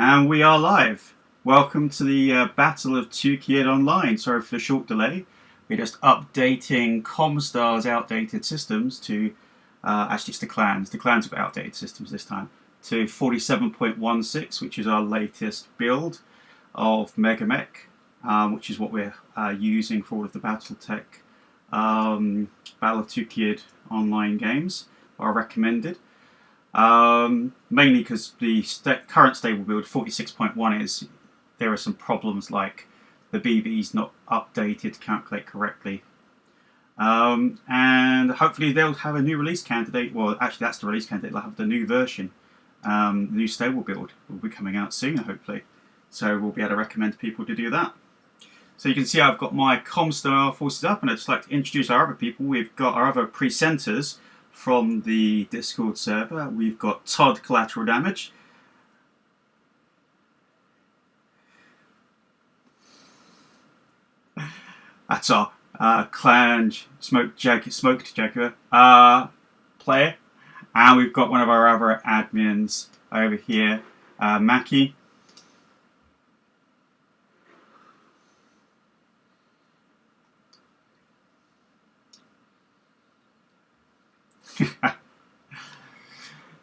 And we are live. Welcome to the Battle of Tukayyid Online. Sorry for the short delay. We're just updating ComStar's outdated systems to, actually it's the clans. The clans have got outdated systems this time. To 47.16, which is our latest build of MegaMech, which is what we're using for all of the BattleTech Battle of Tukayyid Online games, are recommended. Mainly because the current stable build 46.1 is there are some problems like the BB's not updated to calculate correctly, and hopefully they'll have a new release candidate. Well, actually that's the release candidate. They'll have the new version, the new stable build will be coming out soon, hopefully. So we'll be able to recommend people to do that. So you can see I've got my ComStar forces up, and I'd just like to introduce our other people. We've got our other presenters from the Discord server. We've got Todd Collateral Damage. That's our clan Smoked Jaguar player. And we've got one of our other admins over here, Mackie.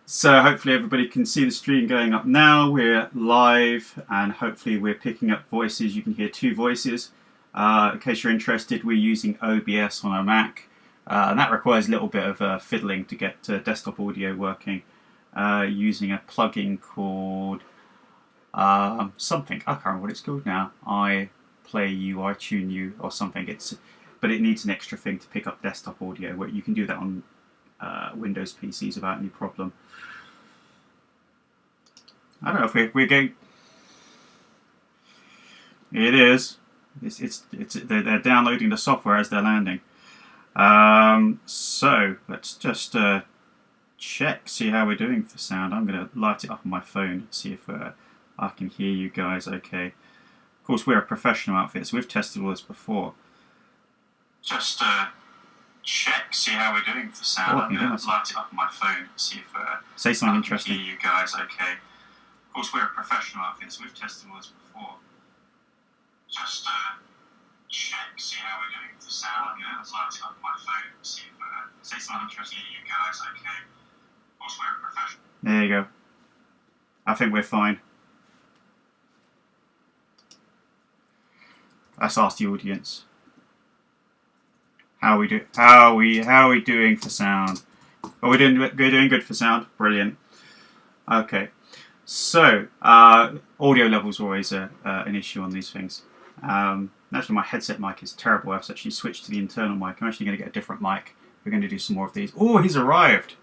So hopefully everybody can see the stream going up now. We're live and hopefully we're picking up voices. You can hear two voices. In case you're interested, we're using OBS on our Mac, and that requires a little bit of fiddling to get desktop audio working, using a plugin called something. I can't remember what it's called now. I Play You, I Tune You or something. But it needs an extra thing to pick up desktop audio, where you can do that on Windows PCs without any problem. I don't know if we're going. It is. They're downloading the software as they're landing. So let's just check, see how we're doing for sound. I'm going to light it up on my phone, see if I can hear you guys okay. Of course, we're a professional outfit, so we've tested all this before. Just check, see how we're doing for sound. I'm going to light it up on my phone, see if say something interesting. I can hear you guys okay. Of course, we're a professional outfit, so we've tested all this before. Just check, see how we're doing for sound. I'm going to light it up on my phone, see if say something interesting. You guys okay? Of course, we're a professional. There you go. I think we're fine. Let's ask the audience. How are we doing for sound? Are we doing good for sound? Brilliant. Okay. So audio levels are always an issue on these things. Actually, my headset mic is terrible. I've actually switched to the internal mic. I'm actually going to get a different mic. We're going to do some more of these. Oh, he's arrived.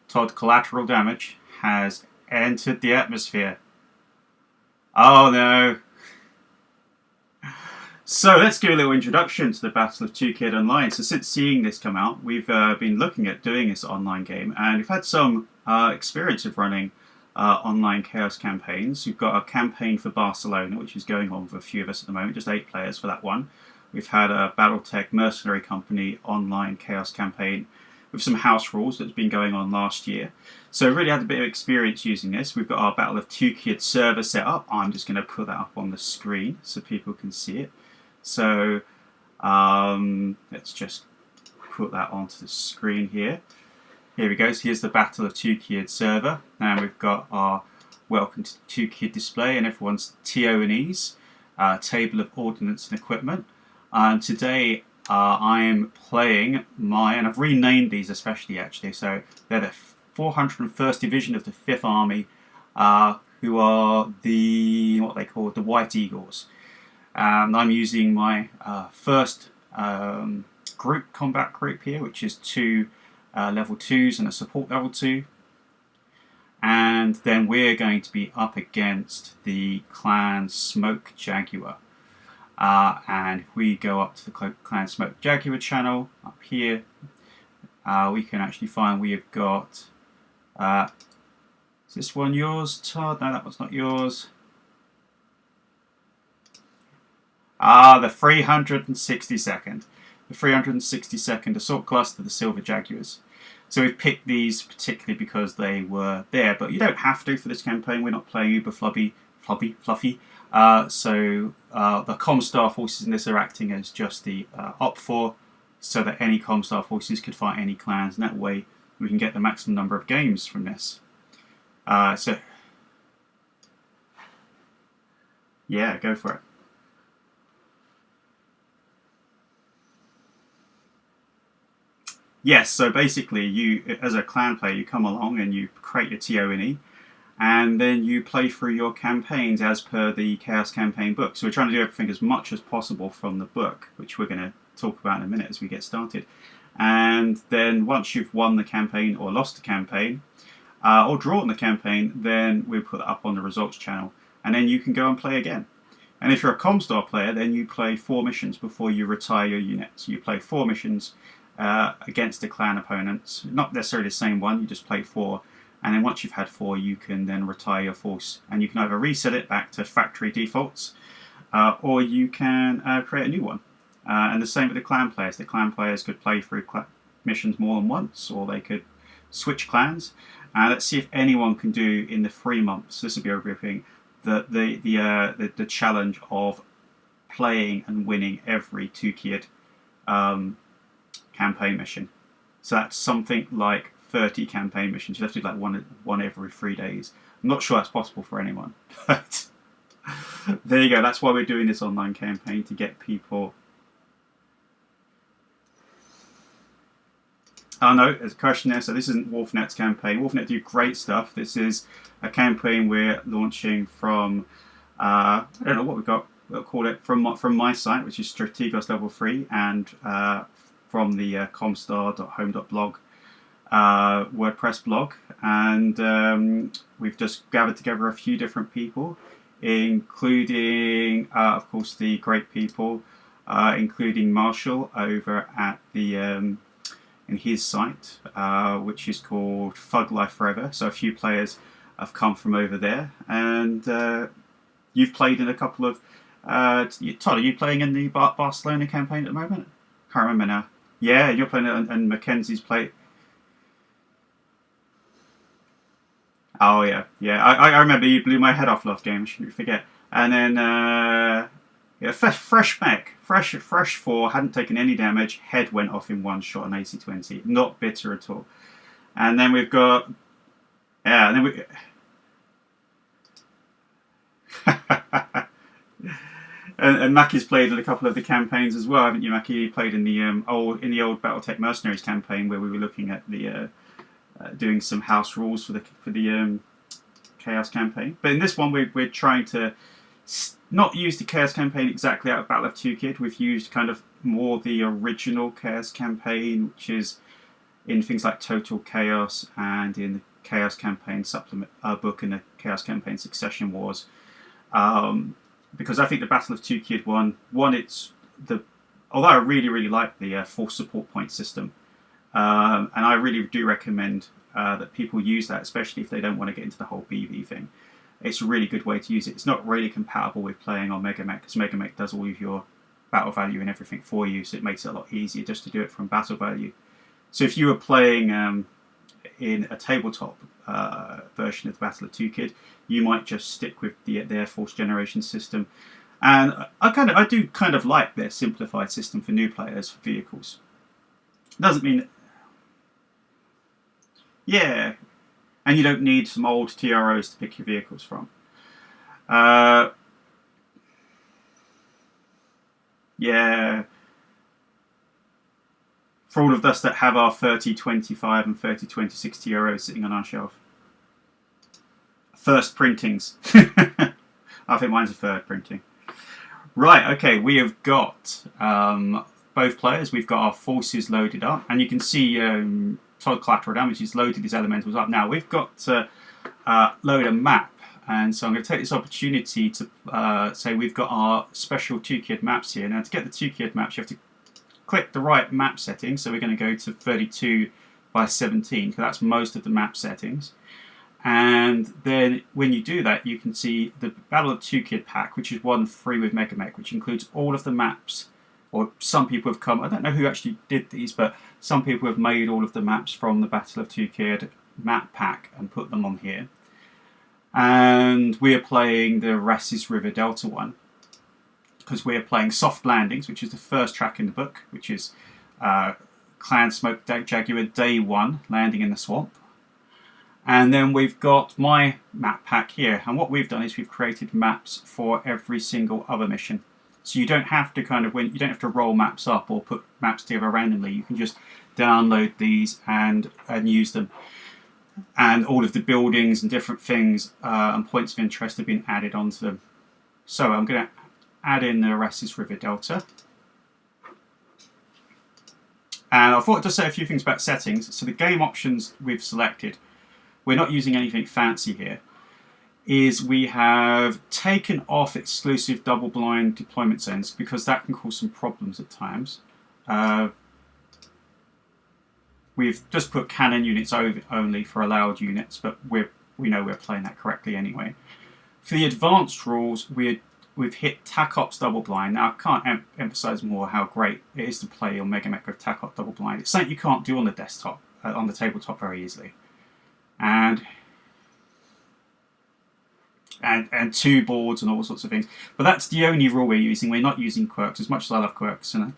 Todd Collateral Damage has entered the atmosphere. Oh no. So let's give a little introduction to the Battle of Tukayyid Online. So since seeing this come out, we've been looking at doing this online game, and we've had some experience of running online chaos campaigns. We've got a campaign for Barcelona, which is going on with a few of us at the moment, just 8 players for that one. We've had a BattleTech Mercenary Company online chaos campaign with some house rules that's been going on last year. So really had a bit of experience using this. We've got our Battle of Tukayyid server set up. I'm just going to put that up on the screen so people can see it. So let's just put that onto the screen here. Here we go. So here's the Battle of Tukayyid server. And we've got our Welcome to Tukayyid display and everyone's TO&Es, table of ordnance and equipment. And today I am playing and I've renamed these especially actually. So they're the 401st Division of the 5th Army, who are what they call the White Eagles. And I'm using my first combat group here, which is 2 level 2s and a support level 2. And then we're going to be up against the clan Smoked Jaguar. And if we go up to the clan Smoked Jaguar channel up here, we can actually find we have got. Is this one yours, Todd? No, that one's not yours. The 362nd. The 362nd Assault Cluster, the Silver Jaguars. So we've picked these particularly because they were there, but you don't have to for this campaign. We're not playing uber fluffy. So the ComStar forces in this are acting as just the op4, so that any ComStar forces could fight any clans, and that way we can get the maximum number of games from this. So yeah, go for it. Yes, so basically you, as a clan player, you come along and you create your TONE, and then you play through your campaigns as per the Chaos Campaign book. So we're trying to do everything as much as possible from the book, which we're going to talk about in a minute as we get started. And then once you've won the campaign or lost the campaign, or drawn the campaign, then we put it up on the results channel, and then you can go and play again. And if you're a ComStar player, then you play 4 missions before you retire your units. You play 4 missions against the clan opponents, not necessarily the same one, you just play 4, and then once you've had 4 you can then retire your force, and you can either reset it back to factory defaults, or you can create a new one. And the same with the clan players could play through missions more than once, or they could switch clans. Let's see if anyone can do in the 3 months, this will be everything, the challenge of playing and winning every Tukayyid campaign mission. So that's something like 30 campaign missions. You have to do like one every 3 days. I'm not sure that's possible for anyone, but there you go. That's why we're doing this online campaign, to get people. Oh no, there's a question there. So this isn't Wolfnet's campaign. Wolfnet do great stuff. This is a campaign we're launching from, I don't know what we'll call it, from my site, which is Strategos Level 3, and from the comstar.home.blog WordPress blog. And we've just gathered together a few different people, including, of course, the great people, including Marshall over at the in his site, which is called Thug Life Forever. So a few players have come from over there, and you've played in a couple of. Todd, are you playing in the Barcelona campaign at the moment? Can't remember now. Yeah, you're playing it, and Mackenzie's played. Oh yeah, yeah. I remember you blew my head off last game. I shouldn't forget. And then yeah, fresh back, fresh 4, hadn't taken any damage. Head went off in one shot on AC20. Not bitter at all. And then we've got and then we. And Mackie's played in a couple of the campaigns as well, haven't you, Mackie? You played in the old BattleTech Mercenaries campaign, where we were looking at the doing some house rules for the Chaos campaign. But in this one, we're trying to not use the Chaos campaign exactly out of Battle of Tukayyid. We've used kind of more the original Chaos campaign, which is in things like Total Chaos and in the Chaos campaign supplement book and the Chaos campaign Succession Wars. Because I think the Battle of Tukayyid one, it's although I really like the force support point system, and I really do recommend that people use that, especially if they don't want to get into the whole BV thing. It's a really good way to use it. It's not really compatible with playing on Megamech, because Megamech does all of your battle value and everything for you, so it makes it a lot easier just to do it from battle value. So if you were playing in a tabletop version of the Battle of Tukayyid, you might just stick with their force generation system. And I do kind of like their simplified system for new players for vehicles. Doesn't mean, yeah, and you don't need some old TROs to pick your vehicles from. Yeah. For all of us that have our 3025 and 3026 TROs sitting on our shelf. First printings. I think mine's a third printing. Right, okay, we have got both players. We've got our forces loaded up, and you can see Todd Collateral Damage has loaded his elementals up. Now we've got to load a map, and so I'm going to take this opportunity to say we've got our special Tukayyid maps here. Now to get the Tukayyid maps, you have to click the right map settings, so we're going to go to 32 by 17, because that's most of the map settings. And then when you do that, you can see the Battle of Tukayyid pack, which is one free with Megamech, which includes all of the maps or some people have come, I don't know who actually did these, but some people have made all of the maps from the Battle of Tukayyid map pack and put them on here. And we are playing the Rassis River Delta one, because we are playing Soft Landings, which is the first track in the book, which is Clan Smoke Jaguar Day 1, landing in the swamp. And then we've got my map pack here, and what we've done is we've created maps for every single other mission. So you don't have to you don't have to roll maps up or put maps together randomly. You can just download these and use them. And all of the buildings and different things and points of interest have been added onto them. So I'm going to add in the Rassis River Delta. And I thought I'd just say a few things about settings. So the game options we've selected, we're not using anything fancy here, is we have taken off exclusive double-blind deployment zones because that can cause some problems at times. We've just put cannon units only for allowed units, but we know we're playing that correctly anyway. For the advanced rules, we've hit TAC Ops double blind. Now I can't emphasize more how great it is to play on Mega Mech with TAC Ops double blind. It's something you can't do on the desktop, on the tabletop very easily. And two boards and all sorts of things. But that's the only rule we're using. We're not using quirks. As much as I love quirks and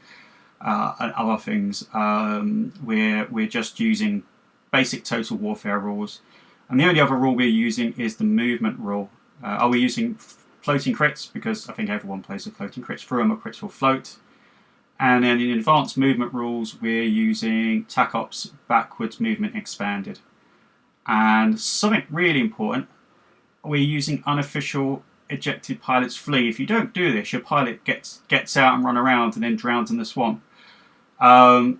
other things, we're just using basic Total Warfare rules. And the only other rule we're using is the movement rule. Are we using floating crits? Because I think everyone plays with floating crits. Through them, crits will float. And then in advanced movement rules, we're using TAC Ops backwards movement expanded. And something really important, we're using unofficial ejected pilots flee. If you don't do this, your pilot gets out and run around and then drowns in the swamp. So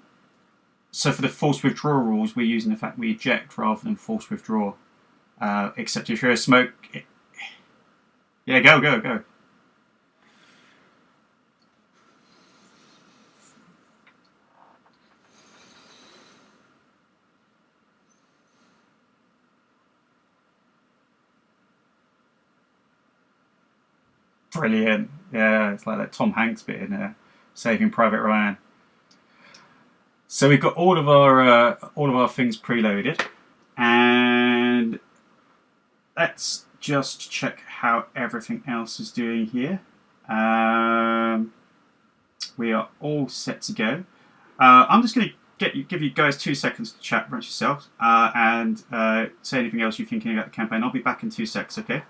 for the forced withdrawal rules, we're using the fact we eject rather than forced withdraw. Except if you're a smoke... Yeah, go. Brilliant. Yeah, it's like that Tom Hanks bit in Saving Private Ryan. So we've got all of our things preloaded, and let's just check how everything else is doing here. We are all set to go. I'm just going to give you guys 2 seconds to chat amongst yourselves and say anything else you're thinking about the campaign. I'll be back in 2 seconds, okay?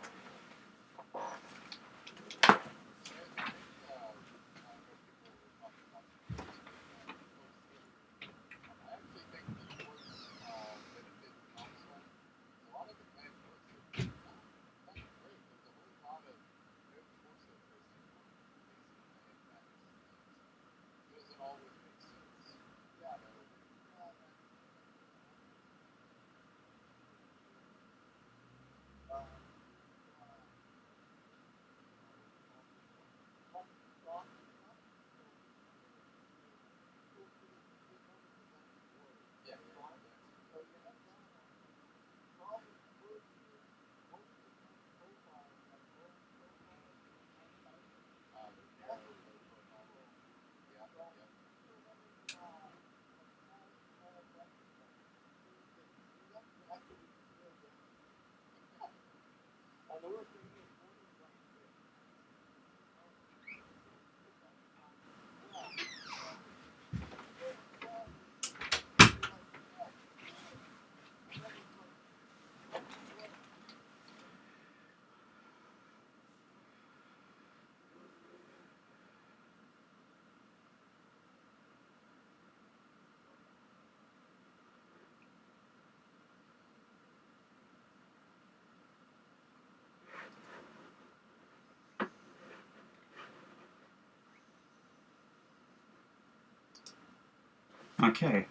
Okay.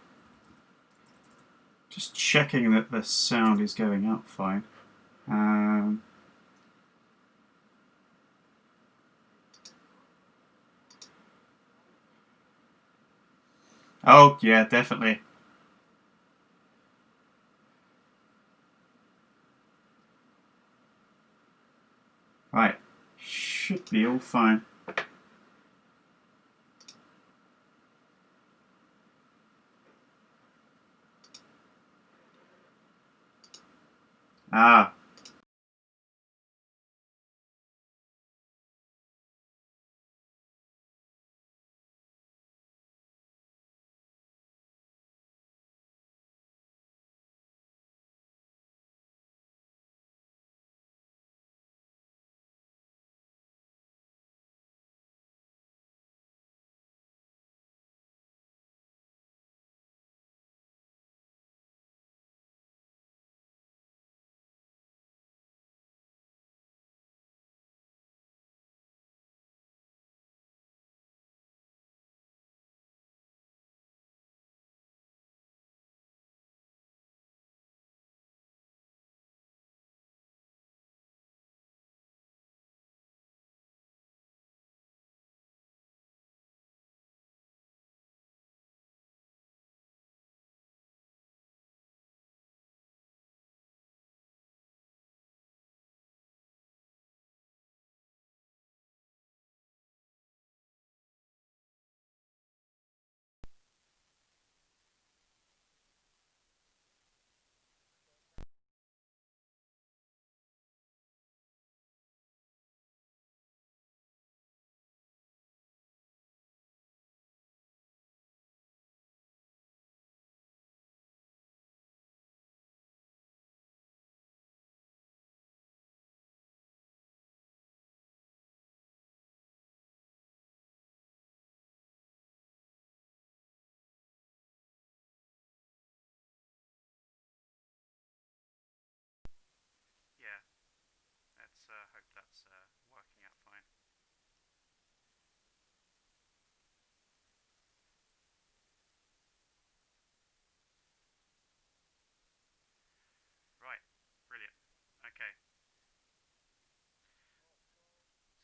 Just checking that the sound is going up fine. Oh, yeah, definitely. Right. Should be all fine. Ah, yeah. Let's hope that's working out fine. Right, brilliant. Okay,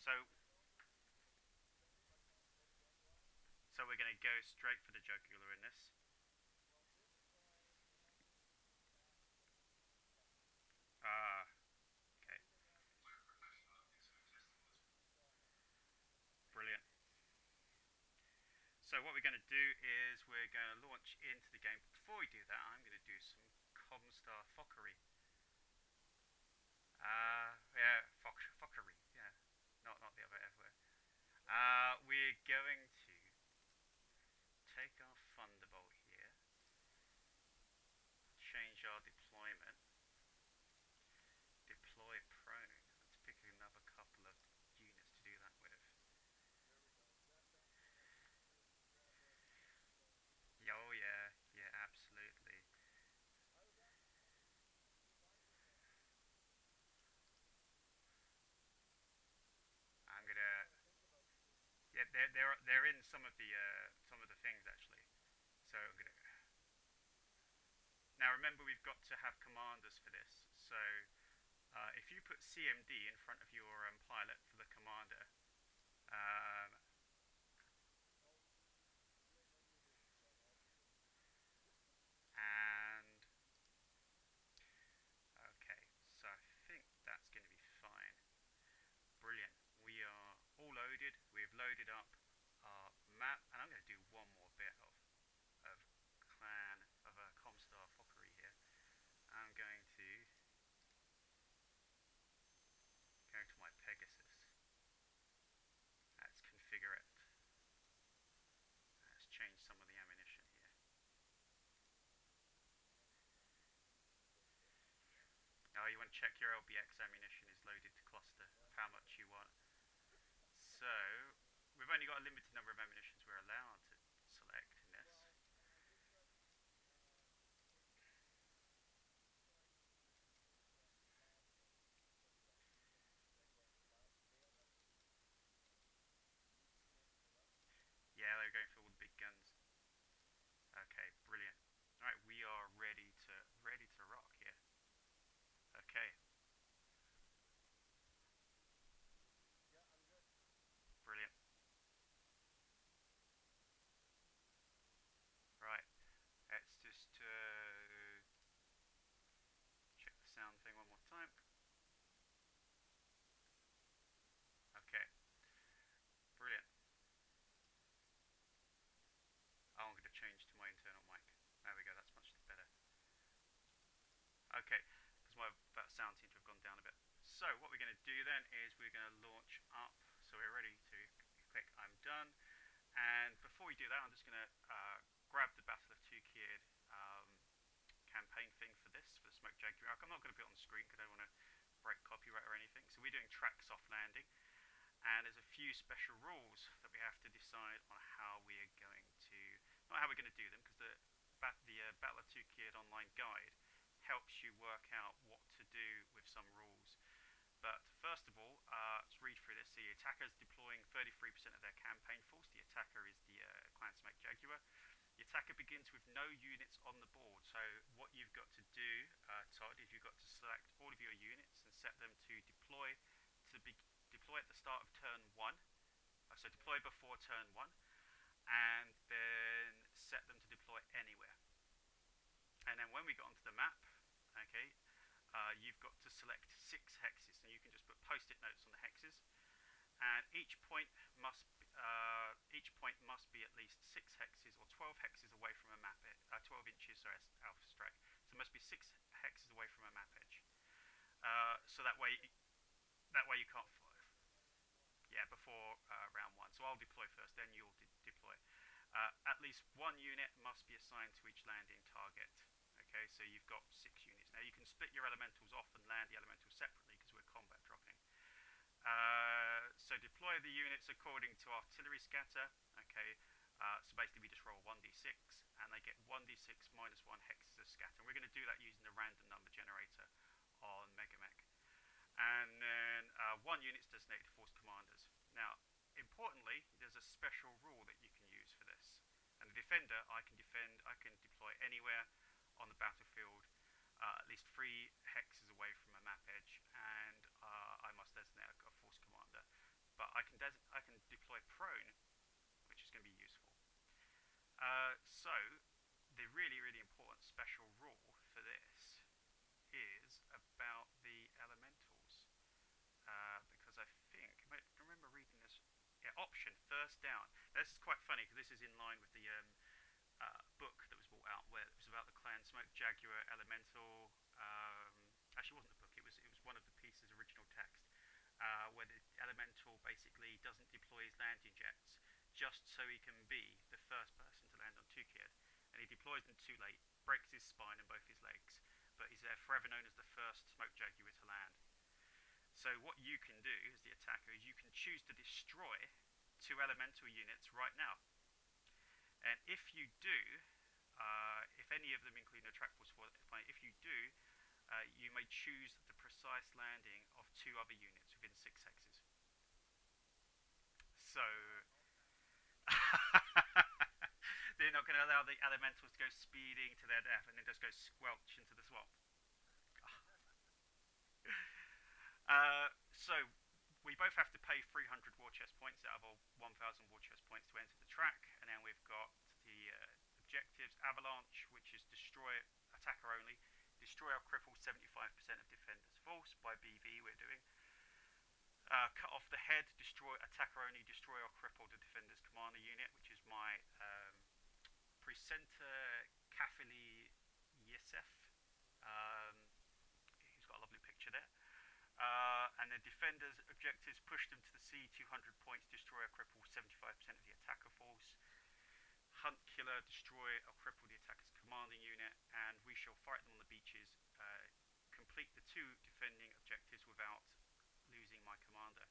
so we're going to go straight for the jugular in this. Ah, okay, brilliant. So what we're going to do is we're going to launch into the game. But before we do that, I'm going to do some ComStar fockery. Yeah, fockery. Yeah, not the other F word. We're going to take our Thunderbolt here, change our deployment, deploy prone. Let's pick another couple of units to do that with. Oh yeah, yeah, absolutely. I'm gonna. Yeah, they're in some of the things actually. So I'm gonna. Now remember, we've got to have commanders for this. So if you put CMD in front of your pilot for the commander, um, and okay, so I think that's going to be fine. Brilliant. We are all loaded. We've loaded up our map, and I'm going to do one more bit of clan of a Comstar fockery here. I'm going to go to my Pegasus. Let's configure it. Let's change some of the ammunition here. Oh, you want to check your LBX ammunition is loaded to cluster, how much you want. So, we've only got a limited number of ammunitions we're allowed to select in this. Yeah, they're going for all the big guns. Okay, brilliant. Alright, we are ready to rock here. Okay, brilliant. sound seems to have gone down a bit. So what we're going to do then is we're going to launch up. So we're ready to click I'm done. And before we do that, I'm just going to grab the Battle of Tukayyid campaign thing for this, for the Smoke Jaguar. I'm not going to put it on the screen because I don't want to break copyright or anything. So we're doing track soft landing. And there's a few special rules that we have to decide on how we are going to, not how we're going to do them, because the Battle of Tukayyid Online guide helps you work out what to do with some rules. But first of all, let's read through this. The attacker is deploying 33% of their campaign force. The attacker is the Clan Smoke Jaguar. The attacker begins with no units on the board. So what you've got to do, Todd, is you've got to select all of your units and set them to deploy at the start of turn 1. So deploy before turn 1, and then set them to deploy anywhere. And then when we get onto the map, okay, you've got to select 6 hexes, and you can just put post-it notes on the hexes. And each point must be at least 6 hexes or 12 hexes away from a map. 12 inches, sorry, alpha strike. So it must be 6 hexes away from a map edge. So that way you can't fly. Yeah, before round 1. So I'll deploy first, then you'll deploy. At least 1 unit must be assigned to each landing target. Okay, so you've got 6 units. Now you can split your elementals off and land the elementals separately because we're combat dropping. So deploy the units according to artillery scatter. Okay, so basically we just roll 1d6 and they get 1d6 minus 1 hexes of scatter. And we're going to do that using the random number generator on MegaMech. And then 1 unit is designated force commanders. Now, importantly, there's a special rule that you can use for this. And the defender, I can deploy anywhere on the battlefield, at least 3 hexes away from a map edge, and I must designate a force commander. But I can deploy prone, which is going to be useful. So, the really, really important special rule for this is about the elementals, because I remember reading this. Yeah, option first down. Now, this is quite funny because this is in line with the book that was brought out, where it was about the Clan Smoke Jaguar elemental. Actually, it wasn't the book. It was one of the pieces of original text, where the elemental basically doesn't deploy his landing jets just so he can be the first person to land on Tukayyid, and he deploys them too late, breaks his spine and both his legs. But he's forever known as the first Smoke Jaguar to land. So what you can do as the attacker is you can choose to destroy 2 elemental units right now. And if you do, if any of them include no track force, if you do, you may choose the precise landing of 2 other units within 6 hexes. So they're not going to allow the elementals to go speeding to their death and then just go squelch into the swamp. So we both have to pay 300 war chest points out of our 1,000 war chest points to enter the track, and then we've got the objectives: Avalanche, which is destroy attacker only, destroy or cripple 75% of defenders' force. By BV we're doing cut off the head, destroy attacker only, destroy or cripple the defender's commander unit, which is my Presenter Kafili Yesef, who's got a lovely picture there. And the defender's objectives: push them to the sea, 200 points, destroy or cripple 75% of the attacker force. Hunt killer, destroy or cripple the attacker's commanding unit, and we shall fight them on the beaches. Complete the 2 defending objectives without losing my commander.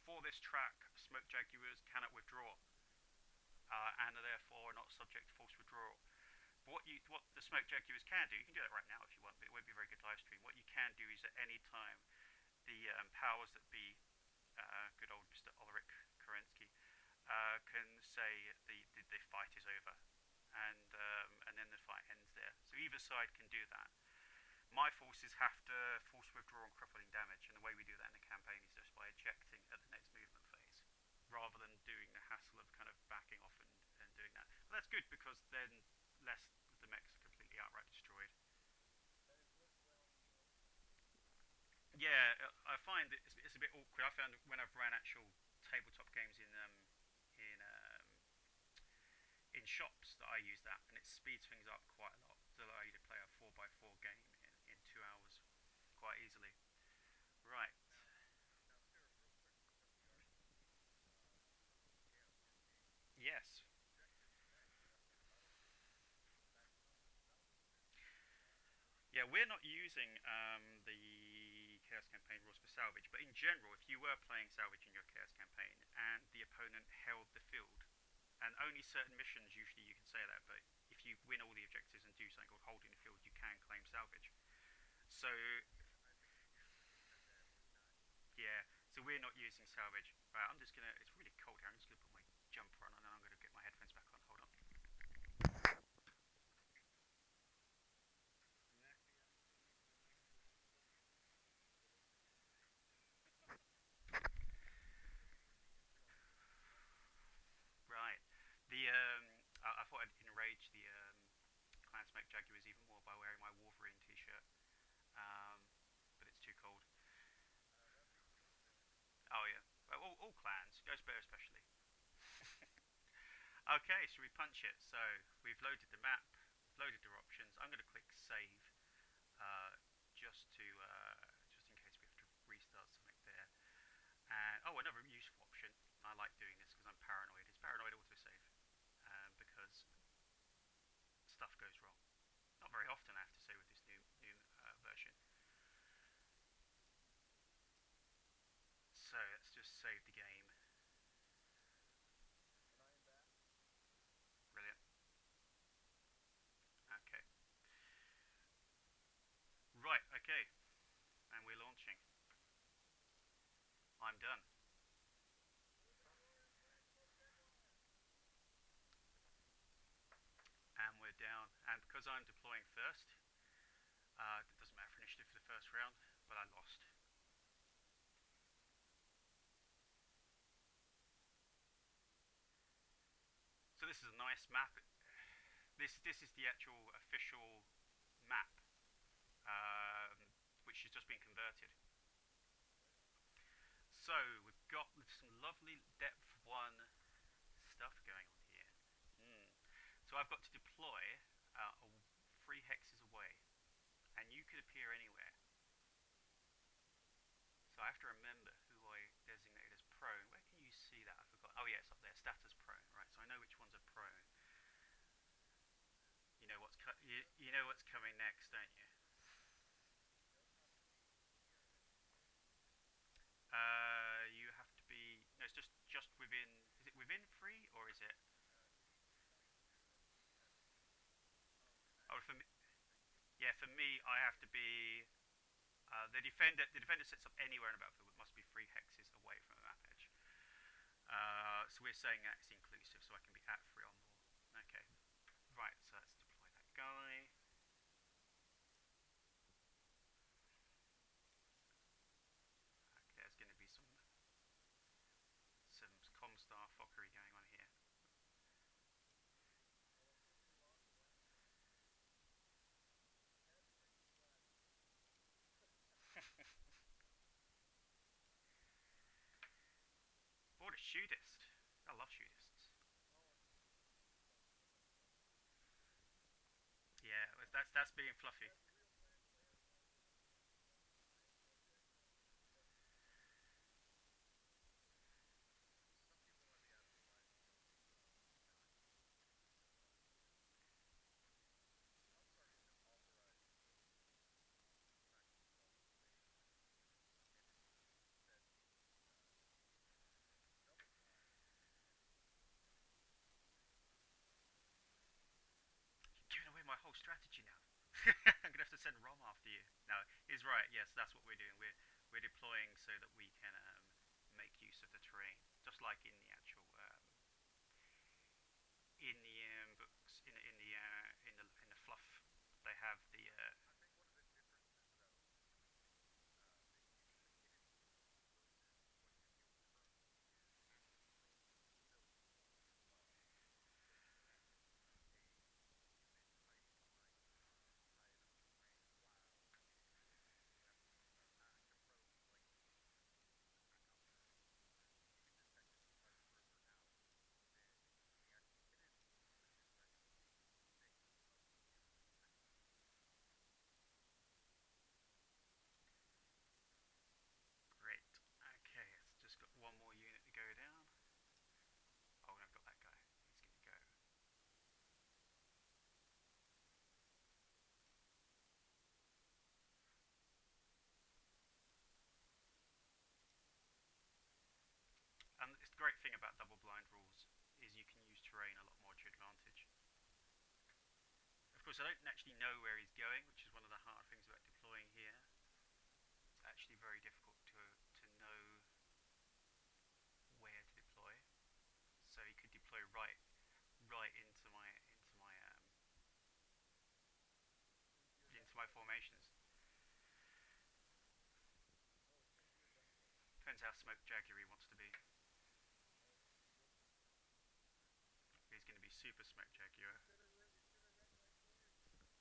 For this track, Smoke Jaguars cannot withdraw, and are therefore not subject to force withdrawal. But what the Smoke Jaguars can do, you can do it right now if you want, but it won't be a very good live stream. What you can do is at any time, the powers that be, good old Mr. Ulrich Kerensky, can say the fight is over, and then the fight ends there. So either side can do that. My forces have to force withdraw and crippling damage, and the way we do that in the campaign is just by ejecting at the next movement phase, rather than doing the hassle of kind of backing off and doing that. But that's good because then less of the mechs are completely outright destroyed. Yeah, I find it's a bit awkward. I found when I've ran actual tabletop games in shops that I use that, and it speeds things up quite a lot. So allow you to play a 4x4 game in 2 hours quite easily. Right. Yes. Yeah, we're not using the Chaos Campaign rules for salvage, but in general, if you were playing salvage in your Chaos Campaign and the opponent held the field, and only certain missions usually you can say that, but if you win all the objectives and do something called holding the field, you can claim salvage. So, yeah, so we're not using salvage. Right, I'm just gonna, it's really cold here, I'm just gonna put my jumper on and then I'm gonna get my headphones back on. Hold on. Right. I thought I'd enrage the Clan Smoke Jaguars even more by wearing my Wolverine t-shirt, but it's too cold. Oh yeah, well, all clans, Ghost Bear especially. Okay, should we punch it? So we've loaded the map, loaded our options. I'm going to click save, uh, just in case we have to restart something there. And oh, another useful option. I like doing this because I'm paranoid. It's paranoid autosave, because stuff goes wrong. Not very often, I have to say, with this new version. So let's just save the game. Brilliant. Okay. Right. Okay. And we're launching. I'm done. And we're down. And because I'm deploying first, it doesn't matter for initiative for the first round, but I lost. So this is a nice map. This is the actual official map, which has just been converted. So we've got some lovely depth one stuff going on here. Mm. So I've got to deploy 3 hexes away, and you could appear anywhere. So I have to remember who I designated as prone. Where can you see that? I forgot. Oh yeah, it's up there. Status prone. Right. So I know which ones are prone. You know what's coming next, don't you? You have to be. No, it's just within. Is it within three or is it? Oh, for me, yeah, for me, I have to be. The defender. The defender sets up anywhere in the battlefield. It must be 3 hexes away from the map edge. So we're saying that's inclusive, so I can be at three or more. Okay. Right. So let's deploy that guy. Okay, there's going to be some ComStar fuckery going on here. What a shootist! I love shootists. Yeah, that's being fluffy. You're giving away my whole strategy now. I'm gonna have to send Rom after you. No, he's right. Yes, that's what we're doing. We're deploying so that we can make use of the terrain, just like in the actual in the books in the fluff. They have the terrain a lot more to your advantage. Of course, I don't actually know where he's going, which is one of the hard things about deploying here. It's actually very difficult to know where to deploy. So he could deploy right into my formations. Depends how smoked Jaguar he wants to be. He's going to be super smoked Jaguar.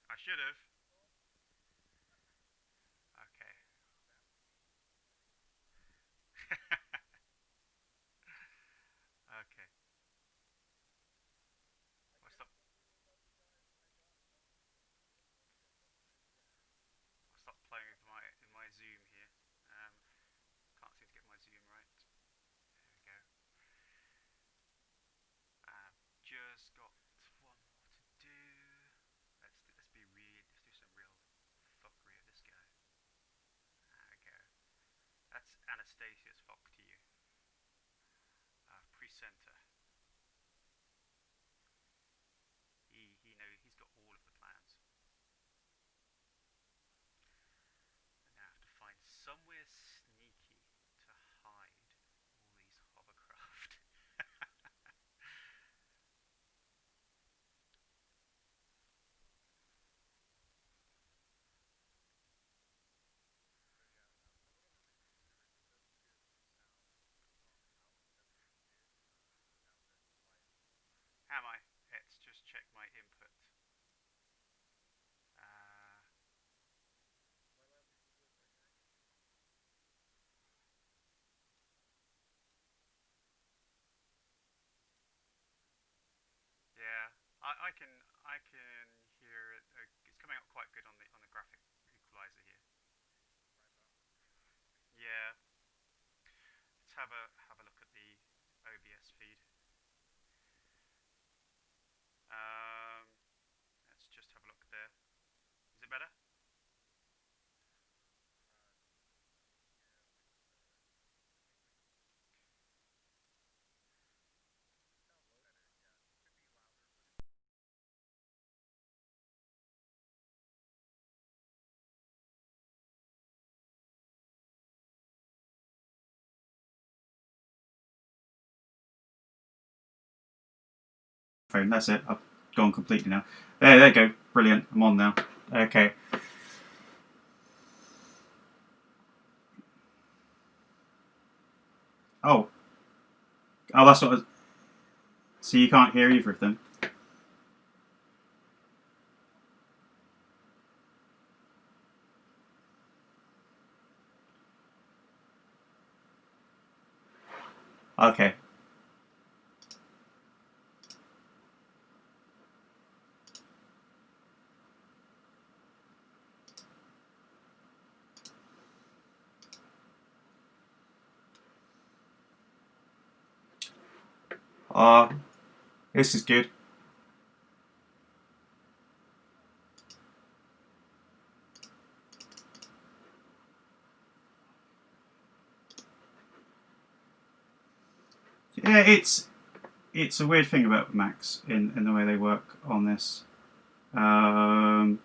I should have. Okay. Okay. I'll stop playing with my zoom here. Can't seem to get my zoom right. There we go. Just got one more to do. Let's be real. Let's do some real fuckery with this guy. There we go. That's Anastasia's fuck to you. Presenter. He knows he's got all of the plans. And now I have to find somewhere sneaky to hide all these hovercraft. Am I? Let's just check my input. Uh, yeah, I can hear it. It's coming out quite good on the graphic equalizer here. Yeah, let's have a look at the OBS feed. Um, let's just have a look there. Is it better? Phone. That's it. I've gone completely now. There you go. Brilliant. I'm on now. Okay. Oh. Oh, that's what. So you can't hear either of them. Okay. Uh, this is good. Yeah, it's a weird thing about Macs in the way they work on this. I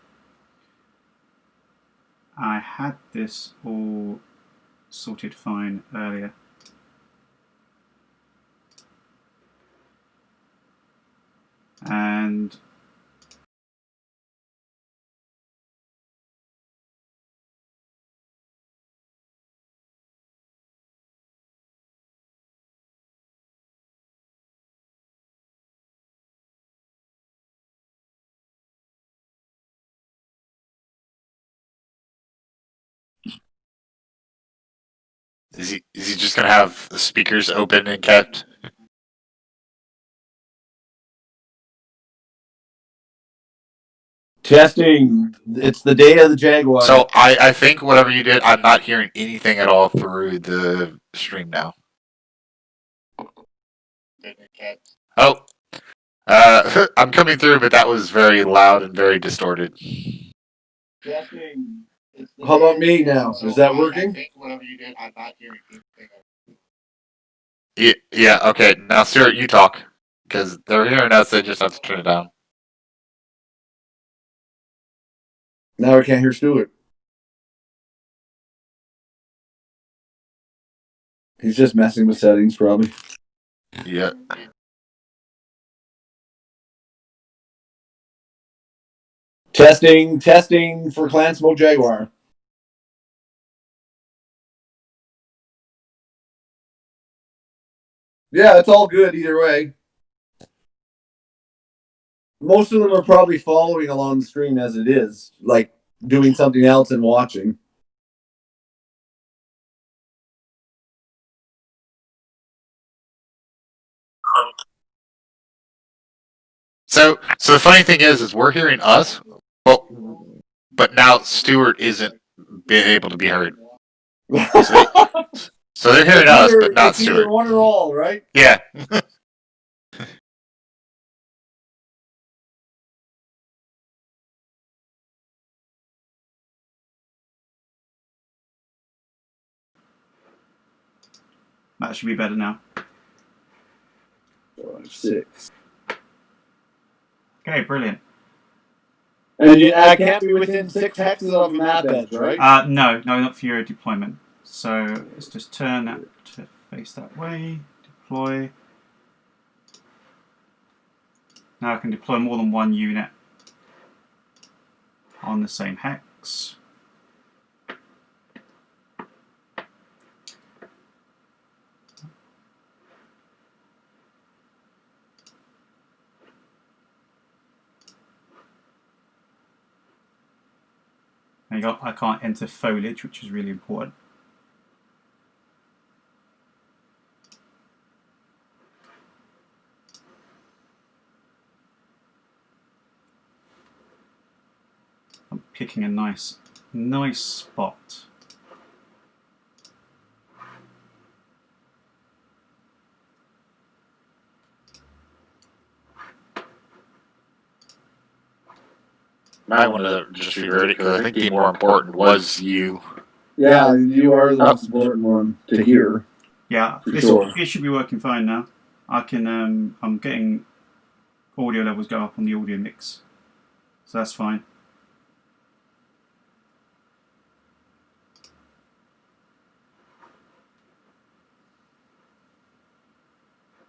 had this all sorted fine earlier. And Is he just gonna have the speakers open and kept? Testing. It's the day of the Jaguar. So I think whatever you did, I'm not hearing anything at all through the stream now. Oh, I'm coming through, but that was very loud and very distorted. Testing. How about me now? Is that working? I think whatever you did, I'm not hearing anything. Yeah. Okay. Now, Stuart, you talk. because they're hearing us. They just have to turn it down. Now we can't hear Stuart. He's just messing with settings, probably. Yeah. Testing for Clan Smoke Jaguar. Yeah, it's all good either way. Most of them are probably following along the stream as it is, like doing something else and watching. So the funny thing is we're hearing us, but now Stuart isn't being able to be heard. So they're hearing us, but not it's either Stuart. one or all, right? Yeah. That should be better now. 5, 6. Okay, brilliant. And I can't be within 6 hexes of a map edge, right? No, not for your deployment. So let's just turn that to face that way. Deploy. Now I can deploy more than one unit on the same hex. I can't enter foliage, which is really important. I'm picking a nice spot. Might want to just revert it because I think the more important was you. Yeah, you are the most important one to hear. Yeah, Sure. It should be working fine now. I can. I'm getting audio levels go up on the audio mix, so that's fine.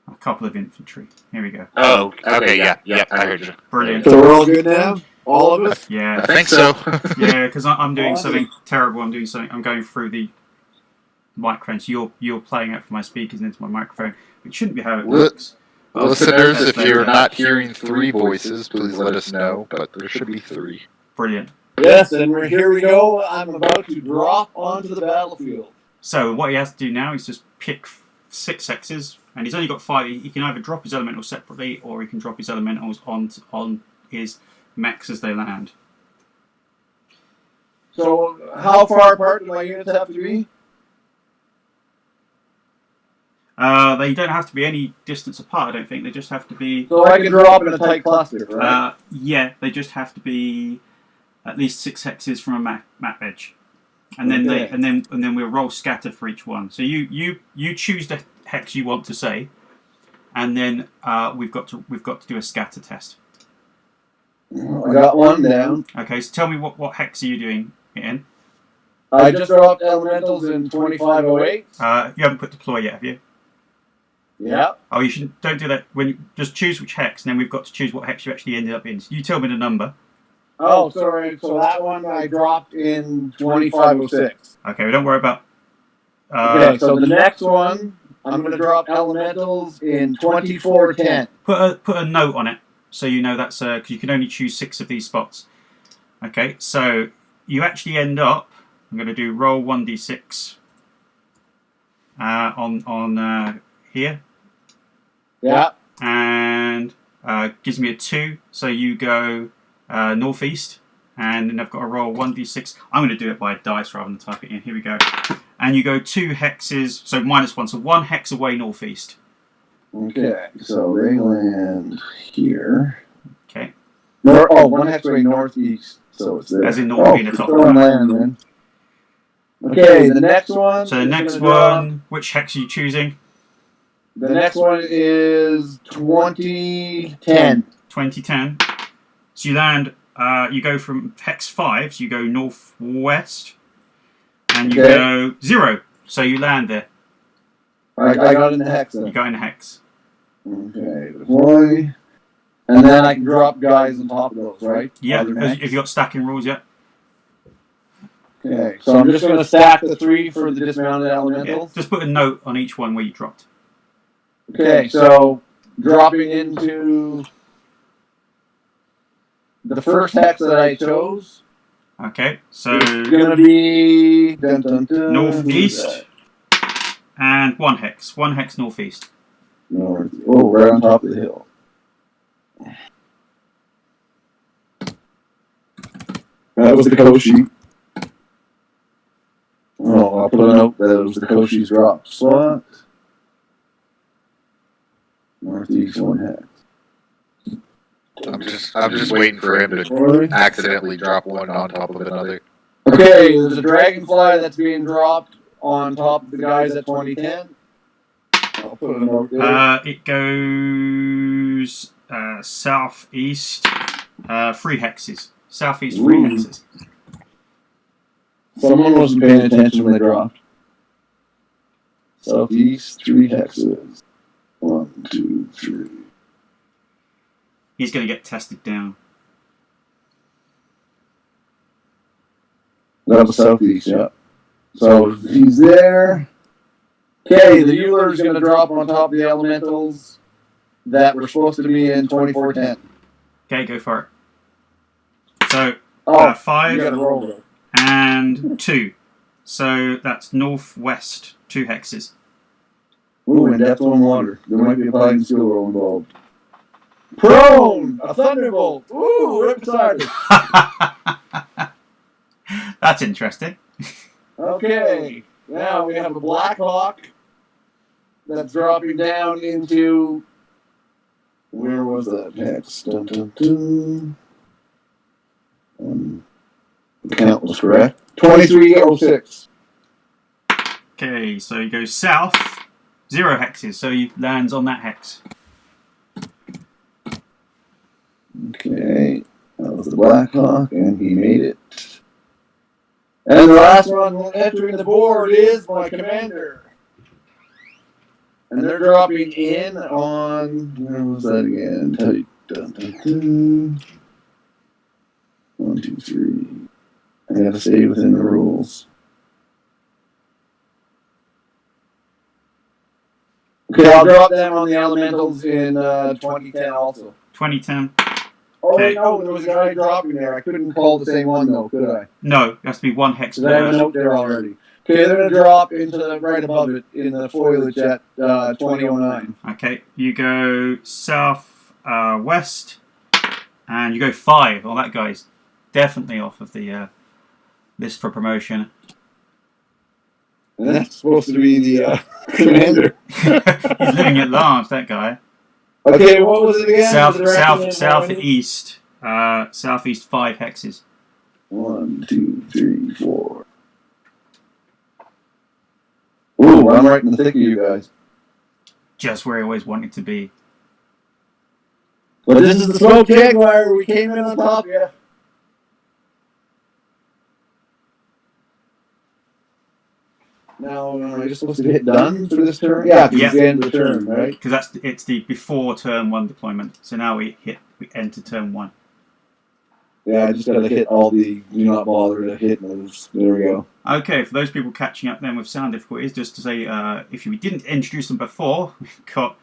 A couple of infantry. Here we go. Oh, okay, yeah, I heard you. Brilliant. So we're all good now? All of us? Yeah. I think so. Yeah, because I'm doing Awesome. something terrible. I'm going through the microphone. So you're playing out from my speakers into my microphone, which shouldn't be how it works. Listeners, if you're not hearing 3 voices, please let us know. But there should be 3. Brilliant. Yes, and here we go. I'm about to drop onto the battlefield. So what he has to do now is just pick 6 hexes, and he's only got 5. He can either drop his elementals separately, or he can drop his elementals on his mechs as they land. So how far apart do my units have to be? They don't have to be any distance apart, I don't think. They just have to be... So I can drop in a tight cluster, right? Yeah, they just have to be at least 6 hexes from a map edge. And then Okay. and then we'll roll scatter for each one. So you choose the hex you want to say, and then we've got to do a scatter test. I got one down. Okay, so tell me what hex are you doing it in? I just dropped elementals in 2508. You haven't put deploy yet, have you? Yeah. Oh, you shouldn't. Don't do that. When you just choose which hex, and then we've got to choose what hex you actually ended up in. So you tell me the number. Oh, sorry. So that one I dropped in 2506. Okay, well, don't worry about. Okay, so the next one, I'm going to drop elementals in 2410. Put a note on it so you know that's because you can only choose 6 of these spots. Okay, so you actually end up. I'm going to do roll 1d6 on here. Yeah. And gives me a 2, so you go northeast, and then I've got to roll 1d6. I'm going to do it by dice rather than type it in. Here we go. And you go 2 hexes, so -1, so 1 hex away northeast. Okay, so they land here. Okay. 1 hex away northeast, so it's there. As in north being the top still one. on land then. Okay, the next one. So the is next gonna drop one, which hex are you choosing? The next one is 2010. 2010. So you land, you go from hex 5, so you go northwest, and you go 0. So you land there. I got in the hex then. You go in the hex. Okay, deploy. And then I can drop guys on top of those, right? Yeah, if you've got stacking rules, yeah. Okay, so I'm just going to stack the 3 for the dismounted elementals. Yeah. Just put a note on each one where you dropped. Okay, so dropping into the first hex that I chose. Okay, so it's going to be northeast and 1 hex. 1 hex northeast. North. Oh, right on top of the hill. That was the Koshi. Oh, I'll put a note that it was the Koshi's drop spot. Northeast 1 hex. I'm just waiting for him to accidentally drop one on top of another. Okay, there's a dragonfly that's being dropped on top of the guys at 2010. I'll put a note there. It goes southeast 3 hexes. Southeast 3 hexes. Someone wasn't paying attention when they dropped. Southeast 3 hexes. 1, 2, 3. He's going to get tested down. That was southeast, yeah. So he's there. Okay, the Euler's going to drop on top of the elementals that were supposed to be in 2410. Okay, go for it. So 5 you gotta roll it. and 2. So that's northwest 2 hexes. Ooh, and depth on water. There might be a pine steel roll involved. Prone! A thunderbolt! Ooh, right beside us. That's interesting. Okay, now we have a Black Hawk that's dropping down into... Where was that hex? Dun, dun, dun. The count was correct. 2306. Okay, so he goes south 0 hexes, so he lands on that hex. Okay, that was the Black Hawk, and he made it. And the last one entering the board is my commander. And they're dropping in on... Where was that again? Dun, dun, dun. 1, 2, 3. I gotta stay within the rules. Okay, I'll drop them on the elementals in 2010 also. 2010. Oh, wait, no, there was a guy dropping there. I couldn't call the same one, though, could I? No, it has to be 1 hex. Because I have a note there already. Okay, they're going to drop into the right above it in the foliage at 2009. Okay, you go south west, and you go 5. Oh, that guy's definitely off of the list for promotion. And that's supposed to be the commander. He's living at large, that guy. Okay, what was it again? Southeast 5 hexes. 1, 2, 3, 4. Ooh, I'm right in the thick of you guys. Just where he always wanted to be. But this is the smoke Jaguar. We came in on top, yeah. Now, am I just supposed to hit done for this turn? Yeah, because it's the end of the turn, right? Because it's the before turn 1 deployment. So now we enter turn 1. Yeah, I just got to hit all the do not bother to hit moves. There we go. Okay, for those people catching up then with sound difficulties, just to say, if we didn't introduce them before, we've got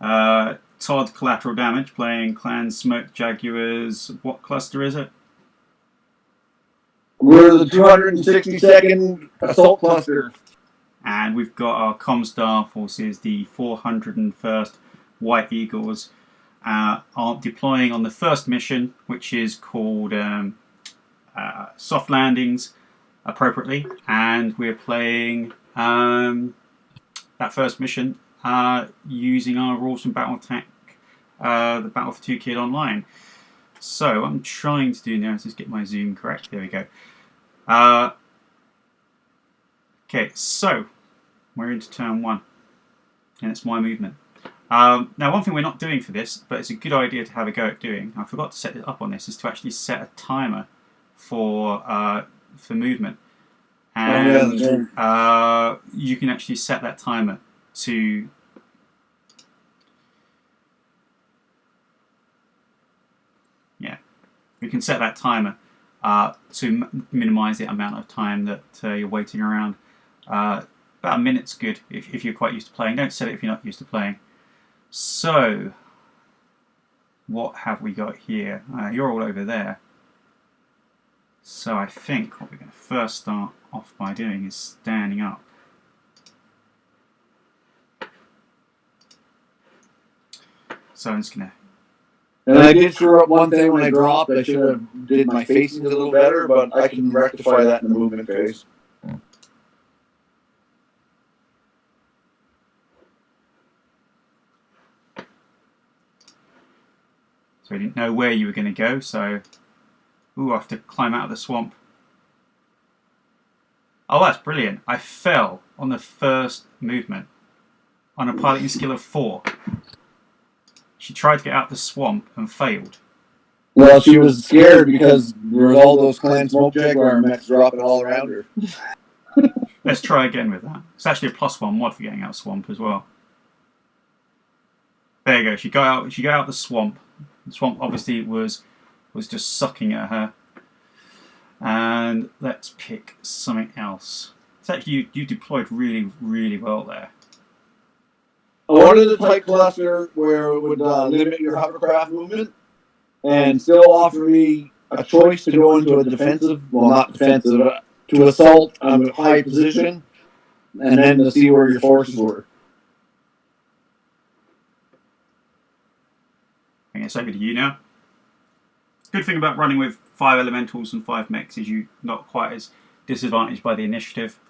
Todd Collateral Damage playing Clan Smoke Jaguars. What cluster is it? We're the 262nd Assault Cluster. And we've got our ComStar forces, the 401st White Eagles, are deploying on the first mission, which is called Soft Landings, appropriately. And we're playing that first mission using our rules from BattleTech, the Battle for Tukayyid Online. So what I'm trying to do now is just get my zoom correct. There we go. Okay, so we're into turn 1. and it's my movement. Now, one thing we're not doing for this, but it's a good idea to have a go at doing, I forgot to set it up on this, is to actually set a timer for movement. And you can actually set that timer to... Yeah, we can set that timer to minimize the amount of time that you're waiting around. About a minute's good if you're quite used to playing. Don't set it if you're not used to playing. So, what have we got here? You're all over there. So I think what we're going to first start off by doing is standing up. So I'm just going to... And I did screw up one thing when I dropped. I should have did my facing a little better, but I can rectify that in the movement phase. So I didn't know where you were going to go, so... Ooh, I have to climb out of the swamp. Oh, that's brilliant. I fell on the first movement on a piloting skill of 4. She tried to get out the swamp and failed. Well, she was scared because there was all those clan smoke Jaguar mechs dropping all around her. Let's try again with that. It's actually a +1 mod for getting out of swamp as well. There you go. She got out the swamp. The swamp obviously was just sucking at her. And let's pick something else. It's actually you deployed really, really well there. I wanted a tight cluster where it would limit your hovercraft movement and still offer me a choice to go into a defensive, well, not defensive, to assault a high position, and then to see where your forces were. I guess over to you now. Good thing about running with 5 elementals and 5 mechs is you're not quite as disadvantaged by the initiative.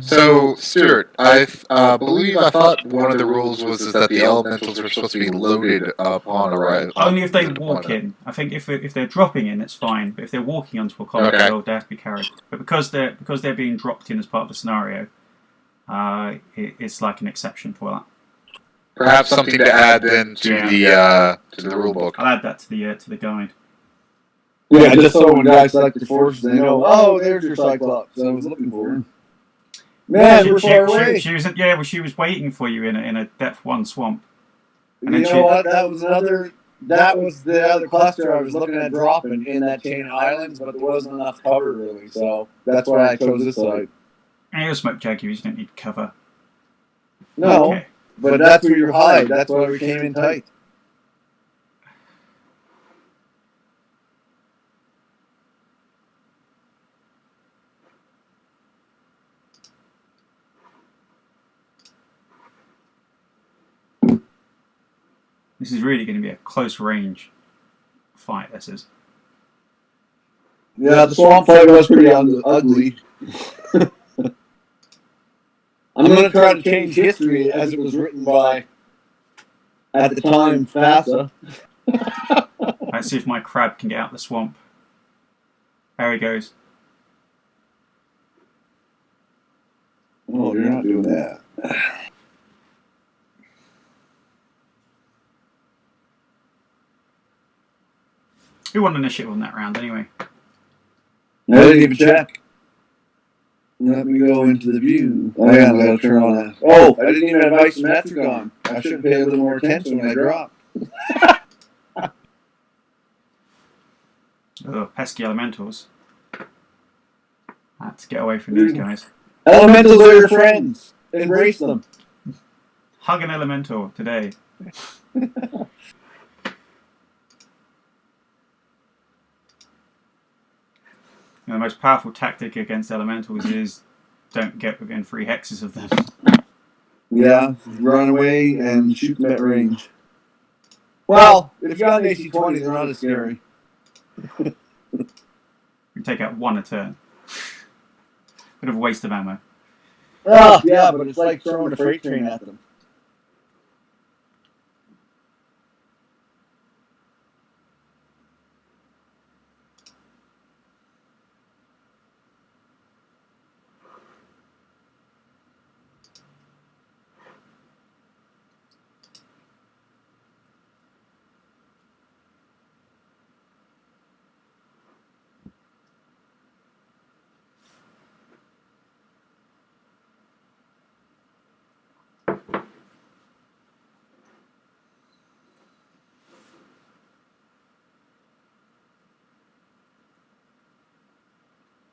So, Stuart, I believe I thought one of the rules was that the elementals were supposed to be loaded upon arrival. Only if they walk in. I think if they're dropping in, it's fine. But if they're walking onto a combat field, they have to be carried. But because they're being dropped in as part of the scenario, it's like an exception for that. Perhaps something to add then to the rule book. I'll add that to the guide. Yeah, just so when guys select the forces, they know, oh, there's your Cyclops. I was looking for him. Man, we're far away. She was waiting for you in a depth 1 swamp. And you know what? That was the other cluster I was looking at dropping in that chain of islands, but there wasn't enough cover really, so that's why I chose this side. And you're smoke Jaguars, you don't need cover. No, okay. But that's where you hide. That's why we came in tight. This is really going to be a close range fight, this is. Yeah, the swamp fight was pretty ugly. I'm going to try to change history as it was written by, at the time, FASA. Let's see if my crab can get out the swamp. There he goes. Oh, you're not doing that. Who won initiative on that round anyway? I didn't even check. Let me go into the view. Oh yeah, I gotta turn on that. Oh, I didn't even have isometric on. I should pay a little more attention when I drop. Oh, pesky elementals. Let's get away from these guys. Elementals are your friends. Embrace them. Hug an elemental today. The most powerful tactic against elementals is don't get within 3 hexes of them. Yeah, run away and shoot them at range. Well, if you got an AC-20, they're not as scary. You take out 1 a turn. Bit of a waste of ammo. Oh, yeah, but it's like throwing a freight train at them.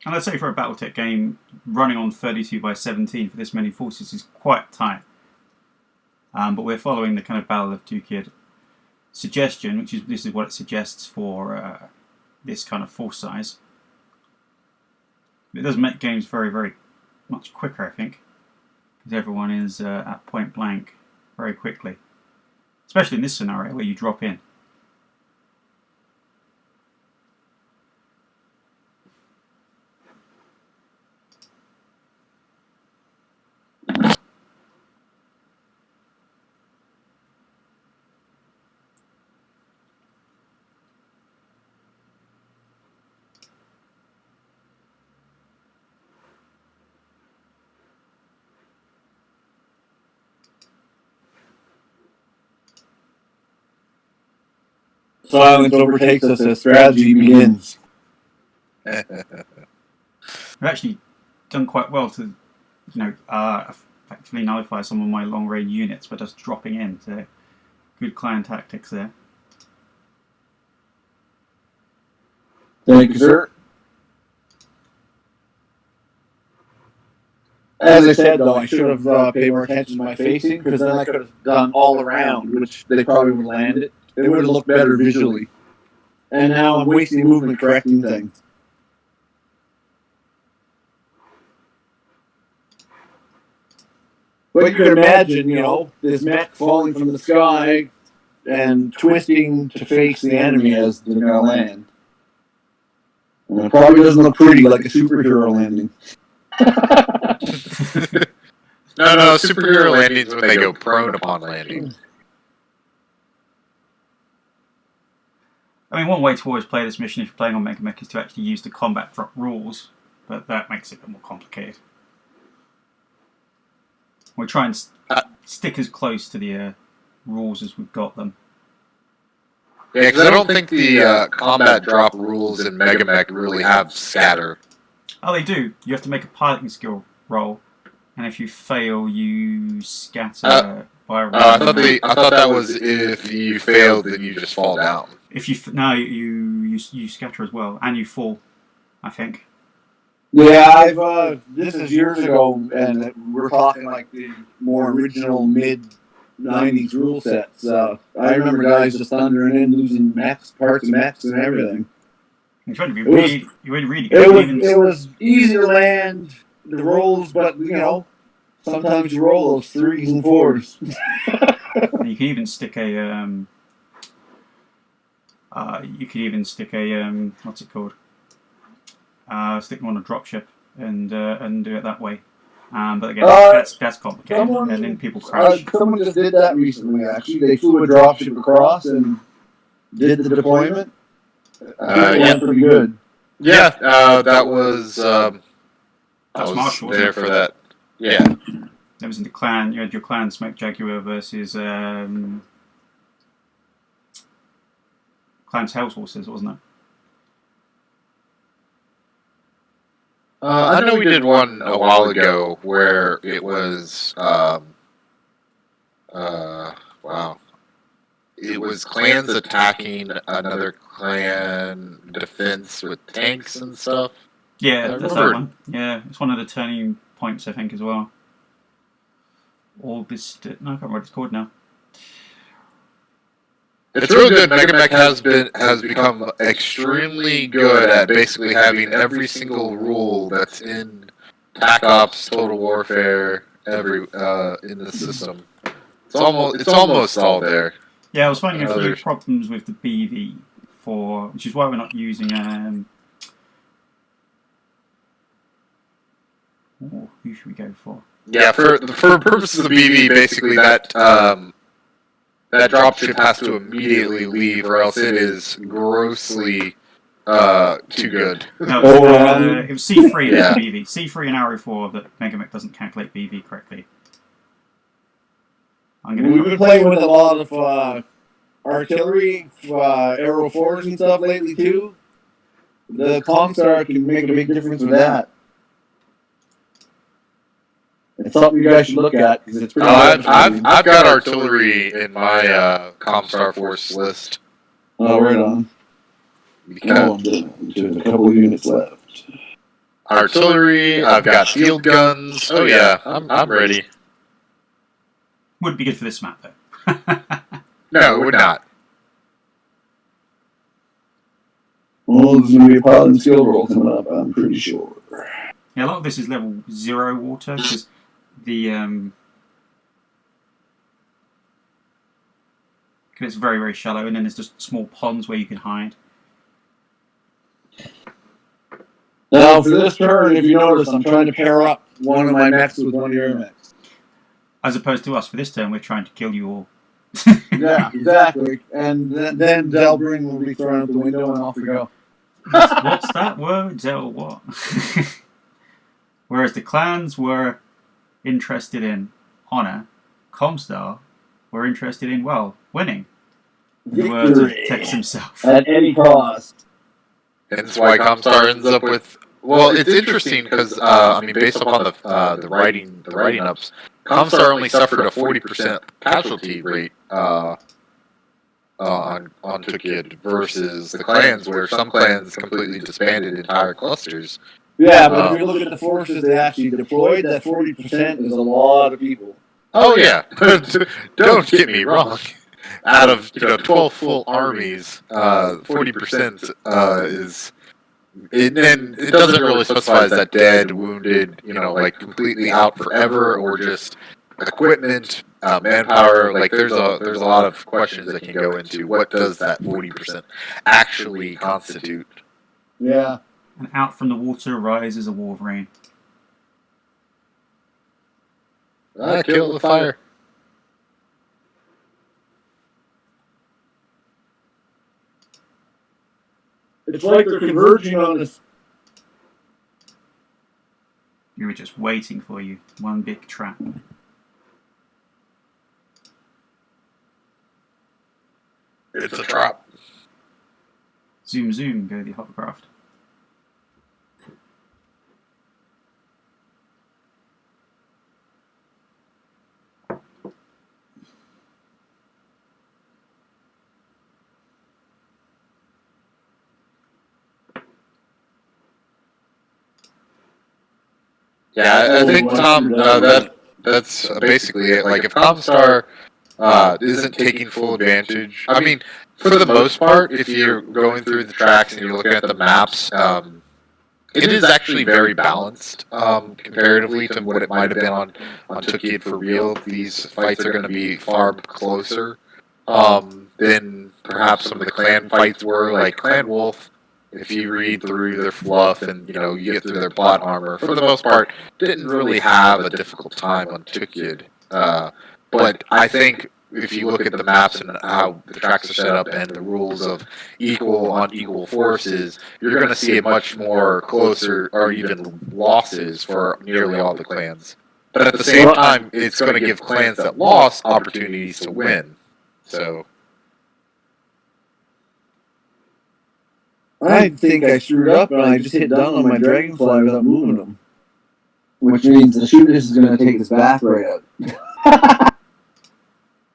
And I'd say for a BattleTech game, running on 32 by 17 for this many forces is quite tight. But we're following the kind of Battle of Tukayyid suggestion, this is what it suggests for this kind of force size. It does make games very, very much quicker, I think, because everyone is at point blank very quickly, especially in this scenario where you drop in. Silence overtakes us as strategy begins. We've actually done quite well to, effectively nullify some of my long-range units by just dropping in. So, good clan tactics there. Thank you, sir. As I said, though, I should have paid more attention to my facing, because then I could have done all around, which they probably would have landed. It would have looked better visually. And now I'm wasting movement correcting things. But you can imagine, this mech falling from the sky and twisting to face the enemy as they're going to land. And it probably doesn't look pretty like a superhero landing. No, superhero landings when they go prone upon landing. I mean, one way to always play this mission if you're playing on Mega Mech is to actually use the combat drop rules, but that makes it a bit more complicated. We'll try and stick as close to the rules as we've got them. Yeah, because I don't think the combat drop rules in Mega Mech really have scatter. Oh, they do. You have to make a piloting skill roll, and if you fail, you scatter by a roll. I thought that was if you failed, then you just fall down. If you you scatter as well, and you fall, I think. Yeah, this is years ago, and we're talking like the more original mid-90s rule sets. I remember guys just thundering in, losing parts of mechs and everything. You're trying to be really good. It was easy to land the rolls, but, sometimes you roll those 3s and 4s. You can even stick a what's it called? Stick them on a dropship and do it that way. But again, that's complicated, and then people crash. Someone just did that recently, actually. They flew a dropship across and did the deployment. Yeah, pretty good. Yeah, that was Marshall there for that. Yeah. That was in the clan. You had your clan Smoke Jaguar versus Clan's Hell's Horses, wasn't it? I know we did one a while ago where it was, wow. It was clans attacking another clan defense with tanks and stuff. Yeah, that's that one. Yeah, it's one of the turning points, I think, as well. No, I can't remember what it's called now. It's real good. Mega Mech has become extremely good at basically having every single rule that's in TAC Ops, Total Warfare, in the system. It's almost all there. Yeah, I was finding a few problems with the BV which is why we're not using who should we go for? Yeah, for purposes of BV, basically that dropship has to immediately leave, or else it is grossly too good. No, it was C3 and BV. C3 and Arrow 4 that Mega Mech doesn't calculate BV correctly. We've been playing with a lot of artillery, Arrow 4s and stuff lately too. The ComStar can make a big difference with that. It's something you guys should look at because it's pretty. I've got artillery in my ComStar Force list. Oh, right on. There's a couple of units left. artillery. I've got field guns. Oh yeah, I'm ready. Wouldn't be good for this map though. No, it would not. Well, there's going to be a pilot skill roll coming up, I'm pretty sure. Yeah, a lot of this is level 0 water because the because it's very, very shallow, and then there's just small ponds where you can hide. Now, for this turn, if you notice, I'm trying to pair up one of my mechs with one of your mechs. As opposed to us, for this turn, we're trying to kill you all. Yeah, exactly. And then Delbring will be thrown out the window, and off we go. What's that word? Del what? Whereas the clans were interested in honor, ComStar were interested in, well, winning. The words of Tex himself. At any cost. And that's why ComStar ends up with. Well, it's interesting because I mean, based upon the writing ups, ComStar only suffered a 40% casualty rate on Tukayyid versus the clans, where some clans completely disbanded entire clusters. Yeah, but if you look at the forces they actually deployed, that 40% is a lot of people. Oh yeah, don't get me wrong. Out of 12 full armies, 40% is. And it doesn't really specify is that dead, wounded, like completely out forever, or just equipment, manpower. Like there's a lot of questions that can go into what does that 40% actually constitute. Yeah. And out from the water rises a wolverine. Kill the fire. It's like they're converging on us. You were just waiting for you. One big trap. It's a trap. Zoom, zoom, go the hovercraft. Yeah, I think Tom, that's basically it. Like if ComStar isn't taking full advantage, I mean, for the most part, if you're going through the tracks and you're looking at the maps, it is actually very balanced comparatively to what it might have been on Tukayyid for real. These fights are going to be far closer than perhaps some of the clan fights were. Like Clan Wolf, if you read through their fluff and you get through their plot armor, for the most part, didn't really have a difficult time on Tukayyid. But I think if you look at the maps and how the tracks are set up and the rules of equal on equal forces, you're going to see a much more closer or even losses for nearly all the clans. But at the same time, it's going to give clans that lost opportunities to win. So I think I screwed up and I just hit down on my dragonfly without moving them. Which means the shoot is going to take his back right out.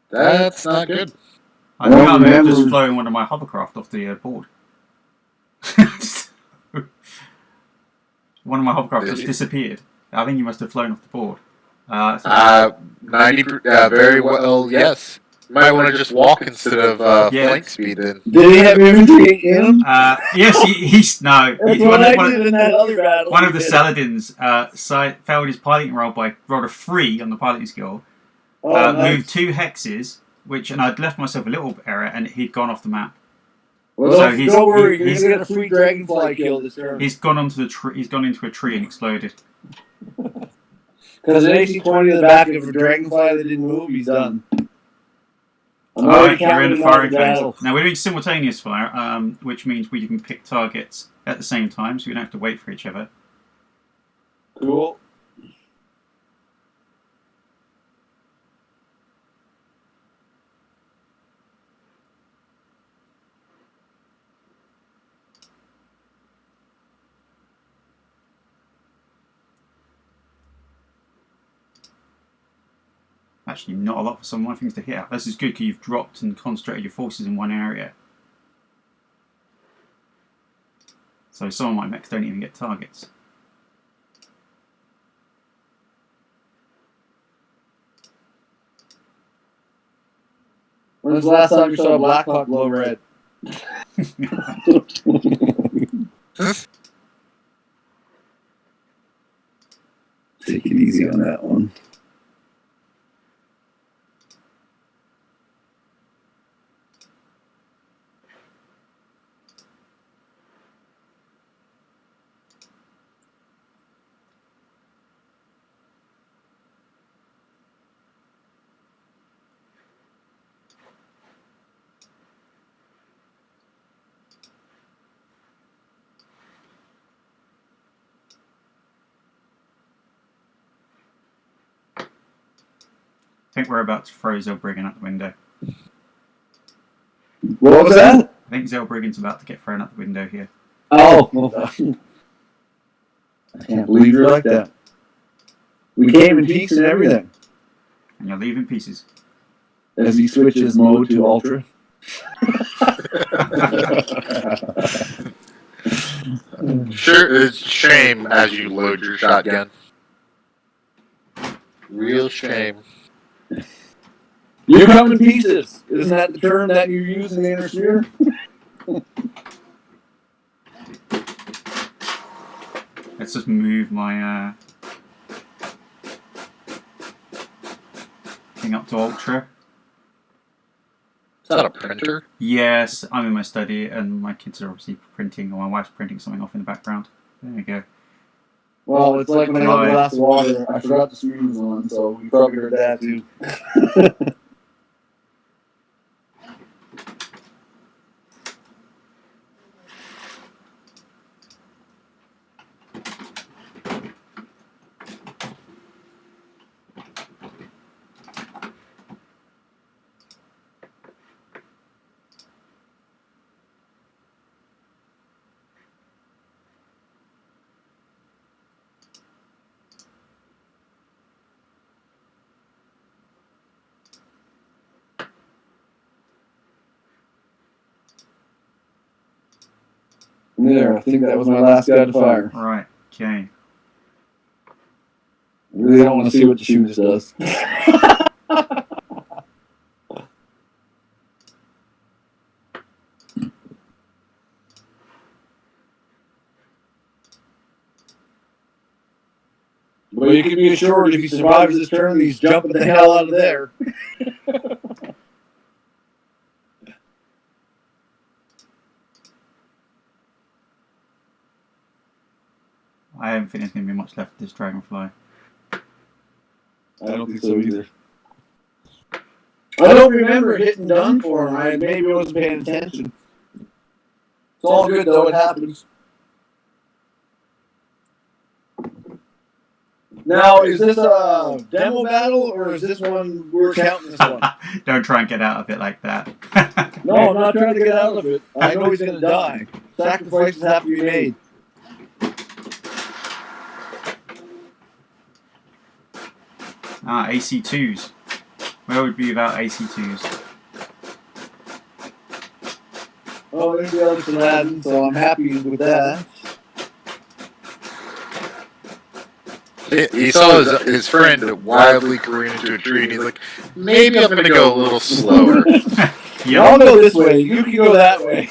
that's not good. I think I may have just flown one of my hovercraft off the board. One of my hovercraft just disappeared. I think you must have flown off the board. 90, very well, yes. You might want to just walk instead of flank speed then. Did he have infantry in him? Yes, he's no. That's what I did in that other battle. One of the Saladins failed his piloting roll by rolled a 3 on the piloting skill. Nice. Moved 2 hexes, and I'd left myself a little error, and he'd gone off the map. Well, so don't worry, you're gonna get a free dragonfly kill this turn. He's gone onto the tree. He's gone into a tree and exploded. Because an AC-20 in the back of a dragonfly that didn't move, he's done. Alright, we're in the firing phase. Now we're doing simultaneous fire, which means we can pick targets at the same time, so we don't have to wait for each other. Cool. Actually, not a lot for some of my things to hit at. This is good because you've dropped and concentrated your forces in one area. So some of my mechs don't even get targets. When's the last time you saw a Blackhawk glow red? Take it easy on that one. I think we're about to throw Zilbriggen out the window. What was that? I think Zilbriggen's about to get thrown out the window here. Oh, well, I can't believe you're like that. We came in peace and everything. And you're leaving pieces. As he switches mode to ultra. Sure, it's a shame as you load your shotgun. Real shame. You come in pieces. Isn't that the term that you use in the inner sphere? Let's just move my thing up to Ultra. Is that a printer? Yes, I'm in my study and my kids are obviously printing, or my wife's printing something off in the background. There we go. Well, it's like when I got the glass of water, I forgot the screen was on, so you probably heard that too. There, I think that was my last guy to fire. Right, okay. I really don't want to see what the shoes does. Well, you can be assured if he survives this turn, he's jumping the hell out of there. I don't think there's going to be much left of this Dragonfly. I don't think so either. I don't remember hitting done for him. I maybe wasn't paying attention. It's all good though, it happens. Now, is this a demo battle or is this one we're counting this one? Don't try and get out of it like that. No, I'm not trying to get out of it. I know he's going to die. Sacrifices have to be made. Ah, AC2s. Where would be without AC2s? Oh, there's the other Aladdin, so I'm happy with that. He saw his friend wildly careen into a tree, and he's like, maybe I'm going to go a little slower. Yeah. I'll go this way. You can go that way.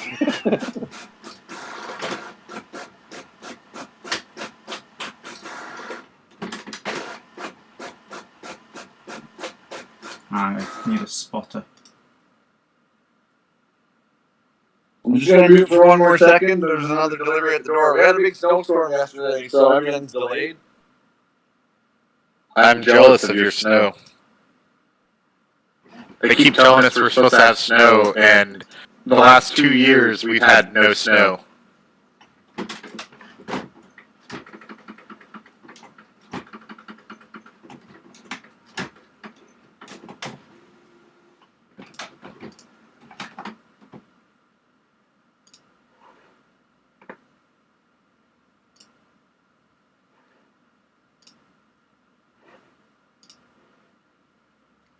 I need a spotter. I'm just going to mute for one more second. There's another delivery at the door. We had a big snowstorm yesterday, so everything's delayed. I'm jealous of your snow. They keep telling us we're supposed to have snow, and the last 2 years we've had no snow.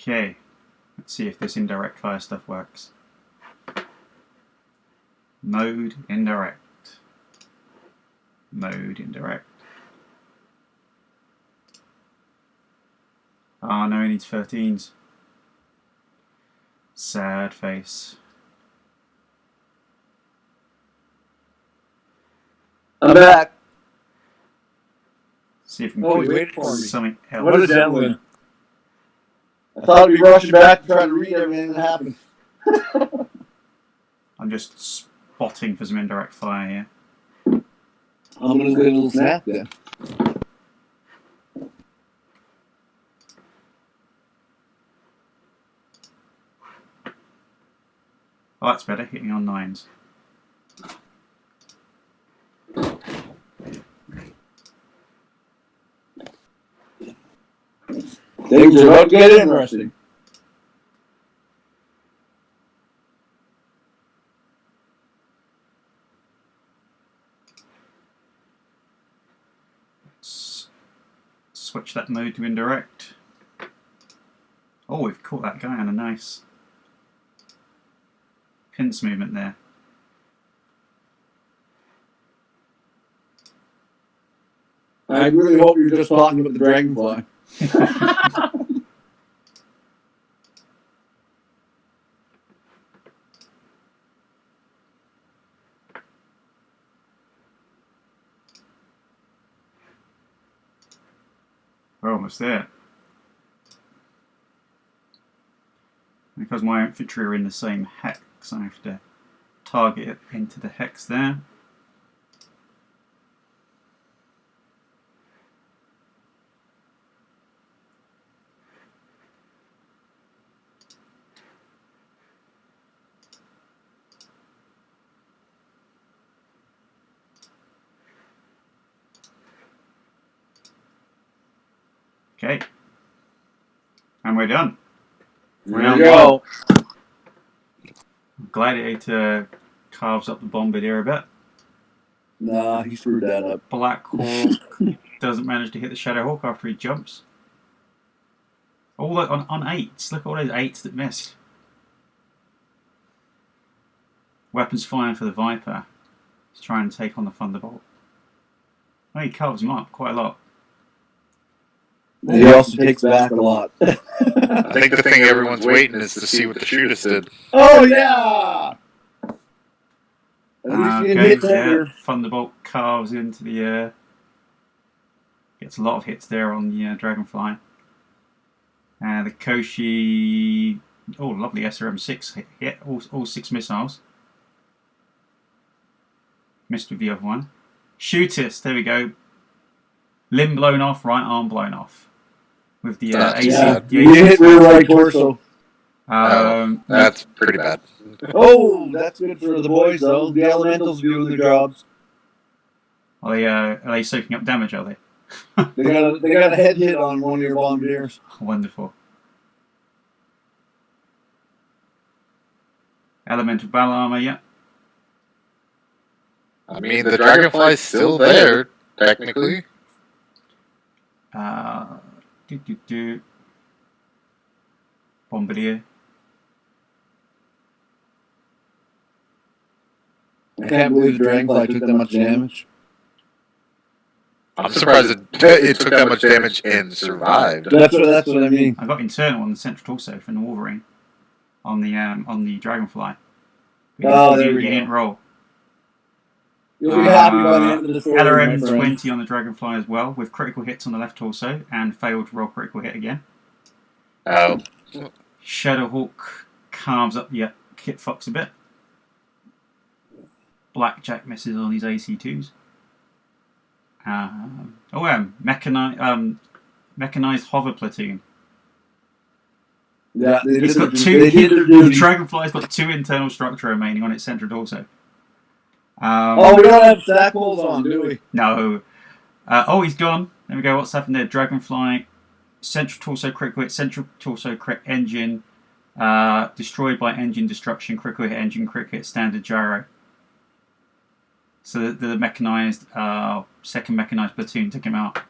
Okay, let's see if this indirect fire stuff works. Mode indirect. Mode indirect. Oh no, it needs 13s. Sad face. I'm back. See if we Oh, can you put waited for me. something else. What is gentleman? I thought we'd be rushing back to try to read everything that happened. I'm just spotting for some indirect fire here. I'm going to get a little snack then. Oh, that's better, hitting on 9s. Things are about to get interesting. Switch that mode to indirect. Oh, we've caught that guy on a nice pinch movement there. I really hope you're just talking about the dragonfly. We're almost there. Because my infantry are in the same hex, I have to target it into the hex there. Okay. And we're done. There you go. Gladiator carves up the bombardier a bit. Nah, he screwed that up. Black Hawk doesn't manage to hit the Shadow Hawk after he jumps. Oh, look, on 8s. Look at all those 8s that missed. Weapons firing for the Viper. He's trying to take on the Thunderbolt. Oh, he carves him up quite a lot. He also takes back a lot. I think the thing everyone's waiting is to see what the shooters did. Oh, yeah! At least he didn't hit center. Thunderbolt carves into the air. Gets a lot of hits there on the Dragonfly. The Koshi... Oh, lovely SRM-6 hit all 6 missiles. Missed with the other one. Shootist, there we go. Limb blown off, right arm blown off. With the AC. Yeah, The he hit rear right torso. That's pretty bad. Oh, that's good for the boys, though. The elementals are doing their jobs. Are they soaking up damage, are they? They got a head hit on one of your bombardiers. Wonderful. Elemental battle armor, yeah. I mean, the dragonfly's still there, technically. Bombardier. I can't believe the dragonfly took that much damage. I'm surprised it took that much damage and survived. That's what I mean. I got internal on the central torso from the Wolverine on the Dragonfly. Oh, there we You go. didn't roll. You'll be happy by the end of the story, my friend. LRM-20 on the Dragonfly as well, with critical hits on the left torso and failed to roll critical hit again. Oh. Shadowhawk carves up the Kit Fox a bit. Blackjack misses on his AC2s. Mechanized hover platoon. Yeah, they It's did got their the duty. Dragonfly's got 2 internal structure remaining on its central torso. Oh, we don't have stack holes on, do we? No. He's gone. There we go. What's happened there? Dragonfly, central torso critical hit, central torso crit engine, destroyed by engine destruction, critical hit engine, critical hit standard gyro. So the mechanized, second mechanized platoon took him out.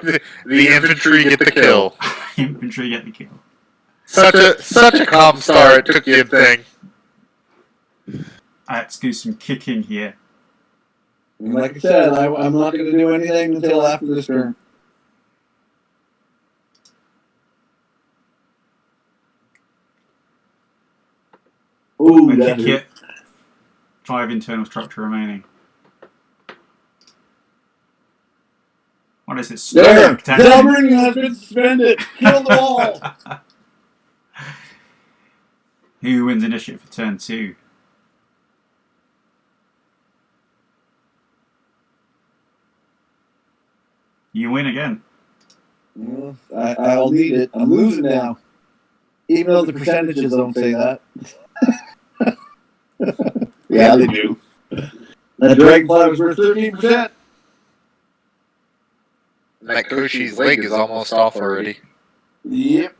The infantry get the kill. Infantry get the kill. Such a ComStar Tukayyid thing. Let's do some kicking here. And like I said, I'm not going to do anything until after this turn. Ooh, And that kick hurt. it. 5 internal structure remaining. What is this? There! Tactic? Delbring has been suspended! Kill them all! Who wins initiative for turn 2? You win again. Well, I'll need it. I'm losing now. Even though the percentages don't say that. Yeah, they do. That Dragonfly was worth 13%. That Koshi's leg is almost off already. Yep.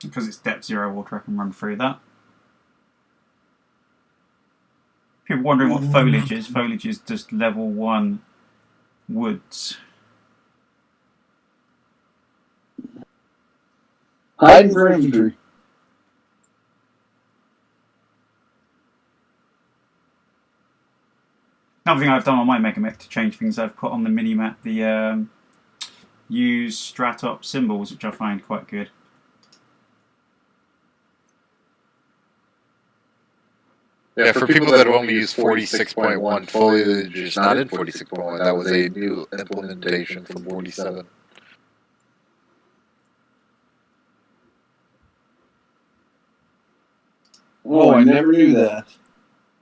Because it's depth 0 water, I can run through that. People wondering what foliage is. Foliage is just level 1 woods. Hiding for infantry. Another thing I've done on my Megamech to change things, I've put on the minimap the use Stratop symbols, which I find quite good. Yeah, for people that have only used 46.1, foliage is not in 46.1. That was a new implementation from 47. Oh, I never knew that.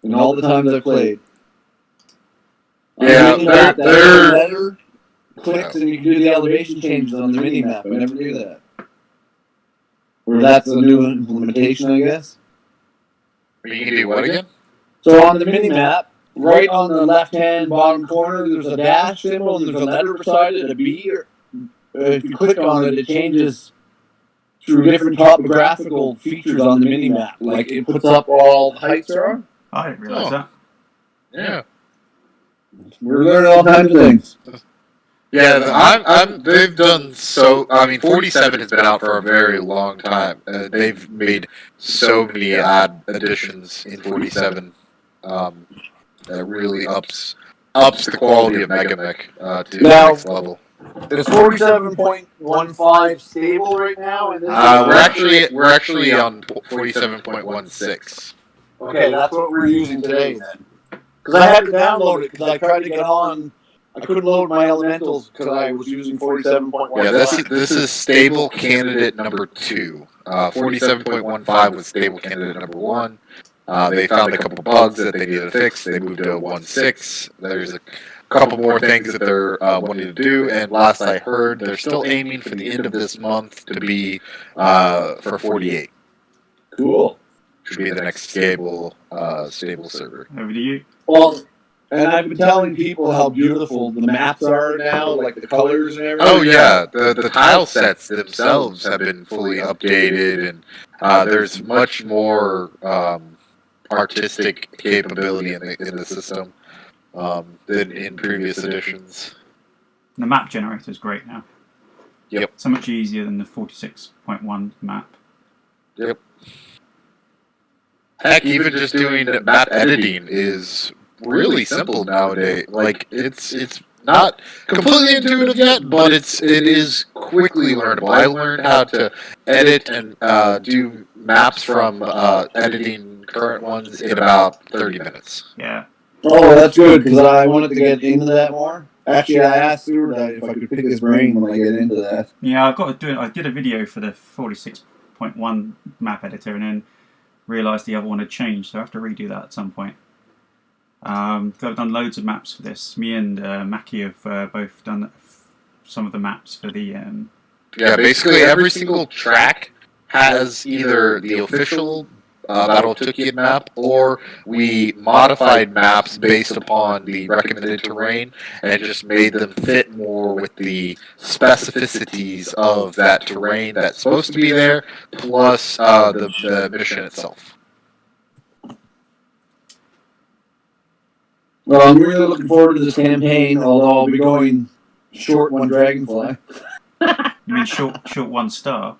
In all the times I've played. Yeah, they're letter clicks and you can do the elevation changes on the mini map. I never knew that. Or that's a new implementation, I guess. You can do what again? So on the mini map, right on the left-hand bottom corner, there's a dash symbol and there's a letter beside it, a B. Or, if you click on it, it changes through different topographical features on the mini map. Like it puts up all the heights are. I didn't realise that. Yeah. We're learning all kinds of things. Yeah, they've done so. I mean, 47 has been out for a very long time. They've made so many additions in 47 that really ups the quality of Megamech to the Now- next level. It's 47.15 stable right now. In this We're actually on 47.16. Okay, that's what we're using today then. Because I had to download it because I tried to get on. I couldn't load my elementals because I was using 47.1. Yeah, this is stable candidate number 2. 47.15 was stable candidate number 1. They found a couple bugs that they needed to fix. They moved to 1.6. There's a couple more things that they're wanting to do. And last I heard, they're still aiming for the end of this month to be for 48. Cool. Should be the next stable server. Over to you. Well, and I've been telling people how beautiful the maps are now, like the colors and everything. Oh yeah, the tile sets themselves have been fully updated, and there's much more artistic capability in the system than in previous editions. The map generator is great now. Yep. So much easier than the 46.1 map. Yep. Heck, even just doing map editing is really simple nowadays. Like it's not completely intuitive yet, but it is quickly learnable. I learned how to edit and do maps from editing current ones in about 30 minutes. Yeah. Oh, that's good because I wanted to get into that more. Actually, I asked Stuart if I could pick his brain when I get into that. Yeah, I've got to do it. I did a video for the 46.1 map editor and then realised the other one had changed, so I have to redo that at some point. I've done loads of maps for this. Me and Mackie have both done some of the maps for the. Yeah, basically every single track has either the official Battle of Tukayyid map, or we modified maps based upon the recommended terrain and just made them fit more with the specificities of that terrain that's supposed to be there, plus the mission itself. Well, I'm really looking forward to this campaign, although I'll be going short one Dragonfly. You mean short 1 star?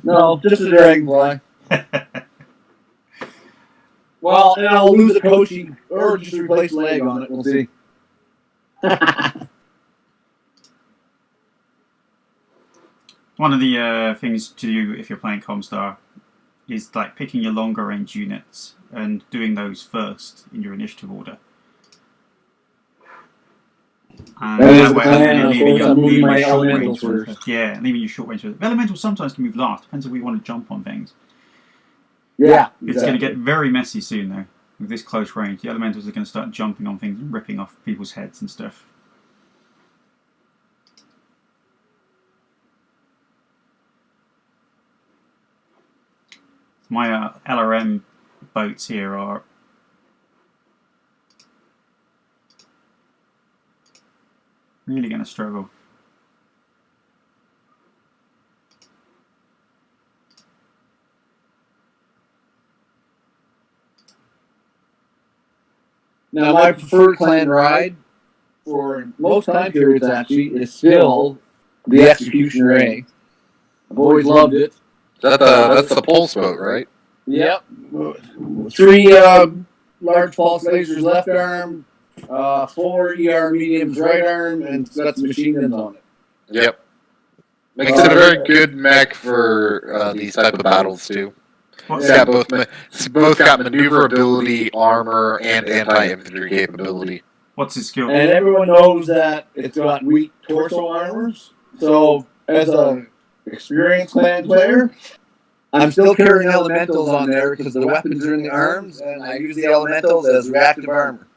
No, just a Dragonfly. Well, and I'll lose a coaching or just replace leg on it. We'll see. One of the things to do if you're playing ComStar is like picking your longer range units and doing those first in your initiative order. And that way, leaving your short range first. Yeah, leaving your short range first. Elementals sometimes can move last, depends if we want to jump on things. Yeah, exactly. It's going to get very messy soon, though. With this close range, the elementals are going to start jumping on things and ripping off people's heads and stuff. My LRM boats here are really going to struggle. Now, my preferred clan ride for most time periods actually is still the Executioner A. I've always loved it. That's the pulse boat, right? Yep. 3 large pulse lasers left arm, 4 ER mediums right arm, and it's got some machine guns on it. Yep. Makes it a very good mech for these type of battles too. It's both got maneuverability, armor, and anti-infantry capability. What's his skill? And everyone knows that it's got weak torso armors. So, as a experienced clan player, I'm still carrying elementals on there because the weapons are in the arms, and I use the elementals as reactive armor.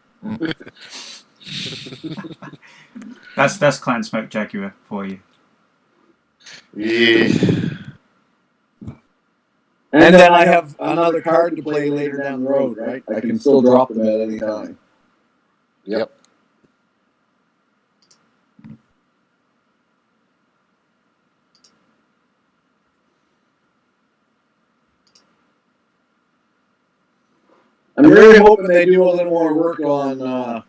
That's Clan Smoke Jaguar for you. Yeah. And then I have another card to play later down the road, right? I can still drop them at any time. Yep. I'm really hoping they do a little more work on.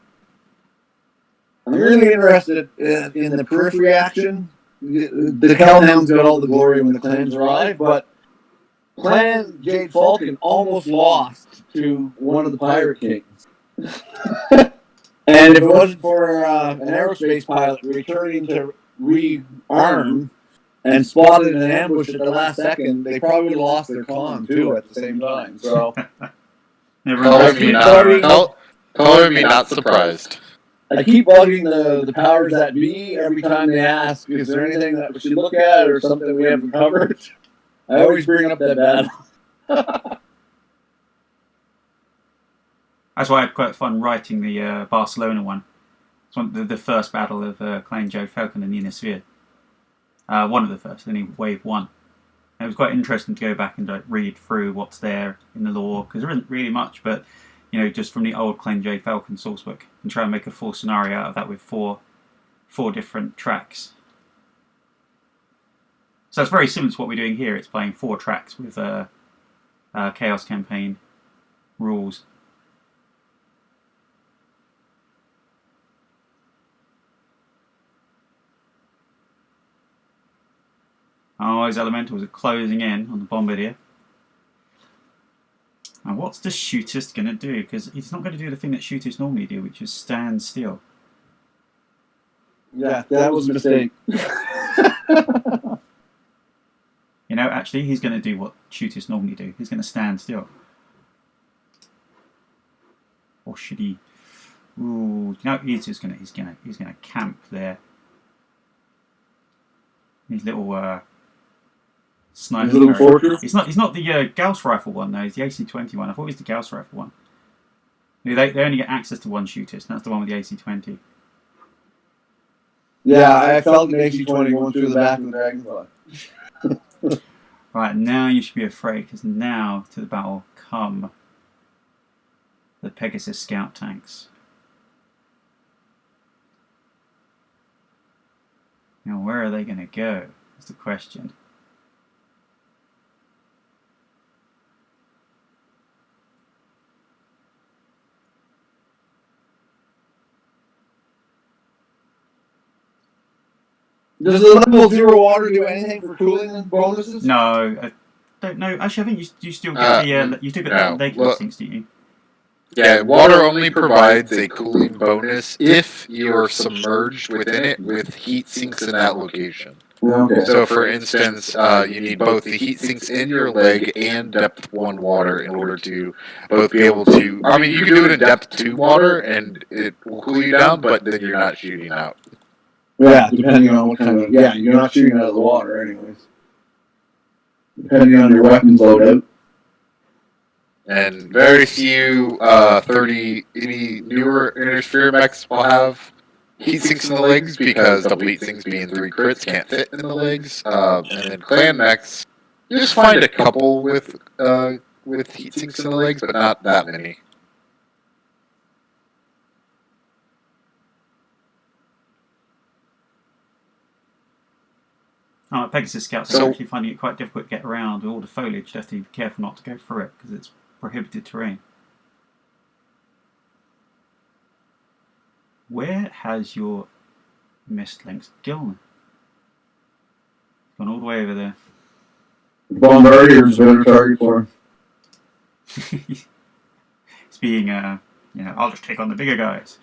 I'm really interested in the periphery action. The Hellhounds got all the glory when the clans arrived, but Clan Jade Falcon almost lost to one of the Pirate Kings. And if it wasn't for an aerospace pilot returning to rearm and spotted an ambush at the last second, they probably lost their con too at the same time. So, color me not surprised. I keep bugging the powers that be every time they ask, is there anything that we should look at or something we haven't covered? I always bring up that battle. That's why I had quite fun writing the Barcelona one. It's the first battle of Clan Jade Falcon and Nina Sphere. One of the first, only wave 1. And it was quite interesting to go back and read through what's there in the lore, because there isn't really much, but just from the old Clan Jade Falcon sourcebook, and try and make a full scenario out of that with four different tracks. So it's very similar to what we're doing here. It's playing 4 tracks with Chaos Campaign rules. Oh, his elementals are closing in on the bombardier. Now, what's the shootist going to do? Because he's not going to do the thing that shooters normally do, which is stand still. Yeah, that was a mistake. Actually, he's going to do what shooters normally do. He's going to stand still. Or should he? Ooh, he's going to camp there. His little sniper. Little fortress. He's not the Gauss rifle one though. He's the AC-20 one. I thought it was the Gauss rifle one. They only get access to one shootist, and that's the one with the AC-20. Yeah, I felt an AC-20 going through the back of the Dragonfly. Right, now you should be afraid, because now to the battle come the Pegasus scout tanks. Now, where are they going to go? Is the question. Does the level 0 water do anything for cooling bonuses? No, I don't know. Actually, I think you still get you still get the no. lake Look, instincts, don't you? Yeah, water only provides a cooling bonus if you're submerged within it with heat sinks in that location. Okay. So, for instance, you need both the heat sinks in your leg and depth 1 water in order to both be able to. I mean, you can do it in depth 2 water and it will cool you down, but then you're not shooting out. Yeah, depending on what kind of... Yeah, you're not shooting out of the water anyways. Depending on your weapons loadout. And very few any newer intersphere mechs will have heat sinks in the legs because double heat sinks being 3 crits can't fit in the legs. And then clan mechs, you just find a couple with heat sinks in the legs, but not that many. Pegasus scouts So- are actually finding it quite difficult to get around with all the foliage. You have to be careful not to go through it because it's prohibited terrain. Where has your mist links gone? Gone all the way over there. Bombardier's a better target for him. It's being, I'll just take on the bigger guys.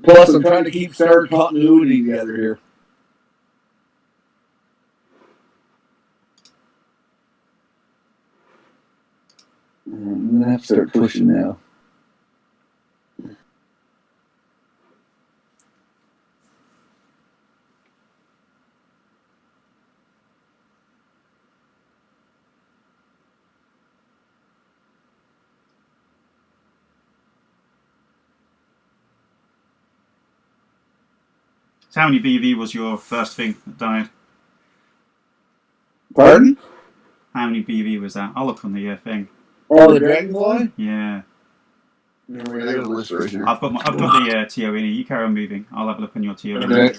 Plus, I'm trying to keep Star continuity together here. I'm gonna have to start pushing now. So how many BV was your first thing that died? Pardon? How many BV was that? I'll look on the thing. Oh, the Dragonfly? Yeah. Yeah, I got a list right here. I've got the TO in here. You carry on moving. I'll have a look on your TO. Okay.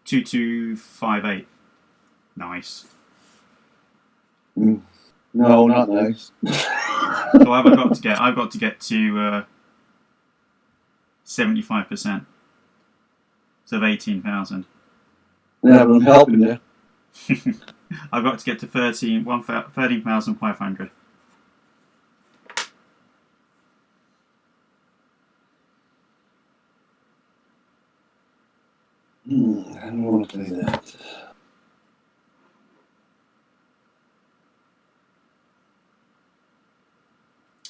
2258. Nice. No, not nice. So I've got to get to 75%. So of 18,000. Yeah, but I'm helping you. I've got to get to 13,500. I don't want to play that.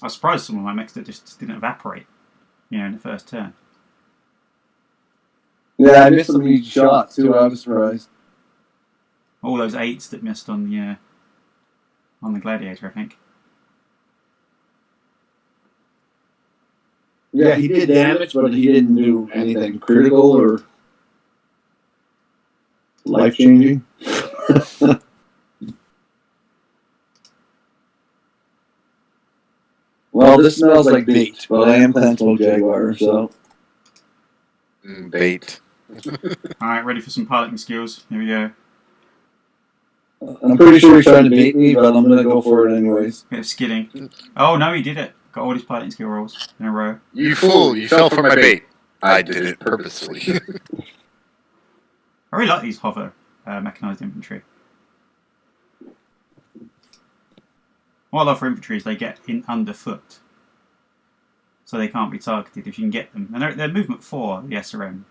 I was surprised some of my mechs that just didn't evaporate, in the first turn. Yeah, I missed some easy shots too. I was surprised. All those 8s that missed on the Gladiator, I think. Yeah, he did damage, but he didn't do anything critical or life-changing. Well, this smells like bait, but I am playing full Jaguar, so... Bait. Alright, ready for some piloting skills. Here we go. I'm pretty sure he's trying to bait me, but I'm going to go for it anyways. Bit of skidding. Oh, no, he did it. Got all his piloting skill rolls in a row. You fool! You fell for my bait. I did it purposely. I really like these hover mechanised infantry. What I love for infantry is they get in underfoot. So they can't be targeted if you can get them. And they're movement 4, the SRM.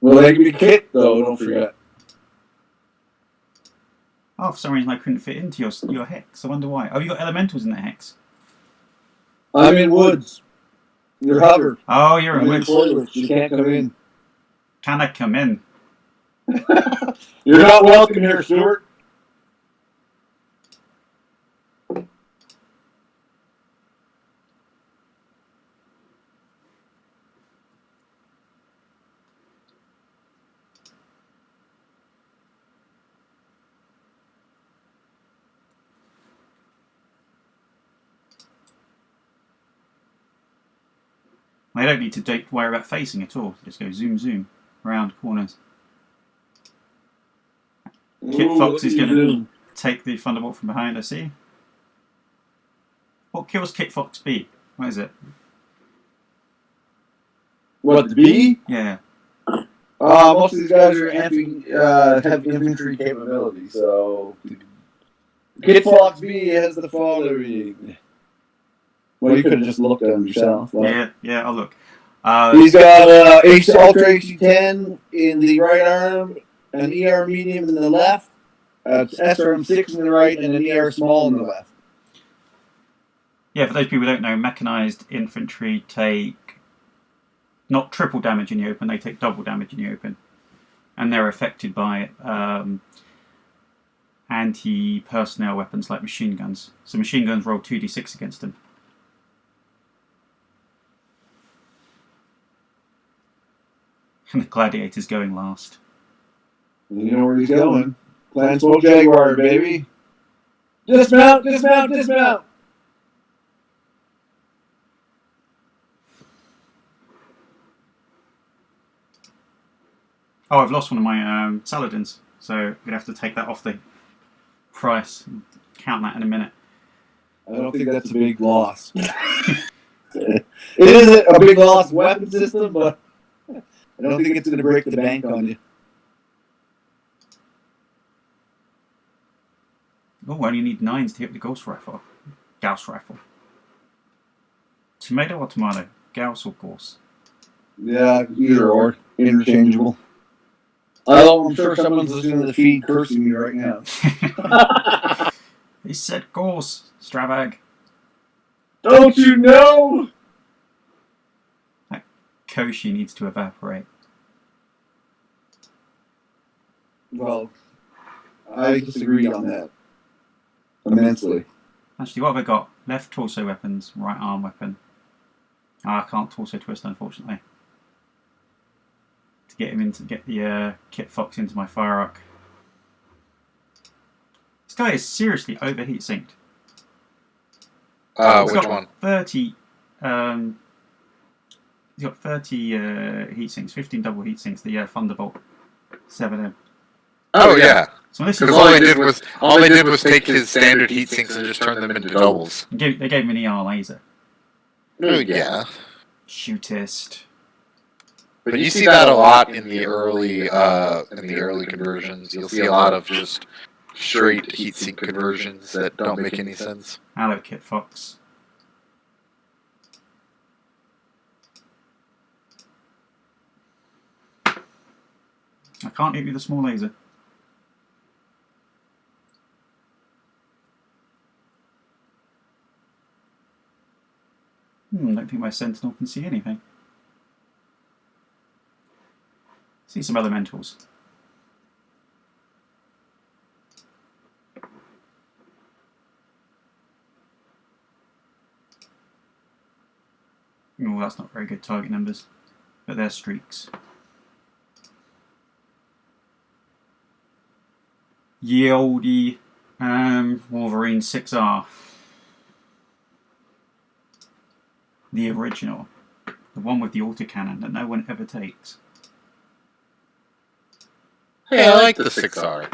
Well, they can be kicked, though, don't forget. Oh, for some reason I couldn't fit into your hex. I wonder why. Oh, you got elementals in that hex. I'm in woods. You're hover. Oh, you're in I'm in which? spoilers. You can't come in. Can I come in? You're not welcome here, Stuart. I don't need to worry about facing at all. Just go zoom, zoom around corners. Kit Fox is going to take the Thunderbolt from behind, I see. What kills Kit Fox B? What is it? What, the B? Yeah. Most of these guys are have infantry capability, so Kit Fox B has the following. Well, you could have just looked at him yourself. But Yeah, I'll look. he's got Ultra AC-10 in the right arm, an ER medium in the left, SRM-6 in the right, and an ER small in the left. Yeah, for those people who don't know, mechanized infantry take not triple damage in the open, they take double damage in the open. And they're affected by anti-personnel weapons like machine guns. So machine guns roll 2d6 against them. And the Gladiator's going last. You know where he's going. Clan Smoke Jaguar, baby. Dismount, dismount, dismount. Oh, I've lost one of my Saladins, so I'm going to have to take that off the price and count that in a minute. I don't think that's a big loss. It is a big loss weapon system, but I don't think it's going to break the bank on you. Oh, I only need 9s to hit the Gauss rifle. Tomato or tomato? Gauss or Gauss? Yeah, either or. Interchangeable. I'm sure someone's listening to the feed cursing me right now. He said Gauss, Stravag. Don't you know? That Koshi needs to evaporate. Well, I disagree on that immensely. Actually, what have I got? Left torso weapons, right arm weapon. I can't torso twist, unfortunately. To get the Kit Fox into my fire arc. This guy is seriously overheat synced. Which one? 30. He's got 30 heat sinks, 15 double heat sinks. The Thunderbolt 7M. Oh yeah. So this Because all they did was take his standard heat sinks and just turn them into doubles. they gave him an ER laser. Oh yeah. Shootist. But you see that a lot in the early conversions. You'll see a lot of just straight heatsink conversions that don't make any sense. Hello, Kit Fox. I can't hit you with a small laser. Don't think my Sentinel can see anything. See some elementals. Oh, that's not very good target numbers, but they're streaks. Ye oldie Wolverine 6R. The original. The one with the autocannon that no one ever takes. Hey, I like the 6R.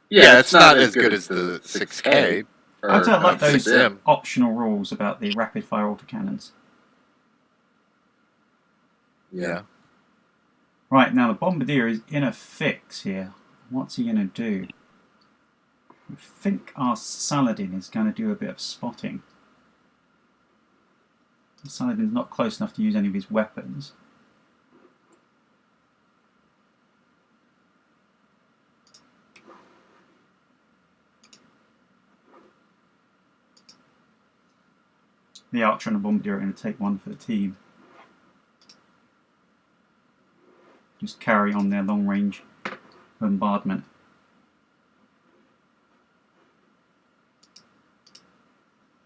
Yeah, it's not as good as the 6K. I don't like those 6M. optional rules about the rapid fire autocannons. Yeah. Right, now the Bombardier is in a fix here. What's he going to do? I think our Saladin is going to do a bit of spotting. Saladin's not close enough to use any of his weapons. The archer and the bombardier are going to take one for the team. Just carry on their long-range bombardment.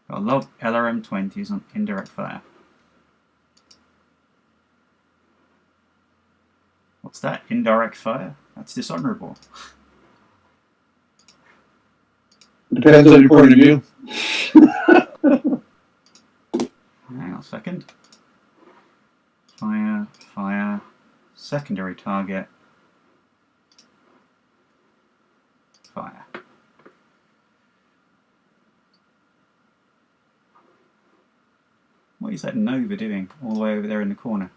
Got a lot of LRM-20s on indirect fire. What's that? Indirect fire? That's dishonourable. Depends on your point of view. Hang on a second. Fire, fire. Secondary target. Fire. What is that Nova doing all the way over there in the corner?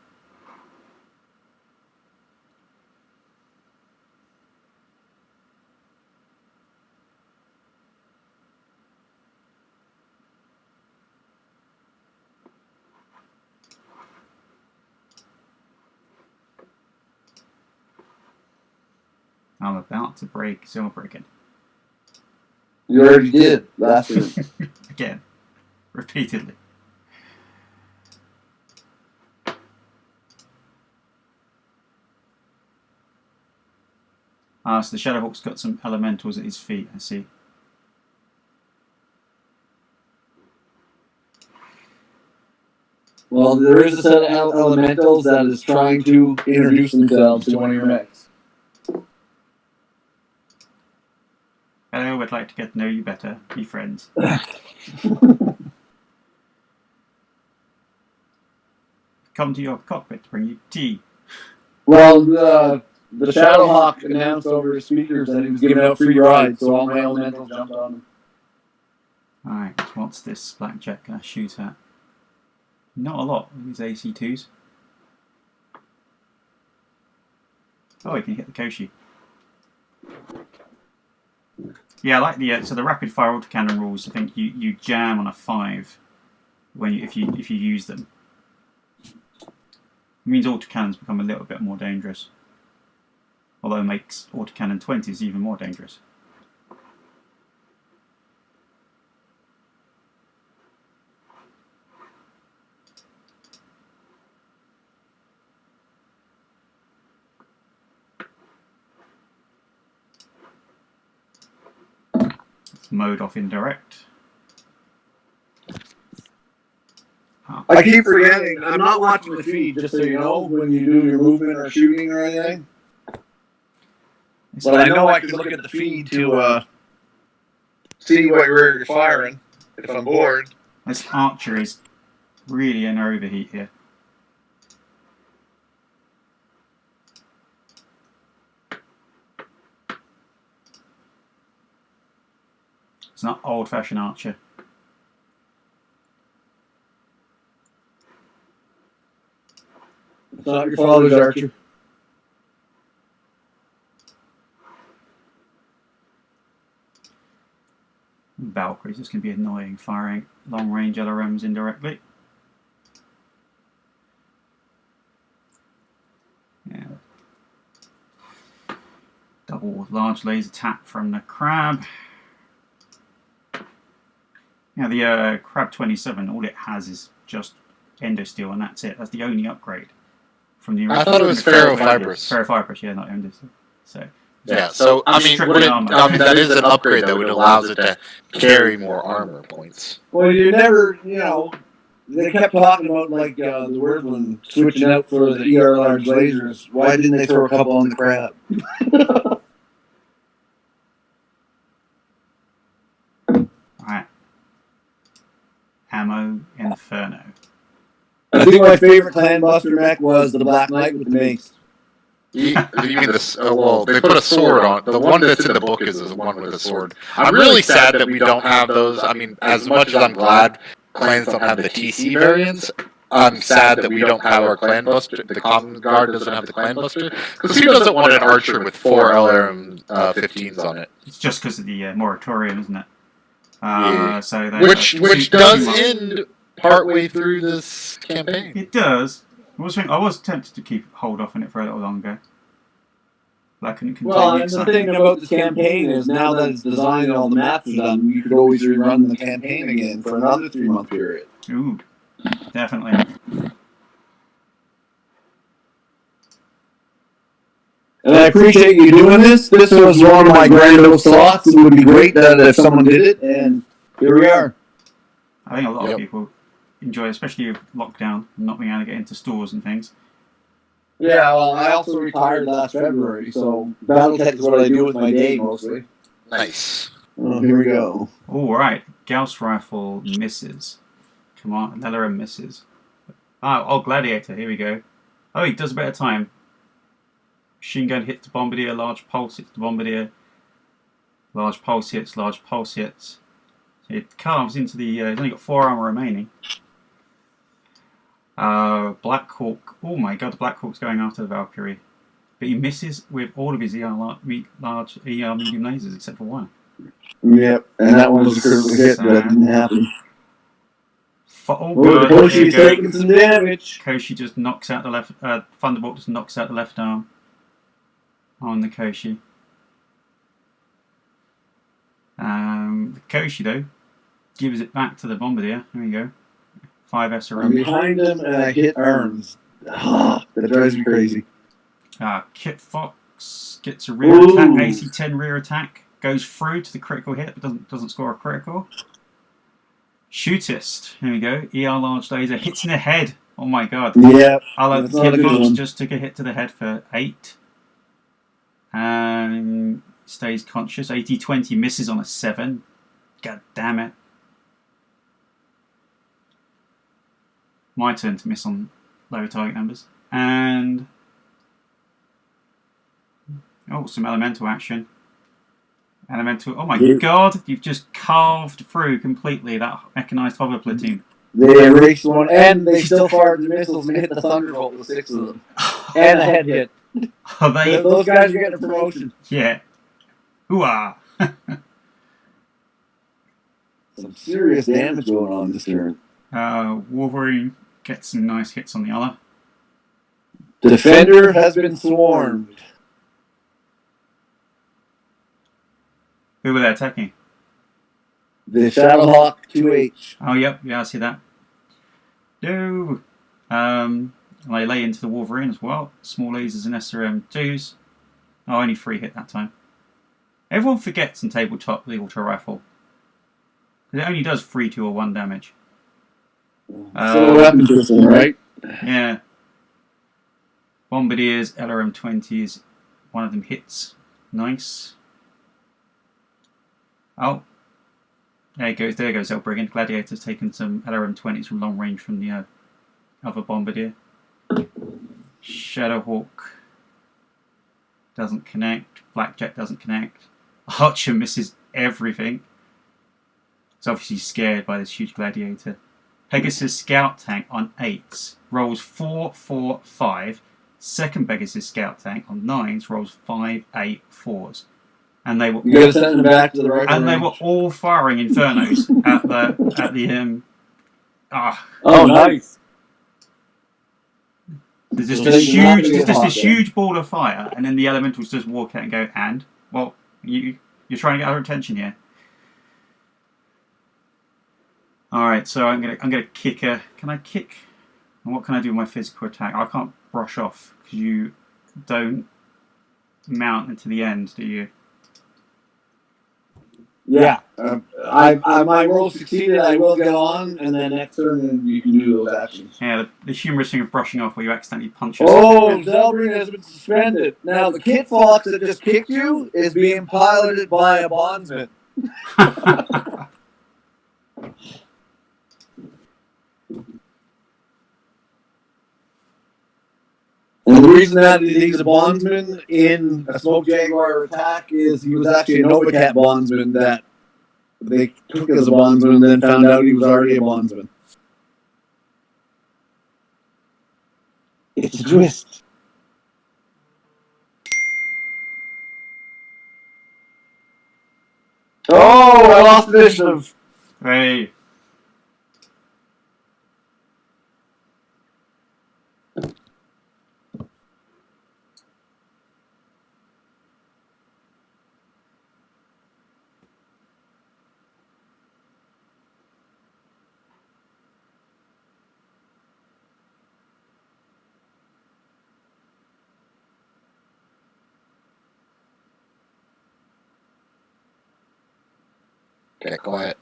I'm about to break Zillbriggen. You already did last week. Again. Repeatedly. Ah, so the Shadowhawk's got some elementals at his feet, I see. Well, there is a set of elementals that is trying to introduce themselves to one of your mechs. Hello, I'd like to get to know you better. Be friends. Come to your cockpit to bring you tea. Well, the Shadowhawk announced over his speakers that he was giving out free rides, so all my elementals jumped on him. Alright, what's this blackjack gonna shoot at? Not a lot with these AC2s. Oh, he can hit the Koshi. Yeah, I like the so the rapid fire autocannon rules. I think you jam on a 5 when if you use them. It means autocannons become a little bit more dangerous. Although it makes autocannon 20s even more dangerous. Mode off indirect. Oh. I keep forgetting. I'm not watching the feed, just so you know, when you do your movement or shooting or anything. But I know I can look at the feed to see where you're firing if I'm bored. This archer is really in overheat here. It's not old-fashioned archer. It's not your father's archer. Valkyries, this can be annoying, firing long-range LRMs indirectly. Yeah. Double large laser tap from the Crab. Yeah, the Crab 27, all it has is just Endosteel, and that's it. That's the only upgrade from the original. I thought it was ferrofibrous. Ferrofibrous, yeah, not Endosteel. So Yeah, so I mean, that is an upgrade though. It allows it to carry more armor points. Well, you never, they kept talking about like the word when switching out for the ER large lasers. Why didn't they throw a couple on the Crab? Alright. Ammo Inferno. I think my favorite Clan Buster mech was the Black Knight with the mace. You mean this? Well, they put a sword on. The one that's in the book is the one with a sword. I'm really sad that we don't have those. I mean, as much as I'm glad clans don't have the TC variants, I'm sad that we don't have our Clan Buster. The Common Guard doesn't have the Clan Buster. Because who doesn't want an archer with 4 LRM 15s on it? It's just because of the moratorium, isn't it? Yeah. So Which does end partway through this campaign. It does. I was tempted to hold off on it for a little longer. But I couldn't continue. Well, and the thing about this campaign is now that it's designed and all the maps are done, you could always rerun the campaign again for another 3-month period. Ooh, definitely. And I appreciate you doing this. This was one of my grandiose thoughts. It would be great that if someone did it, and here we are. I think a lot Yep. of people enjoy, especially with lockdown, not being able to get into stores and things. Yeah, well, I also retired last February, so Battletech is what I do with my day mostly. Nice. Oh, here we go. All right, Gauss rifle misses. Come on, another misses. Oh, Gladiator. Here we go. Oh, he does a bit of time. Machine gun hits the bombardier. Large pulse hits the bombardier. Large pulse hits. Large pulse hits. It carves into the. He's only got 4 armor remaining. Black Hawk. Oh my god, the Black Hawk's going after the Valkyrie, but he misses with all of his large medium lasers except for one. Yep, and that one was a critical hit, but it didn't happen. Oh Oh, god, Koshi's taking some damage. Koshi just knocks out the left. Thunderbolt just knocks out the left arm on the Koshi. The Koshi though gives it back to the Bombardier. Here we go. 5 I'm SRM. behind him, and I hit arms. That drives me crazy. Kit Fox gets a rear attack. AC-10 rear attack goes through to the critical hit, but doesn't score a critical. Shootist. Here we go. ER large laser hits in the head. Oh my god. Yeah. Kit Fox just took a hit to the head for 8. And stays conscious. AT-20 misses on a 7. God damn it. My turn to miss on lower target numbers. And oh, some elemental action. Elemental. Oh my god! You've just carved through completely that mechanized hover platoon. They erased one, and they still fired the missiles and hit the Thunderbolt with 6 of them. And a head hit. Are they? Those guys are getting a promotion. Yeah. Hooah! Some serious damage going on this turn. Wolverine gets some nice hits on the other. Defender has been swarmed. Who were they attacking? The Shadowhawk 2H. Oh, yep. Yeah, I see that. No. They lay into the Wolverine as well. Small lasers and SRM2s. Oh, only 3 hit that time. Everyone forgets in tabletop the auto rifle. It only does 3, 2, or 1 damage. So weapon system, right? Yeah. Bombardiers, LRM-20s. One of them hits. Nice. Oh. There goes El Brigand. Gladiator's taken some LRM-20s from long range from the other Bombardier. Shadowhawk doesn't connect. Blackjack doesn't connect. Archer misses everything. He's obviously scared by this huge Gladiator. Pegasus Scout Tank on 8s rolls 4, 4, 5. Second Pegasus Scout Tank on 9s rolls 5, 8, 4s. And they were you send them back to the right. And range. They were all firing Infernos at the Oh, nice. There's just this huge ball of fire, and then the elementals just walk out and go, and well, you're trying to get our attention here. All right, so I'm gonna kick a. Can I kick? And what can I do with my physical attack? I can't brush off because you don't mount into the end, do you? Yeah. My roll succeeded. I will get on, and then next turn you can do those actions. Yeah, the humorous thing of brushing off where you accidentally punch yourself. Oh, Zelbrine has been suspended. Now the Kit Fox that just kicked you is being piloted by a bondsman. And the reason that he's a bondsman in a Smoke Jaguar attack is he was actually a Novacat bondsman that they took as a bondsman and then found out he was already a bondsman. It's a twist. Oh, I lost initiative. Hey. Okay, quiet.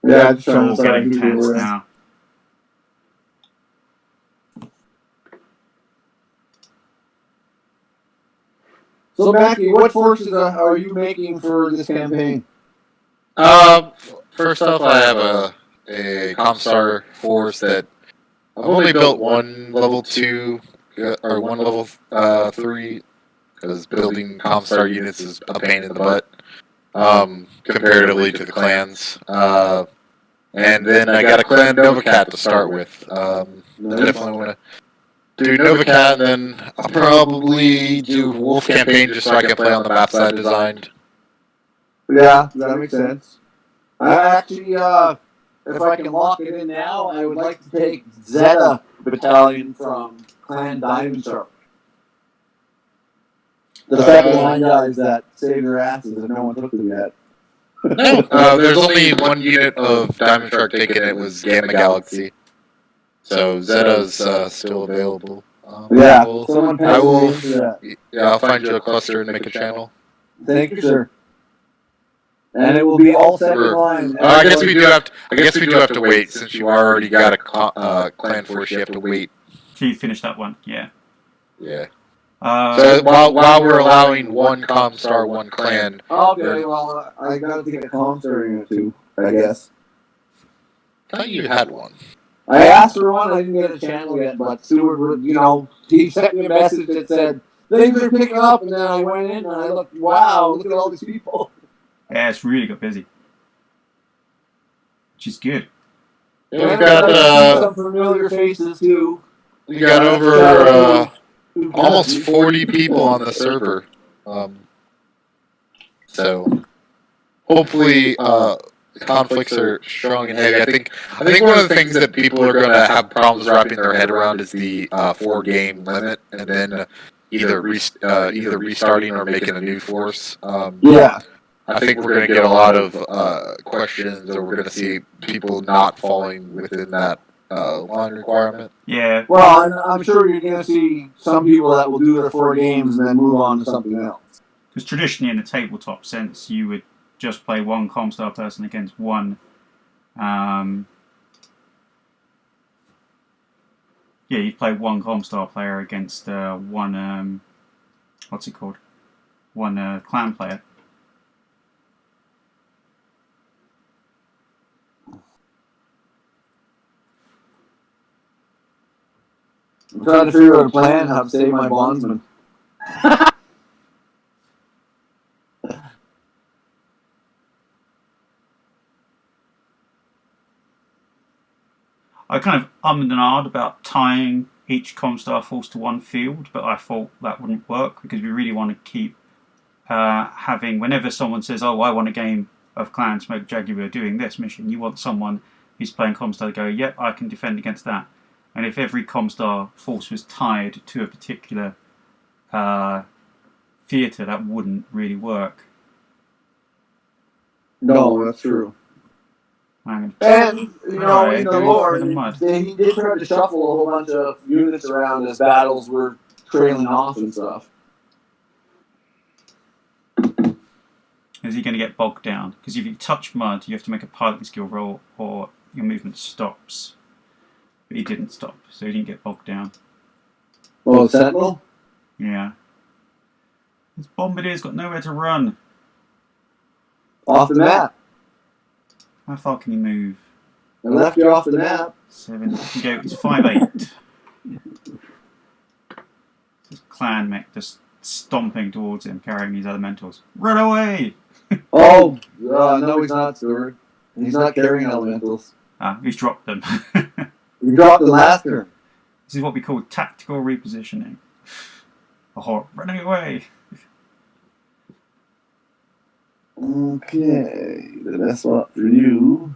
Yeah, just It's trying to all decide getting who tense we're in. now. So, Mackie, what forces are you making for this campaign? First off, I have a ComStar force that I've only built one level 2 or one level 3 because building ComStar units is a pain in the butt comparatively to the clans. And then I got a clan Novacat to start with. Definitely want to do Novacat, and then I'll probably do Wolf campaign just so I can play on the maps I designed. Yeah, that makes sense. I actually, if I can lock it in now, I would like to take Zeta Battalion from Clan Diamond Shark. The second line guys that saved their asses and no one took them yet. No, there's only one unit of Diamond Shark taken. It was Gamma Galaxy. So Zeta's still available. Yeah, I will. Yeah, I'll find you a cluster and make a channel. Thank you, sir. And it will be all second line. I guess we do have. I guess we do have to wait since you already got a clan force. You have to wait. So you finished that one, yeah. Yeah. So while we're allowing one ComStar, one clan. Okay, well, I got to take a ComStar unit too, I guess. I thought you had one. I asked for one. I didn't get a channel yet, but Stewart, he sent me a message that said things are picking up, and then I went in and I looked. Wow, look at all these people. Yeah, it's really got busy. Which is good. Yeah, we've got some familiar faces too. We got over almost 40 people on the server. So hopefully conflicts are strong and heavy. I think one of the things that people are going to have problems wrapping their head around is the 4-game limit, and then either restarting or making a new force. Yeah. I think we're going to get a lot of questions, or we're going to see people not falling within that line requirement. Yeah. Well, I'm sure you're going to see some people that will do their 4 games and then move on to something else. Because traditionally, in the tabletop sense, you would just play one ComStar person against one. You'd play one ComStar player against one. What's it called? One clan player. I'm trying to figure out a plan how to save my bondsman. I kind of ummed and ahed about tying each ComStar force to one field, but I thought that wouldn't work because we really want to keep having, whenever someone says, oh, I want a game of Clan Smoke Jaguar doing this mission, you want someone who's playing ComStar to go, yep, I can defend against that. And if every ComStar force was tied to a particular theatre, that wouldn't really work. No, that's true. And, in the lore, he did try to shuffle a whole bunch of units around as battles were trailing off and stuff. Is he going to get bogged down? Because if you touch mud, you have to make a piloting skill roll or your movement stops. But he didn't stop, so he didn't get bogged down. Oh, Sentinel? Yeah. This Bombardier's got nowhere to run. Off the map. How far can he move? I left you off the map. 7. He can go. He's 5'8". This clan mech just stomping towards him, carrying these elementals. Run away! No, he's not, Stuart. He's not carrying elementals. He's dropped them. He dropped them last turn. This is what we call tactical repositioning. Oh, running away! Okay, the best spot for you.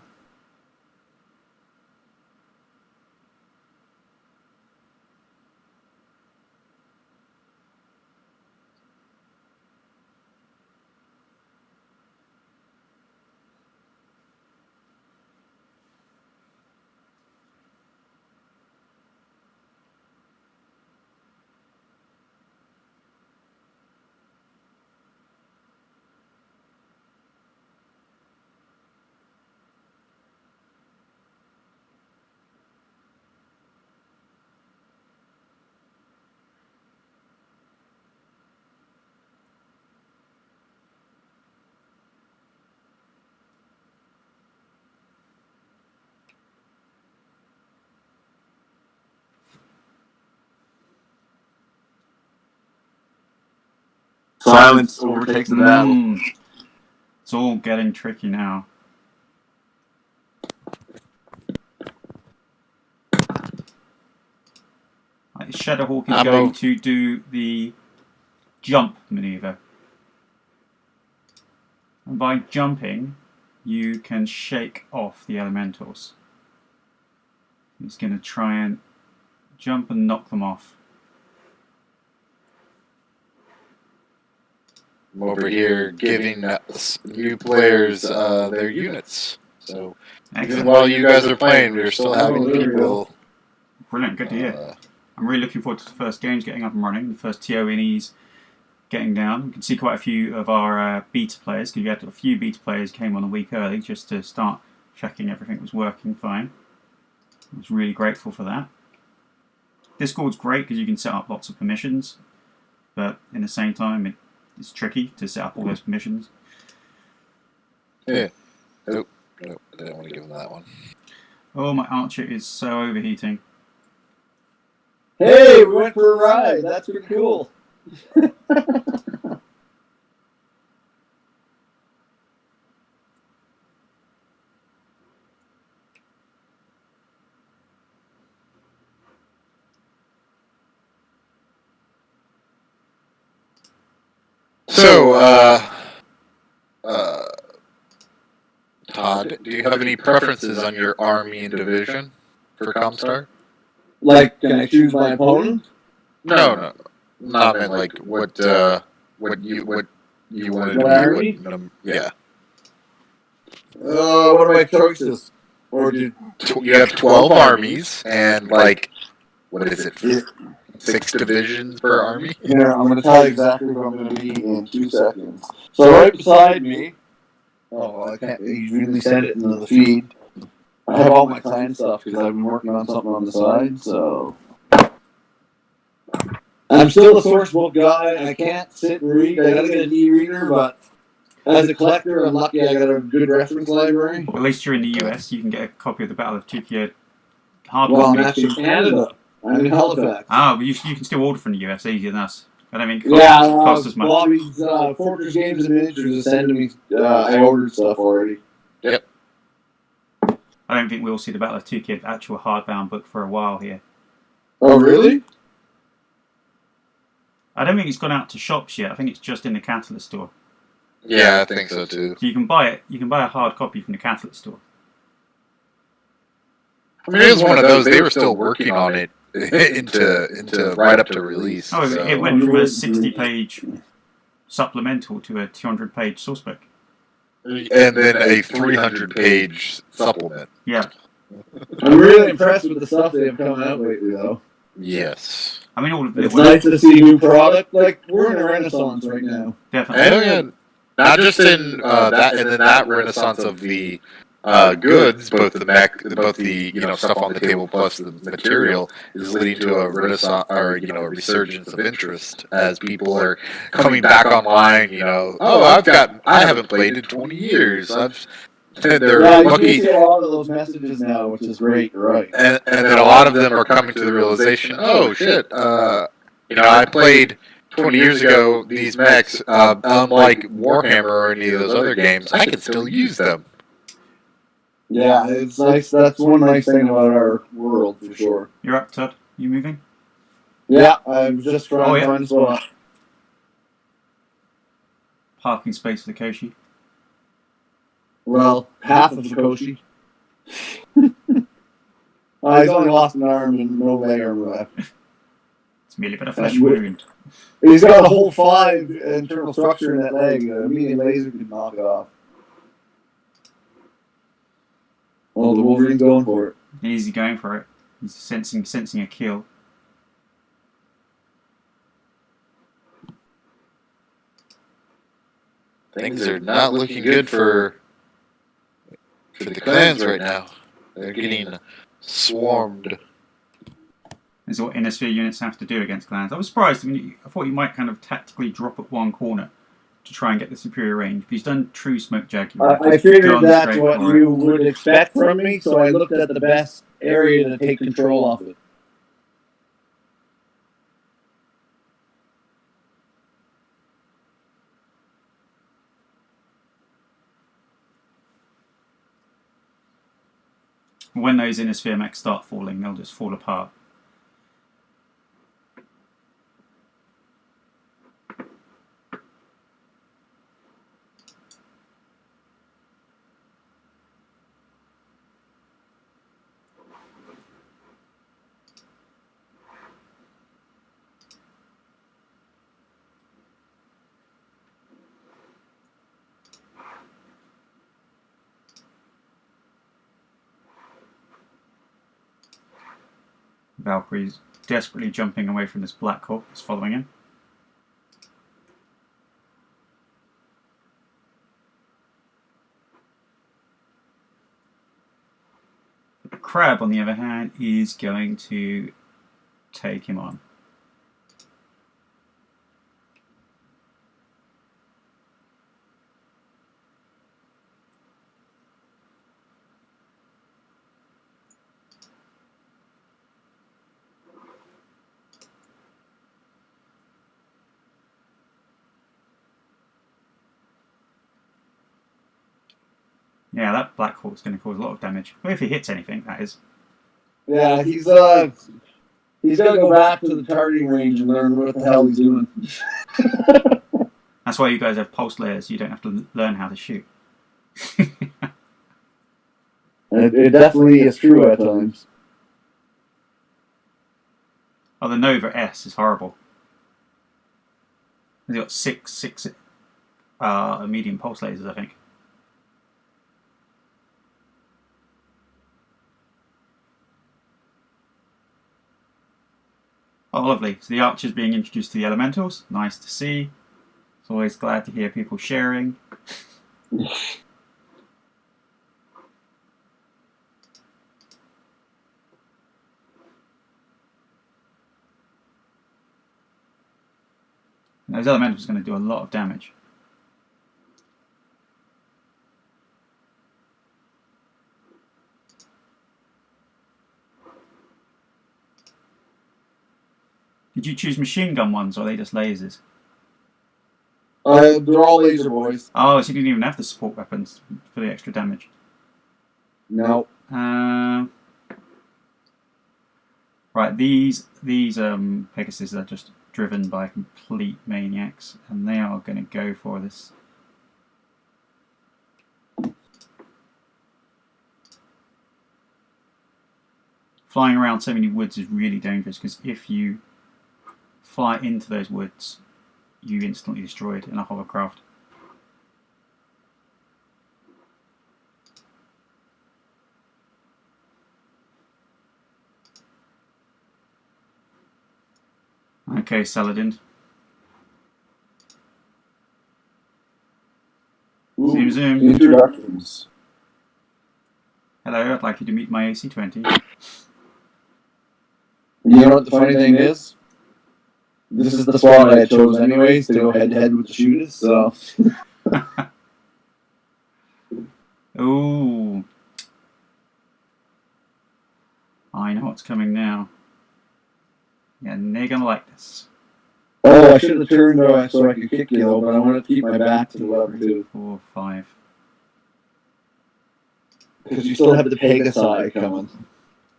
Silence overtakes the battle. It's all getting tricky now. Shadowhawk is going to do the jump maneuver. And by jumping, you can shake off the elementals. He's going to try and jump and knock them off. I'm over here giving new players their units. So even while you guys are playing, we're still having people. Brilliant, good to hear. I'm really looking forward to the first games getting up and running, the first TO innies getting down. You can see quite a few of our beta players, because we had a few beta players came on a week early just to start checking everything was working fine. I was really grateful for that. Discord's great because you can set up lots of permissions, but in the same time it's tricky to set up all those permissions. Yeah. Nope, I didn't want to give him that one. Oh, my Archer is so overheating. Hey, we went for a ride. That's pretty cool. So, Todd, do you have any preferences on your army and division for ComStar? Like, can I choose my opponent? No. Not meant like what you want to do. Army? Yeah. What are my choices? Or do You have 12 armies and like what is it? 6 divisions per army. Here, I'm going to tell you exactly where I'm going to be in 2 seconds. So right beside me, I can't really send it into the feed. I have all my clan stuff because I've been working on something on the side, so... I'm still a source book guy. I can't sit and read. I gotta get an e-reader, but as a collector, I'm lucky I got a good reference library. At least you're in the US, you can get a copy of the Battle of Tukayyid hard Well, I'm copy. actually in Canada. I'm in Halifax. Ah, but you can still order from the US easier than us. I don't think it costs as much. Bobby's Fortress Games and Miniatures is sending me. I ordered stuff already. Yep. I don't think we'll see the Battle of Tukayyid actual hardbound book for a while here. Oh, really? I don't think it's gone out to shops yet. I think it's just in the Catalyst store. Yeah, I think so too. So you can buy it. You can buy a hard copy from the Catalyst store. I mean, it was one of those. They were still working on it into right up to release. Oh, so. It went from a 60-page supplemental to a 200-page source book. And then a 300-page supplement. Yeah. I'm really impressed with the stuff they've come out lately, though. Yes. I mean, all of it. It's nice to see new product. Like, we're in a renaissance right now. Definitely. And not just in that, and then that renaissance of the goods, both the stuff on the table plus the material is leading to a renaissance or a resurgence of interest as people are coming back online. I haven't played in 20 years. They're lucky. You can see a lot of those messages now, which is great, right? And then a lot of them are coming to the realization, oh shit, I played 20 years ago these mechs, unlike Warhammer or any of those other games, I can still use them. Yeah, it's nice. That's one nice thing about our world, for sure. You're up, Todd. You moving? Yeah, I'm just trying to find a spot. Parking space for the Koshi. Well, half of the Koshi. He's only lost an arm and no leg arm left. It's merely but a flesh wound. He's got a whole 5 internal structure in that leg. A medium laser could knock it off. Oh, the Wolverine's going for it. Easy going for it. He's sensing a kill. Things are not looking good for the clans right now. They're getting swarmed. This is what Inner Sphere units have to do against clans. I was surprised. I mean, I thought you might kind of tactically drop at one corner to try and get the superior range. But he's done true smoke Jaguar. I figured that's what you would expect from me, so I looked at the best area to take control of it. When those inner sphere mechs start falling, they'll just fall apart. Valkyrie's desperately jumping away from this Black Hawk that's following him. The Crab, on the other hand, is going to take him on. Yeah, that Black Hawk's going to cause a lot of damage. Well, if he hits anything, that is. Yeah, he's got to go back to the targeting range and learn what the hell he's doing. That's why you guys have pulse layers. You don't have to learn how to shoot. It definitely is true at times. Oh, the Nova S is horrible. He's got six medium pulse lasers, I think. Oh, lovely. So the Archer's being introduced to the Elementals. Nice to see. It's always glad to hear people sharing. And those Elementals are going to do a lot of damage. Did you choose machine gun ones, or are they just lasers? They're all laser boys. Oh, so you didn't even have the support weapons for the extra damage. No. Right, these Pegasus are just driven by complete maniacs, and they are going to go for this. Flying around so many woods is really dangerous, because if you fly into those woods, you instantly destroyed in a hovercraft. Okay, Saladin. Ooh, Zoom, zoom. Introductions. Hello, I'd like you to meet my AC-20. You know what the funny thing is? This is the spot I chose anyways to go head to head with the shooters, so. Ooh. I know what's coming now. Yeah, and they're gonna like this. Oh, I should have turned so I could kick you though, but I wanted to keep my back to the lever too. 4, 5. Because you still have the Pegasi coming.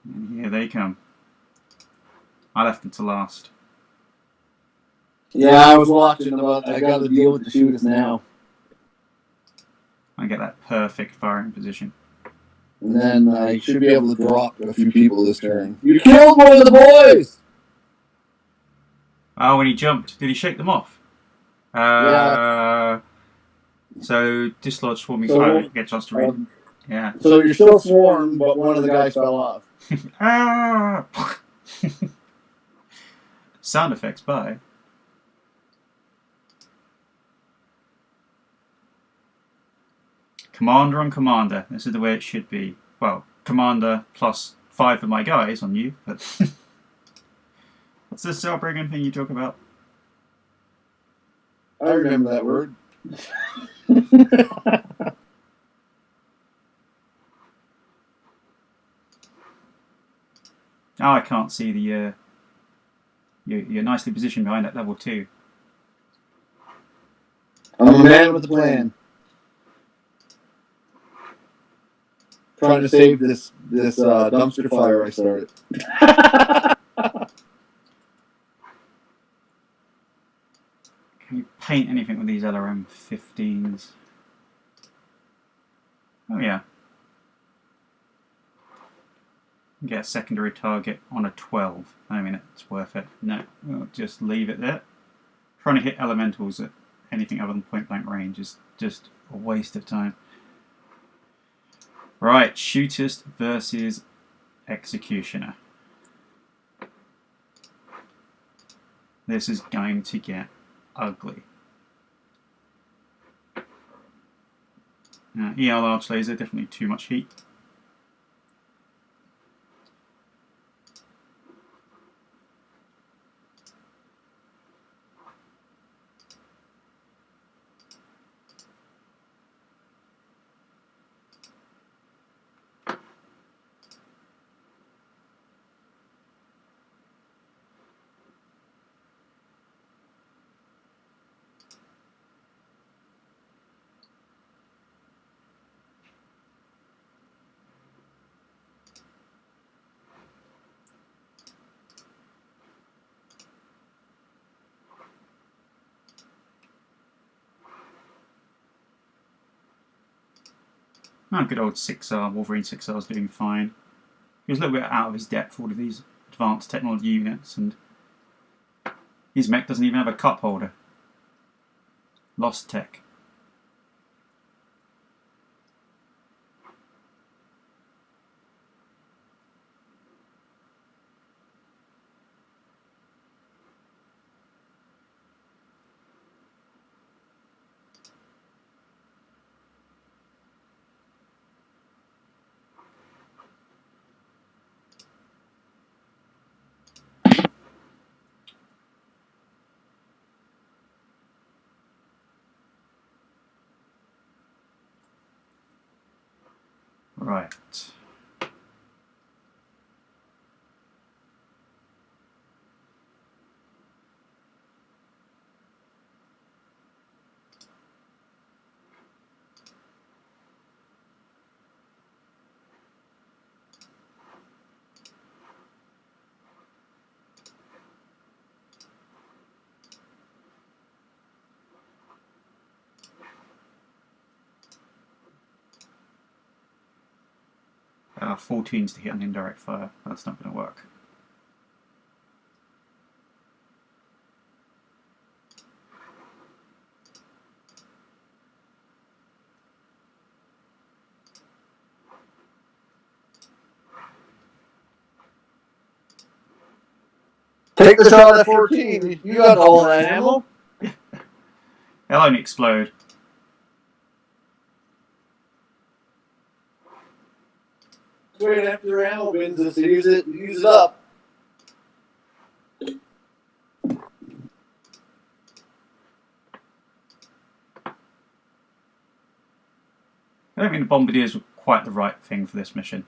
And here they come. I left them to last. Yeah, I was watching about. I got to deal with the shooters now. I get that perfect firing position. And then I should be able to drop a few people this turn. You killed one of the boys! Oh, when he jumped, did he shake them off? Yeah. So dislodge swarming So, fire. Get a chance to read. Yeah. So you're still swarmed, but one of the guys fell off. Ah! Sound effects by. Commander on Commander. This is the way it should be. Well, Commander plus 5 of my guys on you, but what's this Cellbringer thing you talk about? I remember that word. Oh, I can't see the. You're nicely positioned behind that level 2. I'm a man with a plan. trying to save this dumpster fire I started. Can you paint anything with these LRM 15s? Oh yeah. Get a secondary target on a 12. I mean, it's worth it. No, we'll just leave it there. Trying to hit elementals at anything other than point blank range is just a waste of time. Right, shootist versus executioner. This is going to get ugly. EL large laser, definitely too much heat. Oh, good old 6R, Wolverine 6R is doing fine. He was a little bit out of his depth for all of these advanced technology units, and his mech doesn't even have a cup holder. Lost tech. Right. . 14s to hit on indirect fire. That's not going to work. Take the shot at 14. You got all that ammo. They'll only explode. Wait after your ammo bins us to use it up. I don't think the bombardiers were quite the right thing for this mission.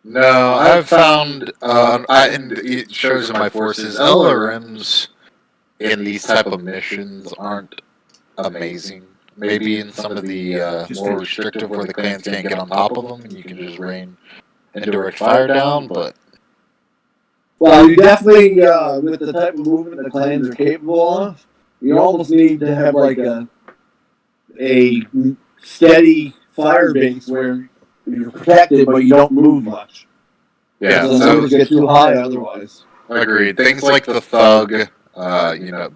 No, I've found, and it shows in my forces, LRMs in these type of missions aren't amazing. Maybe in some of the more restrictive where the clans can't get on top of them and you can just rain indirect fire down, but... Well, you definitely, with the type of movement the clans are capable of, you almost need to have like a steady fire base where you're protected but you don't move much. Yeah, the numbers get too high otherwise. Agreed. Things like the Thug,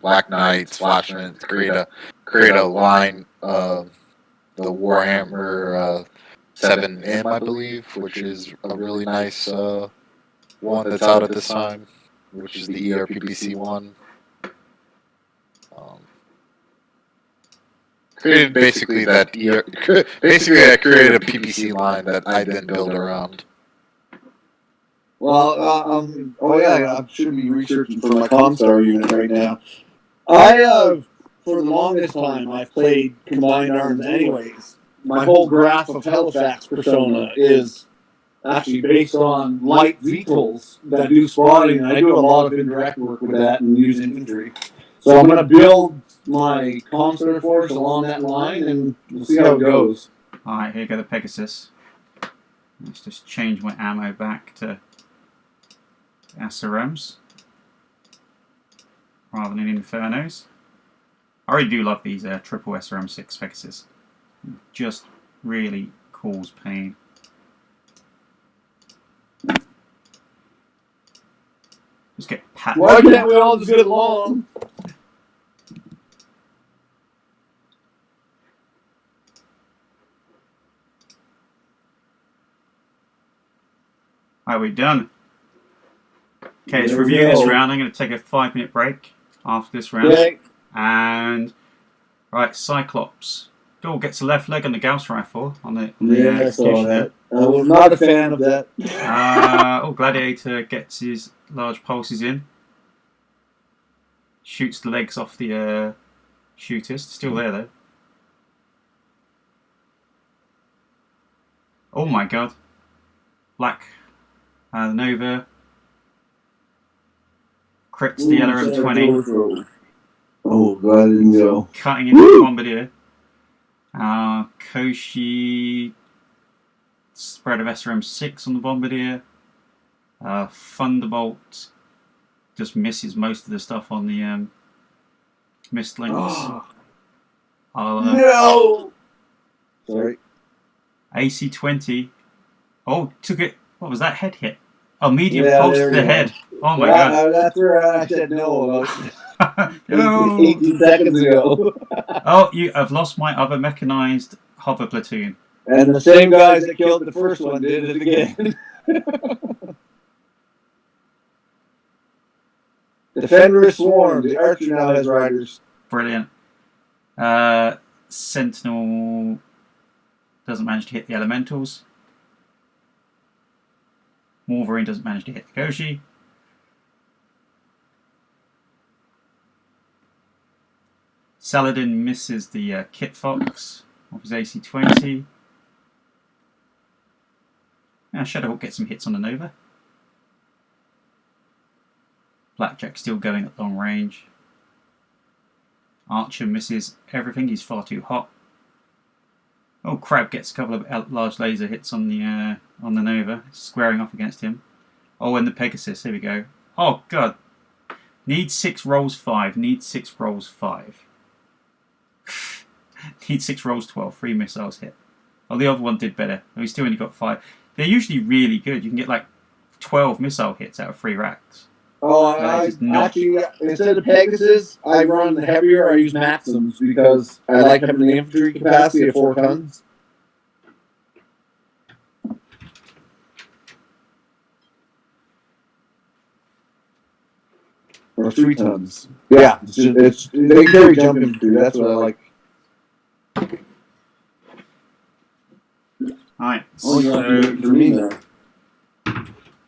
Black Knights, Flashman, create a line of the Warhammer 7M, I believe, which is a really nice one that's out at this time, which is the ERPPC one. Created basically I created a PPC line that I then build around. Well, I should be researching for my ComStar unit right now. I for the longest time, I've played Combined Arms anyways. My whole graph of Halifax persona is actually based on light VTOLs that do spotting, and I do a lot of indirect work with that and use infantry. So I'm going to build my ComStar force along that line, and we'll see how it goes. Alright, here go the Pegasus. Let's just change my ammo back to SRMs rather than Infernos. I really do love these triple SRM6 Pegasus. Just really cause pain. Just get pat. Why can't we all just get along? Alright, we're done. Okay, let's There we review this go. round. I'm going to take a 5-minute break after this round. Okay. And, right, Cyclops. Doll gets the left leg on the Gauss rifle on the Yeah, I saw executioner. that. I was not a fan of that. Gladiator gets his large pulses in. Shoots the legs off the shooters. Still there though. Oh my god. Black Nova crits the LRM-20. Oh god, I didn't go. Cutting into the Bombardier. Koshi spread of SRM-6 on the Bombardier. Thunderbolt just misses most of the stuff on the mist links. No! Sorry. AC-20. Oh, took it. What was that head hit? Oh, medium Yeah, pulse to there the you go. head. Oh my god. That's where I said no about No. 18 seconds ago. Oh, I've lost my other mechanized hover platoon. And the same guys that killed the first one did it again. Defender Swarm. The Archer now has riders. Brilliant. Sentinel doesn't manage to hit the elementals. Wolverine doesn't manage to hit the Koshi. Saladin misses the Kit Fox of his AC-20. Shadowhawk gets some hits on the Nova. Blackjack still going at long range. Archer misses everything, he's far too hot. Oh, Crab gets a couple of large laser hits on the Nova, squaring off against him. Oh, and the Pegasus, here we go. Oh god. Needs 6 rolls 5, needs 6 rolls 5. Needs 6 rolls 12, 3 missiles hit. Oh, the other one did better. Oh, he's still only got 5. They're usually really good. You can get like 12 missile hits out of 3 racks. Oh, I actually, instead of Pegasus, I run heavier. I use Maxims because I like having the infantry capacity of 4 tons. Or 3 tons. Yeah, they carry jump infantry. That's what I like. Alright, Oh, so for me there.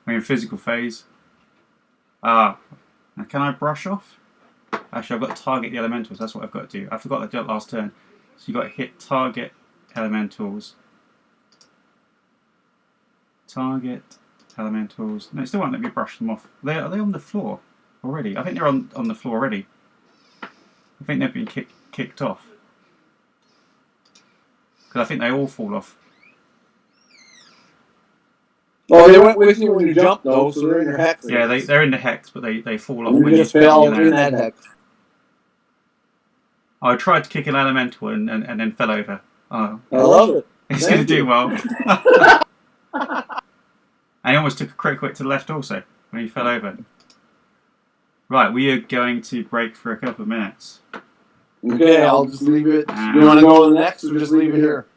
we're in physical phase. Now can I brush off? Actually, I've got to target the elementals. That's what I've got to do. I forgot to do it last turn. So you've got to hit target elementals. Target elementals. No, it still won't let me brush them off. Are they on the floor already? I think they're on the floor already. I think they've been kicked off. Because I think they all fall off. Oh, they went with you when you jumped, though, so they're in your hex. Yeah, they're in the hex, but they fall off You when just you fell land. in that hex. I tried to kick an elemental and then fell over. Oh, I love it. it's going to do well. And he almost took a crit to the left also when he fell over. Right, we are going to break for a couple of minutes. Okay, I'll just leave it. You want to go to the next or just leave it here?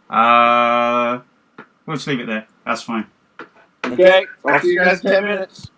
We'll just leave it there. That's fine. Okay, I'll see you guys in 10 minutes.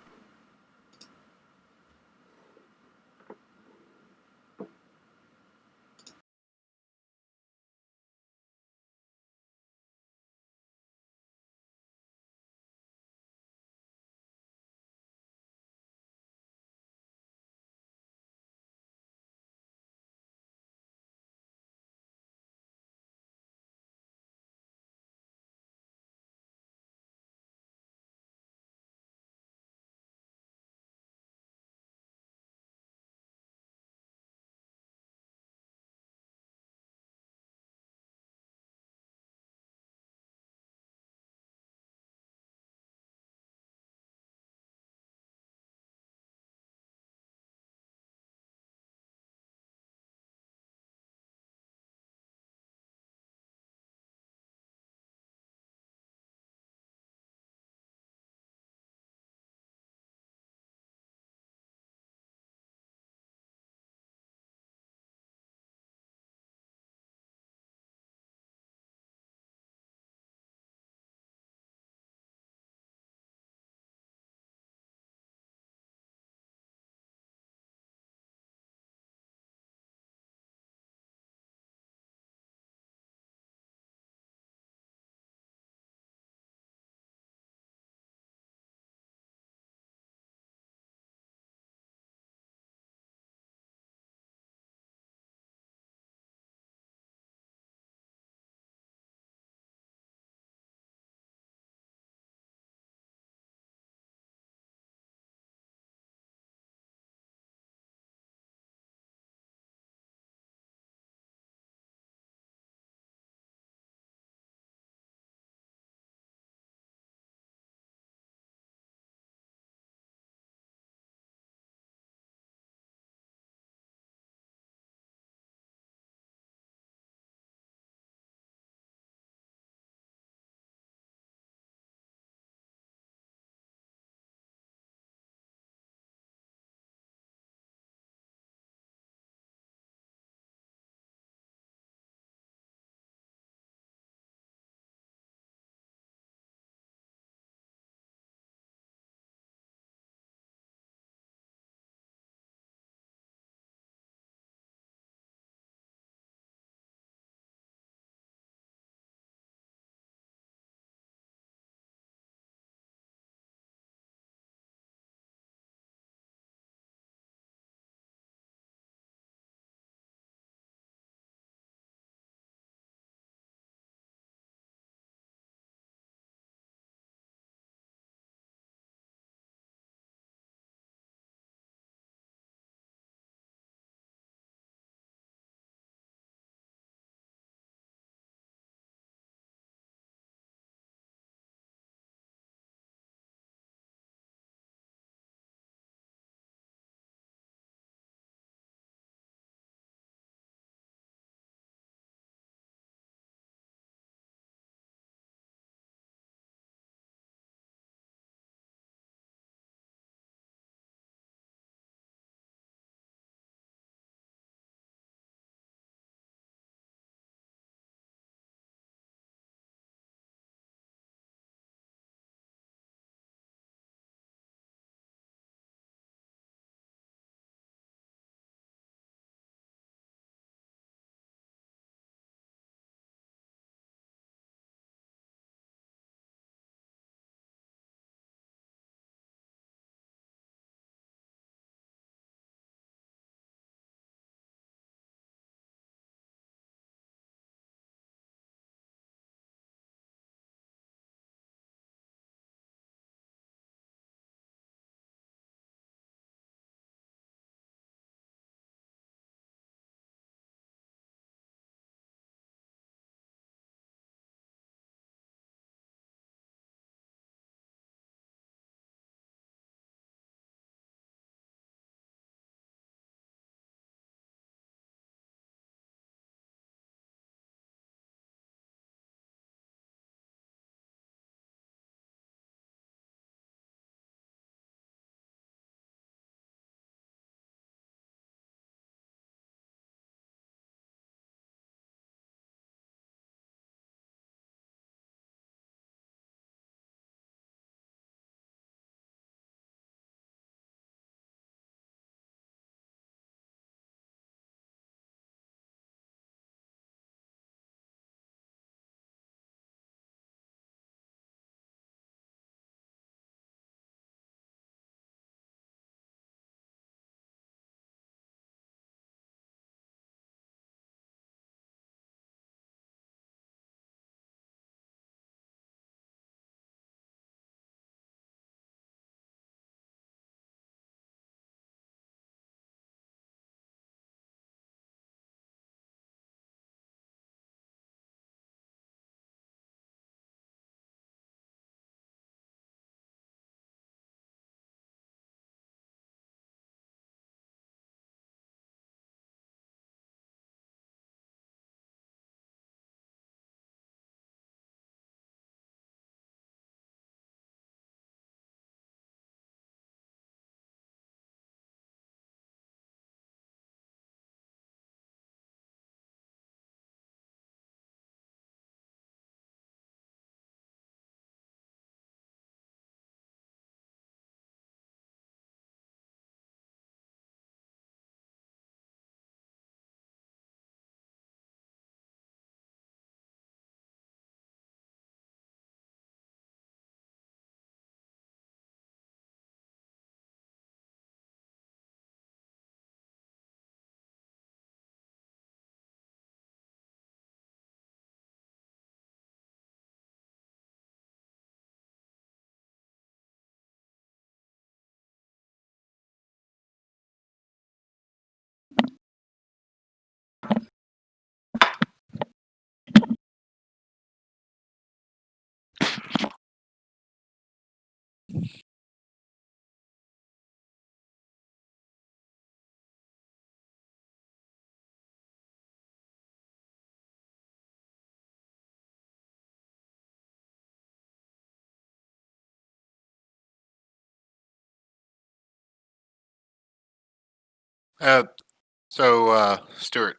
Stuart,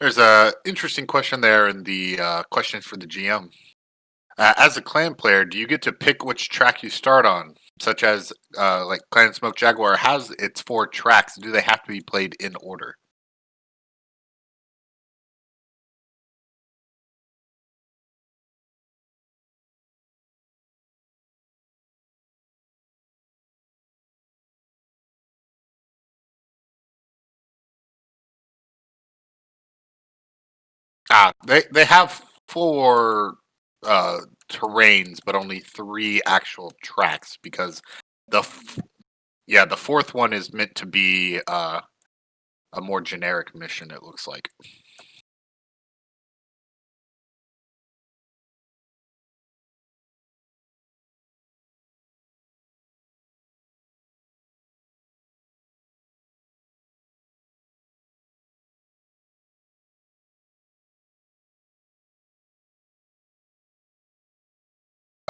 there's a interesting question there in the questions for the GM. As a clan player, do you get to pick which track you start on? Such as, like Clan Smoke Jaguar has its 4 tracks. Do they have to be played in order? They have 4 terrains, but only 3 actual tracks because the the 4th one is meant to be a more generic mission. It looks like.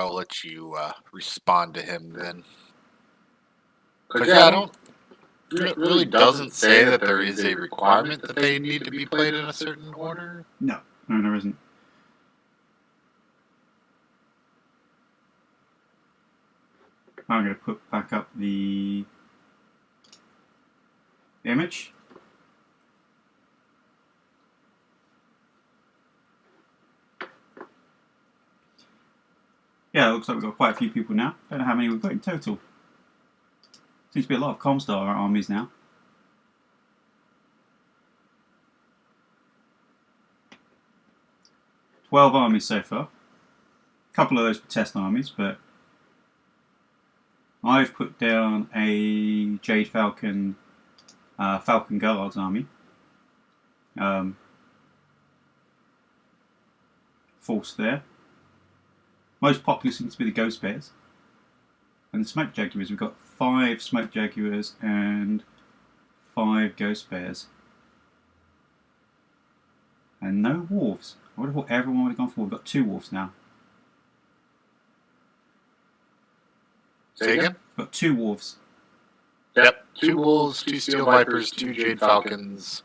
I'll let you respond to him then. Because I don't. It really doesn't say that there is a requirement that they need to be played in a certain order. No, there isn't. I'm going to put back up the image. Yeah, it looks like we've got quite a few people now. Don't know how many we've got in total. Seems to be a lot of ComStar armies now. "12 armies so far. A couple of those were test armies, but I've put down a Jade Falcon, Falcon Guards army. Force there. Most popular seems to be the Ghost Bears. And the Smoke Jaguars, we've got 5 Smoke Jaguars and 5 Ghost Bears. And no Wolves. I would have thought everyone would have gone for. We've got 2 Wolves now. Say again? We've got 2 Wolves. Yep. 2 Wolves, 2 Steel Vipers, 2 Jade Falcons,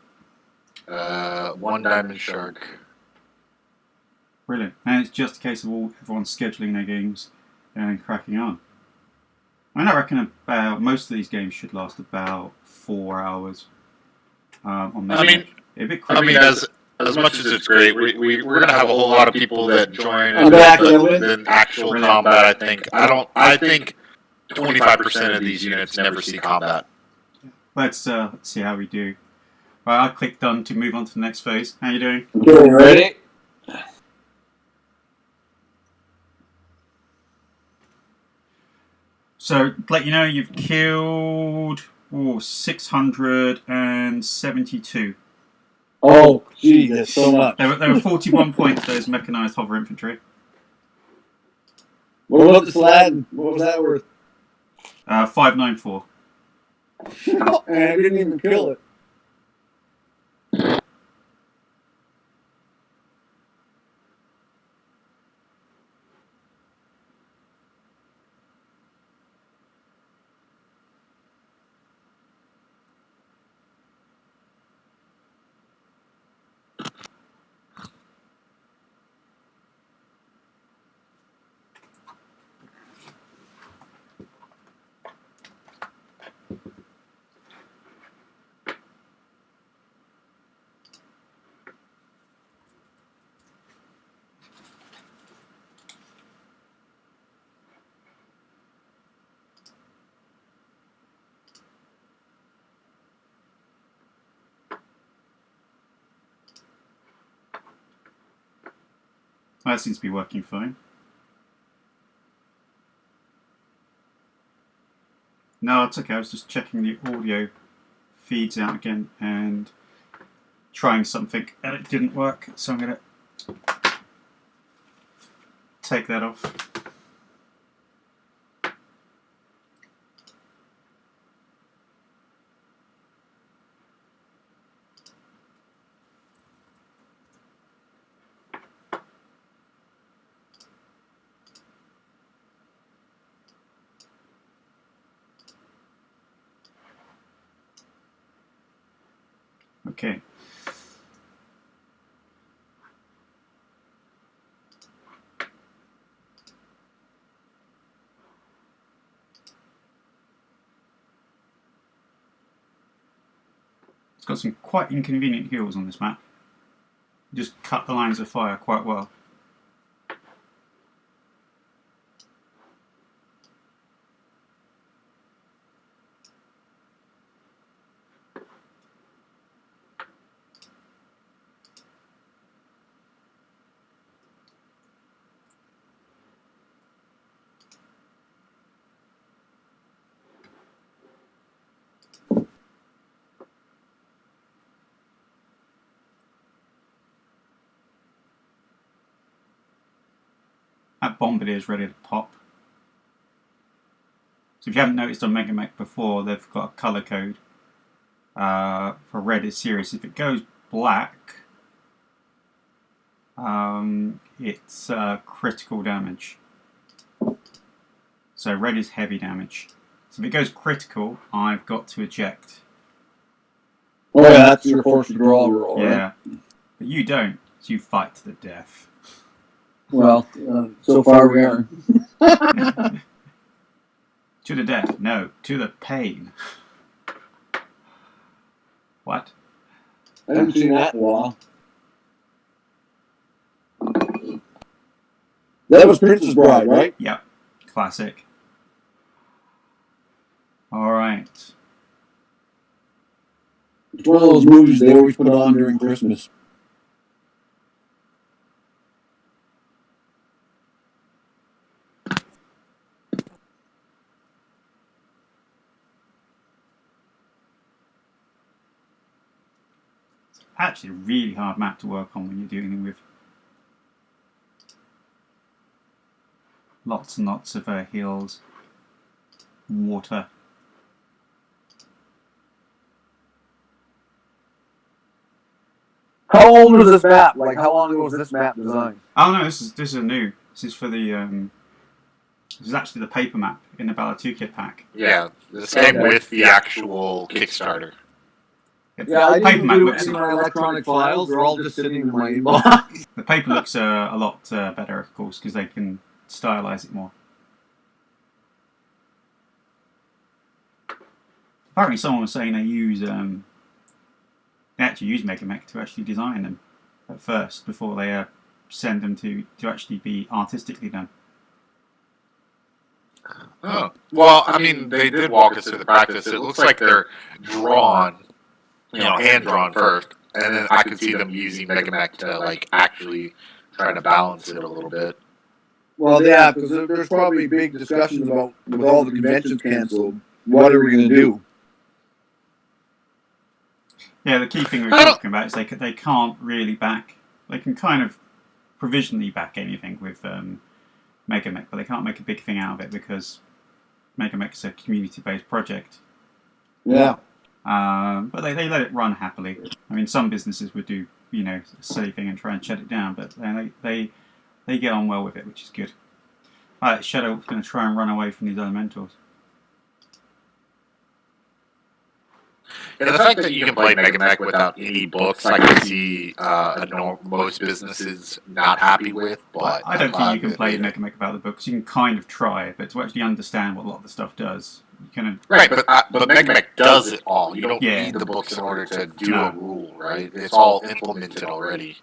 1 Diamond Shark. Brilliant. And it's just a case of everyone scheduling their games and cracking on. I reckon about most of these games should last about 4 hours. On this a bit crazy. As much as it's great, we're going to have a whole lot of people that join in actual combat. I think 25% of these units never see combat. Let's see how we do. Right, I'll click done to move on to the next phase. How you doing? Okay, ready? So, to let you know, you've killed 672. Oh, gee, that's so much. There were 41 points, those mechanized hover infantry. What about the Slatin? What was that worth? 594. And I didn't even kill it. That seems to be working fine. No, it's okay. I was just checking the audio feeds out again and trying something, and it didn't work. So I'm going to take that off. Okay. It's got some quite inconvenient hills on this map. Just cut the lines of fire quite well. That bombardier is ready to pop. So if you haven't noticed on Megamech before, they've got a colour code. For red it's serious. If it goes black, it's critical damage. So red is heavy damage. So if it goes critical, I've got to eject. Oh yeah, that's your force to draw roll, right? Yeah, but you don't. So you fight to the death. Well, so far we are. To the death? No, to the pain. What? I haven't seen that in a while. That was Princess Bride, right? Yep, classic. Alright. It's one of those movies they always put on during Christmas. Actually, a really hard map to work on when you're dealing with lots and lots of hills, water. How old was this map? Like, how long ago was this map designed? Oh no, this is a new. This is for the this is actually the paper map in the Ballad 2 kit pack. Yeah, this came with the actual Kickstarter. Yeah, I the paper didn't map do looks any of my electronic files. They're all just sitting in my inbox. the paper looks a lot better, of course, because they can stylize it more. Apparently, someone was saying they actually use Megamech to actually design them at first before they send them to actually be artistically done. Oh. Well, I mean, they did walk us through the practice. It looks like they're drawn, hand drawn first, and then I could see them using Megamech to like actually try to balance it a little bit. Well, yeah, because there's probably big discussions about, with all the conventions canceled, what are we going to do? Yeah, the key thing we're talking about is they can't really back. They can kind of provisionally back anything with Megamech, but they can't make a big thing out of it because Megamech is a community-based project. Yeah. But they let it run happily. I mean, some businesses would do, a silly thing and try and shut it down, but they get on well with it, which is good. Alright, Shadow's going to try and run away from these elementals. Yeah, the fact that you can play Megamech without any books, I can see most businesses not happy with. But I don't think you can play Megamech without the books. You can kind of try, but to actually understand what a lot of the stuff does, you kind of... Right, but Megamech does it all. You don't need the books in order to do a rule, right? It's all implemented already.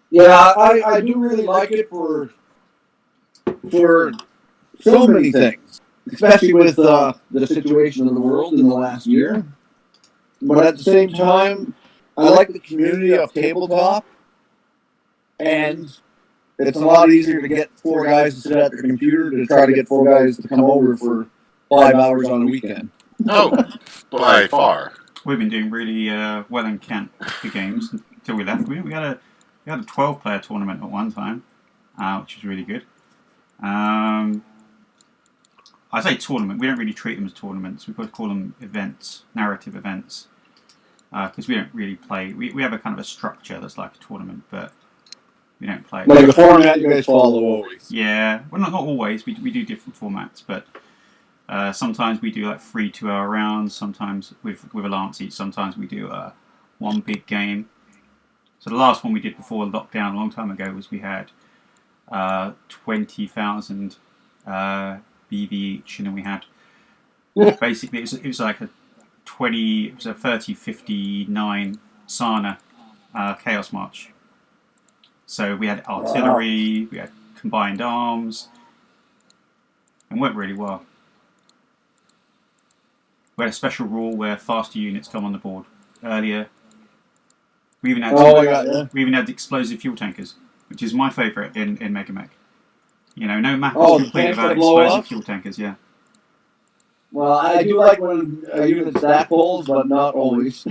Yeah, I do really like it for so many things, especially with the situation of the world in the last year. But at the same time, I like the community of tabletop, and it's a lot easier to get 4 guys to sit at their computer to try to get 4 guys to come over for 5 hours on a weekend. Oh, by far. We've been doing really well in camp for games until we left. We had a 12-player tournament at one time, which was really good. I say tournament. We don't really treat them as tournaments. We could call them events, narrative events, because we don't really play. We have a kind of a structure that's like a tournament, but we don't play. Like the format you guys follow always. Yeah, well, not always. We do different formats, but sometimes we do like 3 2-hour rounds. Sometimes with a lance each. Sometimes we do one big game. So the last one we did before lockdown a long time ago was we had 20,000 BV each, and then we had basically it was like a 30-59 Sana Chaos March. So we had artillery, we had combined arms, and went really well. We had a special rule where faster units come on the board earlier. We even had we even had explosive fuel tankers, which is my favourite in Megamech. You know, no map is complete without explosive fuel tankers. Yeah. Well, I do like when a unit stack pulls, but not always.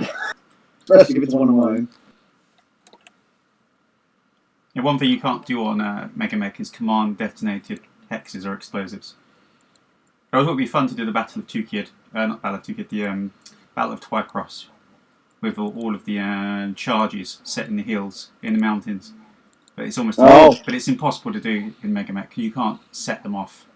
Especially if it's one of mine. Yeah, one thing you can't do on Megamech is command detonated hexes or explosives. I thought it would be fun to do the Battle of Tukayyid, not Battle of Tukayyid, the Battle of Twycross, with all of the charges set in the hills, in the mountains. But it's almost but it's impossible to do in Megamech. You can't set them off.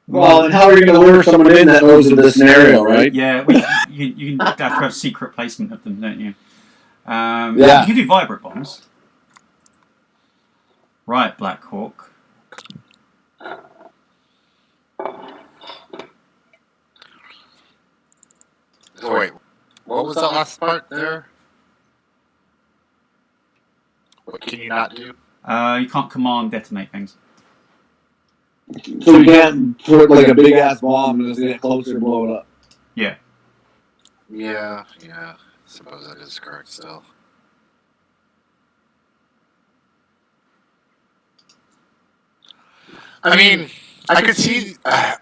Well, and how are you going to lure someone in that knows of the scenario, right? Yeah, you have to have secret placement of them, don't you? Yeah. You can do vibrate bombs. Right, Black Hawk. So wait, what was that last part there? What can you not do? You can't command detonate things. So you can't put like a big ass bomb and as they get closer and blow it up. Yeah. Yeah, I suppose that is correct still. I mean, I could see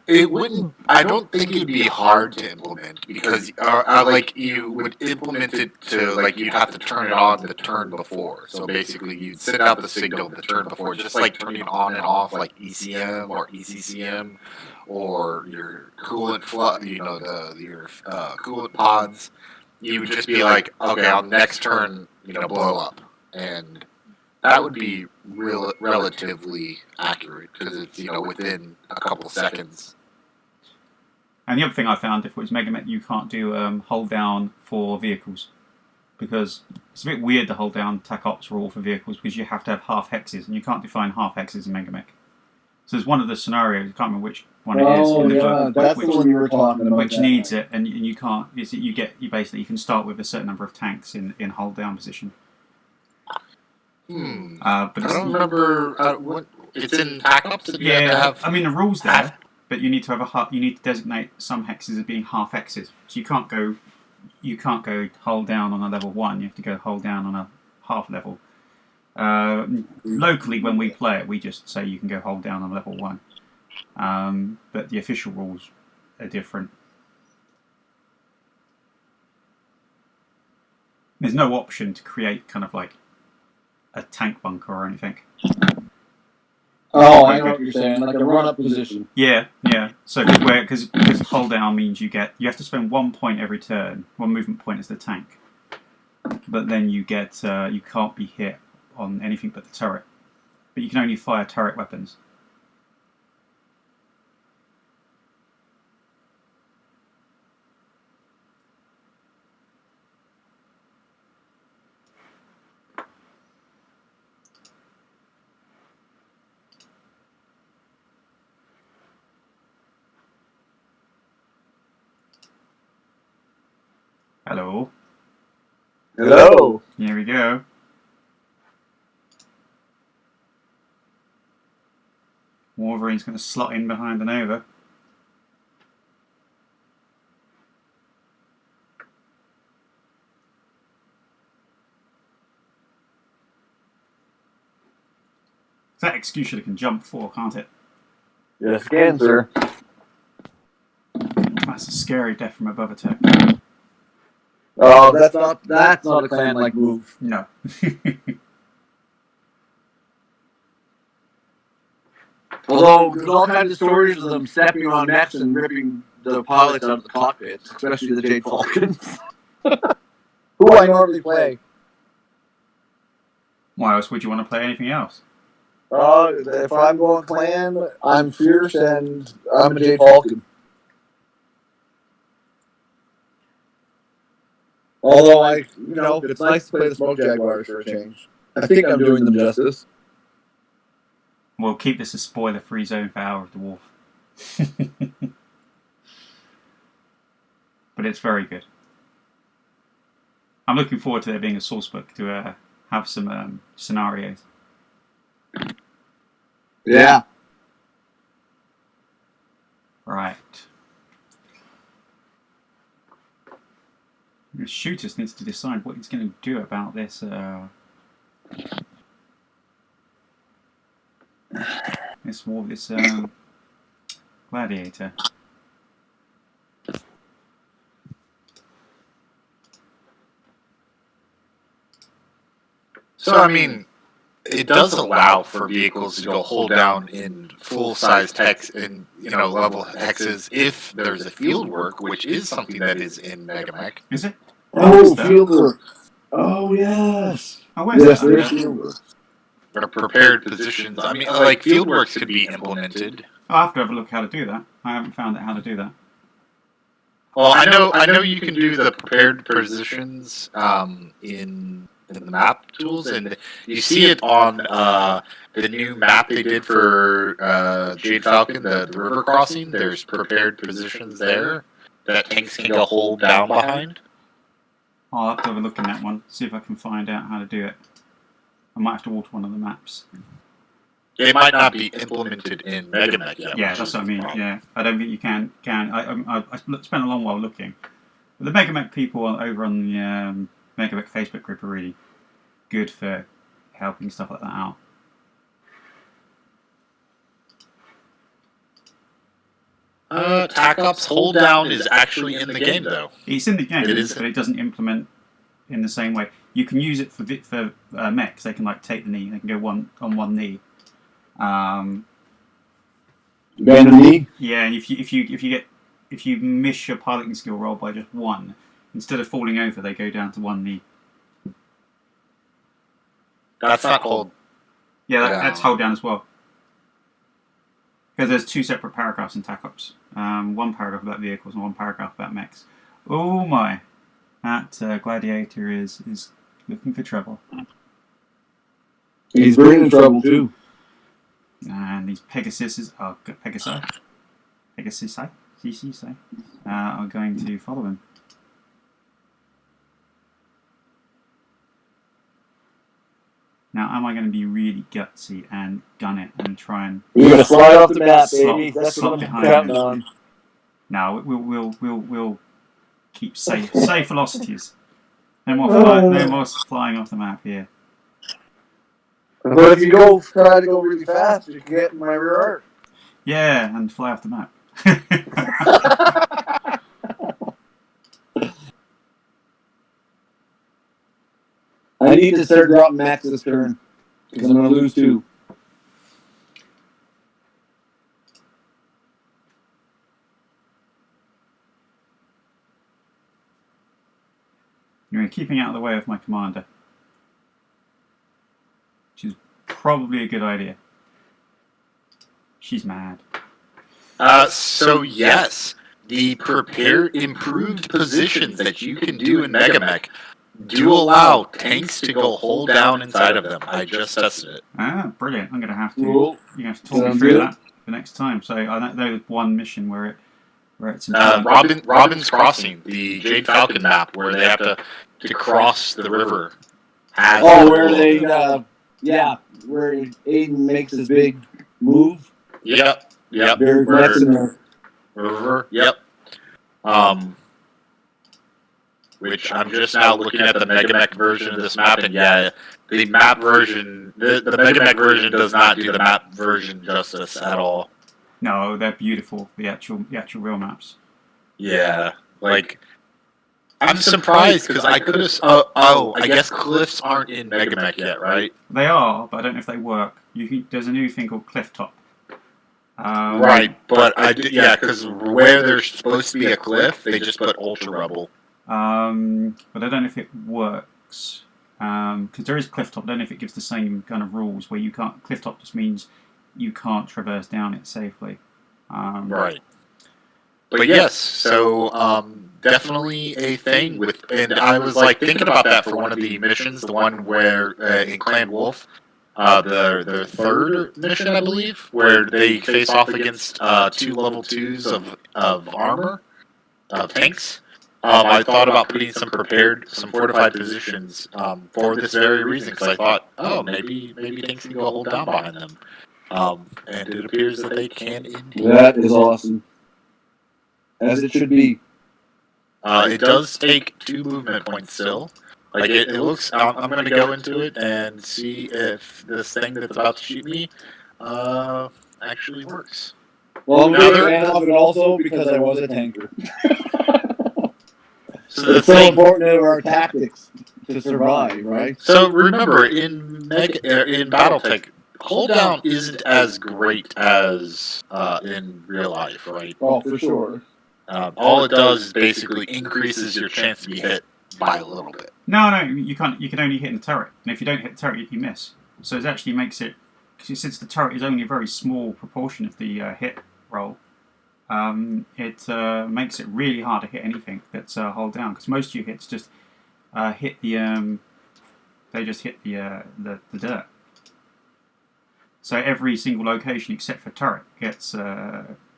it wouldn't. I don't think it'd be hard to implement because, like, you would implement it to like you'd have to turn it on the turn before. So basically, you'd send out the signal the turn before, just like turning on and off like ECM or ECCM or your coolant your coolant pods. You would just be like, okay, on next turn, blow up, and that would be relatively accurate because it's within a couple seconds. And the other thing I found, if it was Megamech, you can't do hold down for vehicles because it's a bit weird to hold down TAC ops rule for vehicles because you have to have half hexes and you can't define half hexes in Megamech. So there's one of the scenarios, I can't remember which one it is in the book, that's the one you were talking about. which needs it, and you can't. You can start with a certain number of tanks in hold down position. But I don't remember what it's in TAC ops. Yeah, I mean the rules there, but you need to have you need to designate some hexes as being half hexes. So you can't go hold down on a level 1. You have to go hold down on a half level. Locally, when we play it, we just say you can go hold down on level 1. But the official rules are different. There's no option to create kind of like a tank bunker or anything. Oh, I know what you're saying, like a run-up position. Yeah. So because hold down means you have to spend 1 point every turn. 1 movement point is the tank, but then you can't be hit on anything but the turret. But you can only fire turret weapons. Hello. Hello. Here we go. Wolverine's going to slot in behind the Nova. That Executioner can jump 4, can't it? Yes, again, sir. That's a scary death from above attack. Oh, that's not a clan-like move. No. Although there's all kinds of stories of them stepping on mechs and ripping the pilots out of the cockpits, especially the Jade Falcons, who I normally play. Why else would you want to play anything else? If I'm going clan, I'm fierce and I'm a Jade Falcon. Although it's nice to play the smoke Jaguars for a change. I think I'm doing them justice. We'll keep this a spoiler-free zone for Hour of the Wolf. But it's very good. I'm looking forward to there being a source book to have some scenarios. Yeah. Right. The Shooters needs to decide what he's going to do about this. This war, this gladiator. So, I mean, it does allow for vehicles to go hold down in full-size text in, level hexes if there's a field work, which is something that is in Megamech. Is it? Oh, field work. Oh, yes. Oh, where's Yes, that? there's field work. Or prepared positions. I mean, like, field works could be implemented. I'll have to have a look how to do that. I haven't found out how to do that. Well, I know you can do the prepared positions in the map tools, and you see it on the new map they did for Jade Falcon, the river crossing. There's prepared positions there that tanks can go hold down behind. I'll have to have a look in that one, see if I can find out how to do it. I might have to alter one of the maps. It might not be implemented in Megamech yet. Yeah, that's what I mean. Yeah, I don't think you can. I spent a long while looking. But the Megamech people over on the Megamech Facebook group are really good for helping stuff like that out. TAC Ops hold down is actually in the game, though. It's in the game, It is. but it doesn't implement in the same way. You can use it for mechs. They can like take the knee. They can go on one knee. Bend the knee? Yeah, and if you miss your piloting skill roll by just one, instead of falling over, they go down to one knee. That's not hold. Yeah, Yeah. that's hold down as well. Because there's two separate paragraphs in TAC Ops. One paragraph about vehicles and one paragraph about mechs. Oh my, that gladiator is looking for trouble. He's bringing trouble too. And these Pegasuses are going to follow him. Now, am I going to be really gutsy and gun it and try and? You're gonna slide off the map, Slot- baby. That's slot what I'm behind counting him. on. No, we'll keep safe velocities. No more flying off the map here. But if you try to go really fast, you can get in my rear arc. Yeah, and fly off the map. I need to start dropping max this turn because I'm gonna lose two. You're keeping out of the way of my commander, which is probably a good idea. She's mad. So yes, the prepared improved positions that you can do in Megamech do allow tanks to go hold down inside of them. I just tested it. Ah, brilliant! I'm going to have to. Cool. You have to talk me Sounds through good. that the next time. So I don't know one mission where it's important. Robin's Crossing, the Jade Falcon map, where they have to cross the river. Oh, where they, where Aiden makes his big move. Yep. Very next in there. River. Yep. Which I'm just now looking at the Megamech version of this map, and yeah, the map version, the Megamech version does not do the map version justice at all. No, they're beautiful. The actual real maps. Yeah, like I'm surprised because I could have. I guess cliffs aren't in Megamech yet, right? They are, but I don't know if they work. There's a new thing called Cliff Top. Right, but because where there's supposed to be a cliff, they just put Ultra Rebel. But I don't know if it works. Because there is Cliff Top. I don't know if it gives the same kind of rules where you can't. Cliff Top just means you can't traverse down it safely. Right. But yes, so definitely a thing with, and I was like thinking about that for one of the missions, the one where in Clan Wolf, the third mission I believe, where they face off against two level 2s of armor, tanks. I thought about putting some fortified positions for this very reason, because I thought, oh, maybe tanks can go hold down behind them, and it appears that they can indeed. That is awesome. As it should be. It does take 2 movement points still. Like it looks. I'm going to go into it and see if this thing that's about to shoot me actually works. Well, I'm Now getting there- ran off it also because I was a tanker. So the It's so thing. important to our tactics to survive, right? So remember, in BattleTech, hold down isn't as great as in real life, right? Oh, for sure. All it does is basically increases your chance to be hit by a little bit. No, you can't. You can only hit in the turret, and if you don't hit the turret, you miss. So it actually makes it, since the turret is only a very small proportion of the hit roll, it makes it really hard to hit anything that's hold down, because most of your hits just hit the they just hit the dirt. So every single location except for turret gets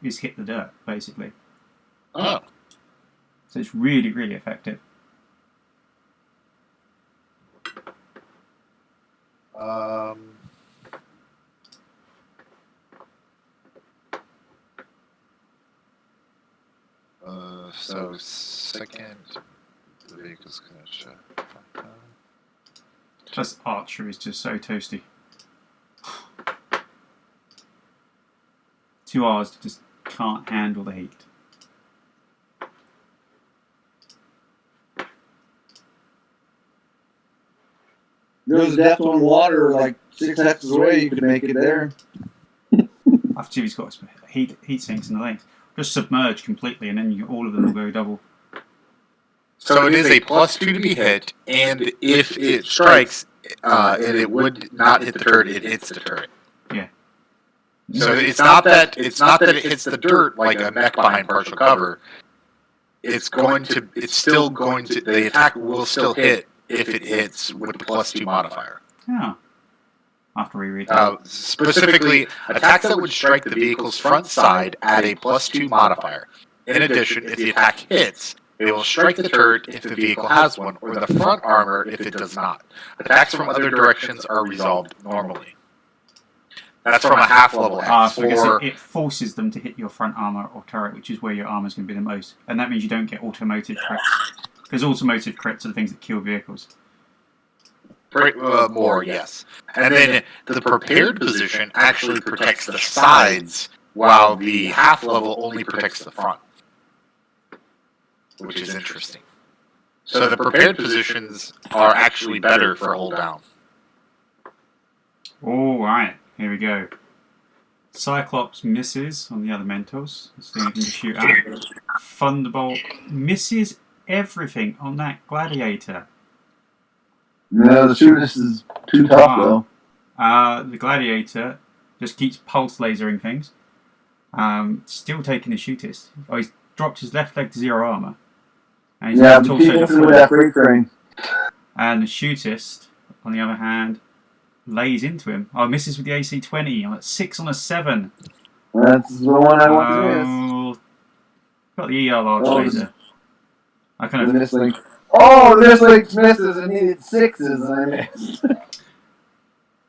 is hit the dirt basically. Oh. So it's really, really effective. So second, the vehicle's gonna show. Just archer is just so toasty. 2 hours just can't handle the heat. There's a depth on water like 6 hectares away. You could make it there. After he's got heat sinks in the legs. Just submerge completely, and then all of them will go double. So it is a +2 to be hit, and if it strikes, and it would not hit the turret, it hits the turret. Yeah. So it's not that it hits the dirt like a mech behind partial cover. The attack will still hit if it hits with the +2 modifier. Yeah. After we read that. Specifically, attacks that would strike the vehicle's front side add a +2 modifier. In addition, if the attack hits, it will strike the turret if the vehicle has one, or the front armor if it does not. Attacks from other directions are resolved normally. That's from a half-level attack. So I guess it forces them to hit your front armor or turret, which is where your armor is going to be the most. And that means you don't get automotive crits. Because automotive crits are the things that kill vehicles. More, yes. And then the prepared position actually protects the sides, while the half-level only protects the front. Which is interesting. So the prepared positions are actually better for hold down. Alright, here we go. Cyclops misses on the other Mentors. Let's see if he can shoot at. Thunderbolt misses everything on that Gladiator. No, the shootiness is too tough, though. The Gladiator just keeps pulse lasering things. Still taking the shootist. Oh, he's dropped his left leg to 0 armor. And he's Yeah, now but keep torsoed moving with that freight train. And the shootist, on the other hand, lays into him. Oh, misses with the AC-20. I'm at 6 on a 7. That's the one I want to miss. Got the ER large laser. I kind The of mislink. Oh, the mislink misses and needed 6s and I missed.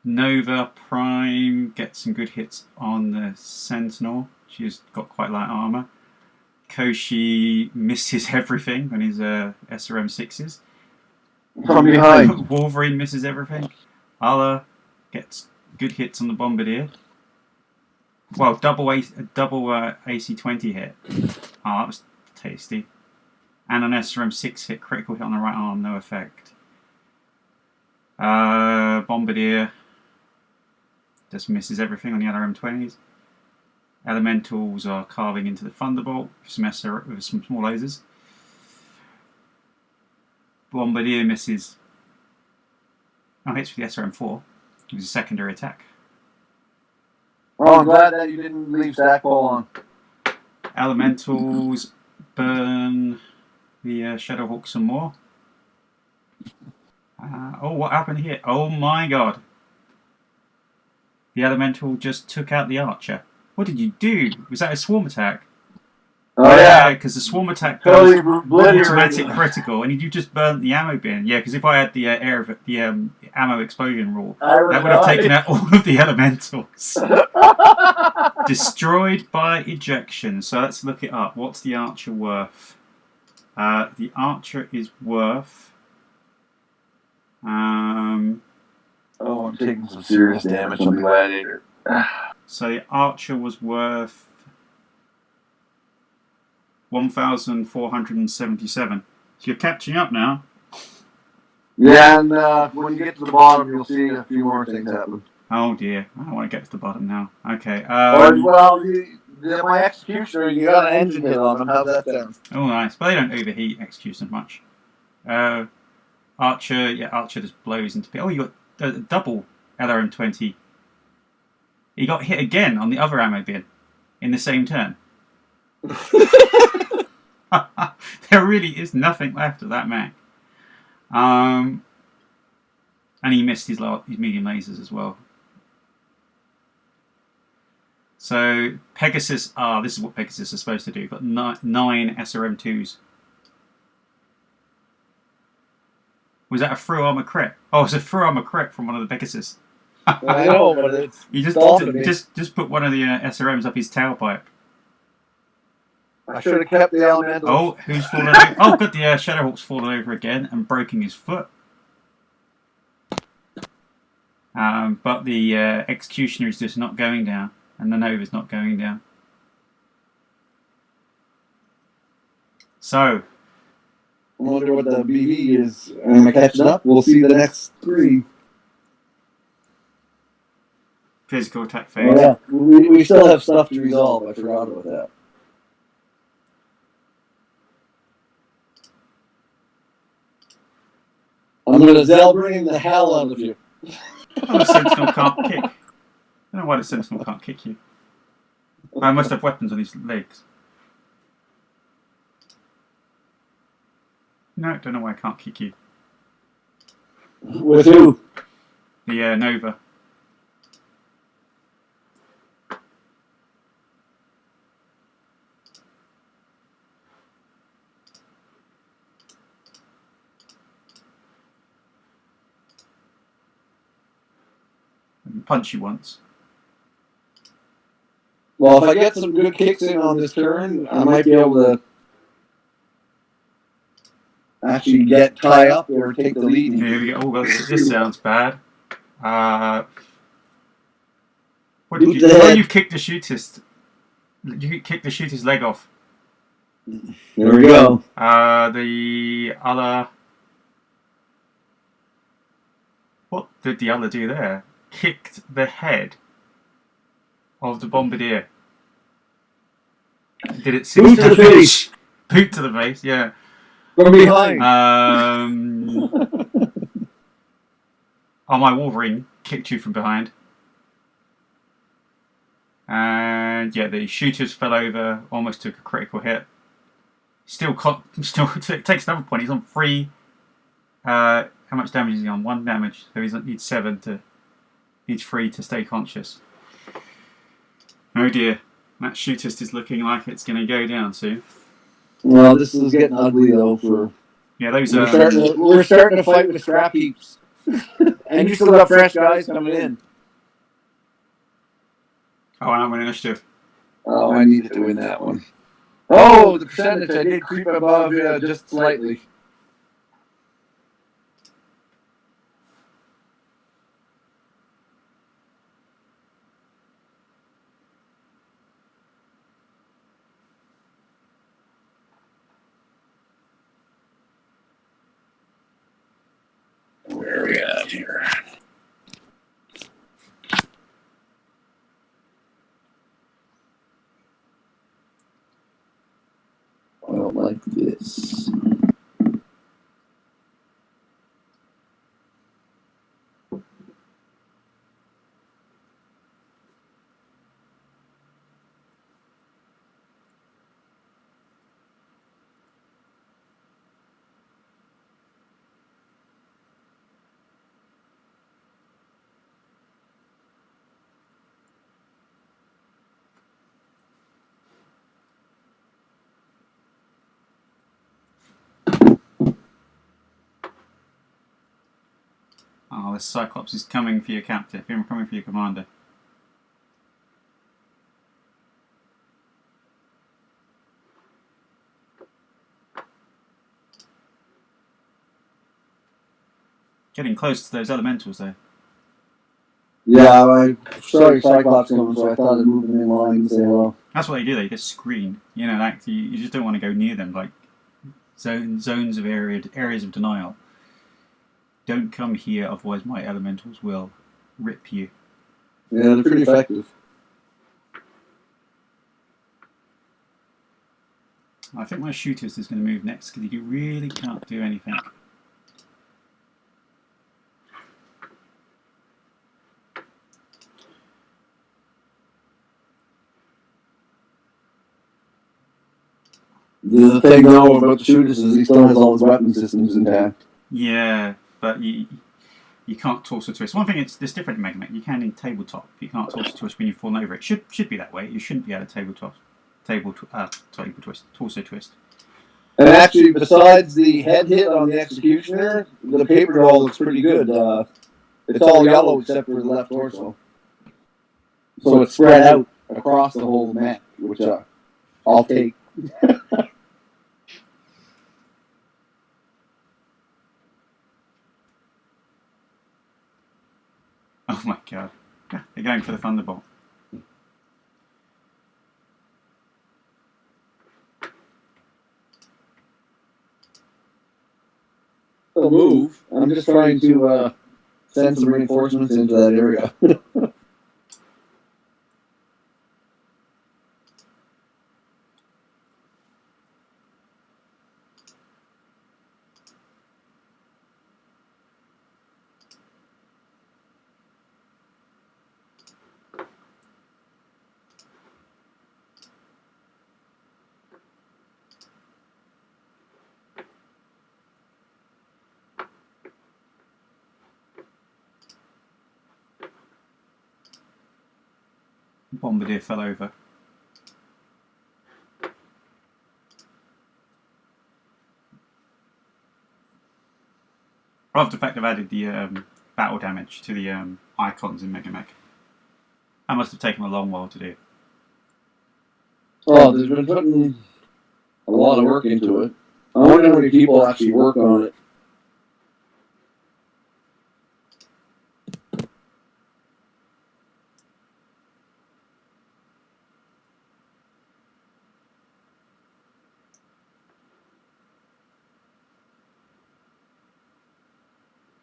Nova Prime gets some good hits on the Sentinel. She's got quite light armor. Koshi misses everything on his SRM6s. From behind. Wolverine misses everything. Allah gets good hits on the Bombardier. Well, double AC-20 hit. Oh, that was tasty. And an SRM6 hit, critical hit on the right arm, no effect. Bombardier just misses everything on the other M20s. Elementals are carving into the Thunderbolt with some small lasers. Bombardier misses. Oh, hits with the SRM4. It was a secondary attack. Oh, I'm glad that you didn't leave Stackpole on. Elementals burn the Shadowhawk some more. Oh, what happened here? Oh my god. The Elemental just took out the Archer. What did you do? Was that a swarm attack? Oh yeah, because the swarm attack totally goes automatic critical, and you just burnt the ammo bin. Yeah, because if I had the ammo explosion rule, that would have taken out all of the elementals. Destroyed by ejection. So let's look it up. What's the Archer worth? The Archer is worth. Oh, I'm taking some serious damage on the Gladiator. So the Archer was worth 1,477. So you're catching up now. Yeah, and when you get to the bottom, you'll see a few more things happen. Oh dear, I don't want to get to the bottom now. Okay. My Executioner, you got an engine hit on them. How's that sound? Oh, nice. But they don't overheat Execution much. Archer, yeah, Archer just blows into people. Oh, you got a double LRM-20. He got hit again on the other ammo bin in the same turn. There really is nothing left of that Mac. And he missed his medium lasers as well. So Pegasus, this is what Pegasus is supposed to do. Got 9 SRM2s. Was that a through armor crit? Oh, it's a through armor crit from one of the Pegasus. I know, but it's you just put one of the SRMs up his tailpipe. I should have kept the elemental. Oh, who's fallen over? Oh, good, the Shadowhawk's fallen over again and broken his foot. But the Executioner is just not going down, and the Nova's not going down. So, I wonder what the BB is. Am I catching up? We'll see the next 3. physical attack phase. Oh, yeah, we still have stuff to resolve. I forgot about that. I'm going to Zelbrain the hell out of you. Oh, the Sentinel can't kick. I don't know why the Sentinel can't kick you. I must have weapons on his legs. No, don't know why I can't kick you. With who? The Nova. I can punch you once. Well, if I get some good kicks in on this turn, I might be able to actually tie up or take the lead. Here we go. Oh, this sounds bad. What did you? Oh, you kicked the shooter's. You kicked the shooter's leg off. There we go. The other. What did the other do there? Kicked the head of the bombardier. Did it? Boot to the face. Boot to the face. Yeah. From behind. Oh, my Wolverine kicked you from behind. And yeah, the shooters fell over, almost took a critical hit. Still takes another point. He's on 3. How much damage is he on? 1 damage. So he needs 7 to. Needs 3 to stay conscious. Oh dear, that shootist is looking like it's going to go down soon. Well, this is getting ugly though. Yeah, those we're starting to fight with scrap heaps, and you still got fresh guys coming in. Oh, and I'm an initiative. Oh, I needed to win that one. Oh, the percentage I did creep above just slightly. Where are we at here? I don't like this. Oh, this Cyclops is coming for your captive. Him coming for your commander. Getting close to those elementals, though. Yeah, I saw your Cyclops coming, so I thought I'd move them in line and say hello. That's what they do. They just screen. You know, like you just don't want to go near them. Like zones of areas of denial. Don't come here, otherwise my elementals will rip you. Yeah, they're pretty effective. I think my shooters is going to move next because you really can't do anything. The thing though about the shooters is he still has all his weapon systems intact. Yeah, but you can't torso twist. One thing it's different in Mega Man. You can in tabletop. You can't torso twist when you've fallen over. It should be that way. You shouldn't be able to torso twist. And actually, besides the head hit on the Executioner, the paper draw looks pretty good. It's all yellow except for the left torso. So it's spread out across the whole mech, which I'll take. Oh my god. They're going for the Thunderbolt. They'll move. I'm just trying to send some reinforcements into that area. Bombardier fell over. I love the fact they've added the battle damage to the icons in Mega Mech. That must have taken a long while to do. Oh, they've been putting a lot of work into it. I wonder how many people actually work on it.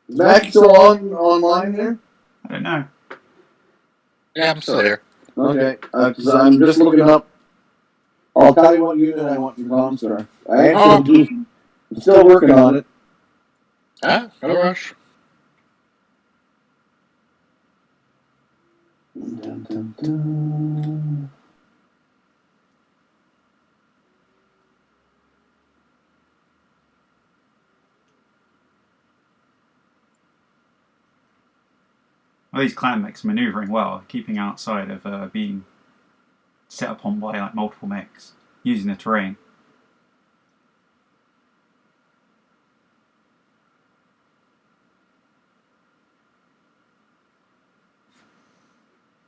Is Mac still online here? I don't know. Yeah, I'm still here. Okay, because I'm just looking up. I'll tell you what unit I want from ComStar. I'm still working on it. Ah, no rush. Dun, dun, dun. Well, these clan mechs manoeuvring well, keeping outside of being set upon by like multiple mechs, using the terrain.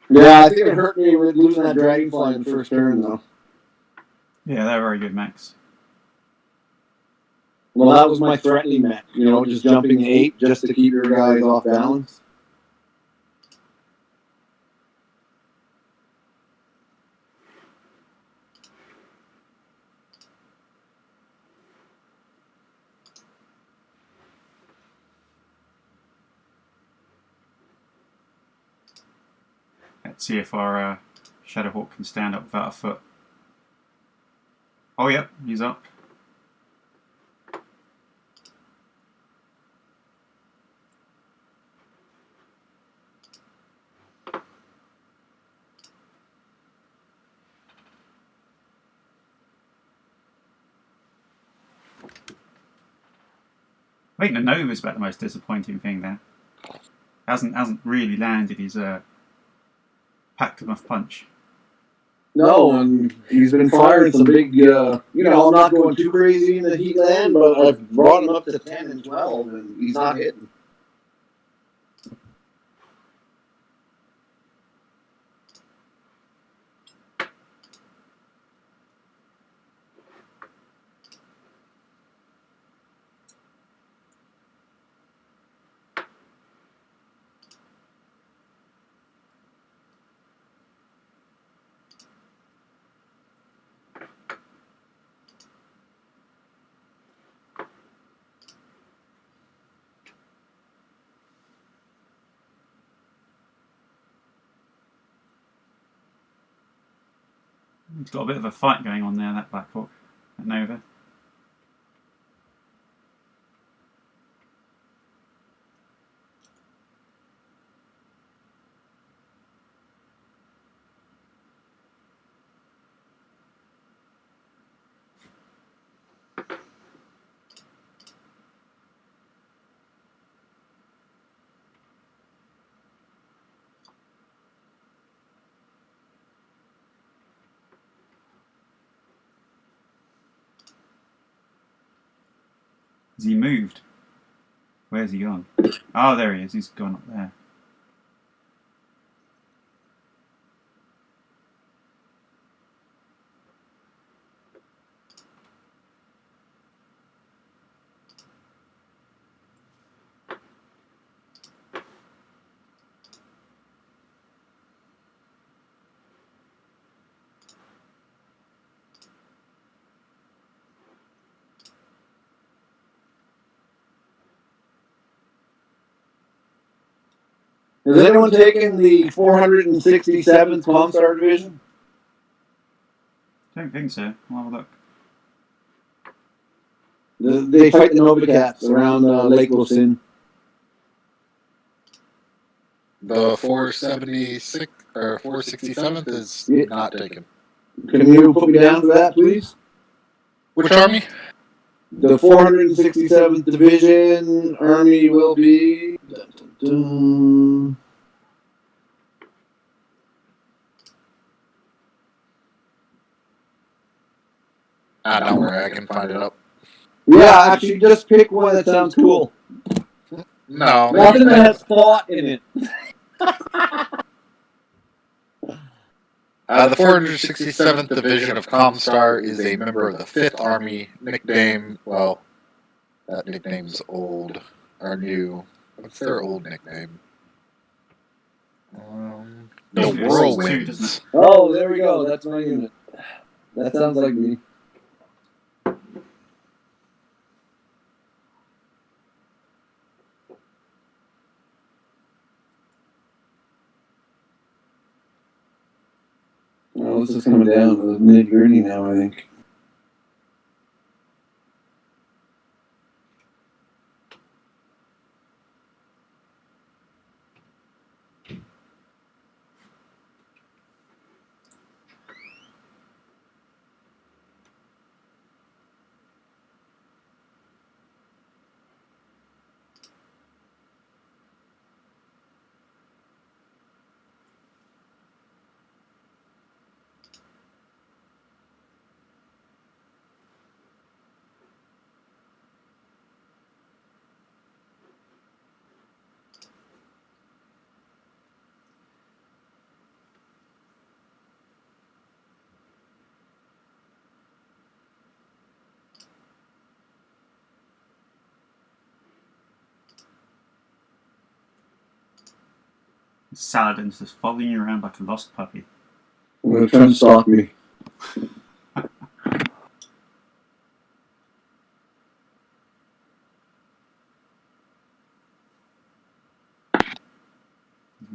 Yeah, I think it hurt me with losing that dragonfly in the first turn, though. Yeah, they're very good mechs. Well, that was my threatening mech. You know, just jumping 8 just to keep your guys off balance. Let's see if our Shadowhawk can stand up without a foot. Oh, yep, he's up. I think the Nova's about the most disappointing thing there. Hasn't really landed his packed enough punch. No, and he's been firing some big, I'm not going too crazy in the heat land, but I've brought him up to 10 and 12, and he's not hitting. It's got a bit of a fight going on there, that Black Hawk at Nova. Has he moved? Where's he gone? Oh, there he is. He's gone up there. Has anyone taken the 467th ComStar division? Don't think so. I'll have a look. They fight the Nova Cats around Lake Lucin. The 476 or 467th is not taken. Can you put me down for that, please? Which army? The 467th Division Army will be. Dun, dun, dun. Don't worry, I can find it up. Yeah, actually, just pick one that sounds cool. No. Nothing that has thought in it. The 467th Division of ComStar is a member of the 5th Army. Nickname, well, that nickname's old or new. What's their old nickname? The It's Whirlwinds. isn't it? Oh, there we go. That's my unit. That sounds like me. Well, this is coming down to the nitty-gritty now, I think. Saladin's just following you around like a lost puppy. They're trying to stalk me.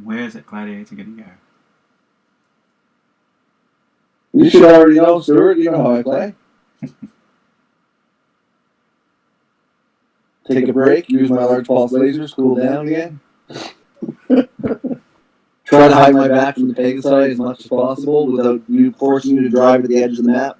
Where's that gladiator going to go? You should already know, Stuart. You know how I play. Take a break, use my large pulse lasers, cool down again. Try to hide my back from the Pegasi as much as possible without you forcing you to drive to the edge of the map.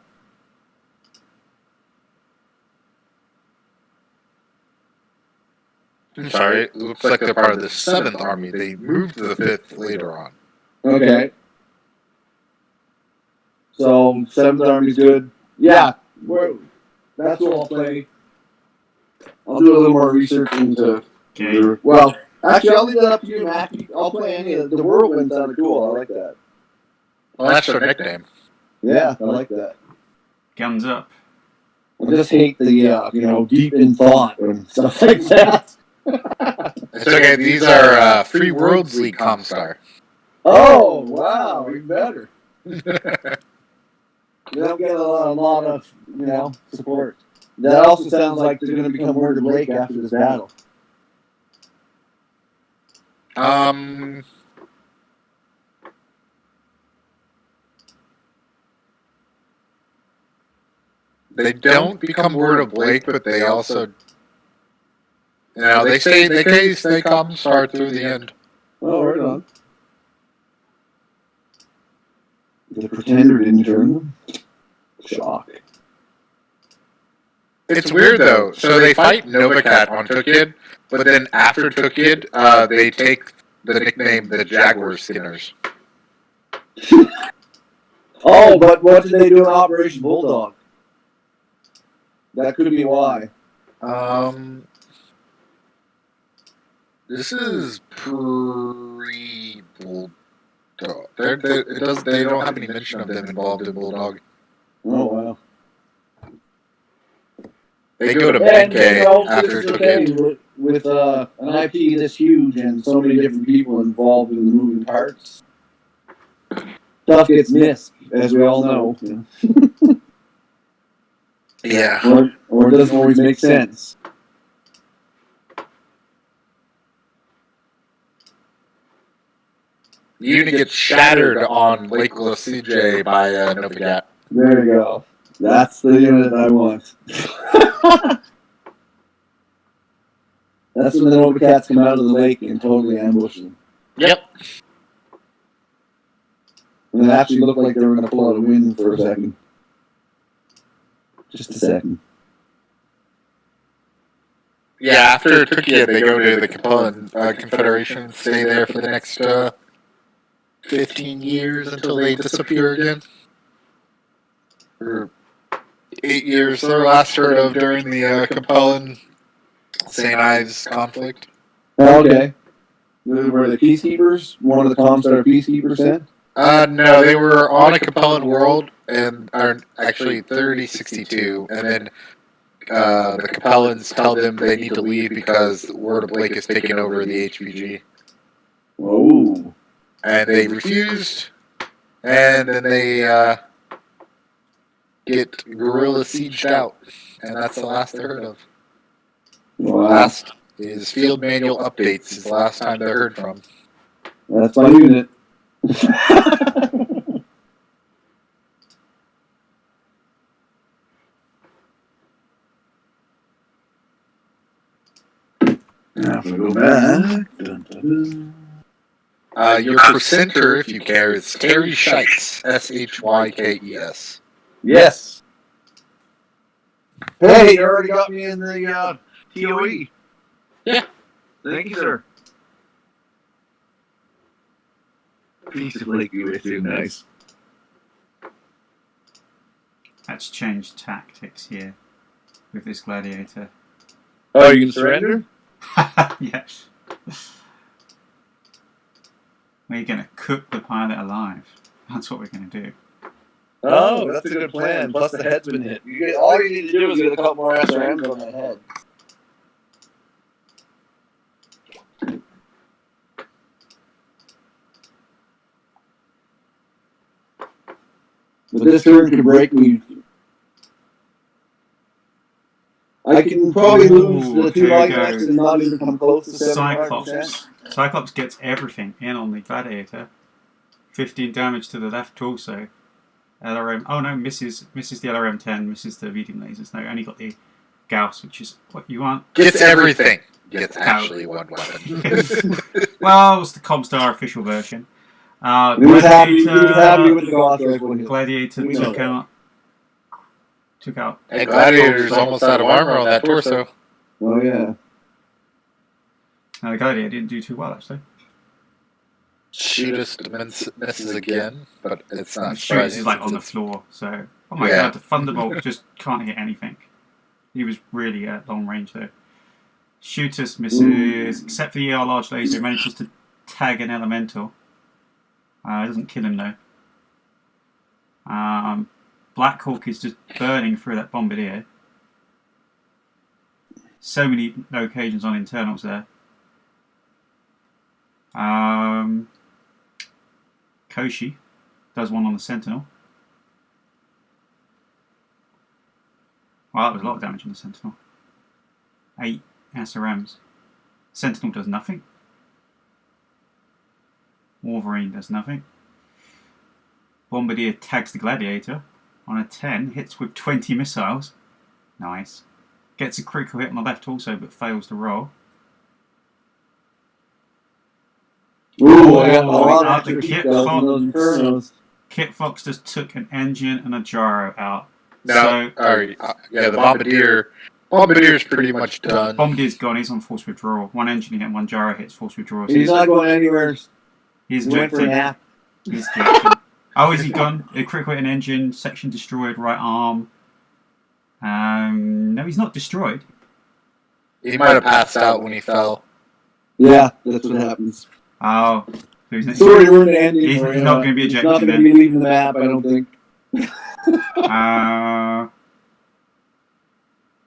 I'm sorry, it looks like they're part of the 7th Army. They moved to the 5th later on. Okay. So, 7th Army's good. Yeah, that's who I'll play. I'll do a little more research into... Okay. Well, actually, I'll leave that up to you, Mac. I'll play any of the Whirlwind sounded cool. I like that. Well, that's their nickname. Yeah, I like that. Guns up. I just hate the, deep in thought and stuff like that. It's okay, these are Free Worlds League ComStar. Oh, wow, even better. You don't get a lot of, support. That also sounds like they're going to become Word of Lake after this battle. they don't become Word of Blake, but they also, they stay ComStar through the end. Oh, right on. The Pretender didn't turn them. Shock. It's weird though. So they fight Novacat on Tukayyid, but then after Tukayyid, they take the nickname the Jaguar Skinners. Oh, but what did they do in Operation Bulldog? That could be why. This is pre-Bulldog. They don't have any mention of them involved in Bulldog. Oh, wow. They go to And, Benkei after Tukayyid. With an IP this huge and so many different people involved in the moving parts, stuff gets missed, as we all know. Yeah. Or it doesn't always make sense. The unit gets shattered on Lake CJ by Novacat. There you go. That's the unit I want. That's when the Novacats come out of the lake and totally ambush them. Yep. And it actually looked like they were going to pull out a win for a second. Just a second. Yeah, after Tukayyid, they go to the Capellan Confederation, stay there for the next 15 years until they disappear again. Or 8 years, they're last heard of during the Capellan St. Ives conflict. Okay. Were the Peacekeepers? One of the ComStar Peacekeepers sent? No, they were on a Capellan world, and are actually 3062, and then the Capellans tell them they need to leave because Word of Blake is taking over the HPG. Oh. And they refused, and then they get guerrilla sieged out, and that's the last they heard of. Wow. Last is Field Manual Updates is the last time they heard from. That's my unit. Now if we go back. Dun, dun, dun. Your presenter, if you care, is Terry Shykes. Shykes. Yes. Hey, you already got me in the TOE. Yeah. Thank you, sir. Piece of Lakeview is too nice. Let's change tactics here with this gladiator. Oh, you can surrender? Yes. We're going to cook the pilot alive. That's what we're going to do. Oh, that's a good plan. Plus the head's been hit. All you need to do is get a couple more SRMs on that head. But this turn could break me. I can probably lose the two light decks and not even come close to 75%. Cyclops. Cyclops gets everything in on the gladiator. 15 damage to the left torso. LRM. Oh no, misses the LRM 10, misses the medium lasers. No, only got the Gauss, which is what you want. Gets everything. Gets actually one weapon. Well, it's the ComStar official version. He was happy with the Gauss rifle. Gladiator took out. And Gladiator's almost out of armor on that torso. Oh yeah. No, the Gladiator didn't do too well actually. She just misses again, but it's not Shoots surprising. is like on the floor, so oh my god, the Thunderbolt just can't hit anything. He was really at long range though. Shooters misses, except for the ER large laser, he manages to tag an elemental. It doesn't kill him though. Black Hawk is just burning through that bombardier. So many locations on internals there. Koshi does one on the Sentinel. Well, that was a lot of damage on the Sentinel. 8 SRMs. Sentinel does nothing. Wolverine does nothing. Bombardier tags the Gladiator. on a 10. Hits with 20 missiles. Nice. Gets a critical hit on the left also, but fails to roll. Ooh, I got a lot Oh, of the extra Kit heat bells Fox. and those infernos. Kit Fox just took an engine and a gyro out. No, alright. Yeah, the Bombardier. Bombardier's pretty much done. Bombardier's gone. He's on force withdrawal. One engine hit, one gyro hits force withdrawal. So He's not going anywhere. He's He went for a ejected. nap. He's ejected. Oh, is he gone? A critical hit an engine. Section destroyed. Right arm. No, he's not destroyed. He might have passed out when he fell. Yeah, that's what happens. Oh, so he's Sorry, we're in the ending. He's not going to be ejected. He's not going to be leaving the map, I don't think.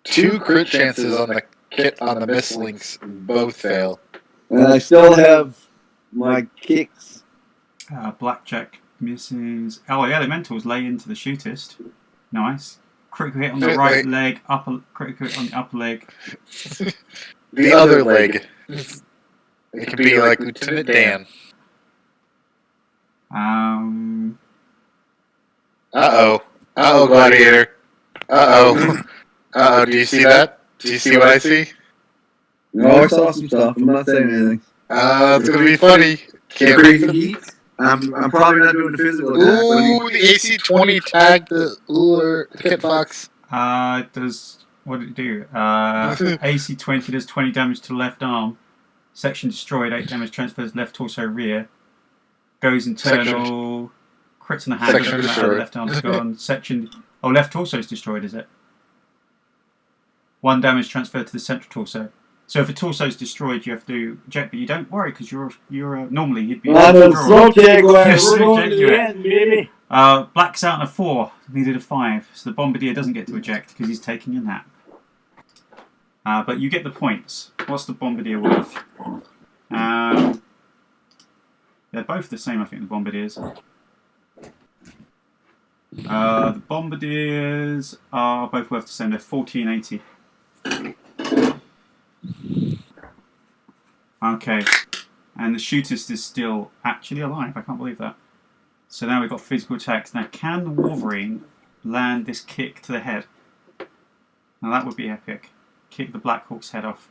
2 crit chances on the kit on the mislinks both fail. And I still have my kicks. Blackjack misses. Oh, the elementals lay into the shootist. Nice. Critical hit on the right leg. Critical hit on the upper leg. The other leg. It could be like Lieutenant Dan. Uh-oh, Gladiator. Uh-oh, do you see that? Do you see what I see? No, I saw some stuff. I'm not saying anything. It's gonna be funny. Can't Crazy wait. heat. I'm probably not doing the physical attack. Ooh, the AC-20 tagged the Kit Fox. What did it do? AC-20 does 20 damage to the left arm. Section destroyed, 8 damage transfers left torso rear. Goes internal. Crits in the hand. Section destroyed. Left arm's gone. Section. Oh, left torso is destroyed, is it? 1 damage transferred to the central torso. So if a torso is destroyed, you have to eject, but you don't worry because you're normally you'd be. I'm a slow Jaguar. Yes, We're going to Jaguar. the end, baby. Black's out on a 4. Needed a 5, so the Bombardier doesn't get to eject because he's taking a nap. But you get the points. What's the Bombardier worth? They're both the same, I think, the Bombardiers. The Bombardiers are both worth the same. They're 1480. Okay. And the shootist is still actually alive. I can't believe that. So now we've got physical attacks. Now, can the Wolverine land this kick to the head? Now that would be epic. Kick the Black Hawk's head off.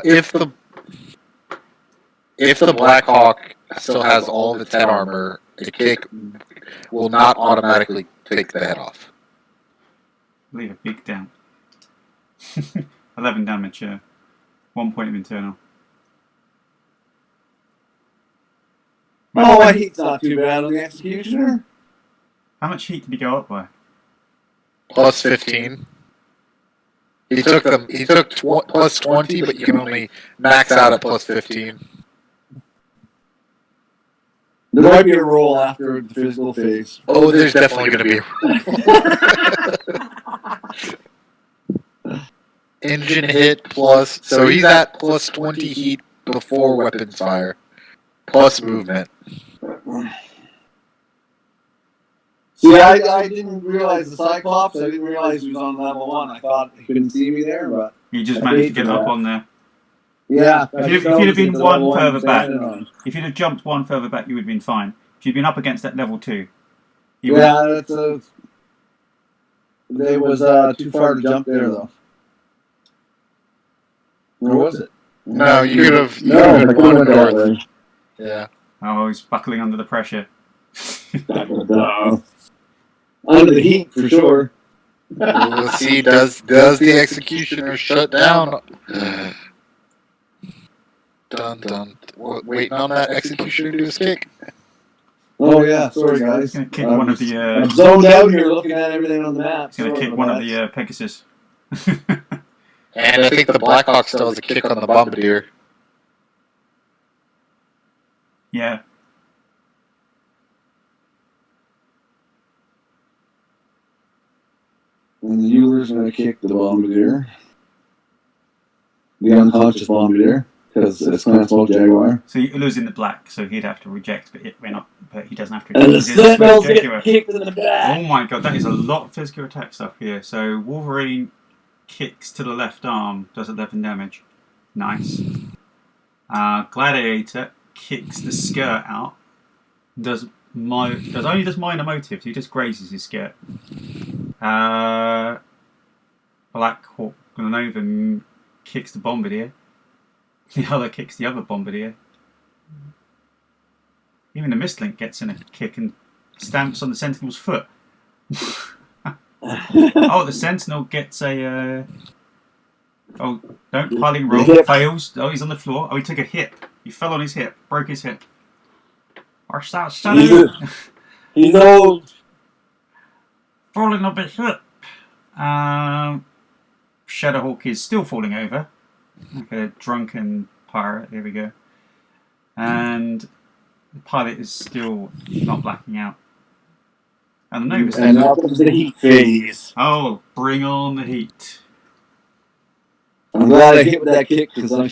If the Black Hawk still has all of its head armor, the kick will not automatically take the head off. Leave a big down. 11 damage, yeah. 1 point of internal. Oh, my heat's not too bad on the Executioner. How much heat did he go up by? Plus 15. He took plus 20, but you can only max out at plus 15. There might be a roll after the physical phase. Oh, there's definitely going to be a engine hit plus. So he's at plus 20 heat before weapons fire, plus movement. See, I didn't realize the Cyclops. I didn't realize he was on level 1. I thought he couldn't see me there, but You just managed to get up on there. yeah. If you'd have been one further back, if you'd have jumped 1 further back, you would have been fine. If you'd been up against that level 2, you would. Yeah, that's a. They was too far to jump there, though. Or was it? No, you could have. No, I could've went that way. Yeah. Oh, he's buckling under the pressure. Under the heat, for sure. We'll see. Does the executioner shut down? Dun dun. Waiting on that executioner to do his kick. Oh, yeah, sorry, guys. He's going to kick one of the. I'm zoned out here looking at everything on the map. He's going to kick one of the Pegasus. And I think the Blackhawk still has a kick on the Bombardier. Yeah. And the Euler's going to kick the Bombardier. The unconscious Bombardier. Because it's kind of small Jaguar. So you're losing the black, so he'd have to reject, but we're not. But he doesn't have to. And the Reject. He's a Sentinels Jaguar. get kicked in the back. Oh my god, that is a lot of physical attack stuff here. So Wolverine kicks to the left arm, does 11 damage. Nice. Gladiator kicks the skirt out, only does minor motives. He just grazes his skirt. Black Hawk Glenova kicks the Bombardier. The other kicks the other Bombardier. Even the Mistlink gets in a kick and stamps on the Sentinel's foot. Oh, the Sentinel gets a... Oh, don't piling roll. Fails. Oh, he's on the floor. Oh, he took a hip. He fell on his hip. Broke his hip. He's old. Falling on his hip. Shadowhawk is still falling over. Like a drunken pirate. There we go. And the pilot is still not blacking out. And the Nova And now comes the heat phase. Oh, bring on the heat. I'm glad I hit with that kick because I'm...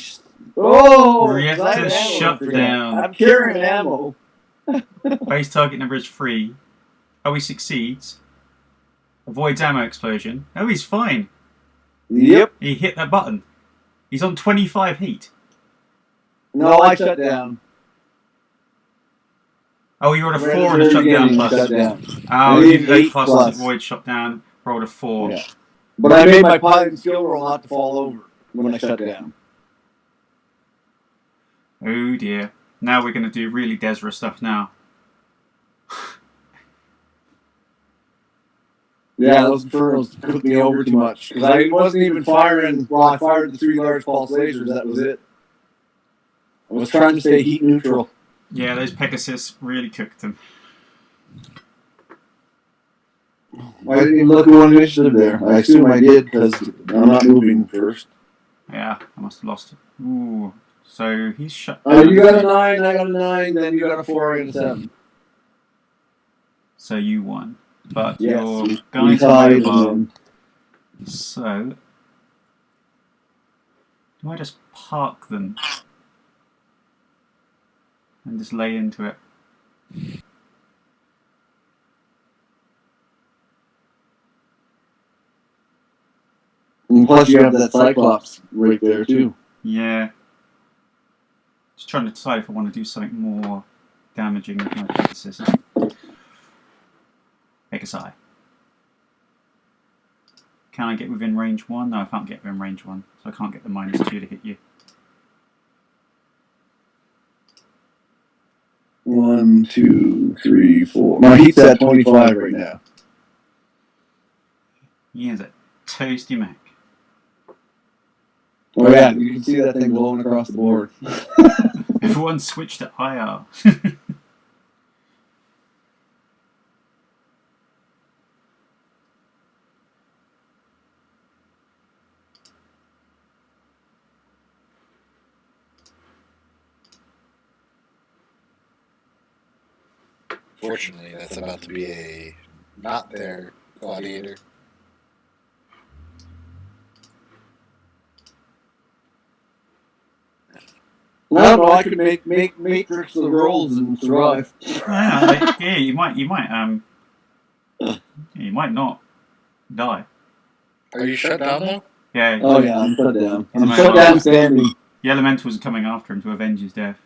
Reactor shut down. I'm carrying ammo. Base target number is 3. Oh, he succeeds. Avoids ammo explosion. Oh, he's fine. Yep. He hit that button. He's on 25 heat. No, I shut down. Oh, you rolled a 4 on a shutdown plus. Shut down. Oh, I you need did 8 plus plus. avoid shutdown. Rolled a 4. Yeah. But I made my pilot skill roll not to fall over when I shut down. Oh dear. Now we're going to do really Desra stuff now. Yeah, those infernos took me over too much. Because I wasn't even firing. Well, I fired the 3 large pulse lasers. That was it. I was trying to stay heat neutral. Yeah, those Pegasus really cooked them. I didn't even look at one initiative there. I assume I did because I'm not moving first. Yeah, I must have lost it. Ooh. So he's shut Oh, down. you got a 9, I got a 9, then you got a 4, I got a 7. So you won. But Yes, your we guys tied are mobile. and So do I just park them and just lay into it? plus you have that Cyclops right there too. Yeah. Just trying to decide if I want to do something more damaging with my Pegasus. Pegasi. Can I get within range 1? No, I can't get within range 1, so I can't get the -2 to hit you. 1, 2, 3, 4. My heat's at 25 right now. He is a toasty Mac. Oh yeah, you can see that thing blowing across the board. Everyone switched to IR. Fortunately, that's about to be a not there gladiator. I don't know. I could make matrix the rolls and survive. Yeah, you might not die. Are you shut down though? Yeah. Oh yeah, I'm shut down. He's I'm a shut man. down standing. The elementals are coming after him to avenge his death.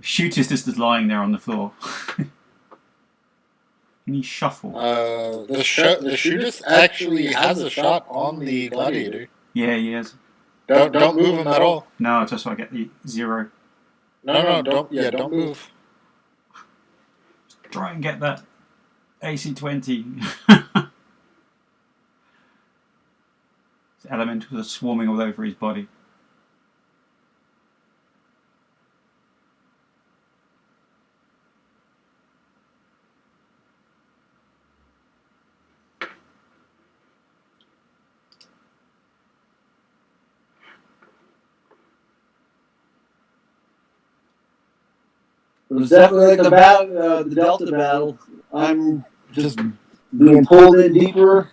Shooter's just lying there on the floor. Can he shuffle? The shooter actually has a shot on the gladiator. Yeah, he is. Don't move him at all. No, just so I get the 0. No, don't move. Try and get that AC-20. Elementals are swarming all over his body. It was definitely like the Delta battle. I'm just being pulled in deeper.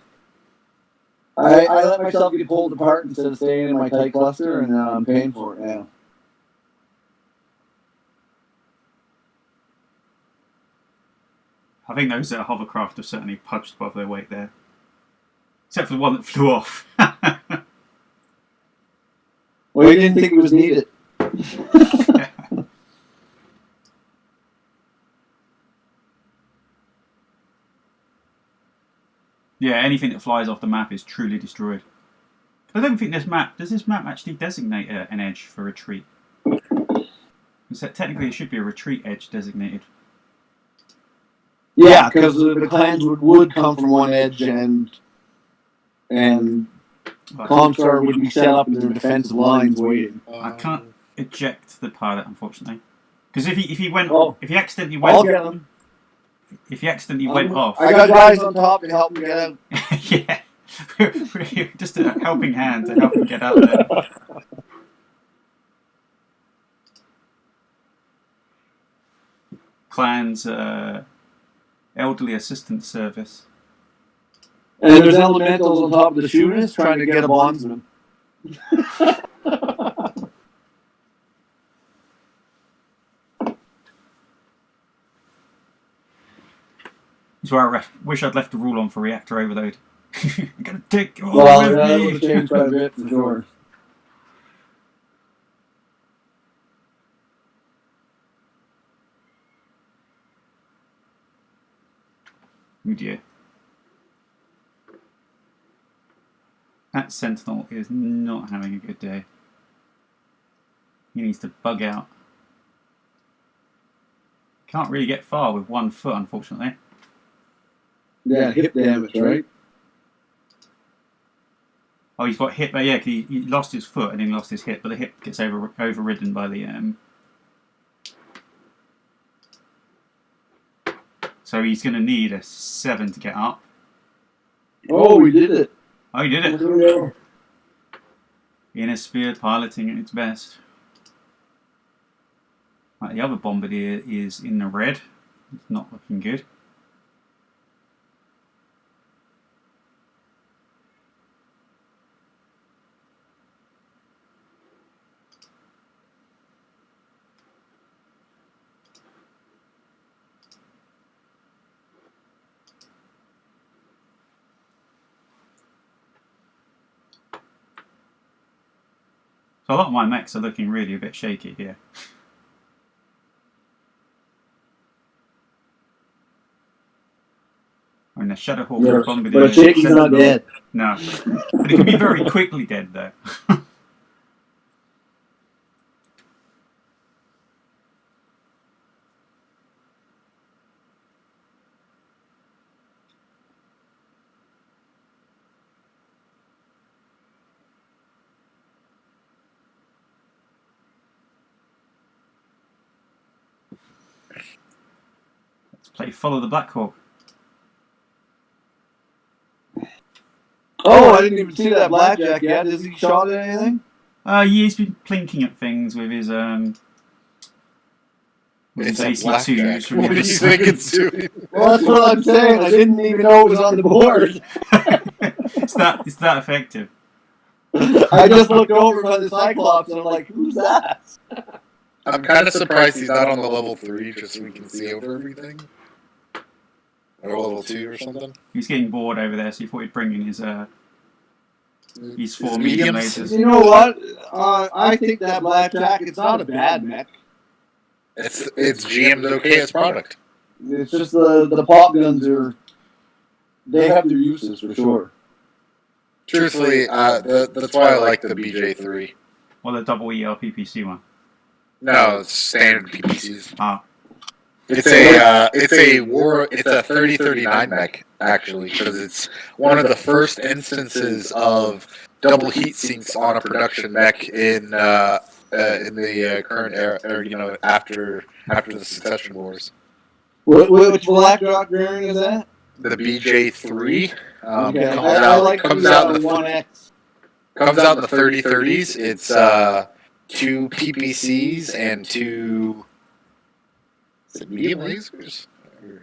I let myself get pulled apart instead of staying in my tight cluster, and I'm paying for it now. I think those hovercraft have certainly punched above their weight there. Except for the one that flew off. Well, he didn't think it was needed. Yeah, anything that flies off the map is truly destroyed. I don't think this map... Does this map actually designate an edge for retreat? Because technically it should be a retreat edge designated. Yeah, because the clans would come from one edge and ComStar would be set up in their defensive lines waiting. I can't eject the pilot, unfortunately. Because if he went... Oh. If he accidentally I'll went... get him. If he accidentally went off... I got guys on top to help him get out. Yeah. Just a helping hand to help him get out there. Clan's elderly assistance service. And there's elementals on top of the shooters trying to get a bondsman. That's where I wish I'd left the rule on for reactor overload. I'm gonna take you all Well, with that me. would have changed quite a bit for sure. Oh dear. That Sentinel is not having a good day. He needs to bug out. Can't really get far with 1 foot, unfortunately. Yeah, hip damage, right? Oh, he's got hip. Yeah, he lost his foot and then lost his hip, but the hip gets overridden by the. So he's going to need a 7 to get up. Oh, we did it. Oh, he did it. Inner piloting at its best. Right, the other bombardier is in the red. It's not looking good. So a lot of my mechs are looking really a bit shaky here. I mean, the Shadowhawk bombardier. But shaky's not dead. No, but it can be very quickly dead though. Let's play Follow the Black Hawk. Oh, I didn't even see that blackjack yet. Has he shot at anything? He's been plinking at things with his It's AC2s from What do you think it's doing? Well, that's what I'm saying. I didn't even know it was on the board. It's that effective. I just looked over by the Cyclops and I'm like, who's that? I'm kind of surprised he's not on the level 3 just so we can see over everything. Or level 2 or something. He's getting bored over there, so he thought he'd bring in his 4 His medium mediums? lasers. You know what? I think that blackjack, it's not a bad mech. It's GM's okay as product. It's just the pop guns they have their uses for sure. Truthfully, that's why I like the BJ3. Or the double EL PPC one. No, it's standard PPCs. Ah. It's a 3039 mech actually, because it's one of the first instances of double heat sinks on a production mech in the current era, or, after the Succession Wars. Which blackjack variant is that? The BJ3 Okay. comes out in the 1X. Comes out in the 3030s. It's 2 PPCs and 2 medium lasers.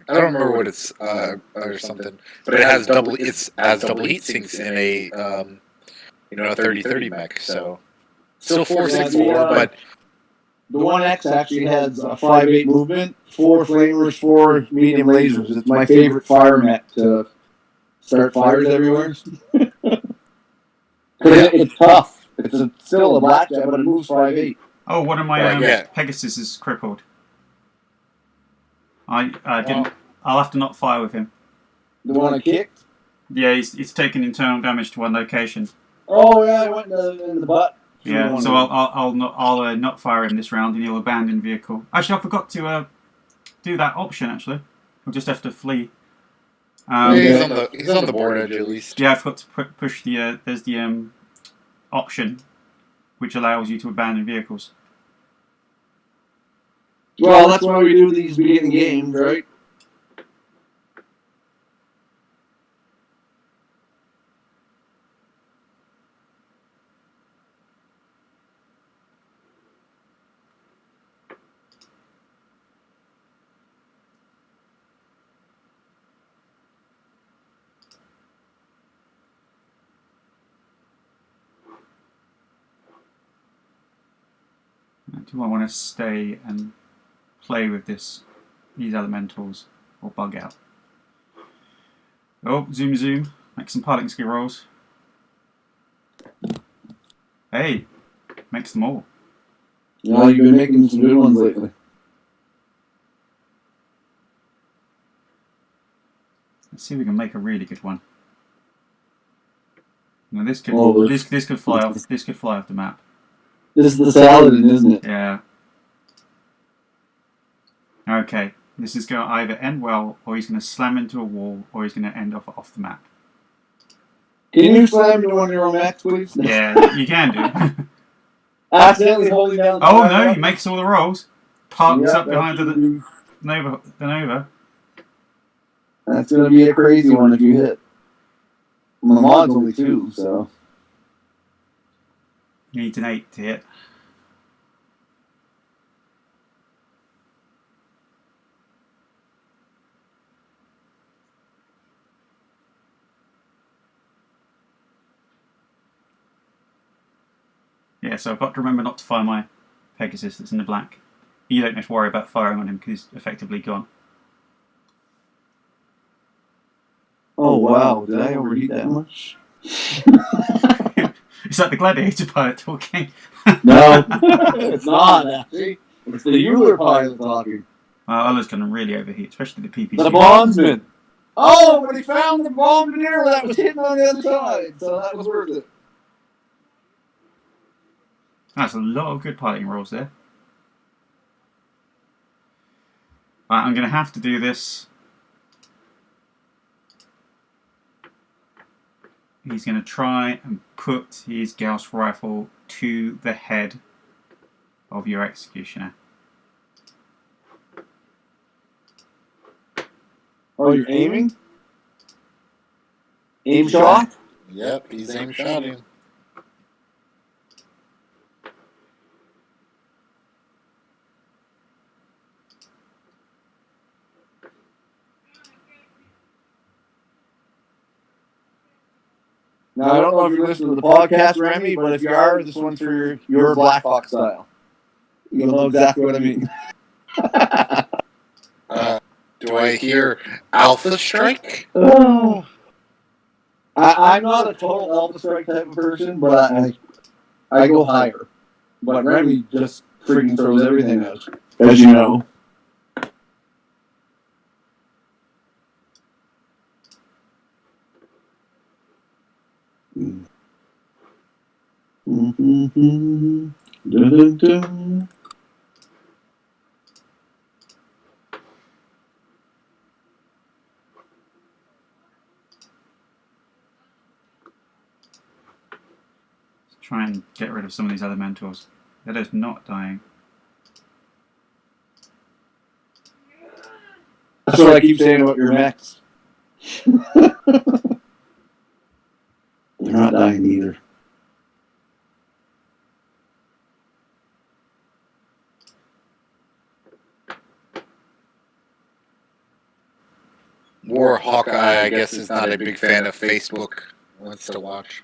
I don't remember what it's or something, but it has double heat sinks in a 3030 mech. So still 464, but the 1X actually has a 5.8 movement, 4 flamers, 4 medium lasers. It's my favorite fire mech to start fires everywhere. It's tough. Still a blackjack, but it moves 5/8. Oh, one of my Right, yeah. Pegasus is crippled. I didn't. I'll have to not fire with him. The one I kicked? Yeah, he's taken internal damage to one location. Oh yeah, I went in the butt. Yeah, so I'll not fire him this round, and he'll abandon vehicle. Actually, I forgot to do that option. Actually, he'll just have to flee. He's on the board edge at least. Yeah, I forgot to push the. There's the option which allows you to abandon vehicles. Well, that's why we do these beginning games, right? Do I want to stay and play with these elementals, or bug out? Oh, zoom, make some piloting skill rolls. Hey, makes them all. Well, you've been making some good ones lately. Let's see if we can make a really good one. Now this could this could fly off the map. This is the Saladin, isn't it? Yeah. Okay, this is going to either end well, or he's going to slam into a wall, or he's going to end off the map. Can you slam into one of your own mechs, please? Yeah, you can do. Accidentally holding down. Oh no, he makes all the rolls. Parks up behind the Nova. Nova. That's going to be a crazy one if you hit. My mod's only 2, so. You need an 8 to hit. Yeah, so I've got to remember not to fire my Pegasus that's in the black. You don't have to worry about firing on him because he's effectively gone. Oh wow, did I overheat that much? Is that the gladiator pilot talking? No, it's not actually. It's the Euler pilot talking. Others can really overheat, especially the PPC. The bondsman. Oh, but he found the bombardier that was hidden on the other side, so that was worth it. That's a lot of good piloting rolls there. Right, I'm going to have to do this. He's going to try and put his Gauss rifle to the head of your executioner. Oh, you're aiming? Aim shot? Yep, he's aim shotting. Now, I don't know if you're listening to the podcast, Remy, but if you are, this one's for your Black Hawk style. You'll know exactly what I mean. Do I hear Alpha Strike? Oh. I'm not a total Alpha Strike type of person, but I go higher. But Remy just freaking throws everything out, as you know. Dun-dun-dun. Try and get rid of some of these elementals. They're just not dying. That's what I keep saying about your mechs. They're not dying either. War Hawkeye, I guess, is not a big fan of Facebook. Wants to watch.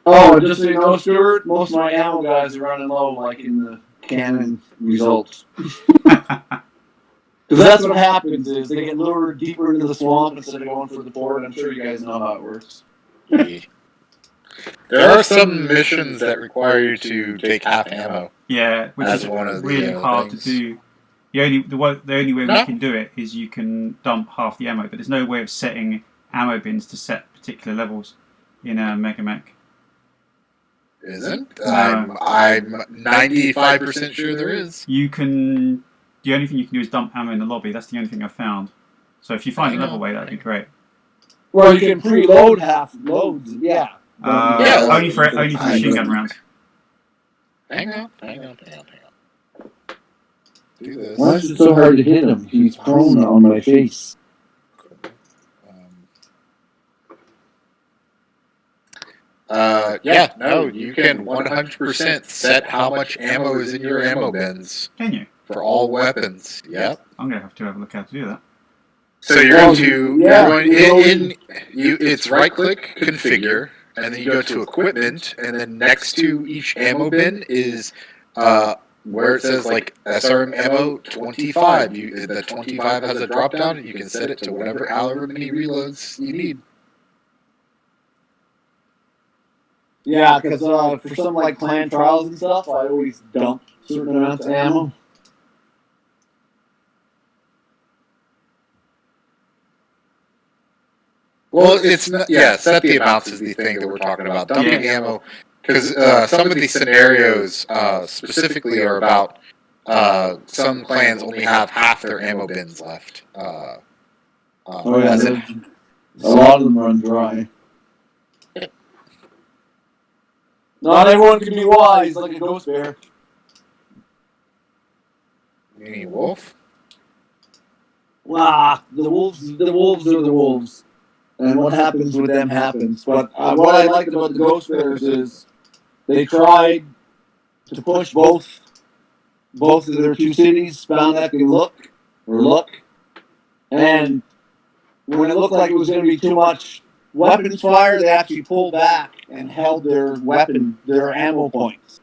Oh, just so you know, Stuart, most of my ammo guys are running low, like in the cannon results. Because Because that's what happens is they get lured deeper into the swamp instead of going for the port. I'm sure you guys know how it works. There are some missions that require you to take half ammo. Yeah, which As is one of the, really hard things. to do. The only way No. we can do it is you can dump half the ammo, but there's no way of setting ammo bins to set particular levels in a Mega Mech. Isn't? No. I'm 95% sure there is. You can. The only thing you can do is dump ammo in the lobby. That's the only thing I've found. So if you find another way, that'd be great. Well, you can preload half loads. Yeah. Yeah, only for machine gun rounds. Hang on. Do this. Why is it so hard to hit him? He's prone on my face. You can 100% set how much ammo is in your ammo bins Can you? for all weapons. Yep. I'm gonna have to have a look how to do that. So you're going to it's right click configure, and then you go to equipment, and then next to each ammo bin is where it says like SRM ammo 25. The 25 has a drop down, and you can set it to however many reloads you need. Yeah, because for some like clan trials and stuff, I always dump certain amounts of ammo. Well, it's not. Yeah, set the amounts is the thing that we're talking about. Dumping ammo, because some of these scenarios specifically are about some clans only have half their ammo bins left. A lot of them run dry. Not everyone can be wise like a ghost bear. You mean wolf? The wolves are the wolves. And what happens with them happens. But what I liked about the ghost bears is they tried to push both of their two cities, Spalneck and Look. And when it looked like it was going to be too much weapons fire, they actually pulled back and held their ammo points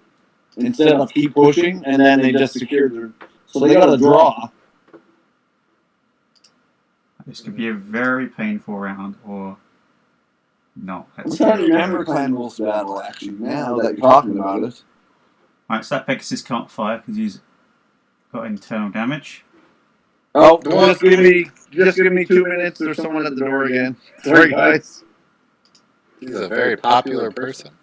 instead of keep pushing, and then they just secured their. So they got a draw. This could be a very painful round, or not. I'm trying to remember Clan Wolf's battle, actually, now that you're talking about it. Right, so that Pegasus can't fire because he's got internal damage. Oh, just give me 2 minutes. There's someone at the door again. Sorry, guys. He's a very popular person.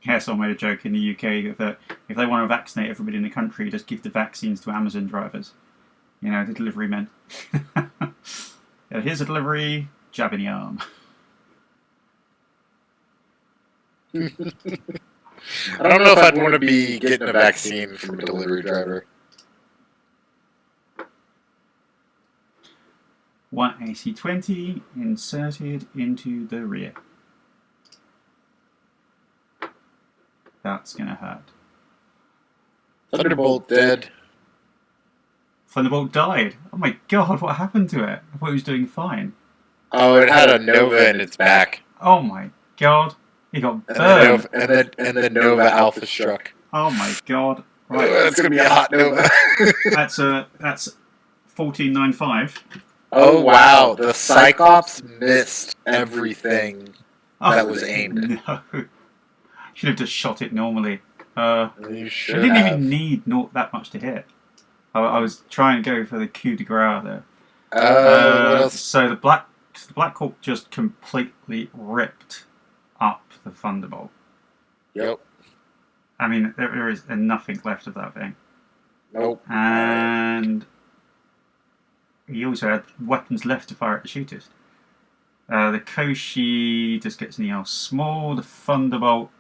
Yeah, someone made a joke in the UK that if they want to vaccinate everybody in the country, just give the vaccines to Amazon drivers. You know, the delivery men. Yeah, here's a delivery, jab in the arm. I don't know if I'd want to be getting a vaccine from a delivery driver. One AC-20 inserted into the rear. That's going to hurt. Thunderbolt dead. Thunderbolt died. Oh my god, what happened to it? I thought it was doing fine. Oh, it had a Nova in its back. Oh my god. He got burned. And the Nova Alpha struck. Oh my god. Right. That's going to be a hot Nova. That's 1495. Oh wow, the Cyclops missed everything that was aimed. No. Should have just shot it normally. You It should didn't have. even need not that much to hit. I was trying to go for the coup de grace there. What else? So the Black Hawk just completely ripped up the Thunderbolt. Yep. I mean, there is nothing left of that thing. Nope. And he also had weapons left to fire at the shooters. The Koshi just gets an EL small. The Thunderbolt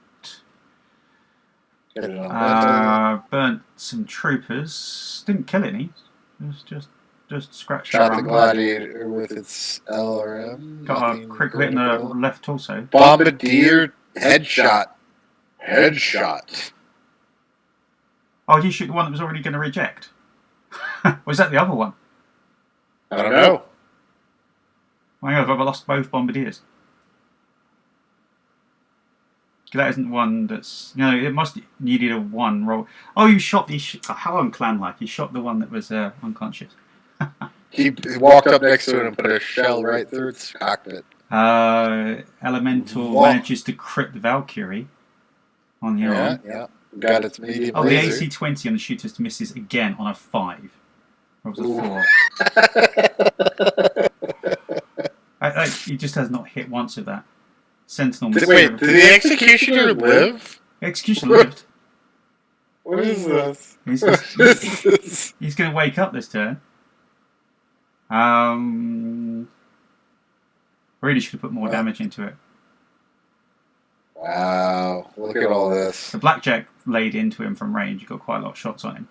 Get it on burnt some troopers. Didn't kill any. Just scratched. Shot the Gladiator with its LRM. Got a quick hit in the left torso. Bombardier headshot. Oh, you shoot the one that was already going to reject. Was that the other one? I don't know. My God, I've lost both bombardiers. That isn't one that's... No, it must needed a 1 roll. Oh, you shot the... How unclan-like. You shot the one that was unconscious. He walked up next to it and put a shell right through its cockpit. Elemental Wha- manages to crit the Valkyrie on the arm. Yeah. Got its medium Oh, the laser. AC 20 on the shooters misses again on a 5. Or was it Ooh. 4? He just has not hit once of that. Sentinel misses. Wait, did the executioner live? Execution lived. What is this? He's going to wake up this turn. Really should have put more damage into it. Wow, look at all this. The blackjack laid into him from range. He got quite a lot of shots on him,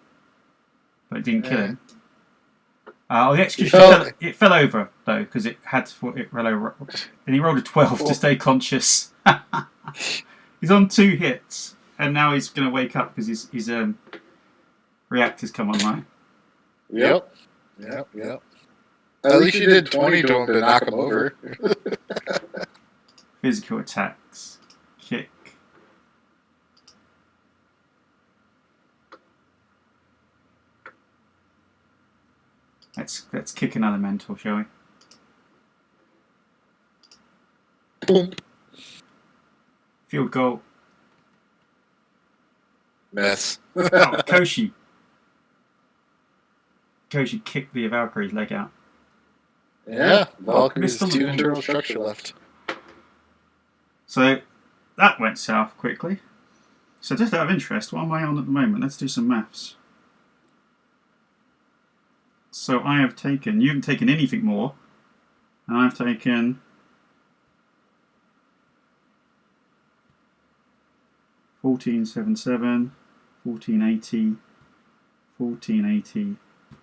but it didn't kill him. The execution it fell over though because it had to. It fell over, and he rolled a 12 to stay conscious. He's on 2 hits, and now he's going to wake up because his reactors come online. Yep. At least you did 20 to him to knock him over. Physical attacks, kick. Let's kick an elemental, shall we? Boom. Field goal. Miss. Oh, Koshi kicked the Valkyrie's leg out. Yeah, Valkyrie's Missed 2 internal structure left. So that went south quickly. So just out of interest, what am I on at the moment? Let's do some maths. So I have taken, you haven't taken anything more, and I've taken 1477, 1480, 1480,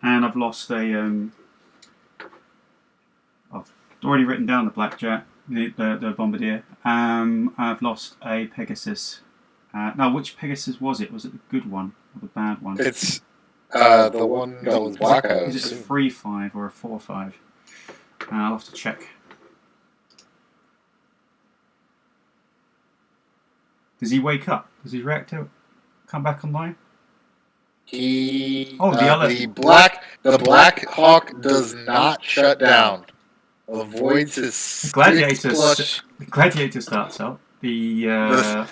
and I've lost a I've already written down the blackjack, the bombardier. I've lost a Pegasus. Now, which Pegasus was it? Was it the good one or the bad one? It's the one that was black. Is it a 3-5 or a 4-5? I'll have to check. Does he wake up? Does his reactor come back online? The Black Hawk does not shut down. Avoids his The Gladiator starts up. The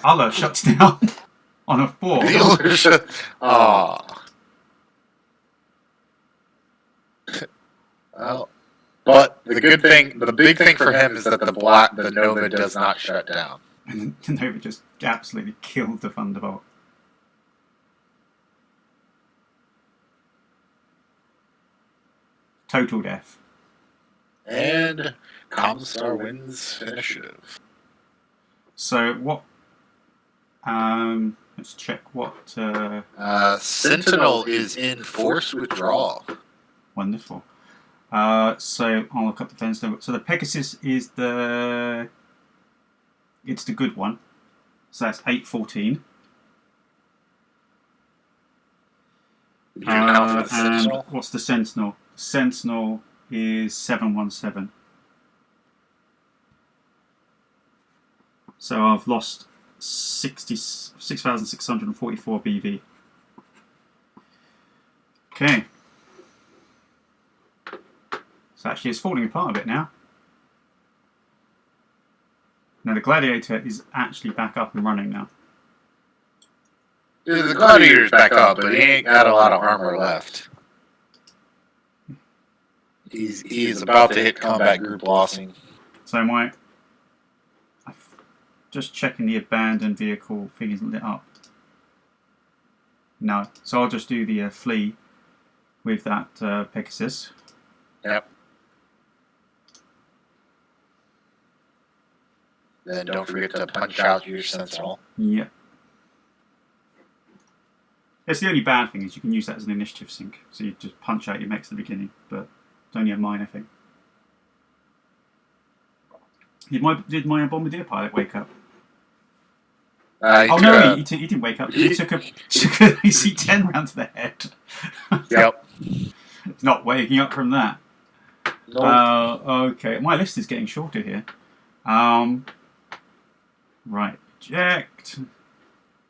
Allah shuts down on a 4. Well, but the big thing for him is that the Nova does not shut down. And the Nova just absolutely killed the Thunderbolt. Total death. And ComStar wins initiative. So what? Let's check what. Sentinel is in force withdrawal. Wonderful. So I'll look up the fence number. So the Pegasus is it's the good one. So that's 814. And what's the Sentinel? Sentinel is 717. So I've lost 6,644 BV. Okay. So actually it's falling apart a bit now. Now the Gladiator is actually back up and running now. The Gladiator's back up, but he ain't got a lot of armor left. He's about to hit combat group lossing. So just checking the abandoned vehicle thing isn't lit up. No. So I'll just do the flea with that Pegasus. Yep. Then don't forget to punch out your Sentinel. Yeah. That's the only bad thing is you can use that as an initiative sync. So you just punch out your mechs at the beginning, but it's only a minor thing. Did my bombardier pilot wake up? He didn't wake up. He took a AC-10 round to the head. Yep. He's not waking up from that. Nope. Okay, my list is getting shorter here. Right, Eject.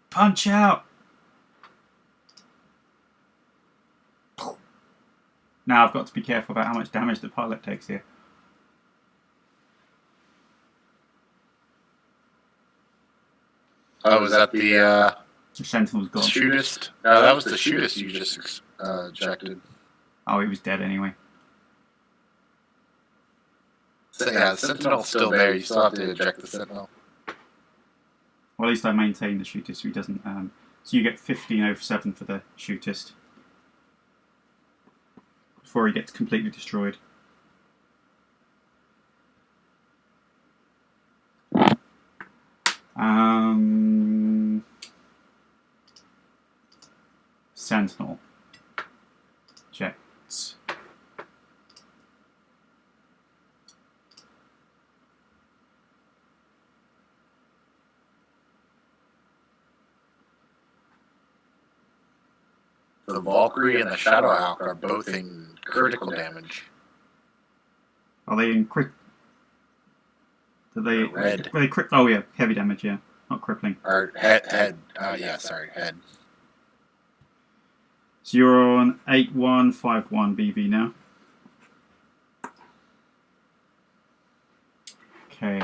Punch out. Now I've got to be careful about how much damage the pilot takes here. Oh, was that the Sentinel's gone. shootist? No, that was the shootist you just ejected. Oh, he was dead anyway. So, yeah, the Sentinel's still there. You still have to eject the Sentinel. Well, at least I maintain the shootist so he doesn't... so you get 15 over 7 for the shootist. Before he gets completely destroyed. Sentinel. Jets. The Valkyrie and the Shadowhawk are both in critical damage. Are they in crit? Do they? Red. Are they crit? Oh yeah, heavy damage. Yeah, not crippling. Or head. Yeah, sorry, head. So you're on 8151 BV now. Okay.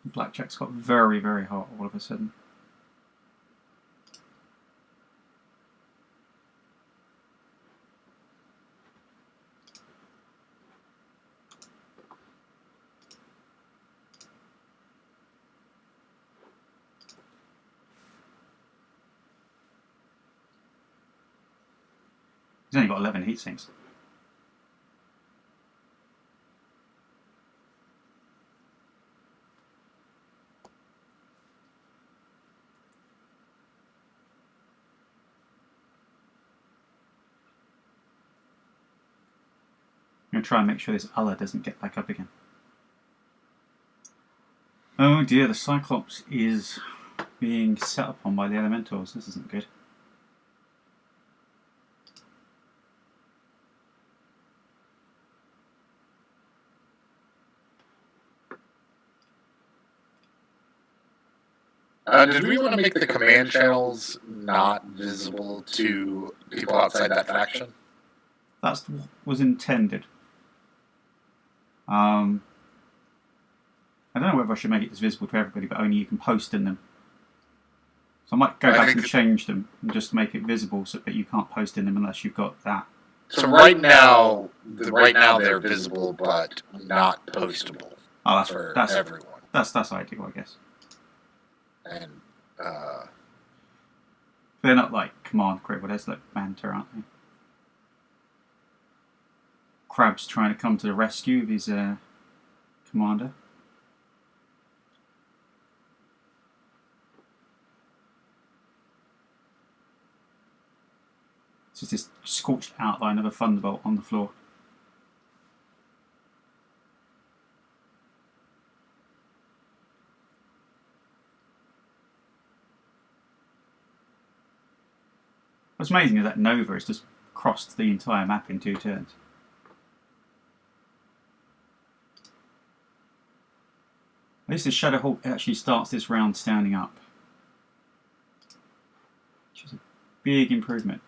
Blackjack's got very, very hot all of a sudden. He's only got 11 heat sinks. I'm going to try and make sure this Allah doesn't get back up again. Oh dear, the Cyclops is being set upon by the Elementals. This isn't good. Did we want to make the command channels not visible to people outside that faction? That's what was intended. I don't know whether I should make it as visible to everybody, but only you can post in them. So I might go back and change them and just make it visible so that you can't post in them unless you've got that. So right now they're visible but not postable. Oh, that's everyone. That's ideal, I guess. And they're not like command crib, but there's like banter, aren't they? Crab's trying to come to the rescue of his commander. It's just this scorched outline of a thunderbolt on the floor. What's amazing is that Nova has just crossed the entire map in 2 turns. At least the Shadowhawk actually starts this round standing up, which is a big improvement.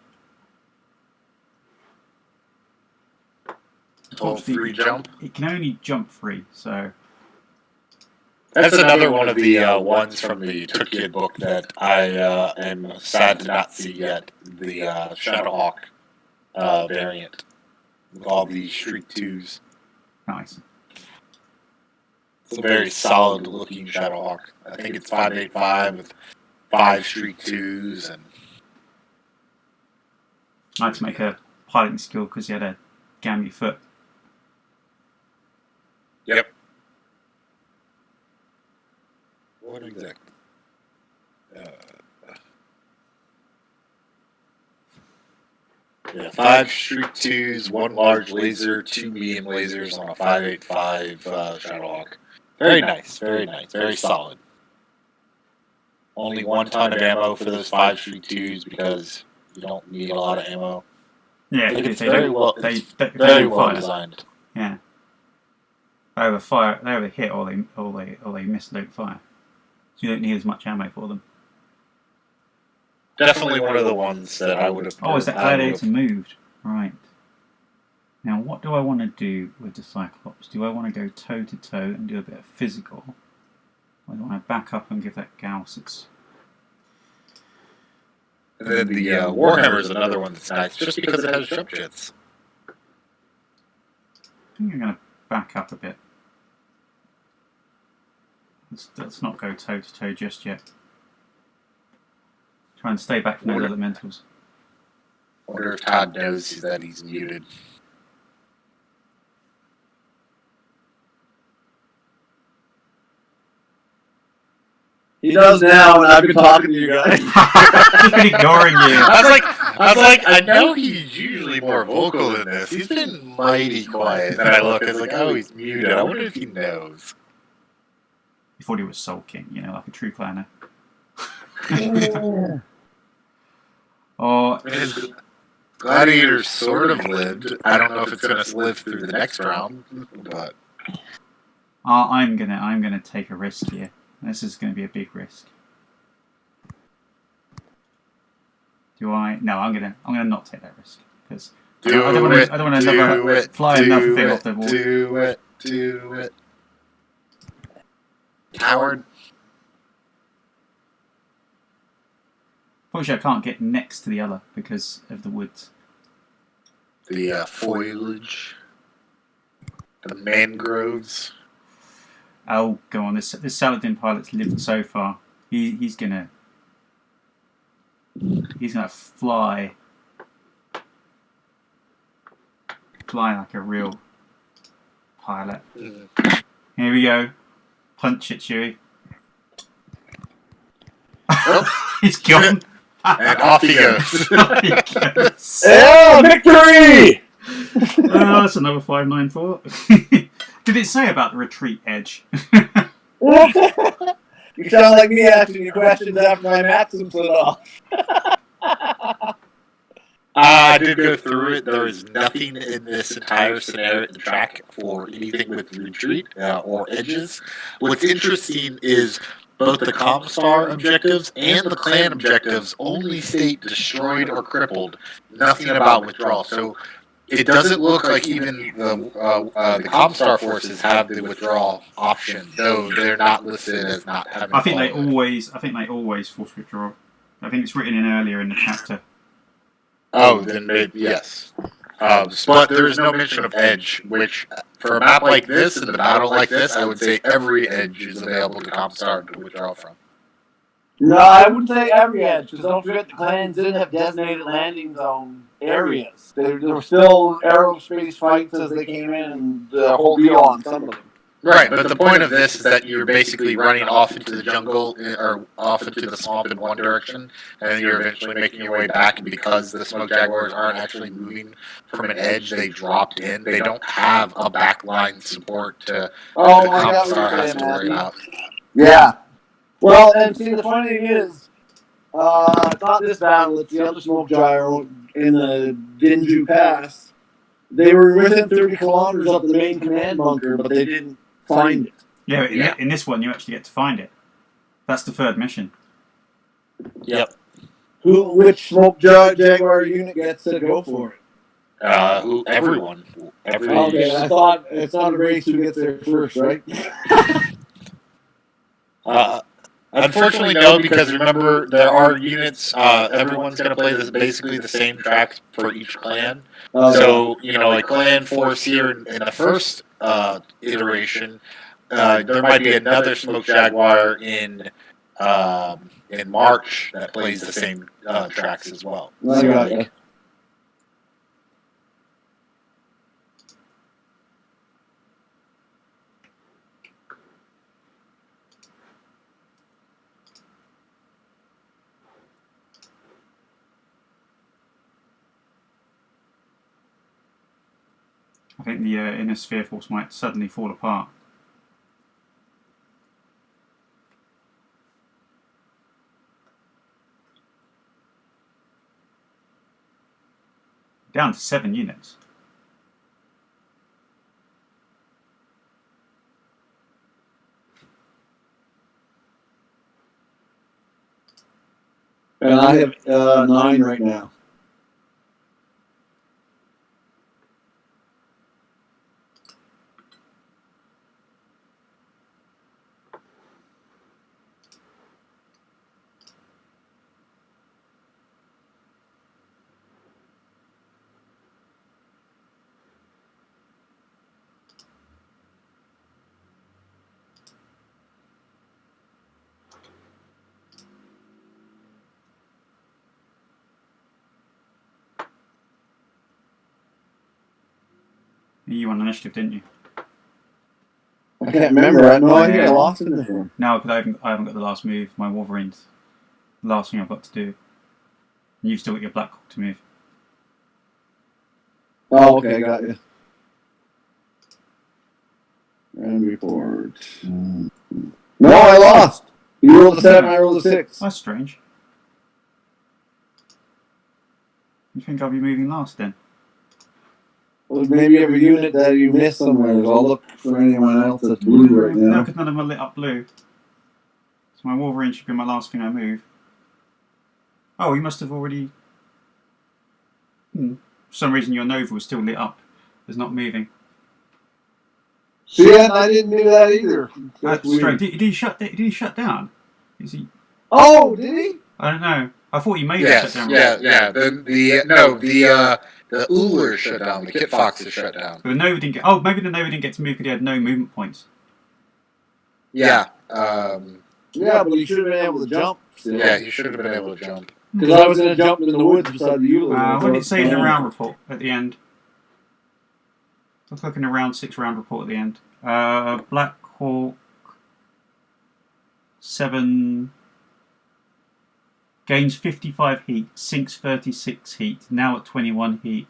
Free jump. It can only jump free, so that's another one of the ones from the Tukayyid book that I am sad to not see yet. The Shadowhawk variant with all the Shriek 2s. nice. It's a very solid looking Shadowhawk. I think it's 585 with 5 Shriek 2s and. I had to make a piloting skill because he had a gammy foot. Yep. What exactly? Yeah, 5 Shriek 2s, 1 large laser, 2 medium lasers on a 585 Shadowhawk. Very nice, very solid. only 1 ton of ammo for those 5 Street 2s because you don't need a lot of ammo. Yeah, Like, because it's they very don't. well, They it's don't, they very don't well fire. designed. Yeah. They either fire, they either hit, or they miss, don't fire. So you don't need as much ammo for them. Definitely one of the ones that I would have. Oh, is that gladiator moved? Right. Now, what do I want to do with the Cyclops? Do I want to go toe to toe and do a bit of physical? Or do I want to back up and give that Gauss its... And then the Warhammer is another one that's nice, just because it has jump jets. I think I'm going to back up a bit. Let's not go toe to toe just yet. Try and stay back from those elementals. I wonder if Todd knows that he's muted. He does now, and I've been talking to you guys. He's been ignoring you. I was like, I know he's usually more vocal than this. He's been mighty quiet. And I look, I was like, oh, he's muted. I wonder if he knows. He thought he was sulking, you know, like a true clanner. Or His gladiator sort of lived. I don't know if it's going to live through the next round, but I'm gonna take a risk here. This is going to be a big risk. Do I? No, I'm gonna not take that risk because I don't want to fly another thing off the wall. Do it. Coward. Unfortunately, I can't get next to the other because of the woods. The foliage. The mangroves. Oh, go on! This Saladin pilot's lived so far. He's gonna fly like a real pilot. Here we go. Punch it, Chewie. Oh. He's gone. And off he goes. Yeah, victory! Oh, that's another 594. Did it say about the retreat edge? You sound like me asking you questions after my Maxim slid off. I did go through it. There is nothing in this entire scenario in the track for anything with retreat or edges. What's interesting is both the ComStar objectives and the clan objectives only state destroyed or crippled. Nothing about withdrawal. So it doesn't look like even the ComStar forces have the withdrawal option, though they're not listed as not having. I think they always force withdraw. I think it's written in earlier in the chapter. Oh, then maybe yes. But there is no mention of edge, which for a map like this and a battle like this, I would say every edge is available to ComStar to withdraw from. No, I wouldn't say every edge, because don't forget the clans didn't have designated landing zone areas. There were still aerospace fights as they came in, and the whole deal on some of them. Right, but the point of this is that you're basically running off into the jungle or off into the swamp in one direction, and then you're eventually making your way back. And because the smoke jaguars aren't actually moving from an edge, they dropped in. They don't have a backline support to the ComStar has to worry about. Yeah. Well, and see, the funny thing is, it's not this battle, it's the other smoke gyro in the Dinju Pass. They were within 30 kilometers of the main command bunker, but they didn't find it. Yeah, in this one you actually get to find it. That's the third mission. Yep. Which smoke jaguar unit gets to go for it? Everyone. Okay, I thought it's not a race who gets there first, right? Unfortunately, no, because remember, there are units, everyone's going to play basically the same tracks for each clan. So, like Clan Force here in the first iteration, there might be another Smoke Jaguar in March that plays the same tracks as well. I think the inner sphere force might suddenly fall apart. Down to 7 units. And I have 9 right now. You won initiative, didn't you? I can't remember. I think I lost in this one. No, because I haven't got the last move. My Wolverine's the last thing I've got to do. And you've still got your Black Hawk to move. Oh, okay, got you. And report. No, I lost. You rolled a 7, I rolled a 6. That's strange. You think I'll be moving last then? Well, maybe every unit that you missed somewhere. I'll look for anyone else that's blue right No, now. because none of them are lit up blue. So my Wolverine should be my last thing I move. Oh, you must have already... For some reason your Nova was still lit up. It's not moving. See, and I didn't do that either. That's strange. Did he shut down? Is he... Oh, did he? I don't know. I thought he made Yes, it shut down. yeah. The Uller shut down. The Kit Fox is shut down. But the Nova didn't get... Oh, maybe the Nova didn't get to move because he had no movement points. Yeah. Yeah, but he should have been able to jump still. Yeah, he should have been able to jump. Because I was going to jump in the woods beside the Euler. What did it say in the round report at the end? I was looking at round 6 round report at the end. Black Hawk 7 gains 55 heat, sinks 36 heat, now at 21 heat.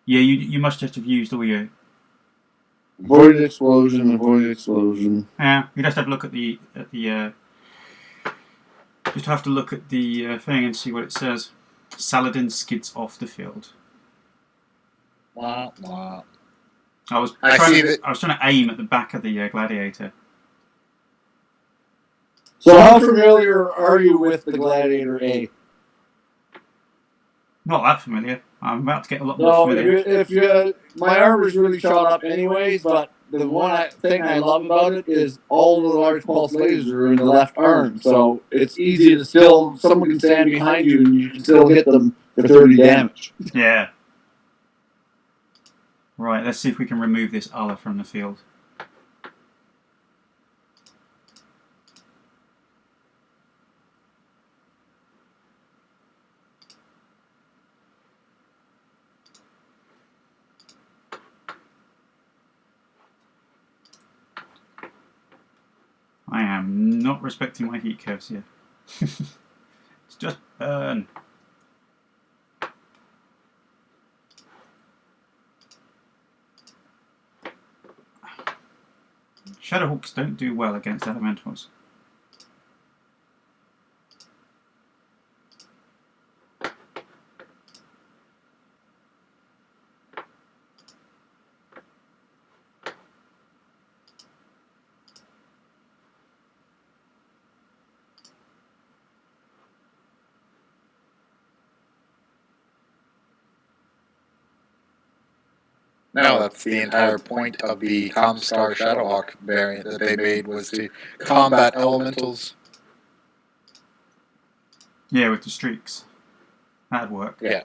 Yeah, you must just have used all your... Avoided explosion. Yeah, you just have to look at the just have to look at the thing and see what it says. Saladin skids off the field. Wah, wah. I was trying to aim at the back of the Gladiator. So how familiar are you with the Gladiator A? Not that familiar. I'm about to get a lot more familiar. If you, my armor's really shot up anyways, but the thing I love about it is all the large pulse lasers are in the left arm, so it's easy to still, someone can stand behind you and you can still hit them for 30 damage. Yeah. Right, let's see if we can remove this Allah from the field. I am not respecting my heat curves here. It's just burn. Shadowhawks don't do well against elementals. No, that's the entire point of the ComStar Shadowhawk variant that they made, was to combat elementals. Yeah, with the streaks. That'd work. Yeah.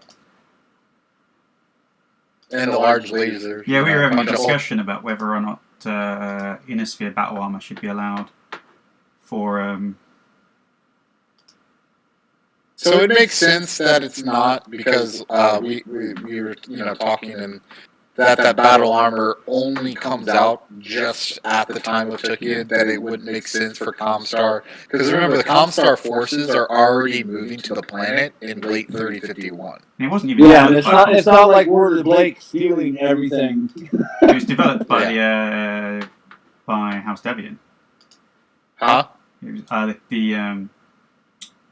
And the large lasers. Yeah, we were having a discussion about whether or not inner sphere battle armor should be allowed for. So it makes sense that it's not, because we were talking, and that battle armor only comes out just at the time of Tukayyid, that it wouldn't make sense for ComStar. Because remember, the ComStar forces are already moving to the planet in late 3051. It wasn't even. Yeah, it's not like Word of Blake stealing everything. It was developed by by House Deviant. Huh? It was,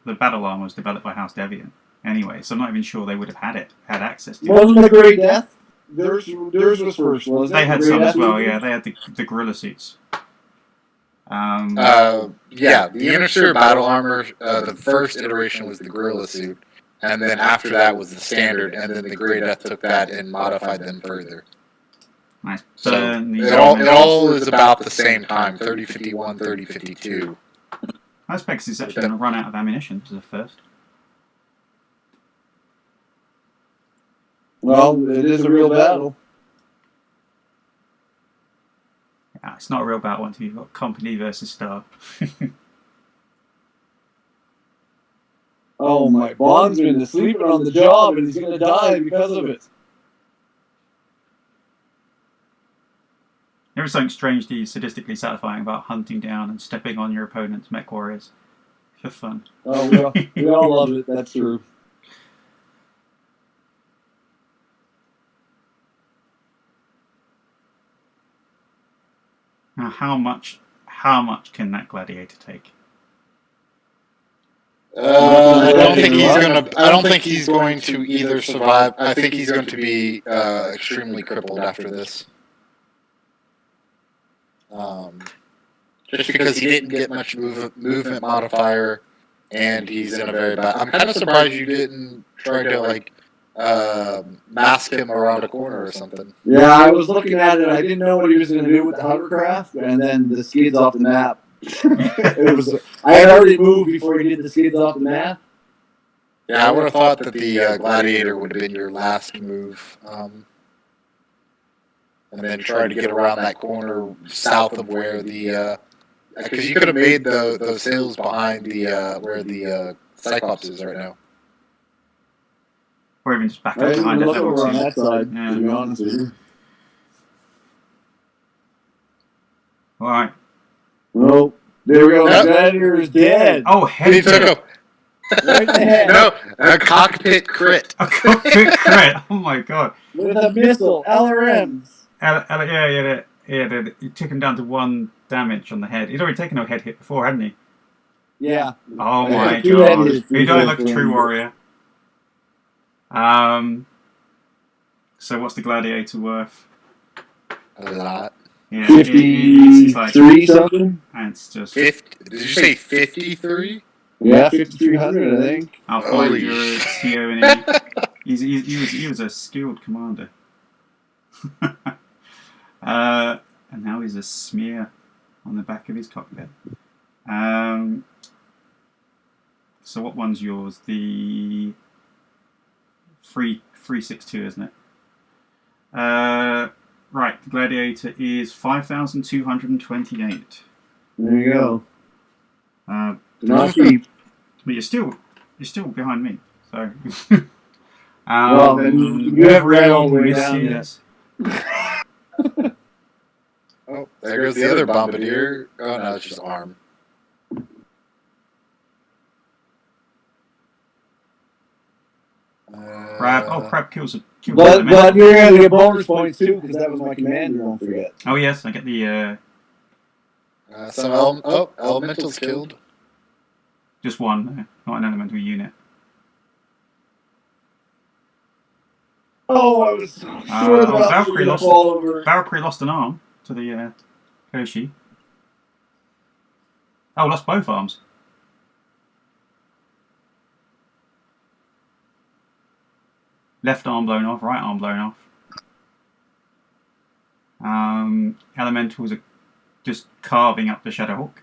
the battle armor was developed by House Deviant. anyway, so I'm not even sure they would have had access to it. Wasn't the Great Death? Theirs was first, wasn't it? They had The Great some as Death well, was yeah. They had the gorilla suits. Yeah, the inner sphere battle armor, the first iteration was the gorilla suit, and then after that was the standard, and then the Grey Death took that and modified them further. Nice. So Burn these it all is about the same time, 3051, 3052. I expect it's actually going to run out of ammunition to the first. Well, it is a real battle. Yeah, it's not a real battle until you've got company versus star. Oh, my bondsman is sleeping on the job and he's going to die because of it. There is something strangely sadistically satisfying about hunting down and stepping on your opponent's mech warriors for fun. Oh, we all love it. That's true. Now, how much can that gladiator take? I don't think he's gonna. I don't think he's going to either survive. I think he's going to be extremely crippled after this. Just because he didn't get much movement modifier, and he's in a very bad. I'm kind of surprised you didn't try to like mask him around a corner or something. Yeah, I was looking at it. I didn't know what he was going to do with the hovercraft, and then the skids off the map. I had already moved before he did the skids off the map. Yeah, I would have thought that the gladiator would have been your last move, and then try to get around that corner south of where the because you could have made those hills behind the where the Cyclops is right now. Or even just back I up didn't behind it. look Level over on 2. that side, Yeah. to be honest with you. Alright. Well, there we go. Yep. The gladiator is dead. Oh, He head took kick. a Right in the head. no a cockpit crit. A cockpit crit. Oh my god. With a missile. LRMs. He took him down to 1 damage on the head. He'd already taken a head hit before, hadn't he? Yeah. Oh Yeah, my 2 head god. hits He died like a before true him. warrior. So what's the gladiator worth? A lot. Yeah, it's like, 53 something? and it's just 50, did you say 53? Yeah, 5,300, I think. our Holy Voyager, shit. TO, and he was a skilled commander. And now he's a smear on the back of his cockpit. So what one's yours? The 362, isn't it? Right, the gladiator is 5,228. There you go. But Not cheap. you're still behind me. So. Well, then you haven't ran all the way down misses. Oh, there goes the other bombardier. Oh no, it's just arm. Crab. Oh, crab kills a. But you're going to get bonus points too, because that was my commander, don't forget. Oh yes, I get the Some elementals killed. just one, not an elemental unit. Oh, I was sure oh, about Valkyrie to lost. fall over. Valkyrie lost an arm to the Hershey. Oh, lost both arms. Left arm blown off, right arm blown off. Elementals are just carving up the Shadowhawk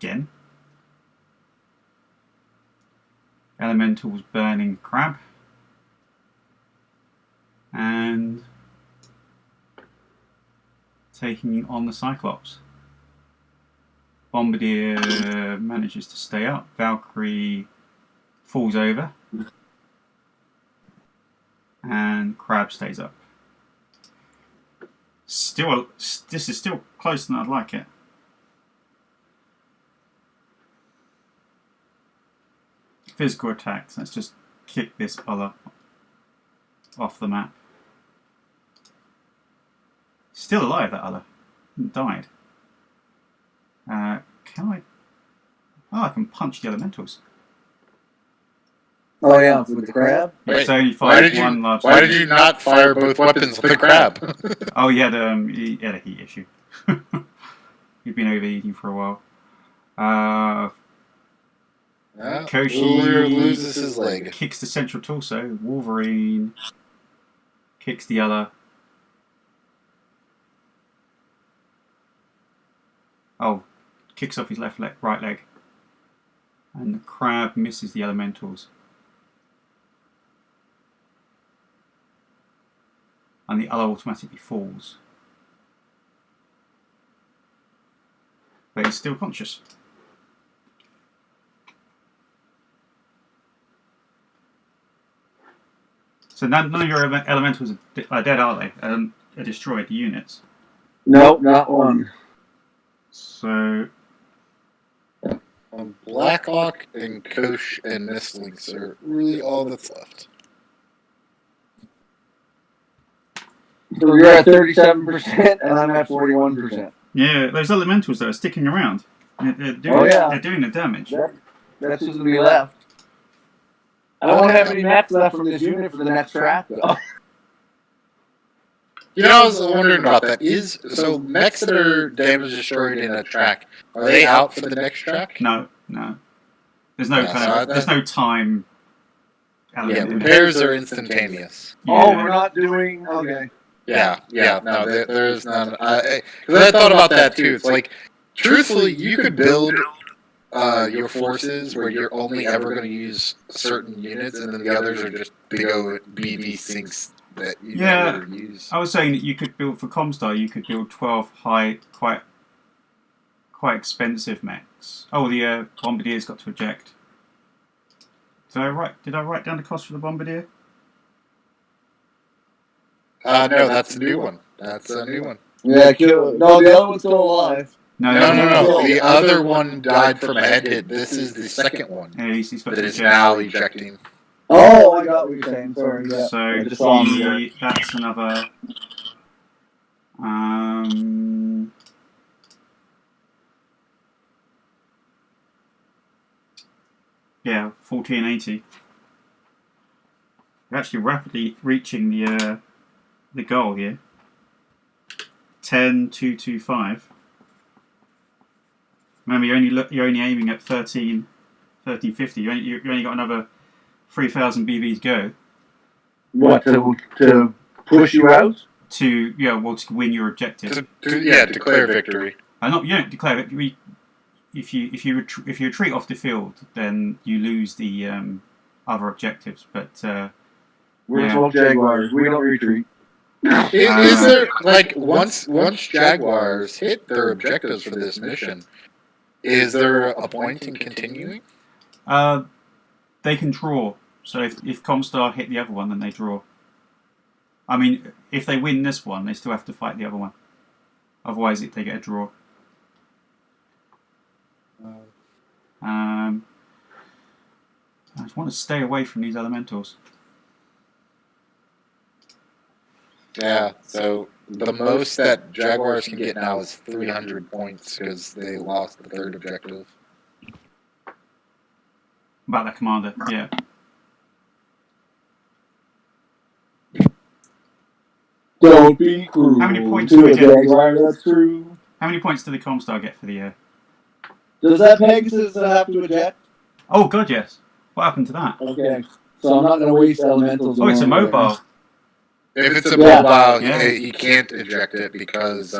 again. Elementals burning crab. And taking on the Cyclops. Bombardier manages to stay up. Valkyrie falls over. And crab stays up. This is still closer than I'd like it. Physical attacks. Let's just kick this other off the map. Still alive, that other. Died. Can I? Oh, I can punch the elementals. Oh yeah, with the crab. Wait, It's only why fired did one you large. why did you not fire both weapons with the crab? Oh, he had a heat issue. He'd been overeating for a while. Koshi loses his leg. Kicks the central torso. Wolverine kicks the other. Oh, kicks off his right leg. And the crab misses the elementals. And the other automatically falls. But he's still conscious. So none of your elementals are dead, are they? Are destroyed, the units. Nope, not one. So Blackhawk and Kosh and Mistlings are really all that's left. So you're at 37%, and I'm at 41%. yeah, those elementals that are sticking around. They're doing the damage. That's who's gonna be left. I don't have any mechs left from this unit for the next track, though. You know, I was wondering about that. So mechs that are damage destroyed in a track, are they out for the next track? No. There's no there's no time element. Yeah, in it. repairs are instantaneous. Yeah. Oh, we're not doing. Okay. Yeah, no, there is none. Because I thought about that too. It's like, truthfully, you could build your forces where you're only ever going to use certain units, and then the others are just big BV sinks that you never use. I was saying that you could build for ComStar. You could build 12 high, quite expensive mechs. Oh, the Bombardier's got to eject. Did I write down the cost for the Bombardier? No, that's a new one. That's a new one. Yeah, no, the other one's still alive. No. The other one died from a head hit. This is the second one Yeah, he's got that to is eject. now ejecting. Oh, I got what you're saying. Sorry. Yeah. So I just saw him. that's another. Yeah, 1480. We're actually rapidly reaching the goal here. 10,225. Remember, you're only aiming at 1350. You only got another 3,000 BVs go. What, to push you out? To win your objective. To declare victory. You don't declare victory. If you retreat off the field, then you lose the other objectives. But We're 12 Jaguars. We don't retreat. Is there, like, once Jaguars hit their objectives for this mission, is there a point in continuing? They can draw. So if ComStar hit the other one, then they draw. I mean, if they win this one, they still have to fight the other one. Otherwise, they get a draw. I just want to stay away from these elementals. Yeah, so the most that Jaguars can get now is 300 points because they lost the third objective. About that commander, yeah. Don't be cruel. How many points to do we a get? Jaguar, that's true. How many points did the ComStar get for the year? Does that Pegasus have to eject? Oh god, yes. What happened to that? Okay. So I'm not going to waste elementals. Oh, it's a mobile. If it's a Yeah. mobile, Yeah. he can't eject it because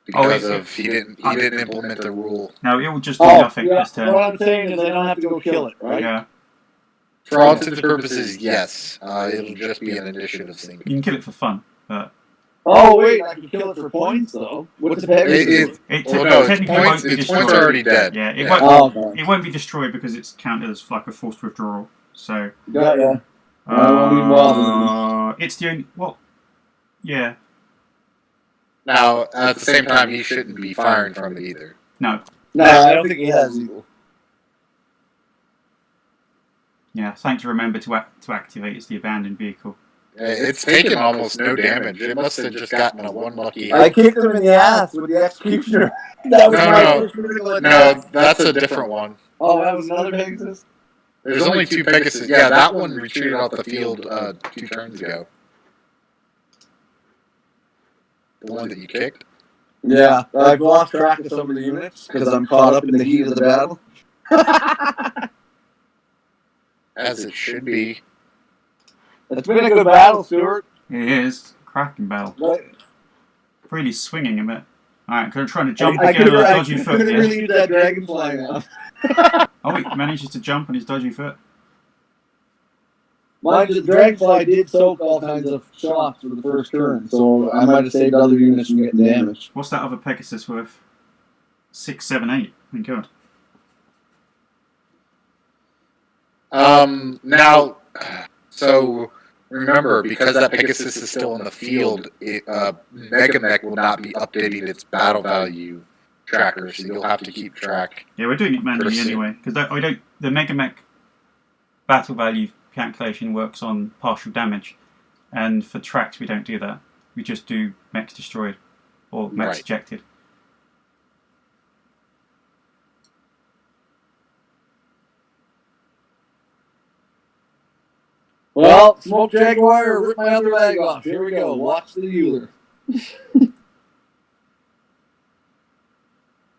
he didn't implement the rule. No, it will just do Oh, nothing yeah. this turn. What I'm saying is I don't have to go kill it, right? Yeah. For all intents and purposes, yes. It'll just be an initiative sink. You can kill it for fun, but Oh, wait, I can kill it for points, though. What's a Pegasus? technically won't be its destroyed. points are already dead. Yeah, it Yeah. won't. Oh, okay. It won't be destroyed because it's counted as like a forced withdrawal. So Got ya. I won't even bother. it's the only Yeah. Now, at the same time, he shouldn't be firing from it either. No. No, I don't think he has either. Yeah. Thing to remember to activate is the abandoned vehicle. It's taken almost no damage. It must have just gotten a one lucky hit. I kicked him in the ass with the executioner. That was my No. first critical attack. No, that's a different one. Oh, that was another Pegasus? There's only 2 Pegasus. Yeah, that one retreated off the field 2 turns ago. The one that you kicked? Yeah, I've lost track of some of the units because I'm caught up in the heat of the battle. As it should be. It's been a good battle, Stuart. It is. Cracking battle. But Really swinging a bit. Alright, trying to jump I again on a couldn't dodgy foot here. really use that dragonfly now. Oh, he manages to jump on his dodgy foot. Mind you, the dragonfly did soak all kinds of shots for the first turn, so I might have saved other units from getting damaged. What's that other Pegasus worth? 6, 7, 8. Thank God. Now, so remember, because that Pegasus is still in the field, Megamech will not be updating its battle value tracker, so you'll have to keep track. Yeah, we're doing it manually Proceed. anyway, because the Megamech battle value calculation works on partial damage, and for tracks we don't do that. We just do mechs destroyed or mechs Right. ejected. Well, smoke Jaguar or rip my other leg off. Here we go. Watch the Euler.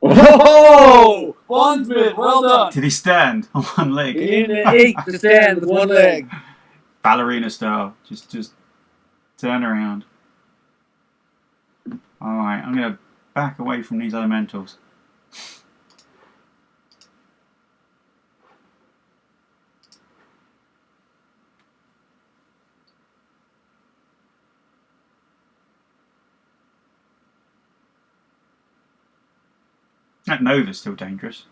Oh! Bondsman, well done. Did he stand on one He leg? needed an 8 to stand with one leg. Ballerina style. Just turn around. Alright, I'm going to back away from these elementals. That Nova's still dangerous.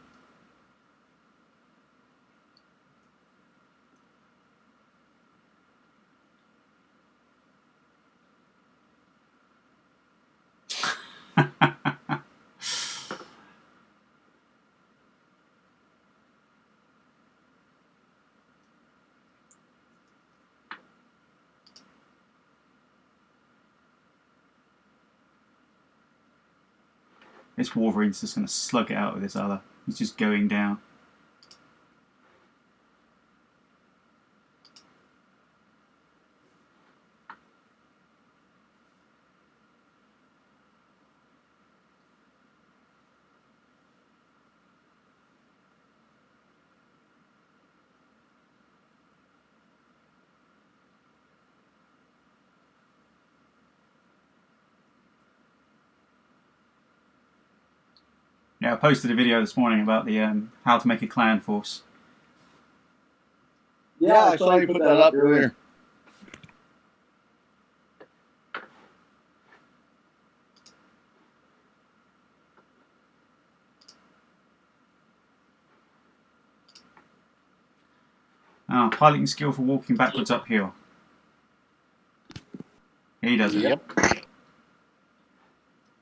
This Wolverine's just going to slug it out with this other. He's just going down. Yeah, I posted a video this morning about the how to make a clan force. Yeah, I saw you put that up earlier. Ah, piloting skill for walking backwards uphill. He does it. Yep.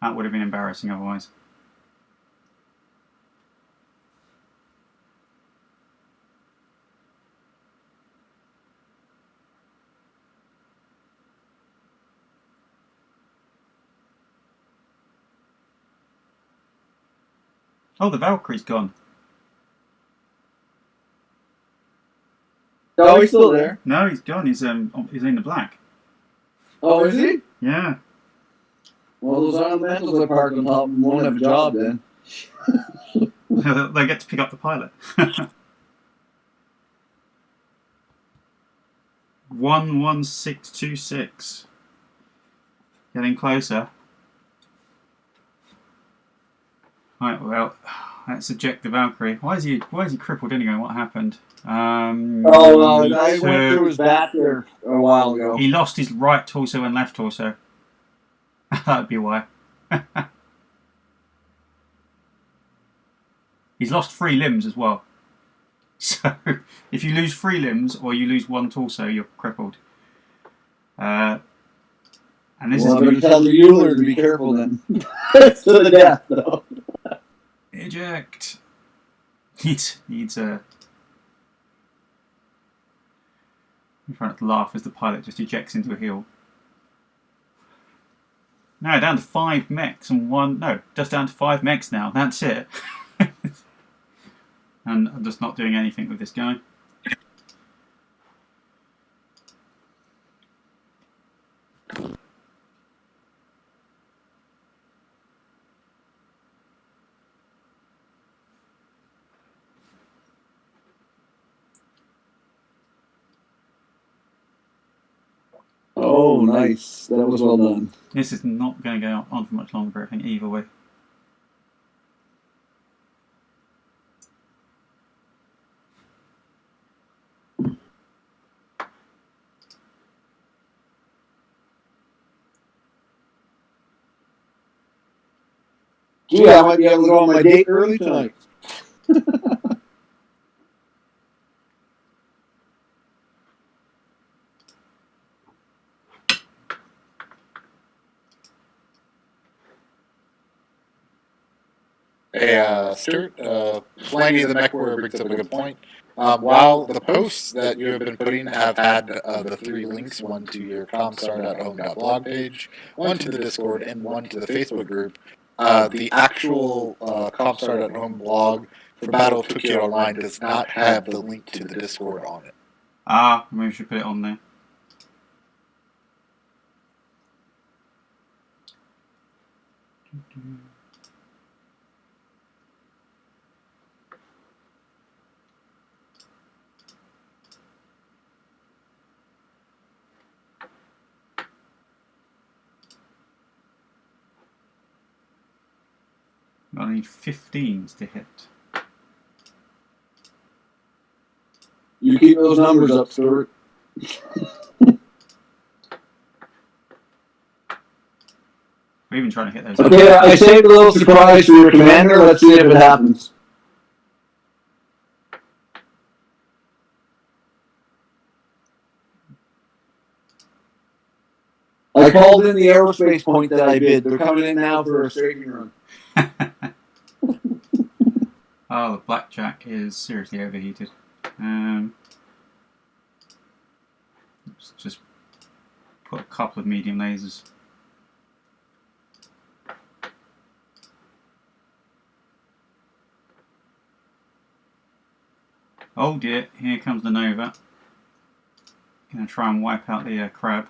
That would have been embarrassing otherwise. Oh, the Valkyrie's gone. Oh, he's still there. No, he's gone. He's in the black. Oh, is he? Yeah. Well, those elementals are parked on top won't have a job then. They get to pick up the pilot. 11626. Getting closer. Right, well, let's eject the Valkyrie. Why is he crippled anyway? What happened? I went through his back there a while ago. He lost his right torso and left torso. That'd be why. He's lost 3 limbs as well. So, if you lose 3 limbs or you lose 1 torso, you're crippled. And this Well, is I'm going to tell the Euler to be careful then. It's to the death, though. eject. Needs a. I'm trying not to laugh as the pilot just ejects into a hill. Now down to 5 mechs and 1. No, just down to 5 mechs now. That's it. And I'm just not doing anything with this guy. Oh, nice. That was well done. This is not going to go on for much longer, I think, either way. Gee, I might be able to go on my date early tonight. Hey, Stuart, Flangy the Mech Warrior brings up a good point. While the posts that you have been putting have had the 3 links, one to your comstar.home.blog page, one to the Discord, and one to the Facebook group, the actual comstar.home blog for Battle of Tukayyid Online does not have the link to the Discord on it. Ah, maybe we should put it on there. I need 15s to hit. You keep those numbers up, Stuart. We're even trying to hit those. Okay, I saved a little surprise for your commander. Let's see if it happens. I called in the aerospace point that I bid. They're coming in now for a staging run. Oh, the blackjack is seriously overheated. Let's just put a couple of medium lasers. Oh dear, here comes the Nova. Gonna try and wipe out the crab.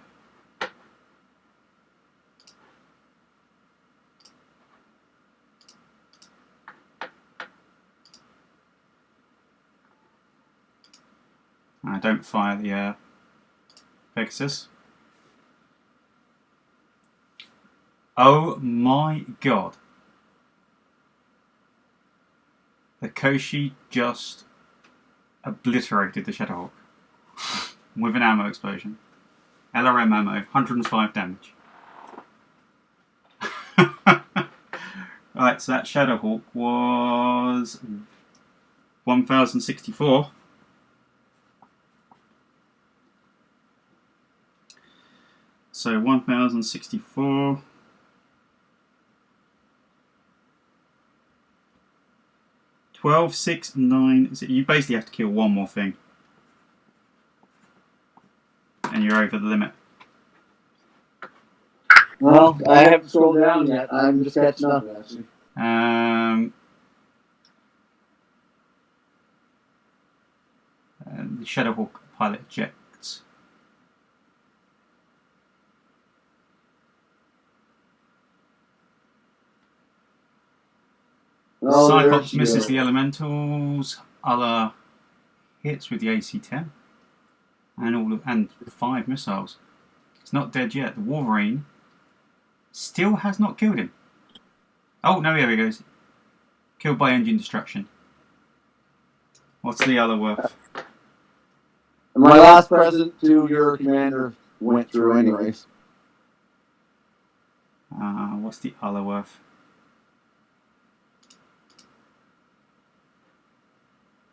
Don't fire the Pegasus. Oh my god. The Koshi just obliterated the Shadowhawk with an ammo explosion. LRM ammo, 105 damage. Right, so that Shadowhawk was 1064. So 1064. $12, $6, $9. So you basically have to kill one more thing, and you're over the limit. Well, I haven't scrolled down yet. I'm just catching up, actually. The Shadowhawk pilot ejects. Oh, Cyclops misses the elementals. Other hits with the AC-10 and 5 missiles. He's not dead yet. The Wolverine still has not killed him. Oh no, here he goes. Killed by engine destruction. What's the other worth? My last present to your commander went through anyways. What's the other worth?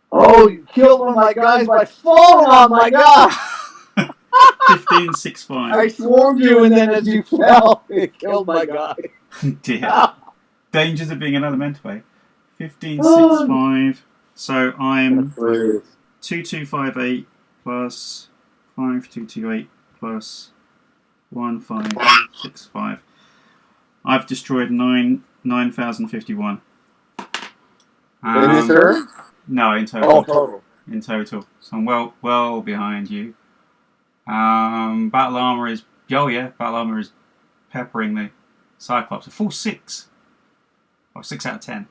Oh, you killed one of my guys by falling on my guy! 1565. I swarmed you, and then as you fell, it killed my guy. Dear. Dangers of being an elemental. 1565. So I'm 2258 plus 5228 plus 1565. I've destroyed 9,051. In this turn? No, in total. Oh, total. In total. So I'm well behind you. Battle armor is battle armor is peppering the Cyclops. A full 6. Or 6 out of 10.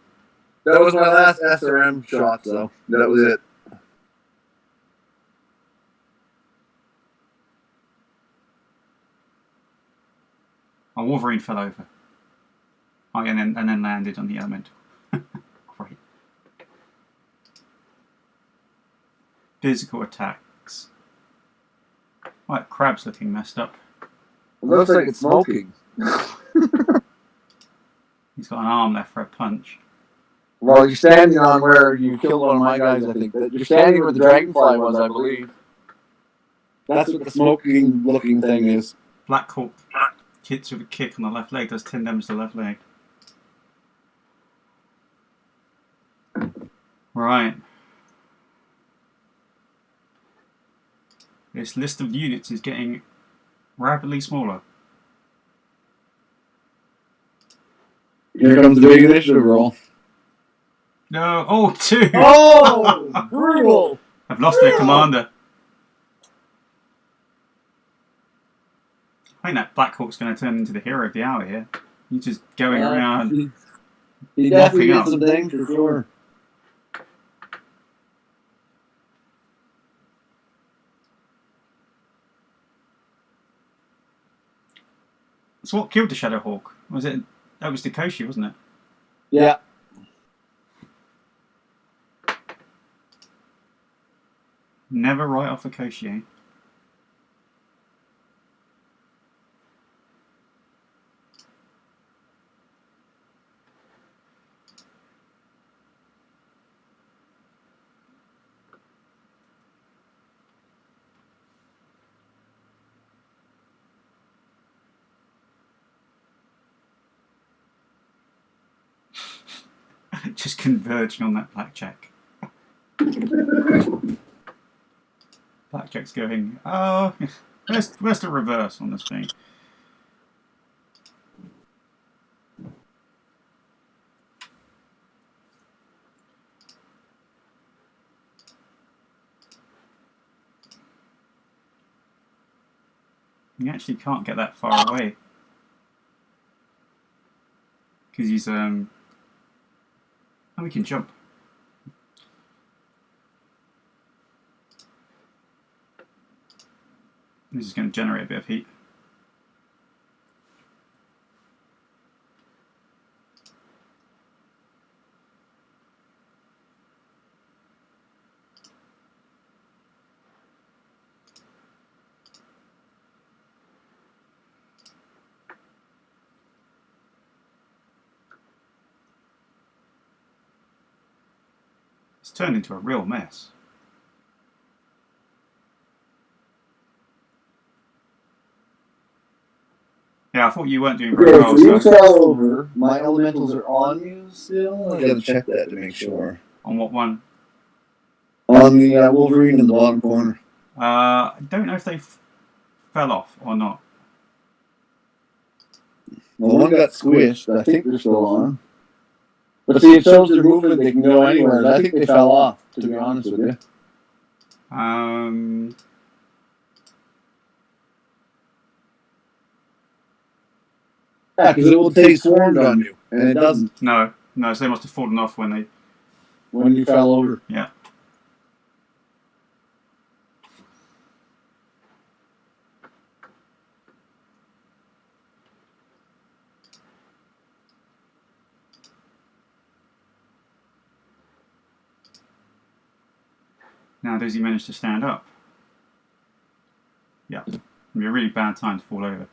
That was my last SRM shot, so that was it. Oh, Wolverine fell over. Oh, and then landed on the elemental. Great. Physical attacks. Right, Crab's looking messed up. It looks like it's smoking. He's got an arm left for a punch. Well, you're standing on where you killed one of my guys, I think. You're standing where the dragonfly was, I believe. That's what the smoking-looking thing is. Black Hawk hits with a kick on the left leg, does 10 damage to the left leg. Right. This list of units is getting rapidly smaller. Here comes the big initiative roll. No, oh, 2! Oh, brutal! I've lost their commander. I think that Black Hawk's going to turn into the hero of the hour here. He's just going around. He definitely did some things for sure. So what killed the Shadow Hawk? Was it? That was Tukayyid, wasn't it? Yeah. Never write off a Koshi. Just converging on that blackjack. Blackjack's going, oh, where's the reverse on this thing? You actually can't get that far away. Because he's, oh, we can jump. This is going to generate a bit of heat. It's turned into a real mess. Yeah, I thought you weren't doing very Okay, well. so you fell over. My elementals are on you still? I gotta check that to make sure. On what one? On the Wolverine in the bottom corner. I don't know if they fell off or not. Well, one got squished, but I think they're still on. But see, it shows their movement, they can go anywhere. I think they fell off, to be honest with you. Yeah, because it will take swarmed on you, and it doesn't No, so they must have fallen off when they... when you fell over. Yeah. Now, does he manage to stand up? Yeah. It'd be a really bad time to fall over.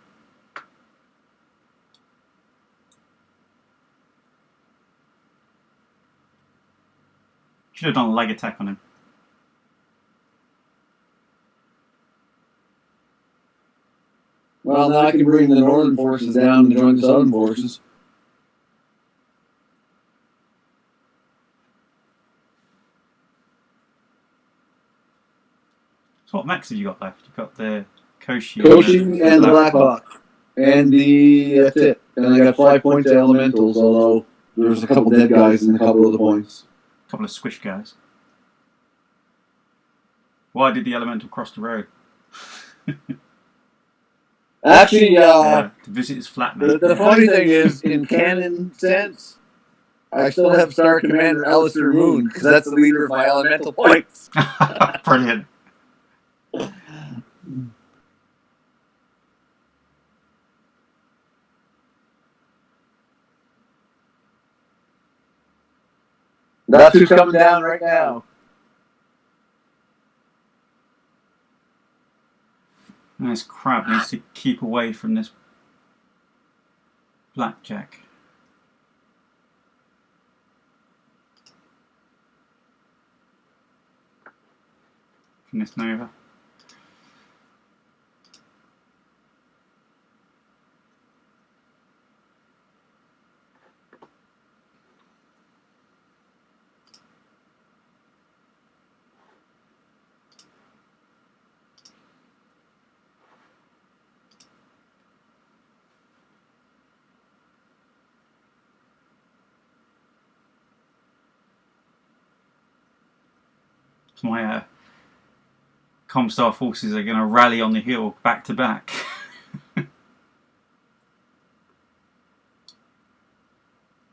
Should have done a leg attack on him. Well, now I can bring the northern forces down and join the southern forces. So what mechs have you got left? You've got the Koshi And the Blackhawk. And that's it. And I got 5 points of elementals, although there's a couple dead guys in a couple of the points. A couple of squish guys. Why did the elemental cross the road? Actually, To visit his flatmate. the funny thing is, in canon sense, I still have Star Commander Alistair Moon, because that's the leader of my elemental points. Brilliant. That's who's coming down right now. And this crab needs to keep away from this blackjack. From this Nova. My ComStar forces are going to rally on the hill back to back.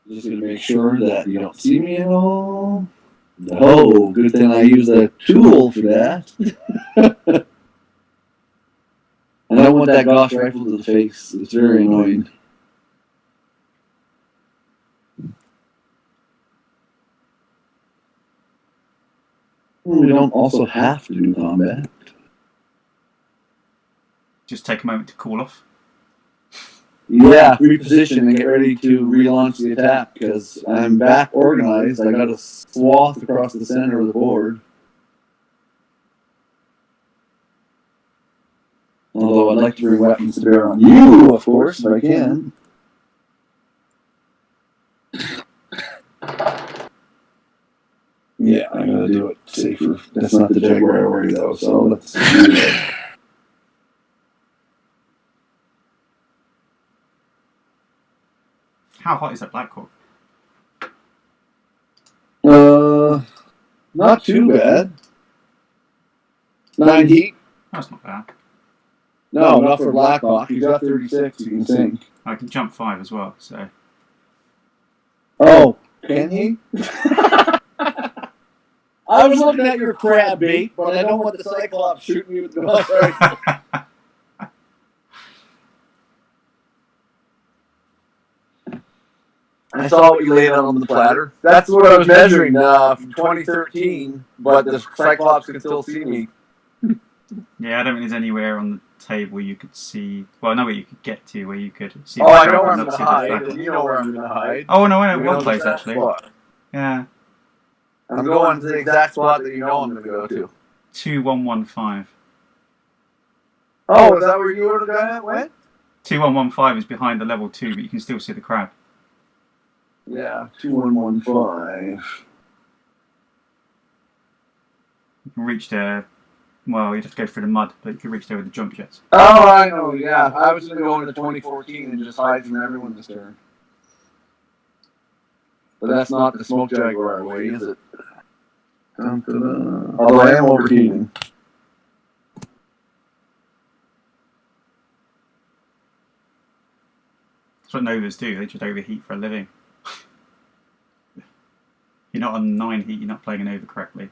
Just going to make sure that you don't see me at all. Oh, good thing I use a tool for that. And I don't want that Gauss rifle to the face. It's very annoying. We don't also have to do combat. Just take a moment to cool off. Yeah, reposition and get ready to relaunch the attack because I'm back organized. I got a swath across the center of the board. Although I'd like to bring weapons to bear on you, of course, if I can. Yeah, I'm gonna do it safer. That's not the Jaguar already though, so let's do that. How hot is that Black Hawk? Not too bad. 9 heat. That's not bad. No, not for Blackhawk. He's got 36. You can sink. I can jump 5 as well, so. Oh, can he? I was looking at your crab bait, but I don't want the Cyclops shooting me with the Gauss rifle. I saw what you laid out on the platter. That's what I was measuring from 2013, but the Cyclops can still see me. Yeah, I don't think there's anywhere on the table you could see. Well, no, where you could get to where you could see. Oh, I know where I'm going to hide, and you know where I'm going to hide. Oh no, I know one place actually. Spot. Yeah. I'm going to the exact spot that you know I'm going to go to. 2115. Oh, is that where you were the guy that went? 2115 is behind the level 2, but you can still see the crab. Yeah, 2115. You can reach there. Well, you'd have to go through the mud, but you can reach there with the jump jets. Oh, I know, yeah. I was going to go into 2014 and just hide from everyone this turn. But that's not the smoke Jaguar way, is it? Although I am overheating. That's what Novas do, they just overheat for a living. You're not on 9 heat, you're not playing a Nova correctly.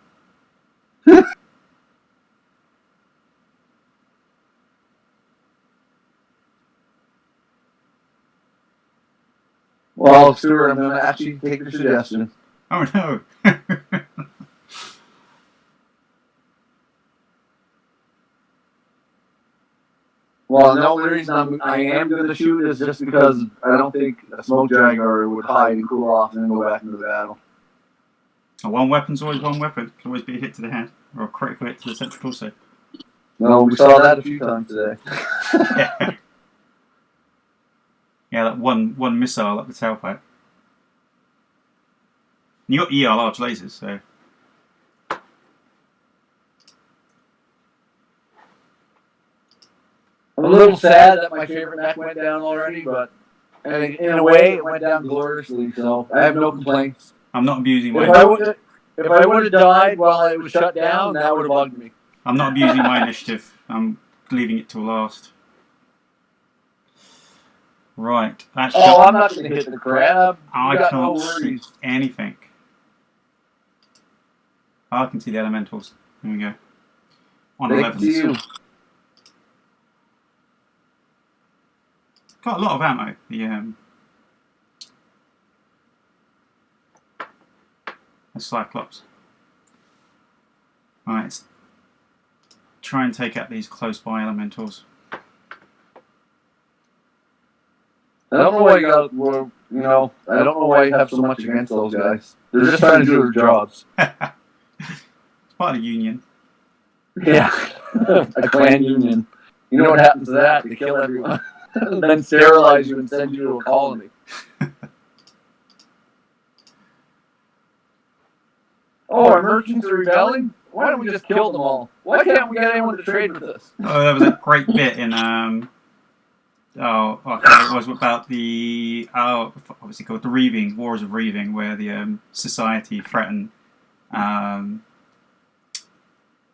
Well, Stuart, I'm going to actually take your suggestion. Oh no! Well, the only reason I am going to shoot is just because I don't think a smoke Jaguar would hide and cool off and then go back into the battle. One weapon's always one weapon. Can always be a hit to the head or a critical hit to the central torso. No, we saw that a few times today. Yeah. Yeah, that one missile up the tailpipe. You got ER large lasers, so. I'm a little sad that my favorite mech went down already, but in a way, it went down gloriously, so I have no complaints. I'm not abusing my. If I would have died while it was shut down, that would have bugged me. I'm not abusing my initiative. I'm leaving it till last. Right. That's I'm not going to hit the crab. I can't see anything. I can see the elementals. Here we go. On 11. Got a lot of ammo. The a Cyclops. Alright, let's try and take out these close by elementals. I don't know why you got. Well, you know, I don't know why you have so much against those guys. They're just trying to do their jobs. It's part of the union. Yeah, a clan union. You know what happens to that? They kill everyone, then sterilize you and send you to a colony. Oh, our merchants are rebelling? Why don't we just kill them all? Why can't we get anyone to trade with us? Oh, there was a great bit in it was about the obviously called the Reaving, Wars of Reaving, where the society threatened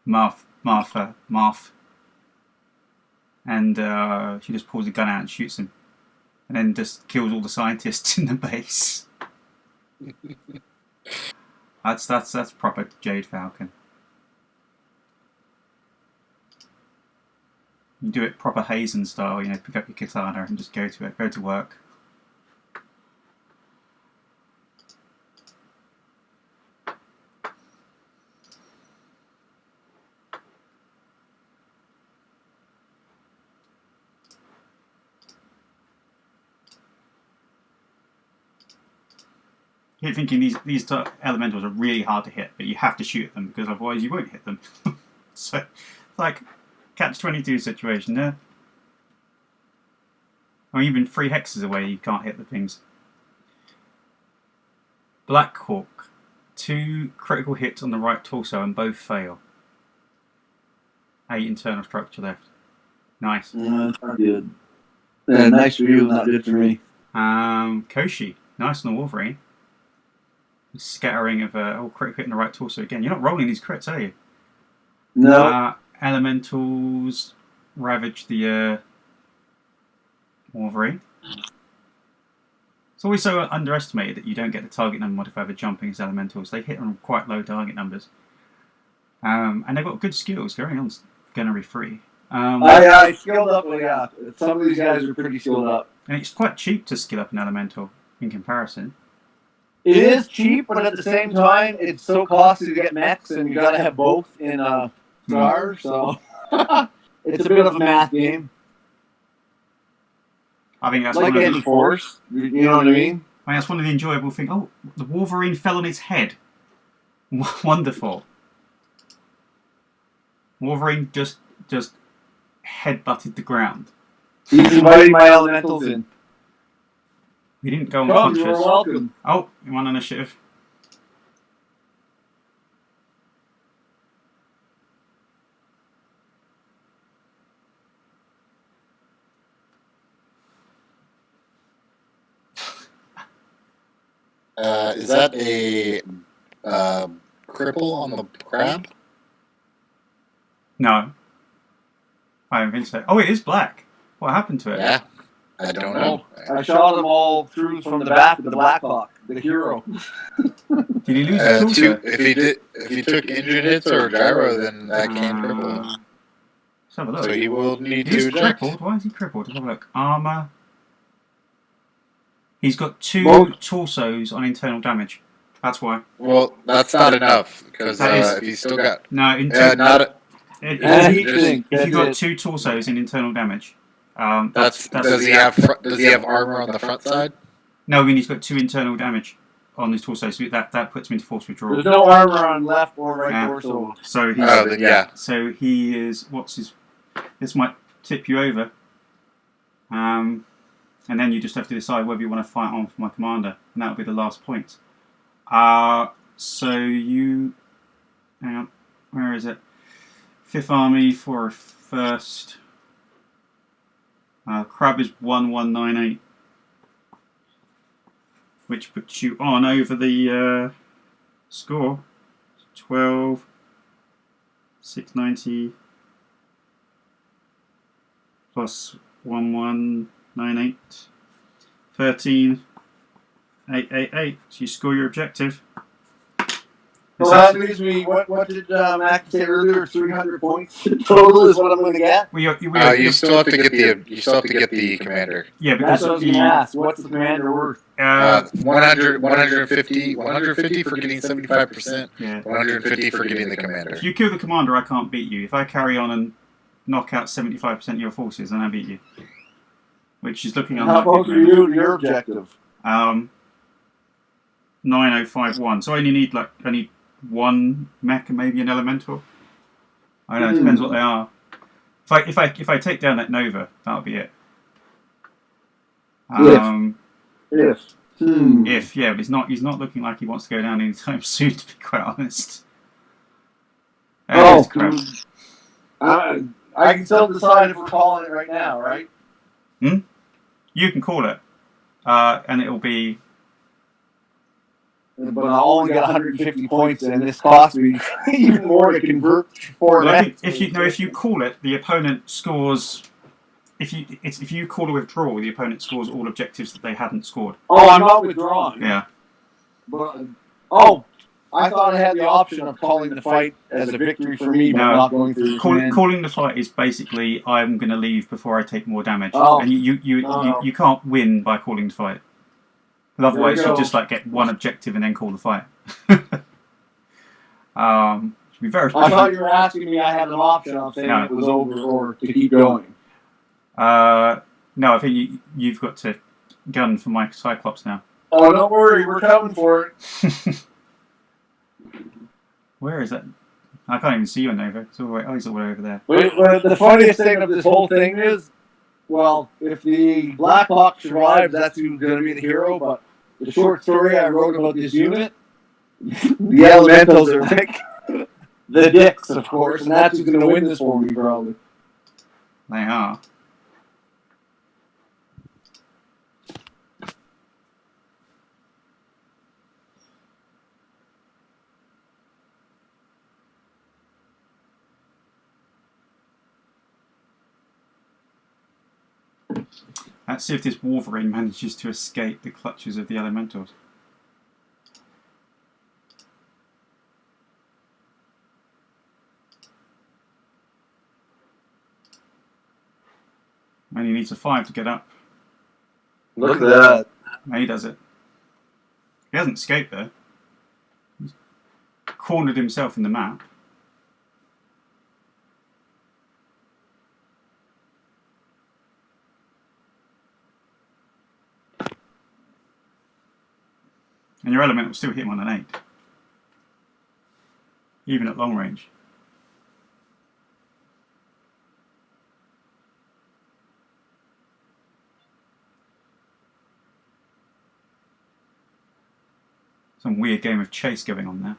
Martha, and she just pulls a gun out and shoots him, and then just kills all the scientists in the base. That's proper Jade Falcon. You do it proper Hazen style, you know, pick up your katana and just go to it, go to work. You're thinking these elementals are really hard to hit, but you have to shoot at them because otherwise you won't hit them. So, it's like catch-22 situation there. Or even 3 hexes away, you can't hit the things. Black Hawk, 2 critical hits on the right torso and both fail. 8 internal structure left. Nice. That's not good. Yeah, nice for you, not good for me. Koshi, nice on the Wolverine. Scattering of critical hit in the right torso again. You're not rolling these crits, are you? No. Elementals ravage the Wolverine. It's always so underestimated that you don't get the target number modifier for jumping as elementals. They hit on quite low target numbers. And they've got good skills. Going on Gunnery 3. I skilled up, yeah. Some of these guys are pretty skilled up. And it's quite cheap to skill up an elemental in comparison. It is cheap, but at the same time, it's so costly to get mechs, and you gotta have both in Star, so it's a bit of a math game. I think that's like any force, you know what I mean? I think that's one of the enjoyable things. Oh, the Wolverine fell on his head. Wonderful. Wolverine just head-butted the ground. He's inviting my elementals in. He didn't go unconscious. You're welcome. Oh, you want initiative? Is that a cripple on the crab? No. I don't think so. Oh, it is black. What happened to it? Yeah. I don't know. I shot them all through from the back of the Blackhawk, the hero. Did he lose his torso? If he took engine hits or gyro, then that can cripple him. Let's have a look. So he will need He's to eject. crippled. Why is he crippled? Let's have a look. Armor. He's got 2 torsos on internal damage. That's why. Well, that's not enough because That is- if he's still got No, If you've got 2 torsos in internal damage. does he have armor on the front side? No, I mean he's got 2 internal damage on his torso, so that puts him into force withdrawal. There's no armor on left or right Yeah. torso. So he's, Then yeah. So he is. What's his? This might tip you over. And then you just have to decide whether you want to fight on for my commander, and that will be the last point. So you. Hang on. Where is it? 5th Army for first. Crab is 1198, which puts you on over the score. 12, 690 plus 1198, 13, 888. So you score your objective. So that leaves me, what did Mac say earlier? 300 points total is what I'm going to get? You still have to get the commander. Yeah, That's because what I was going to ask. What's the commander worth? 150 for getting 75%. Yeah. 150 for getting the commander. If you kill the commander, I can't beat you. If I carry on and knock out 75% of your forces, then I beat you. Which is looking How unlikely. close are you to your objective? 9051. So I need one mech and maybe an elemental. I don't know. It depends what they are. If I take down that Nova, that'll be it. If yeah, but he's not looking like he wants to go down anytime soon. To be quite honest. I can still decide if we're calling it right now, right? You can call it, and it'll be. But I only got 150 points, and this costs me even more to convert for that. If you call it, the opponent scores. If you call a withdrawal, the opponent scores all objectives that they hadn't scored. Oh, I'm not withdrawing. Yeah. But, I thought I had the option of calling the fight as a victory for me, but not going through calling the fight is basically I'm going to leave before I take more damage, Oh. and you can't win by calling the fight. Otherwise, you just get one objective and then call the fight. Should be very. I thought you were asking me. I had an option of saying it was over or to keep going. No, I think you've got to gun for my Cyclops now. Oh, don't worry, we're coming for it. Where is it? I can't even see your Nova. It's all the way, he's all the way over there. The funniest thing of this whole thing is, well, if the Black Hawk survives, that's who's going to be the hero. But the short story I wrote about this unit, the Elementals are like the dicks, of course, and that's who's going to win this for me, probably. They are. Let's see if this Wolverine manages to escape the clutches of the Elementals. And he needs a 5 to get up. Look at that. No, he does it. He hasn't escaped though. He's cornered himself in the map. And your element will still hit him on an 8. Even at long range. Some weird game of chase going on there.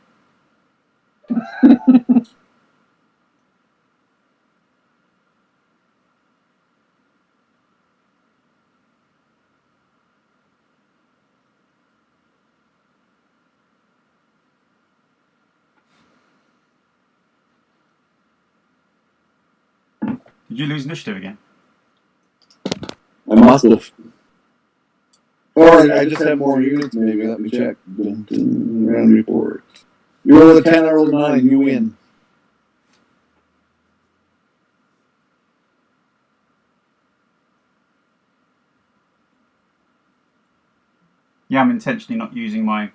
Did you lose initiative again? I must have. Or I just have more units, maybe. Let me check. Round report. You roll a 10, I roll a 9, you win. Yeah, I'm intentionally not using my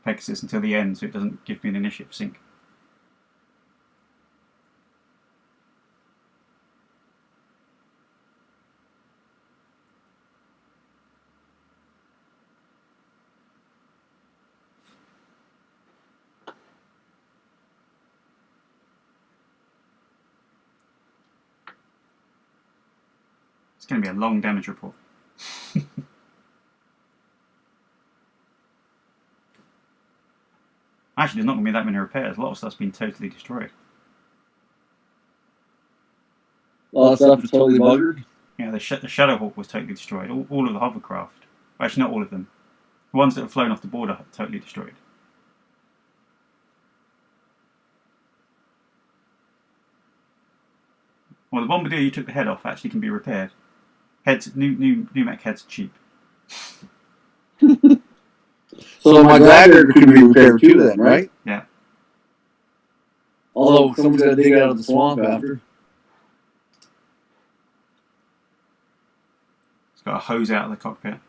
Pegasus until the end so it doesn't give me an initiative sink. It's going to be a long damage report. Actually, there's not going to be that many repairs. A lot of stuff's been totally destroyed. A lot of stuff is totally buggered. Yeah, the Shadowhawk was totally destroyed. All of the hovercraft. Actually, not all of them. The ones that have flown off the board are totally destroyed. Well, the Bombardier you took the head off actually can be repaired. New mech heads are cheap. So my Gladiator could be repaired too then, right? Yeah. Although someone's got to dig out of the swamp after. It's got a hose out of the cockpit.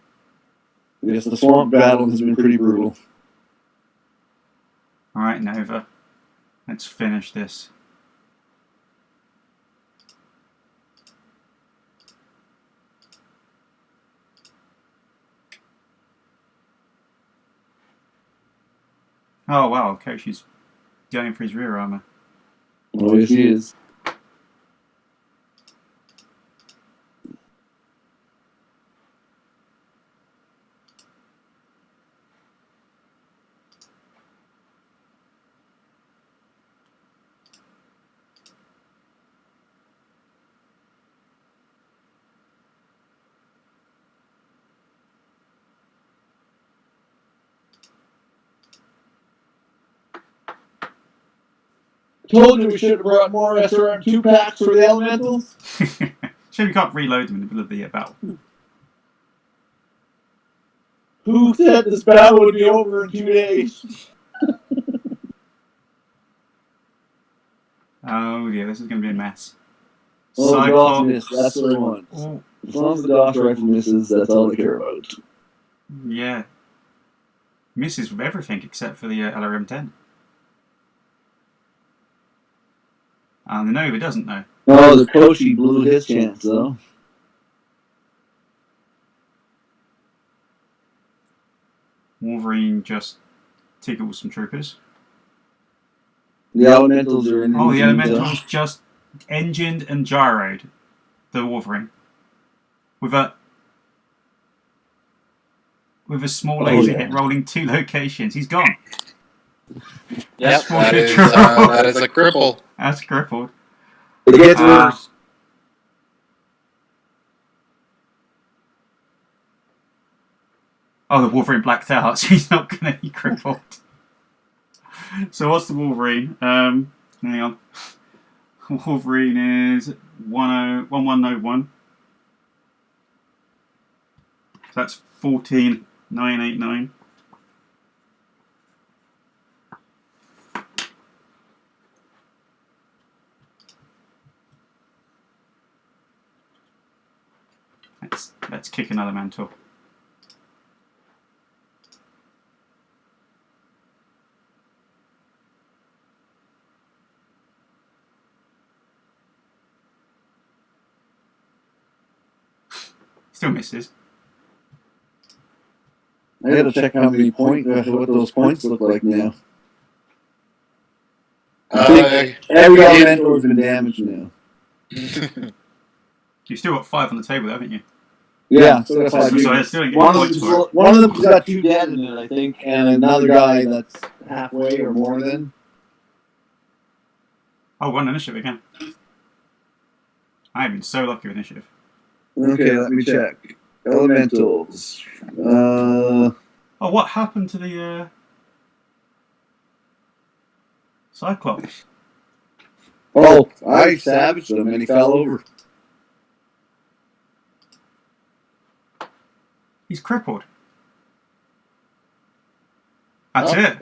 Yes, the swamp battle has been pretty brutal. All right, Nova. Let's finish this. Oh wow, okay, she's going for his rear armor. Oh, yes, he is. Told you we should have brought more SRM2 packs for the elementals. Shame we can't reload them in the middle of the battle. Who said this battle would be over in 2 days? Oh dear, this is going to be a mess. Oh, the Doss miss, Cyclops. that's what I want. Oh, As long as the Doss rifle misses, that's all they care about. yeah. Misses with everything except for the LRM-10. And the Nova doesn't know. Oh, the Koshi blew his chance, though. Wolverine just tickles some troopers. The elementals are in. Oh, the Elementals just engined and gyroed the Wolverine with a small laser hit rolling 2 locations. He's gone. Yep, full that is, control. that is a cripple. That's crippled. It gets worse. Oh, the Wolverine blacked out, so he's not going to be crippled. So what's the Wolverine? Hang on. Wolverine is 1101. So that's 14,989. Let's kick another mantle. Still misses. I gotta check how many points, what those points look like now. Every elemental has been damaged now. You've still got 5 on the table, haven't you? Yeah, so that's So five. it's still getting One points for it. of them's got 2 dead in it, I think, and another guy that's halfway or more than. Oh, 1 initiative again. I have been so lucky with initiative. Okay, let me check. Elementals. Oh, what happened to the Cyclops? Oh, I savaged him and he fell over. He's crippled. That's it.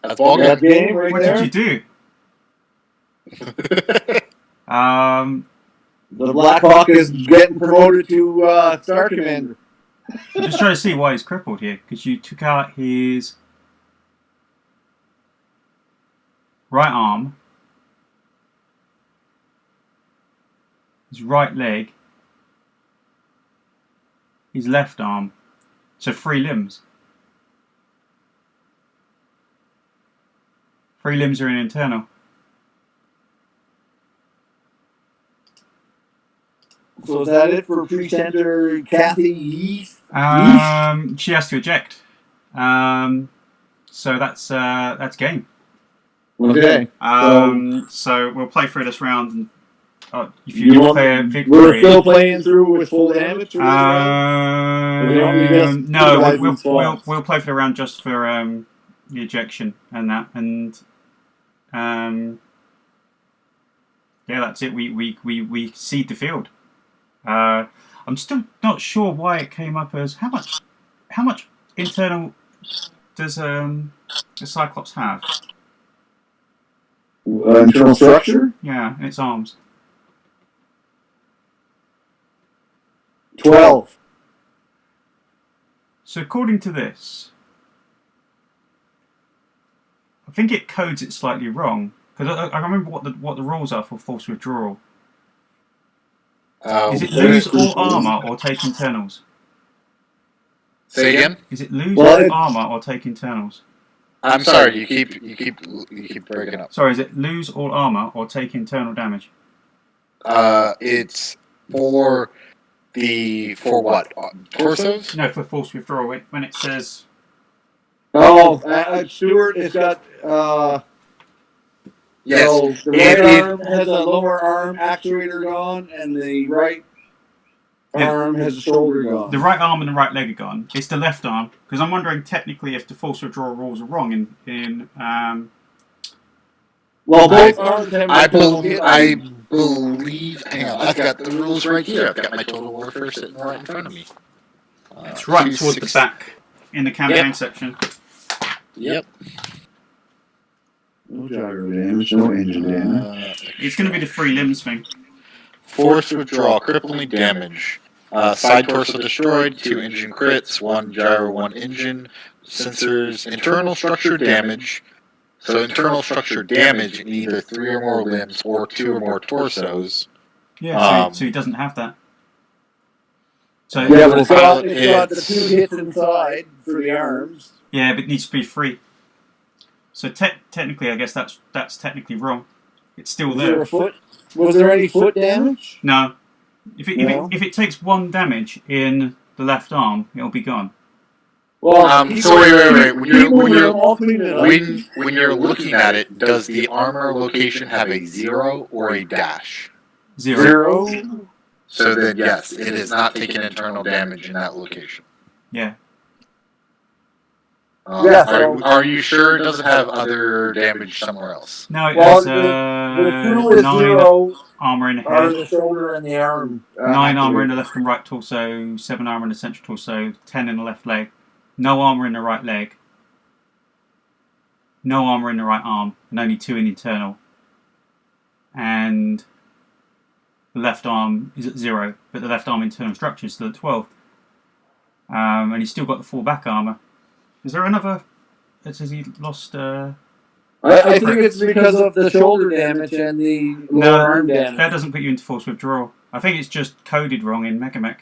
That's all That good. game right What there. did you do? The Black Hawk is getting promoted to Star Commander. I'm just trying to see why he's crippled here, because you took out his right arm, his right leg, his left arm, so 3 limbs. 3 limbs are in internal. So is that it for pre-center Kathy Heath? She has to eject. So that's game. Okay. So we'll play through this round. And, if you declare victory, we're still playing through with full damage. For no, we'll play for the round just for the ejection and that, and yeah, that's it. We cede the field. I'm still not sure why it came up as how much internal does the Cyclops have? Internal structure? Yeah, its arms. 12. So according to this, I think it codes it slightly wrong because I remember what the rules are for force withdrawal. Is it lose all armor or take internals? Say again? Is it lose all armor or take internals? I'm sorry, you keep breaking up. Sorry, is it lose all armor or take internal damage? It's for what? Torsos? No, for force withdrawal. When it says Stuart, it's got. Yes. So the right arm has a lower arm actuator gone, and the right arm has a shoulder gone. The right arm and the right leg are gone. It's the left arm because I'm wondering technically if the force withdrawal rules are wrong in. Well, both arms have. I believe. Hang on, I've got the rules right here. I've got my Total Warfare sitting right in front of me. It's right towards the back in the campaign section. Yep. No gyro damage, no engine damage. It's going to be the 3 limbs thing. Force withdrawal, crippling damage. Side torso destroyed, 2 engine crits, 1 gyro, 1 engine. Sensors, internal structure damage. So internal structure damage in either 3 or more limbs or 2 or more torsos. Yeah, so he doesn't have that. So yeah, but it's got the 2 hits inside for the arms. Yeah, but it needs to be 3. So technically, I guess that's technically wrong. It's still there. Was there any foot damage? No. If it takes 1 damage in the left arm, it'll be gone. Well, so wait. When you're looking at it, does the armor location have a 0 or a dash? 0. So then, yes, it is not taking internal damage in that location. Yeah. Are you sure it doesn't have other damage somewhere else? No, it has the 2 is 0 armor in the are head, the shoulder and the arm. 9 armor in the left and right torso, 7 armor in the central torso, 10 in the left leg, no armor in the right leg, no armor in the right arm, and only 2 in internal. And the left arm is at 0, but the left arm internal structure is still at 12. And he's still got the full back armor. Is there another? It says he lost. I think it's because of the shoulder damage and the lower arm damage. That doesn't put you into force withdrawal. I think it's just coded wrong in Megamech.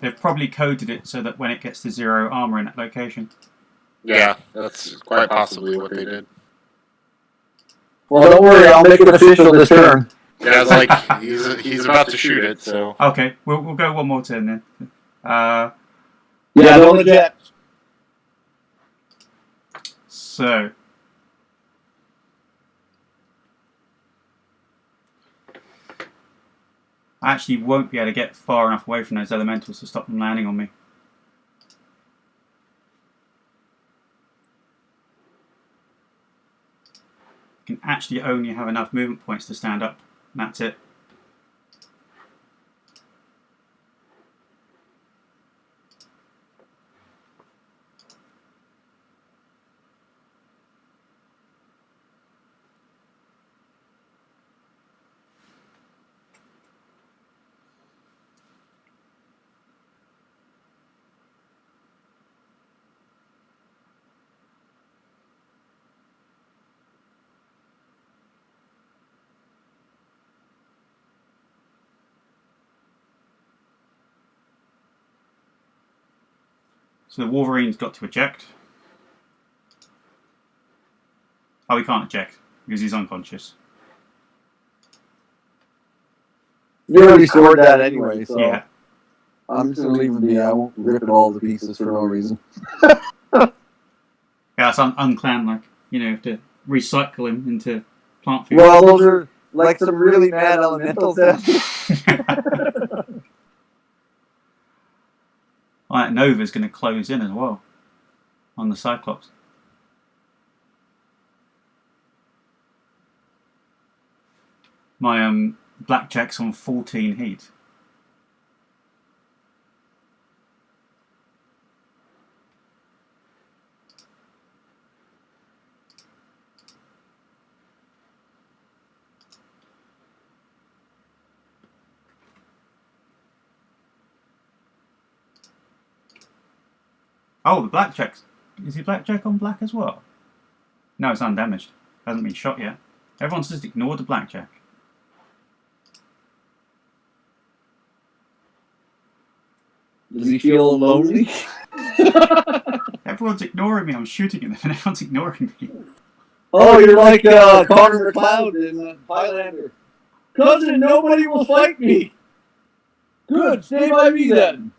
They've probably coded it so that when it gets to 0 armor in that location. Yeah, that's quite possibly what they did. Well, don't worry, I'll make it official this turn. Yeah, it's like he's about to shoot it, so. Okay, we'll go one more turn then. Yeah, don't eject. So. I actually won't be able to get far enough away from those elementals to stop them landing on me. You can actually only have enough movement points to stand up, and that's it. So the Wolverine's got to eject. Oh, he can't eject because he's unconscious. You already stored that anyway, so Yeah. I'm just going to leave him be. I won't rip it all to pieces for no reason. Yeah, it's unclan-like. You know, you have to recycle him into plant food. Well, those are like some really mad elementals. Alright, Nova's going to close in as well on the Cyclops. My Blackjack's on 14 heat. Oh, the blackjack. Is he blackjack on black as well? No, it's undamaged. Hasn't been shot yet. Everyone's just ignored the blackjack. Does he feel lonely? Everyone's ignoring me. I'm shooting at them and everyone's ignoring me. Oh, you're like Connor McLeod in Highlander. Cousin, nobody will fight me. Good, stay by me then.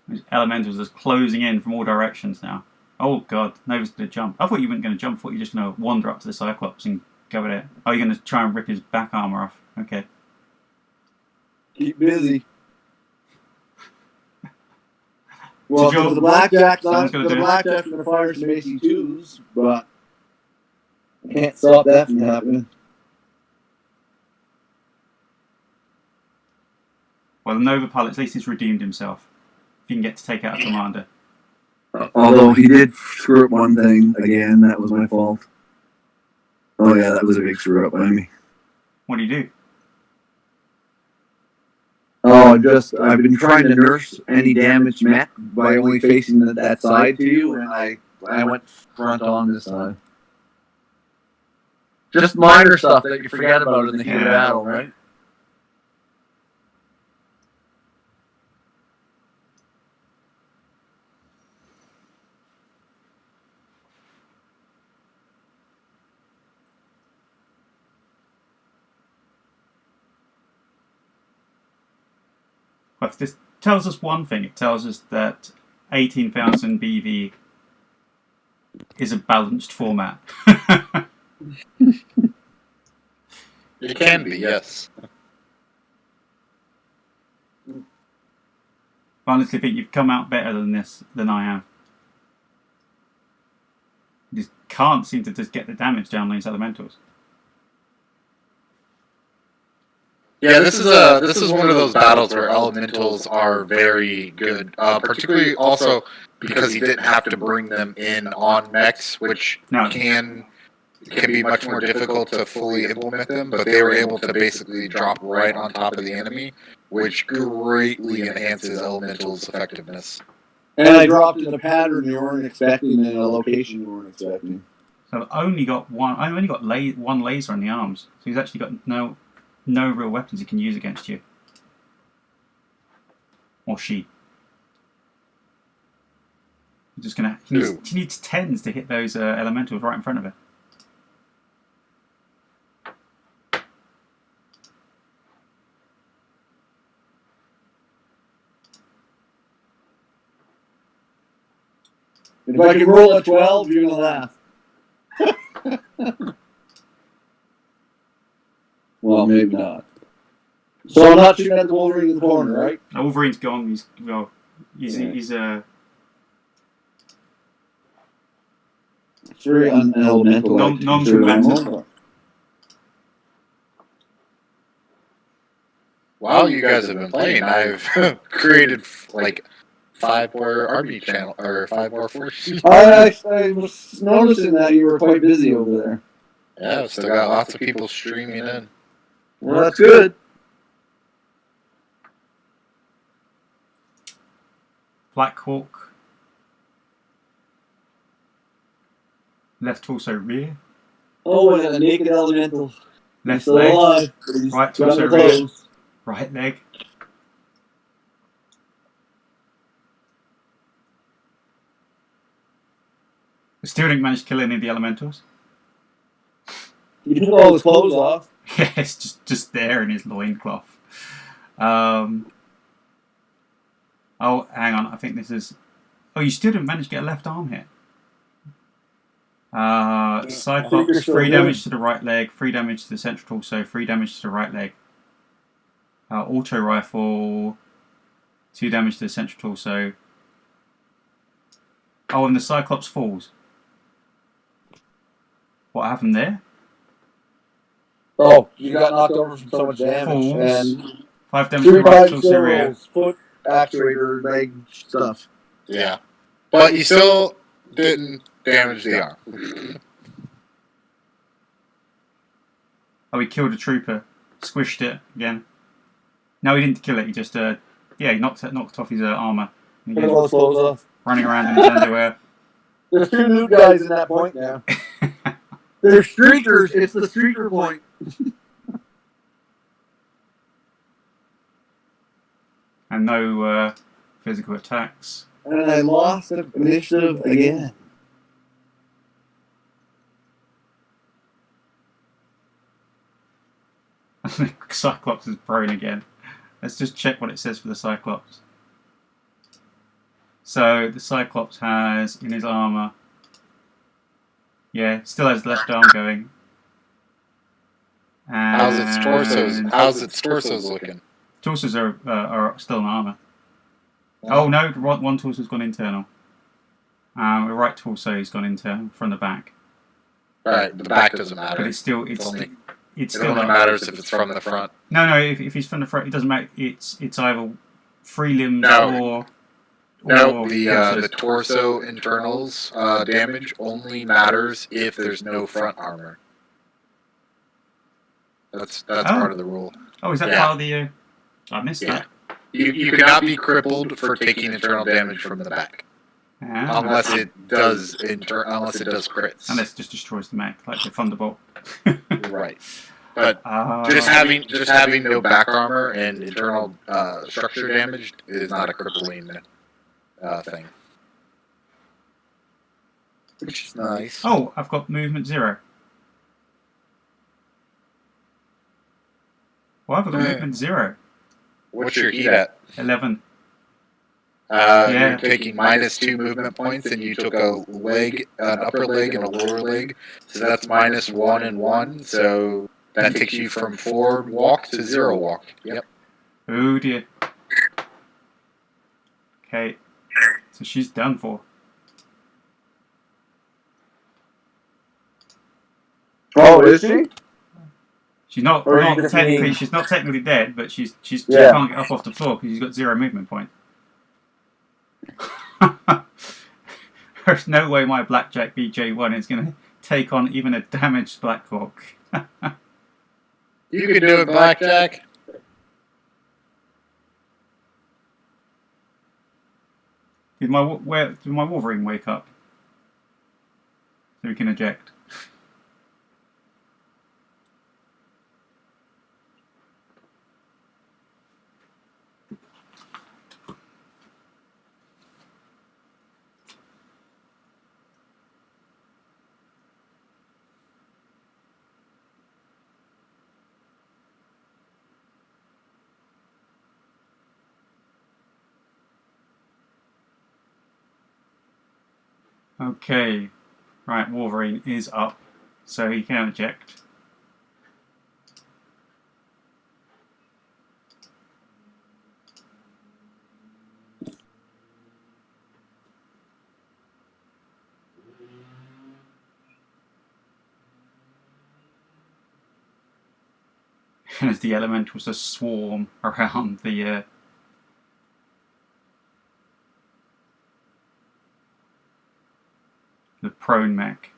These elementals are closing in from all directions now. Oh god, Nova's going to jump. I thought you weren't going to jump. I thought you were just going to wander up to the Cyclops and go at it. Oh, you're going to try and rip his back armor off. Okay. Keep busy. Well, so the blackjack's not going to fire some AC2s, but I can't stop that from happening. Well, the Nova pilot, at least he's redeemed himself. If you can get to take out a commander. Although he did screw up one thing again, that was my fault. Oh yeah, that was a big screw up by me. What do you do? Oh, I've been trying to nurse any damage met by only facing that side to you, and I went front on this time. Just minor stuff that you forget about in the heat of battle, right? Well, if this tells us one thing, it tells us that 18,000 BV is a balanced format. It can be, yes. I honestly think you've come out better than I have. You just can't seem to just get the damage down these elementals. Yeah, this is one of those battles where elementals are very good, particularly also because he didn't have to bring them in on mechs, which can be much more difficult to fully implement them, but they were able to basically drop right on top of the enemy, which greatly enhances elementals' effectiveness. And I dropped in a pattern you weren't expecting in a location you weren't expecting. So I only got one laser on the arms, so he's actually got no real weapons he can use against you. Or she. He's just gonna. He needs 10s to hit those elementals right in front of it. If I can roll a 12, you're gonna laugh. Well, maybe not. So I'm not shooting at the Wolverine in the corner, right? No, Wolverine's gone. He's It's very unelemental. Non-conventional. While you guys have been playing, I've created like 5 more army channel or 5 more forces. I was noticing that you were quite busy over there. Yeah, I've still got lots of people streaming in. Well, that's good. Black Hawk. Left torso rear. Oh, and a naked elemental. Left leg. Alive. Right torso rear. Right leg. Still didn't manage to kill any of the elementals. He took all his clothes off. Yeah, it's just there in his loincloth. Oh, hang on. I think this is... Oh, you still didn't manage to get a left arm hit. Cyclops, 3 damage to the right leg, 3 damage to the central torso, 3 damage to the right leg. Auto rifle, 2 damage to the central torso. Oh, and the Cyclops falls. What happened there? Oh, you got knocked over from so much damage. Falls. And 5 damage to the right torso rear. Foot actuator, leg stuff. Yeah. But you still didn't damage the arm. Oh, he killed a trooper. squished it again. No, he didn't kill it. He just he knocked off his armor. And he Took all his clothes off. running around in his underwear. There's 2 new guys in that point now. They're streakers. It's the streaker point. And no physical attacks. And I lost initiative again. The Cyclops is prone again. Let's just check what it says for the Cyclops. So the Cyclops has in his armor, still has left arm going. And How's its torsos? How's its torsos looking? Torsos are still in armor. Oh no, one torso's gone internal. The right torso has gone internal from the back. Right, the back doesn't matter. But it's still It still only up. matters if it's from the front. No, if he's from the front, it doesn't matter. It's either free limbs or the torso internals damage only matters if there's no front armor. That's part of the rule. Oh, is that part of the? I missed that. You cannot be crippled for taking internal damage from the back, unless it does crits. Unless it just destroys the mech, like the Thunderbolt. Right. But just having no back armor and internal structure damage is not a crippling thing. Which is nice. Oh, I've got movement 0. Well, I've got movement 0. What's your heat at? 11. You're taking -2 movement points, and you took an upper leg and a lower leg, so that's -1 and 1. So that takes you from 4 walk to 0 walk. Yep. Oh dear. Okay, so she's done for. Oh, is she? She's not, Or not you just technically. mean- She's not technically dead, but she Yeah. can't get up off the floor because she's got 0 movement point. There's no way my Blackjack BJ1 is going to take on even a damaged Black Hawk. You can do it, Blackjack. Did my Wolverine wake up? So we can eject. Okay, right, Wolverine is up, so he can eject. And as the elementals just swarm around the prone mech.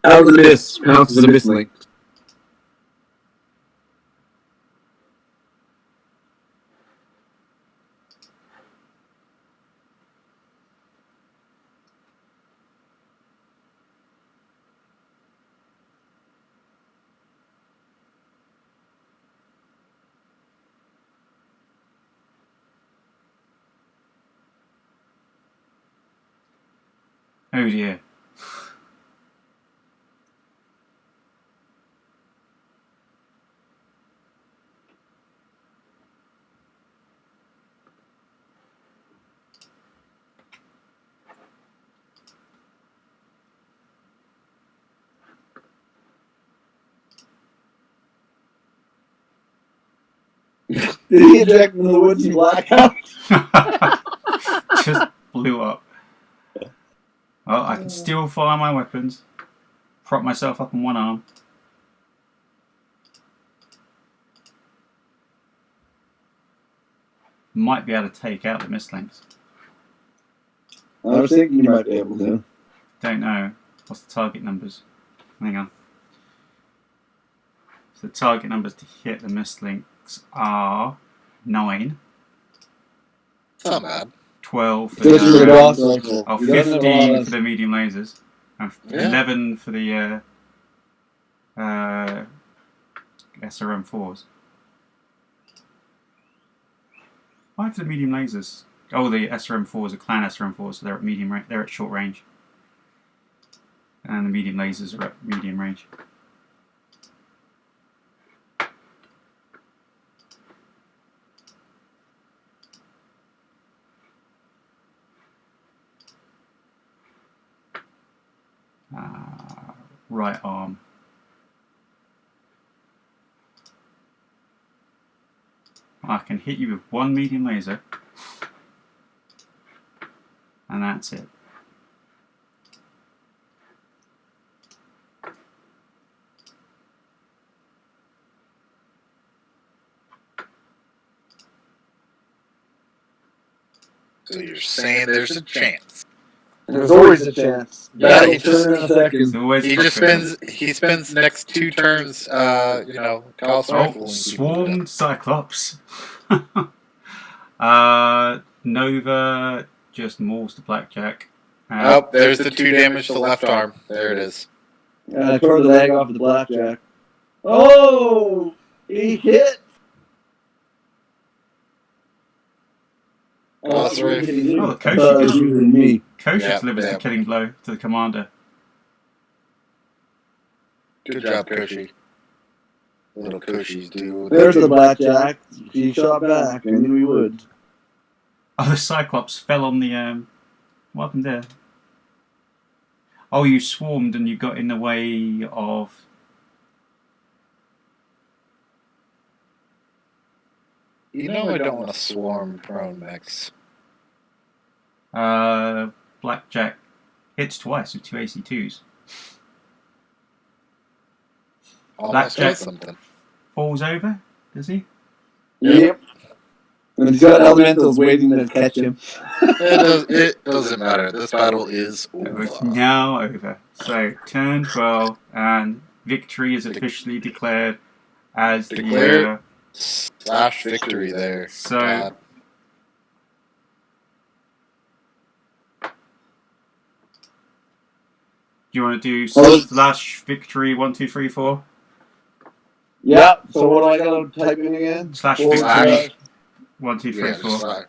How's the miss? How's the miss link? Oh dear. Did he eject into the woodsy blackout? Just blew up. Well, I can still fire my weapons. Prop myself up on one arm. Might be able to take out the mist links. I was thinking you might be able to. Don't know. What's the target numbers? Hang on. So the target numbers to hit the mist links are 9. It's not bad. 12 for This is the the boss rifle. oh, He doesn't have a 15 lot for the medium lasers, and Yeah. 11 for the SRM4s. Why for the medium lasers? Oh, the SRM4s are clan SRM4s, so they're at medium range. They're at short range, and the medium lasers are at medium range. Right arm. I can hit you with one medium laser, and that's it. So you're saying there's a chance. There's always a chance. Yeah, That'll he just- turn in a It's second. always He just frustrating. spends the next 2 turns, call Oh, swarmed Cyclops. Nova just mauls the blackjack. Oh, there's the 2 damage to the left arm. There it is. I tore the leg off of the blackjack. Oh! He hit! Oh, that's right. Oh, the coach It was using me. Kosher Yeah, delivers yeah. the killing blow to the commander. Good job, Koshi. Little Koshis do. There's the blackjack. He shot back. I knew he would. Oh, the Cyclops fell on the what happened there? Oh, you swarmed and you got in the way of. You know I don't want to swarm prone mechs. Blackjack hits twice with 2 AC2s. Almost Blackjack. does something. Falls over, does he? Yep. And he's got elementals waiting to catch him. It doesn't matter. This battle is It's over. now over. So, turn 12, and victory is officially declared as Declared. Slash victory there. So- God. Do you want to do Oh. slash victory 1, 2, 3, 4? Yeah. So what do I gotta type in again? Slash Forward victory slash. 1, 2, 3, Yeah, 4. just slash.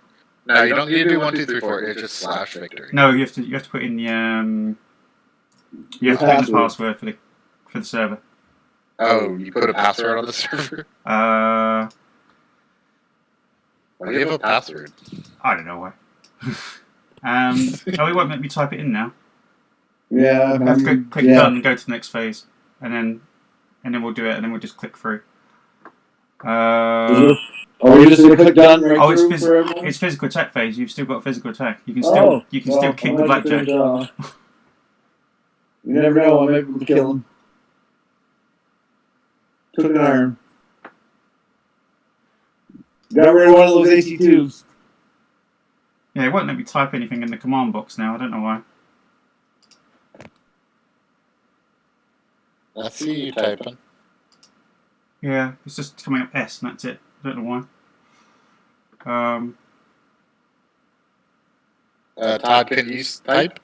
No, you don't need to do 1, 2, 3, 4. It's just slash victory. No, you have to put in the you have to put in the password for the server. Oh, you put a password on the server? Uh, Why do you have a password? I don't know why. Oh, it won't let me type it in now. Yeah. I have to click yeah. done and go to the next phase, and then we'll do it, and then we'll just click through. Are we just gonna click done right Oh, it's through for everyone? It's physical attack phase. You've still got physical attack. You can still still kick the I'll have to blackjack. finish off. You never know. I might be able to kill him. Took an iron. Got rid of one of those AC2s. Yeah, it won't let me type anything in the command box now. I don't know why. I see you typing. Yeah, it's just coming up S, and that's it. I don't know why. Todd, can you type?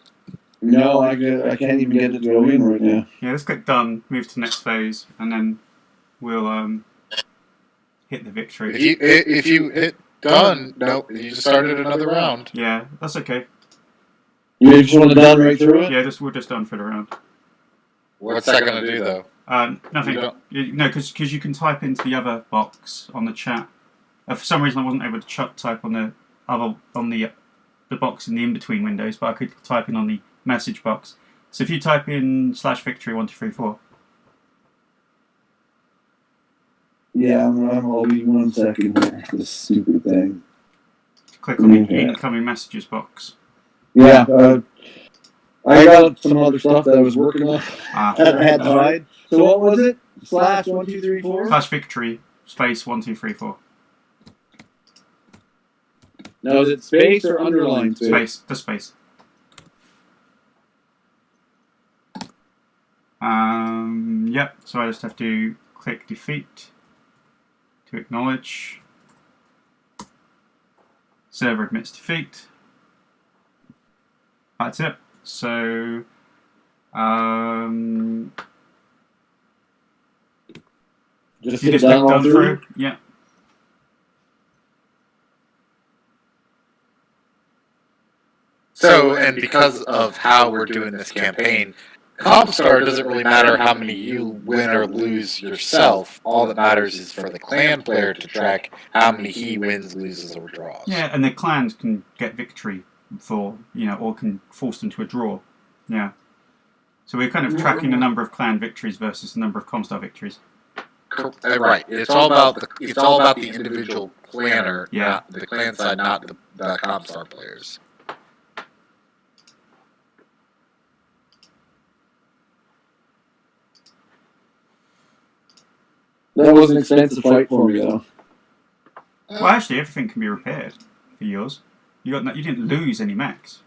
No, I can't even get it to go in right now. Yeah, let's click done, move to the next phase, and then we'll hit the victory. If you hit done, no, you just started another round. Yeah, that's okay. You just want to done right through it? Yeah, we're just done for the round. What's that going to do, though? Nothing. You don't- No, because you can type into the other box on the chat. For some reason, I wasn't able to type on the box in the in-between windows, but I could type in on the message box. So if you type in slash victory 1, 2, 3, 4. Yeah, I'll be 1 second here. This stupid thing. Click on the Okay. incoming messages box. Yeah, I got some other stuff that I was working on Ah, that I had to hide. So what was it? /1 2 3 4. slash victory space 1 2 3 4. Now is it space or underline space? Space, the space. Yep. So I just have to click defeat to acknowledge. Server admits defeat. That's it. So, Just you hit just click done done through. Yeah. So, and because of how we're doing this campaign, ComStar doesn't really matter how many you win or lose yourself. All that matters is for the clan player to track how many he wins, loses, or draws. Yeah, and the clans can get victory for, or can force them to a draw. Yeah. So we're kind of tracking the number of clan victories versus the number of ComStar victories. Right. It's all about the individual planner, Yeah. not the clan side, not the ComStar players. That was an expensive fight for me, though. Well, actually, everything can be repaired for yours. You didn't lose any mechs.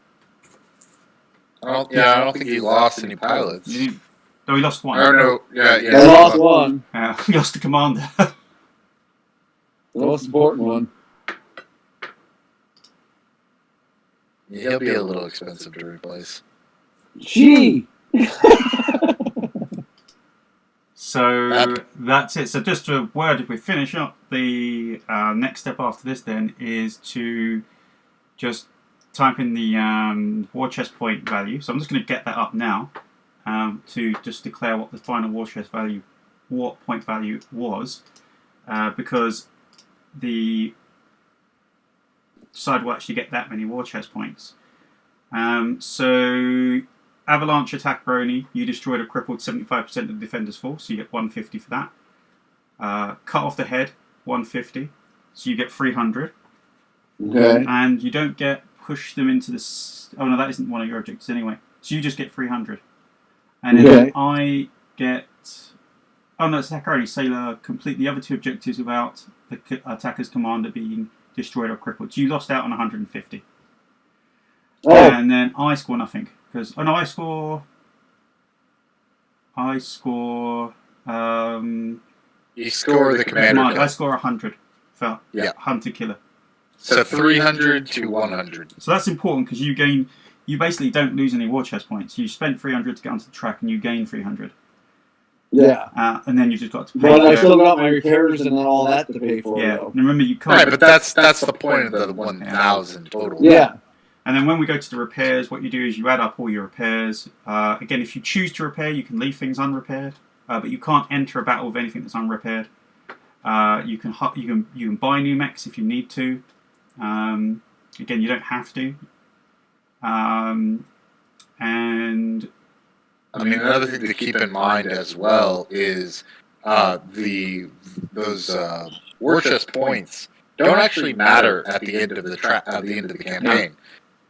I don't think he lost any pilots. You didn't. No, he lost one. Oh no, yeah. I lost one. He lost the commander. The most important one. He'll be a little expensive to replace. Gee! So that's it. So just a word, if we finish up, the next step after this then is to just type in the war chest point value. So I'm just going to get that up now to just declare what the final war chest value, war point value was, because the side will actually get that many war chest points. So Avalanche attack Brony, you destroyed or crippled 75% of the defender's force, so you get 150 for that. Cut off the head, 150, so you get 300. Okay. And you don't get push them into the... Oh no, that isn't one of your objectives anyway. So you just get 300. And then I get... Oh no, it's attack only. Sailor complete the other two objectives without the attacker's commander being destroyed or crippled. So you lost out on 150. Oh. And then I score nothing. Because I score. You score the commander. I score 100 for hunted killer. So 300 to 100. So that's important because you basically don't lose any war chest points. You spent 300 to get onto the track, and you gain 300. Yeah. And then you just got to pay. But I still got my repairs and all that to pay for. Yeah. Though. And remember, you can't. Right, but that's the point of the 1,000 total. Yeah. And then when we go to the repairs, what you do is you add up all your repairs. Again, if you choose to repair, you can leave things unrepaired, but you can't enter a battle with anything that's unrepaired. You can buy new mechs if you need to. Again, you don't have to. And I mean, another thing to keep in mind as well is those war chest points don't actually matter at the end of the campaign.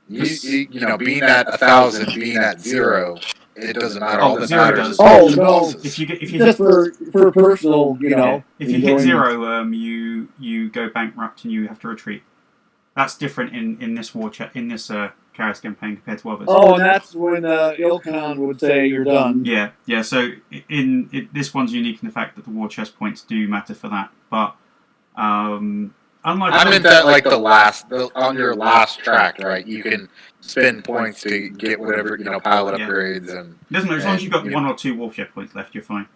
You know, being at 1,000, being at 0, it doesn't matter. All that matters is losses. If you just for personal, if you hit 0, you go bankrupt and you have to retreat. That's different in this Chaos campaign compared to others. Oh, and that's when Ilkhan would say you're done. Yeah. So this one's unique in the fact that the war chest points do matter for that, but unlike I meant that like on your last track, right? You can spend points to get whatever pilot upgrades and. It doesn't matter as long as you've got 1 or 2 war chest points left, you're fine.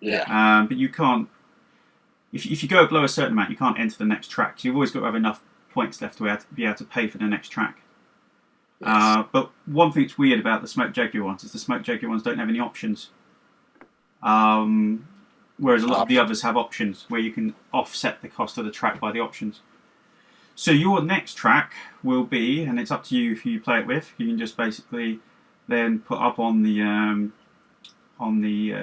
Yeah. But you can't. If you go below a certain amount, you can't enter the next track. So you've always got to have enough points left to be able to pay for the next track. Yes. But one thing that's weird about the Smoke Jaguar ones is the Smoke Jaguar ones don't have any options. Whereas a lot of the others have options where you can offset the cost of the track by the options. So your next track will be, and it's up to you who you play it with. You can just basically then put up on the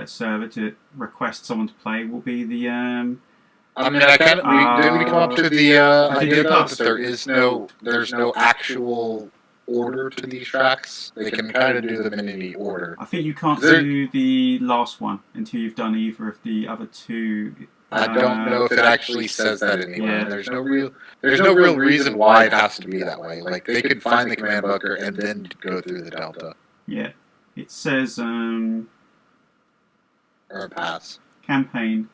server to request someone to play. Will be the I mean, I kind of didn't we come up to the idea though, task. that there's no actual order to these tracks. They can kind of do them in any order. I think you can't do the last one until you've done either of the other two. I don't know if it actually says that anywhere. Yeah. There's no real reason why it has to be that way. Like they could find the command bunker and then go through the delta. Yeah, it says or pass campaign.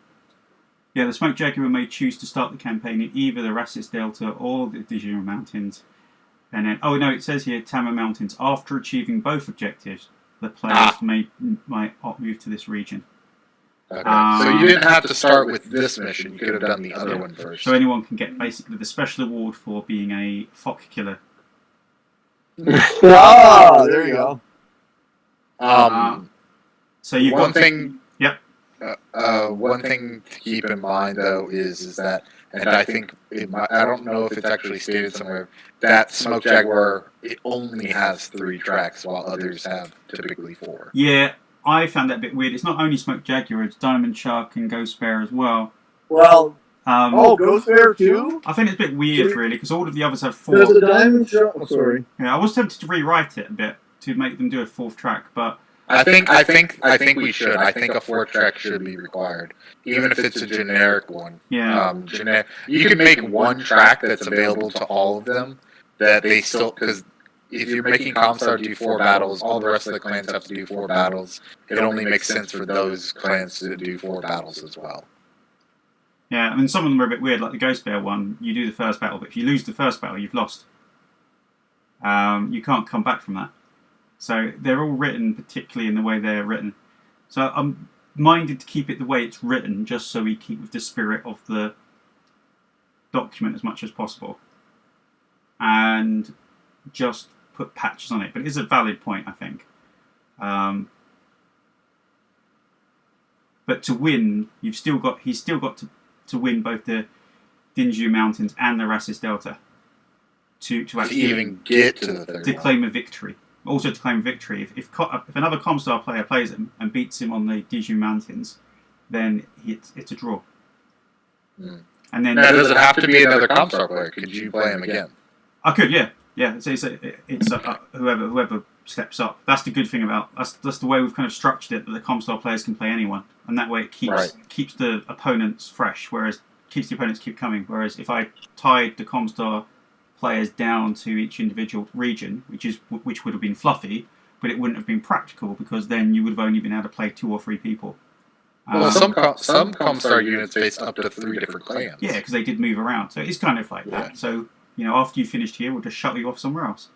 Yeah, the Smoke Jaguar may choose to start the campaign in either the Rassis Delta or the Digital Mountains. And then, oh no, it says here Tama Mountains. After achieving both objectives, the players might move to this region. Okay. So you didn't have to start with this mission. You could have done the other one first. So anyone can get basically the special award for being a Fock killer. Oh, there you go. So you've one got thing. Yep. One thing to keep in mind though is that, and I think I don't know if it's actually stated somewhere, that Smoke Jaguar it only has 3 tracks while others have typically 4. Yeah, I found that a bit weird. It's not only Smoke Jaguar; it's Diamond Shark and Ghost Bear as well. Well, Ghost Bear too? I think it's a bit weird, really, because all of the others have 4. There's a Diamond Shark. Oh, sorry. Yeah, I was tempted to rewrite it a bit to make them do a 4th track, but I think we should. I think a 4th track should be required, even if it's a generic one. Yeah. You can make one track that's available to all of them. That they still, because if you're making ComStar do 4 battles, all the rest of the clans have to do 4 battles. It only makes sense for those clans to do 4 battles as well. Yeah, I mean, some of them are a bit weird, like the Ghost Bear one. You do the first battle, but if you lose the first battle, you've lost. You can't come back from that. So they're all written particularly in the way they're written. So I'm minded to keep it the way it's written, just so we keep with the spirit of the document as much as possible. And just put patches on it. But it is a valid point, I think. But to win, he's still got to win both the Dinju Mountains and the Rassis Delta to actually even get to the third to claim a victory. Also to claim a victory, if another ComStar player plays him and beats him on the Dinju Mountains, then it's a draw. Mm. And then now, does it have to be another ComStar player? Could you play him again? I could, yeah. It's whoever steps up. That's the good thing about that's the way we've kind of structured it, that the ComStar players can play anyone, and that way it keeps the opponents fresh, whereas keeps the opponents keep coming. Whereas if I tied the ComStar players down to each individual region, which would have been fluffy, but it wouldn't have been practical, because then you would have only been able to play 2 or 3 people. Well, some ComStar units face up to 3 different clans. Yeah, because they did move around, so it's kind of like that. So after you finished here, we'll just shuttle you off somewhere else.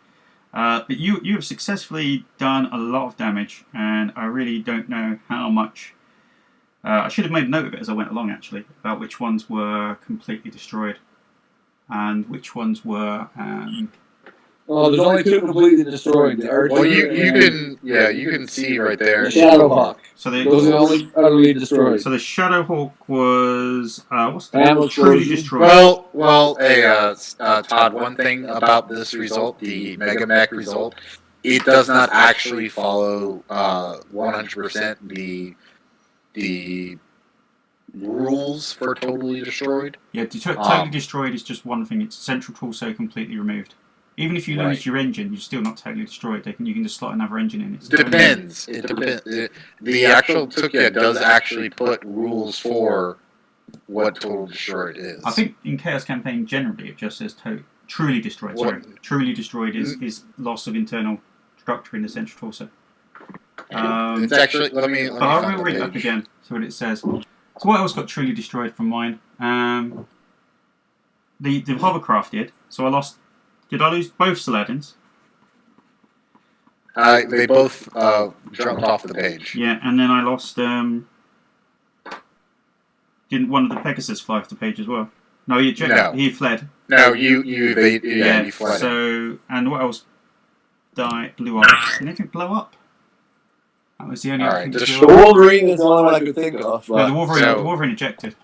But you have successfully done a lot of damage, and I really don't know how much. I should have made a note of it as I went along, actually, about which ones were completely destroyed and which ones were. There's only 2 completely destroyed. Well, you can see right there. The Shadowhawk. So those are only utterly destroyed. So the Shadowhawk was what's the truly destroyed? Well, Todd. One thing about this result, the Mega Mech result, it does not actually follow 100% the rules for totally destroyed. Yeah, totally destroyed is just one thing. It's central torso completely removed. Even if you lose your engine, you're still not totally destroyed. You can just slot another engine in. It depends. It depends. The actual Tukayyid does actually put rules for what total destroyed is. I think in Chaos Campaign generally it just says truly destroyed. Sorry, truly destroyed is loss of internal structure in the central torso. It's actually let me I will read it up again. See what it says. So what else got truly destroyed from mine? The hovercraft did. So I lost. Did I lose both Saladins? They both jumped off the page. Yeah, and then I lost. Didn't one of the Pegasus fly off the page as well? No, he fled. No, you fled. So, and what else blew up? Did anything blow up? That was the only thing. The Wolverine is the only one I could think of. No, the Wolverine ejected.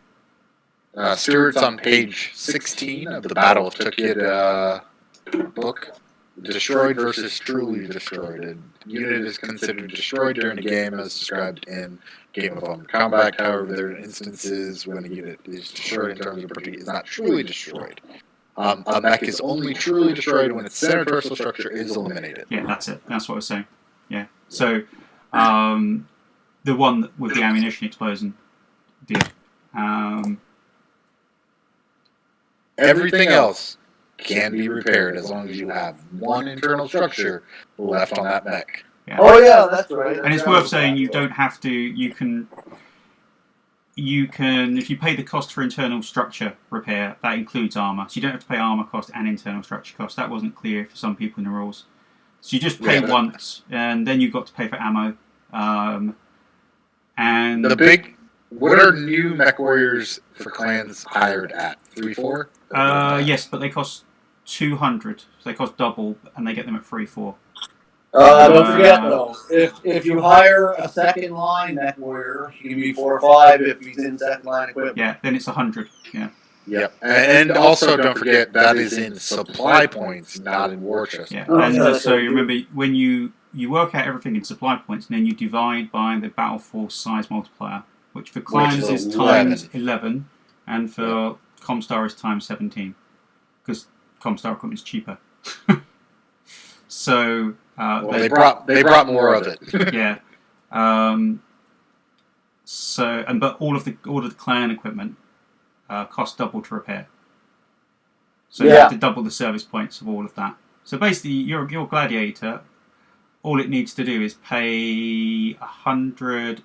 Stuart's on page 16 of the Battle of Tukayyid book. destroyed versus truly destroyed. A unit is considered destroyed during a game as described in Game of Armored Combat. However, there are instances when a unit is destroyed in terms of property is not truly destroyed. A mech is only truly destroyed when its center torso structure is eliminated. Yeah, that's it. That's what I was saying. Yeah. So, the one with the ammunition explosion deal. Everything else can be repaired as long as you have one internal structure left on that mech. Yeah. Oh yeah, that's right. And it's worth saying you don't have to. You can, if you pay the cost for internal structure repair, that includes armor. So you don't have to pay armor cost and internal structure cost. That wasn't clear for some people in the rules. So you just pay once, and then you've got to pay for ammo. And what are new mech warriors for clans hired at? 3-4? Yes, but they cost 200. So they cost double, and they get them at 3-4. Don't forget though, if you hire a second line mech warrior, he can be 4 or 5 if he's in second line equipment. Yeah, then it's 100. Yeah. Yep. And also don't forget that is in supply points, not in war chest. Yeah. Oh, And yeah, so you remember when you work out everything in supply points, and then you divide by the battle force size multiplier, which for clans is 11. times 11, and for ComStar is times 17, because ComStar equipment is cheaper. So They brought more of it. yeah. But all of the clan equipment costs double to repair. So you have to double the service points of all of that. So basically, your gladiator, all it needs to do is pay 100.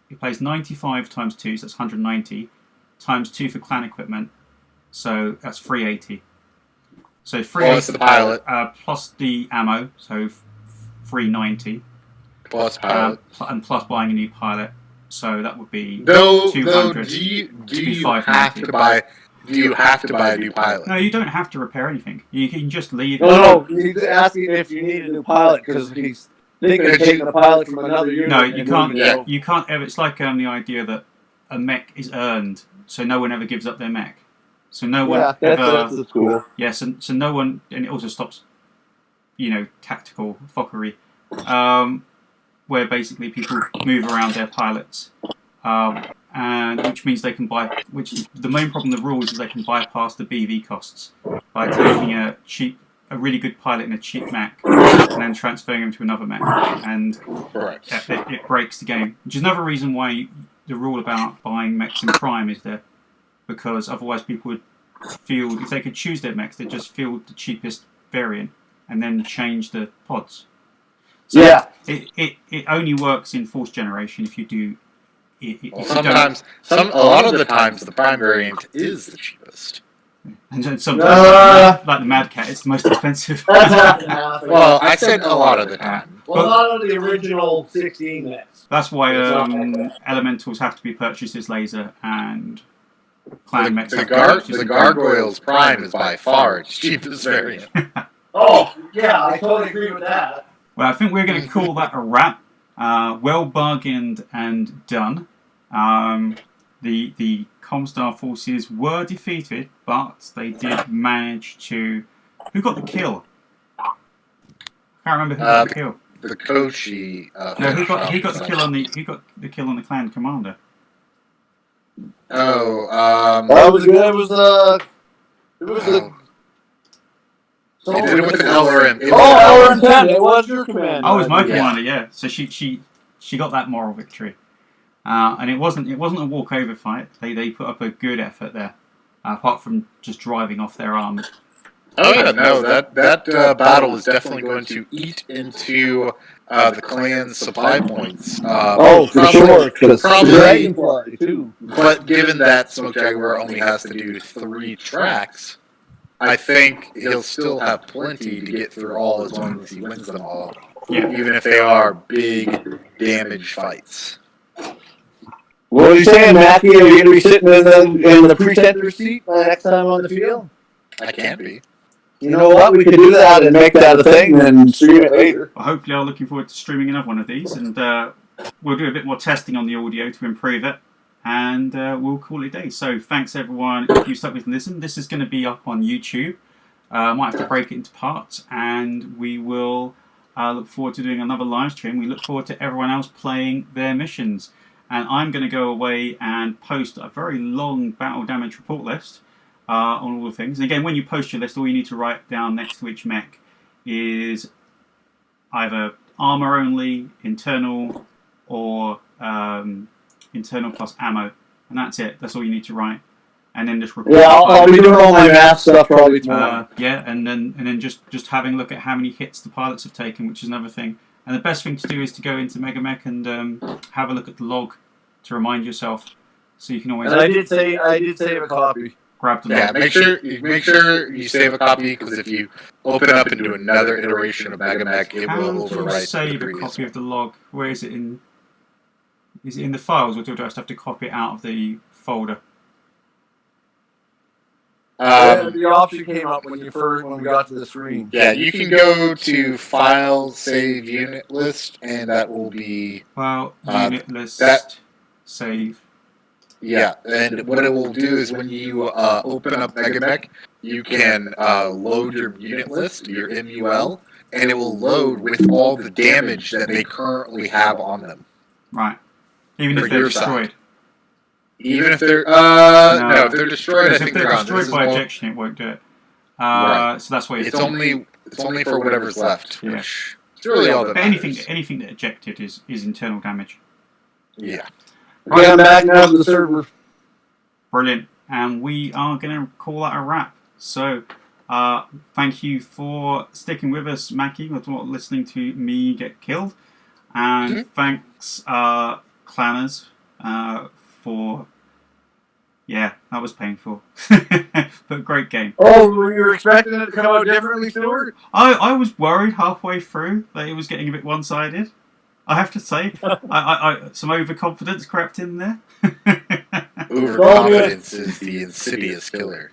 It pays 95 times 2, so that's 190, times 2 for clan equipment, so that's 380. So 380 Plus the pilot. Plus the ammo, so 390. Plus pilot. And plus buying a new pilot, so that would be Though 200. do you have to buy a new pilot? No, you don't have to repair anything. You can just leave. No, he's asking if you need a new pilot because he's thinking of taking a pilot from another unit. No, you can't. Yeah. You can't ever. It's like the idea that a mech is earned, so no one ever gives up their mech. So no one ever. That's cool. Yeah, so no one, and it also stops, tactical fuckery, where basically people move around their pilots, and which means they can buy. Which the main problem of the rules is they can bypass the BV costs by taking a really good pilot in a cheap mech and then transferring him to another mech, and Correct. it breaks the game. Which is another reason why the rule about buying mechs in Prime is there, because otherwise people would field, if they could choose their mechs, they'd just field the cheapest variant and then change the pods. So it only works in fourth generation if you do. Sometimes, a lot of the times, the Prime variant is the cheapest. And sometimes, like the Mad Cat, it's the most expensive. That's half and half. Well, I said a lot of the time. Well, a lot of the original 16 mechs. That's why elementals have to be purchased as laser, and clan mechs The have to be purchased as Gargoyles Prime is by far its cheapest variant. Oh, yeah, I totally agree with that. Well, I think we're going to call that a wrap. Well bargained and done. The ComStar forces were defeated, but they did manage to. Who got the kill? I can't remember who got the kill. The Kochi. No, who got the kill on the kill on the clan commander? That was good. It was the. He did it with an LRM. LRM 10. It was your commander. Oh, it was my commander. Yeah. So she got that moral victory, and it wasn't a walkover fight. They put up a good effort there, apart from just driving off their arms. Oh yeah, no, that battle is definitely going to eat into the clan's supply points. For sure. Probably. Dragonfly too. But given that Smoke Jaguar only has to do 3 tracks, I think he'll still have plenty to get through all as long as he wins them all. Yeah. Even if they are big damage fights. What are you saying, Matthew? Are you going to be sitting in the presenter seat next time on the field? I can be. You know what? We could do that and make that a thing and stream it later. Well, hopefully, I'm looking forward to streaming another one of these, and we'll do a bit more testing on the audio to improve it, and we'll call it a day. So thanks everyone if you stuck with and listened. This is going to be up on YouTube Might have to break it into parts, and we will look forward to doing another live stream. We look forward to everyone else playing their missions. And I'm going to go away and post a very long battle damage report list on all the things. And again, when you post your list, all you need to write down next to each mech is either armor only, internal, or internal plus ammo. And that's it. That's all you need to write. And then just record. Yeah, I'll be doing all my math stuff probably tomorrow. Yeah, and then just having a look at how many hits the pilots have taken, which is another thing. And the best thing to do is to go into MegaMech and have a look at the log to remind yourself, so you can always. And I did save a copy. Grab the log. Yeah, make sure you save a copy, because if you open up and do another iteration of MegaMech, it How will do you overwrite save the a previous copy one. of the log? Where is it in? Is it in the files, or do I just have to copy it out of the folder? The option came up when we got to the screen. Yeah, you can go to File, Save Unit List, and that will be Well, unit list, save. yeah. And what it will do is when you open up MegaMech, you can load your unit list, your MUL, and it will load with all the damage that they currently have on them. Right. Even For if they're your side. destroyed. Even if they're no, if they're destroyed, I Because think if they're they're on. destroyed by ejection, it won't do it. Right. So that's why It's only for whatever's left, Yeah. which is really all that But matters. anything that ejected is internal damage. Yeah. Okay, I'm back now to the server. Brilliant. And we are going to call that a wrap. So, thank you for sticking with us, Mackie, with listening to me get killed. And thanks, Clanners, for... Yeah, that was painful. But great game. Oh, were you expecting it to come out differently, Stuart? I was worried halfway through that it was getting a bit one-sided. I have to say. Some overconfidence crept in there. Overconfidence is the insidious killer.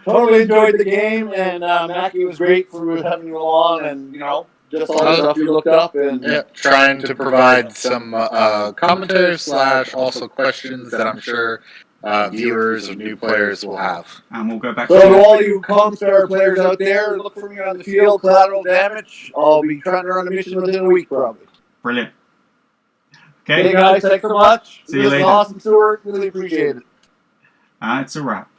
Totally enjoyed the game, and Mackie was great for having you along, and just all the stuff you looked up and Yeah, trying to provide some commentary / also questions that I'm sure viewers or new players will have. And we'll go back So to all you ComStar players out there, look for me on the field, collateral damage. I'll be trying to run a mission within a week, probably. Brilliant. Okay, Okay, guys, thanks so much. See you This is later. awesome, Stuart. Really appreciate it. It's a wrap.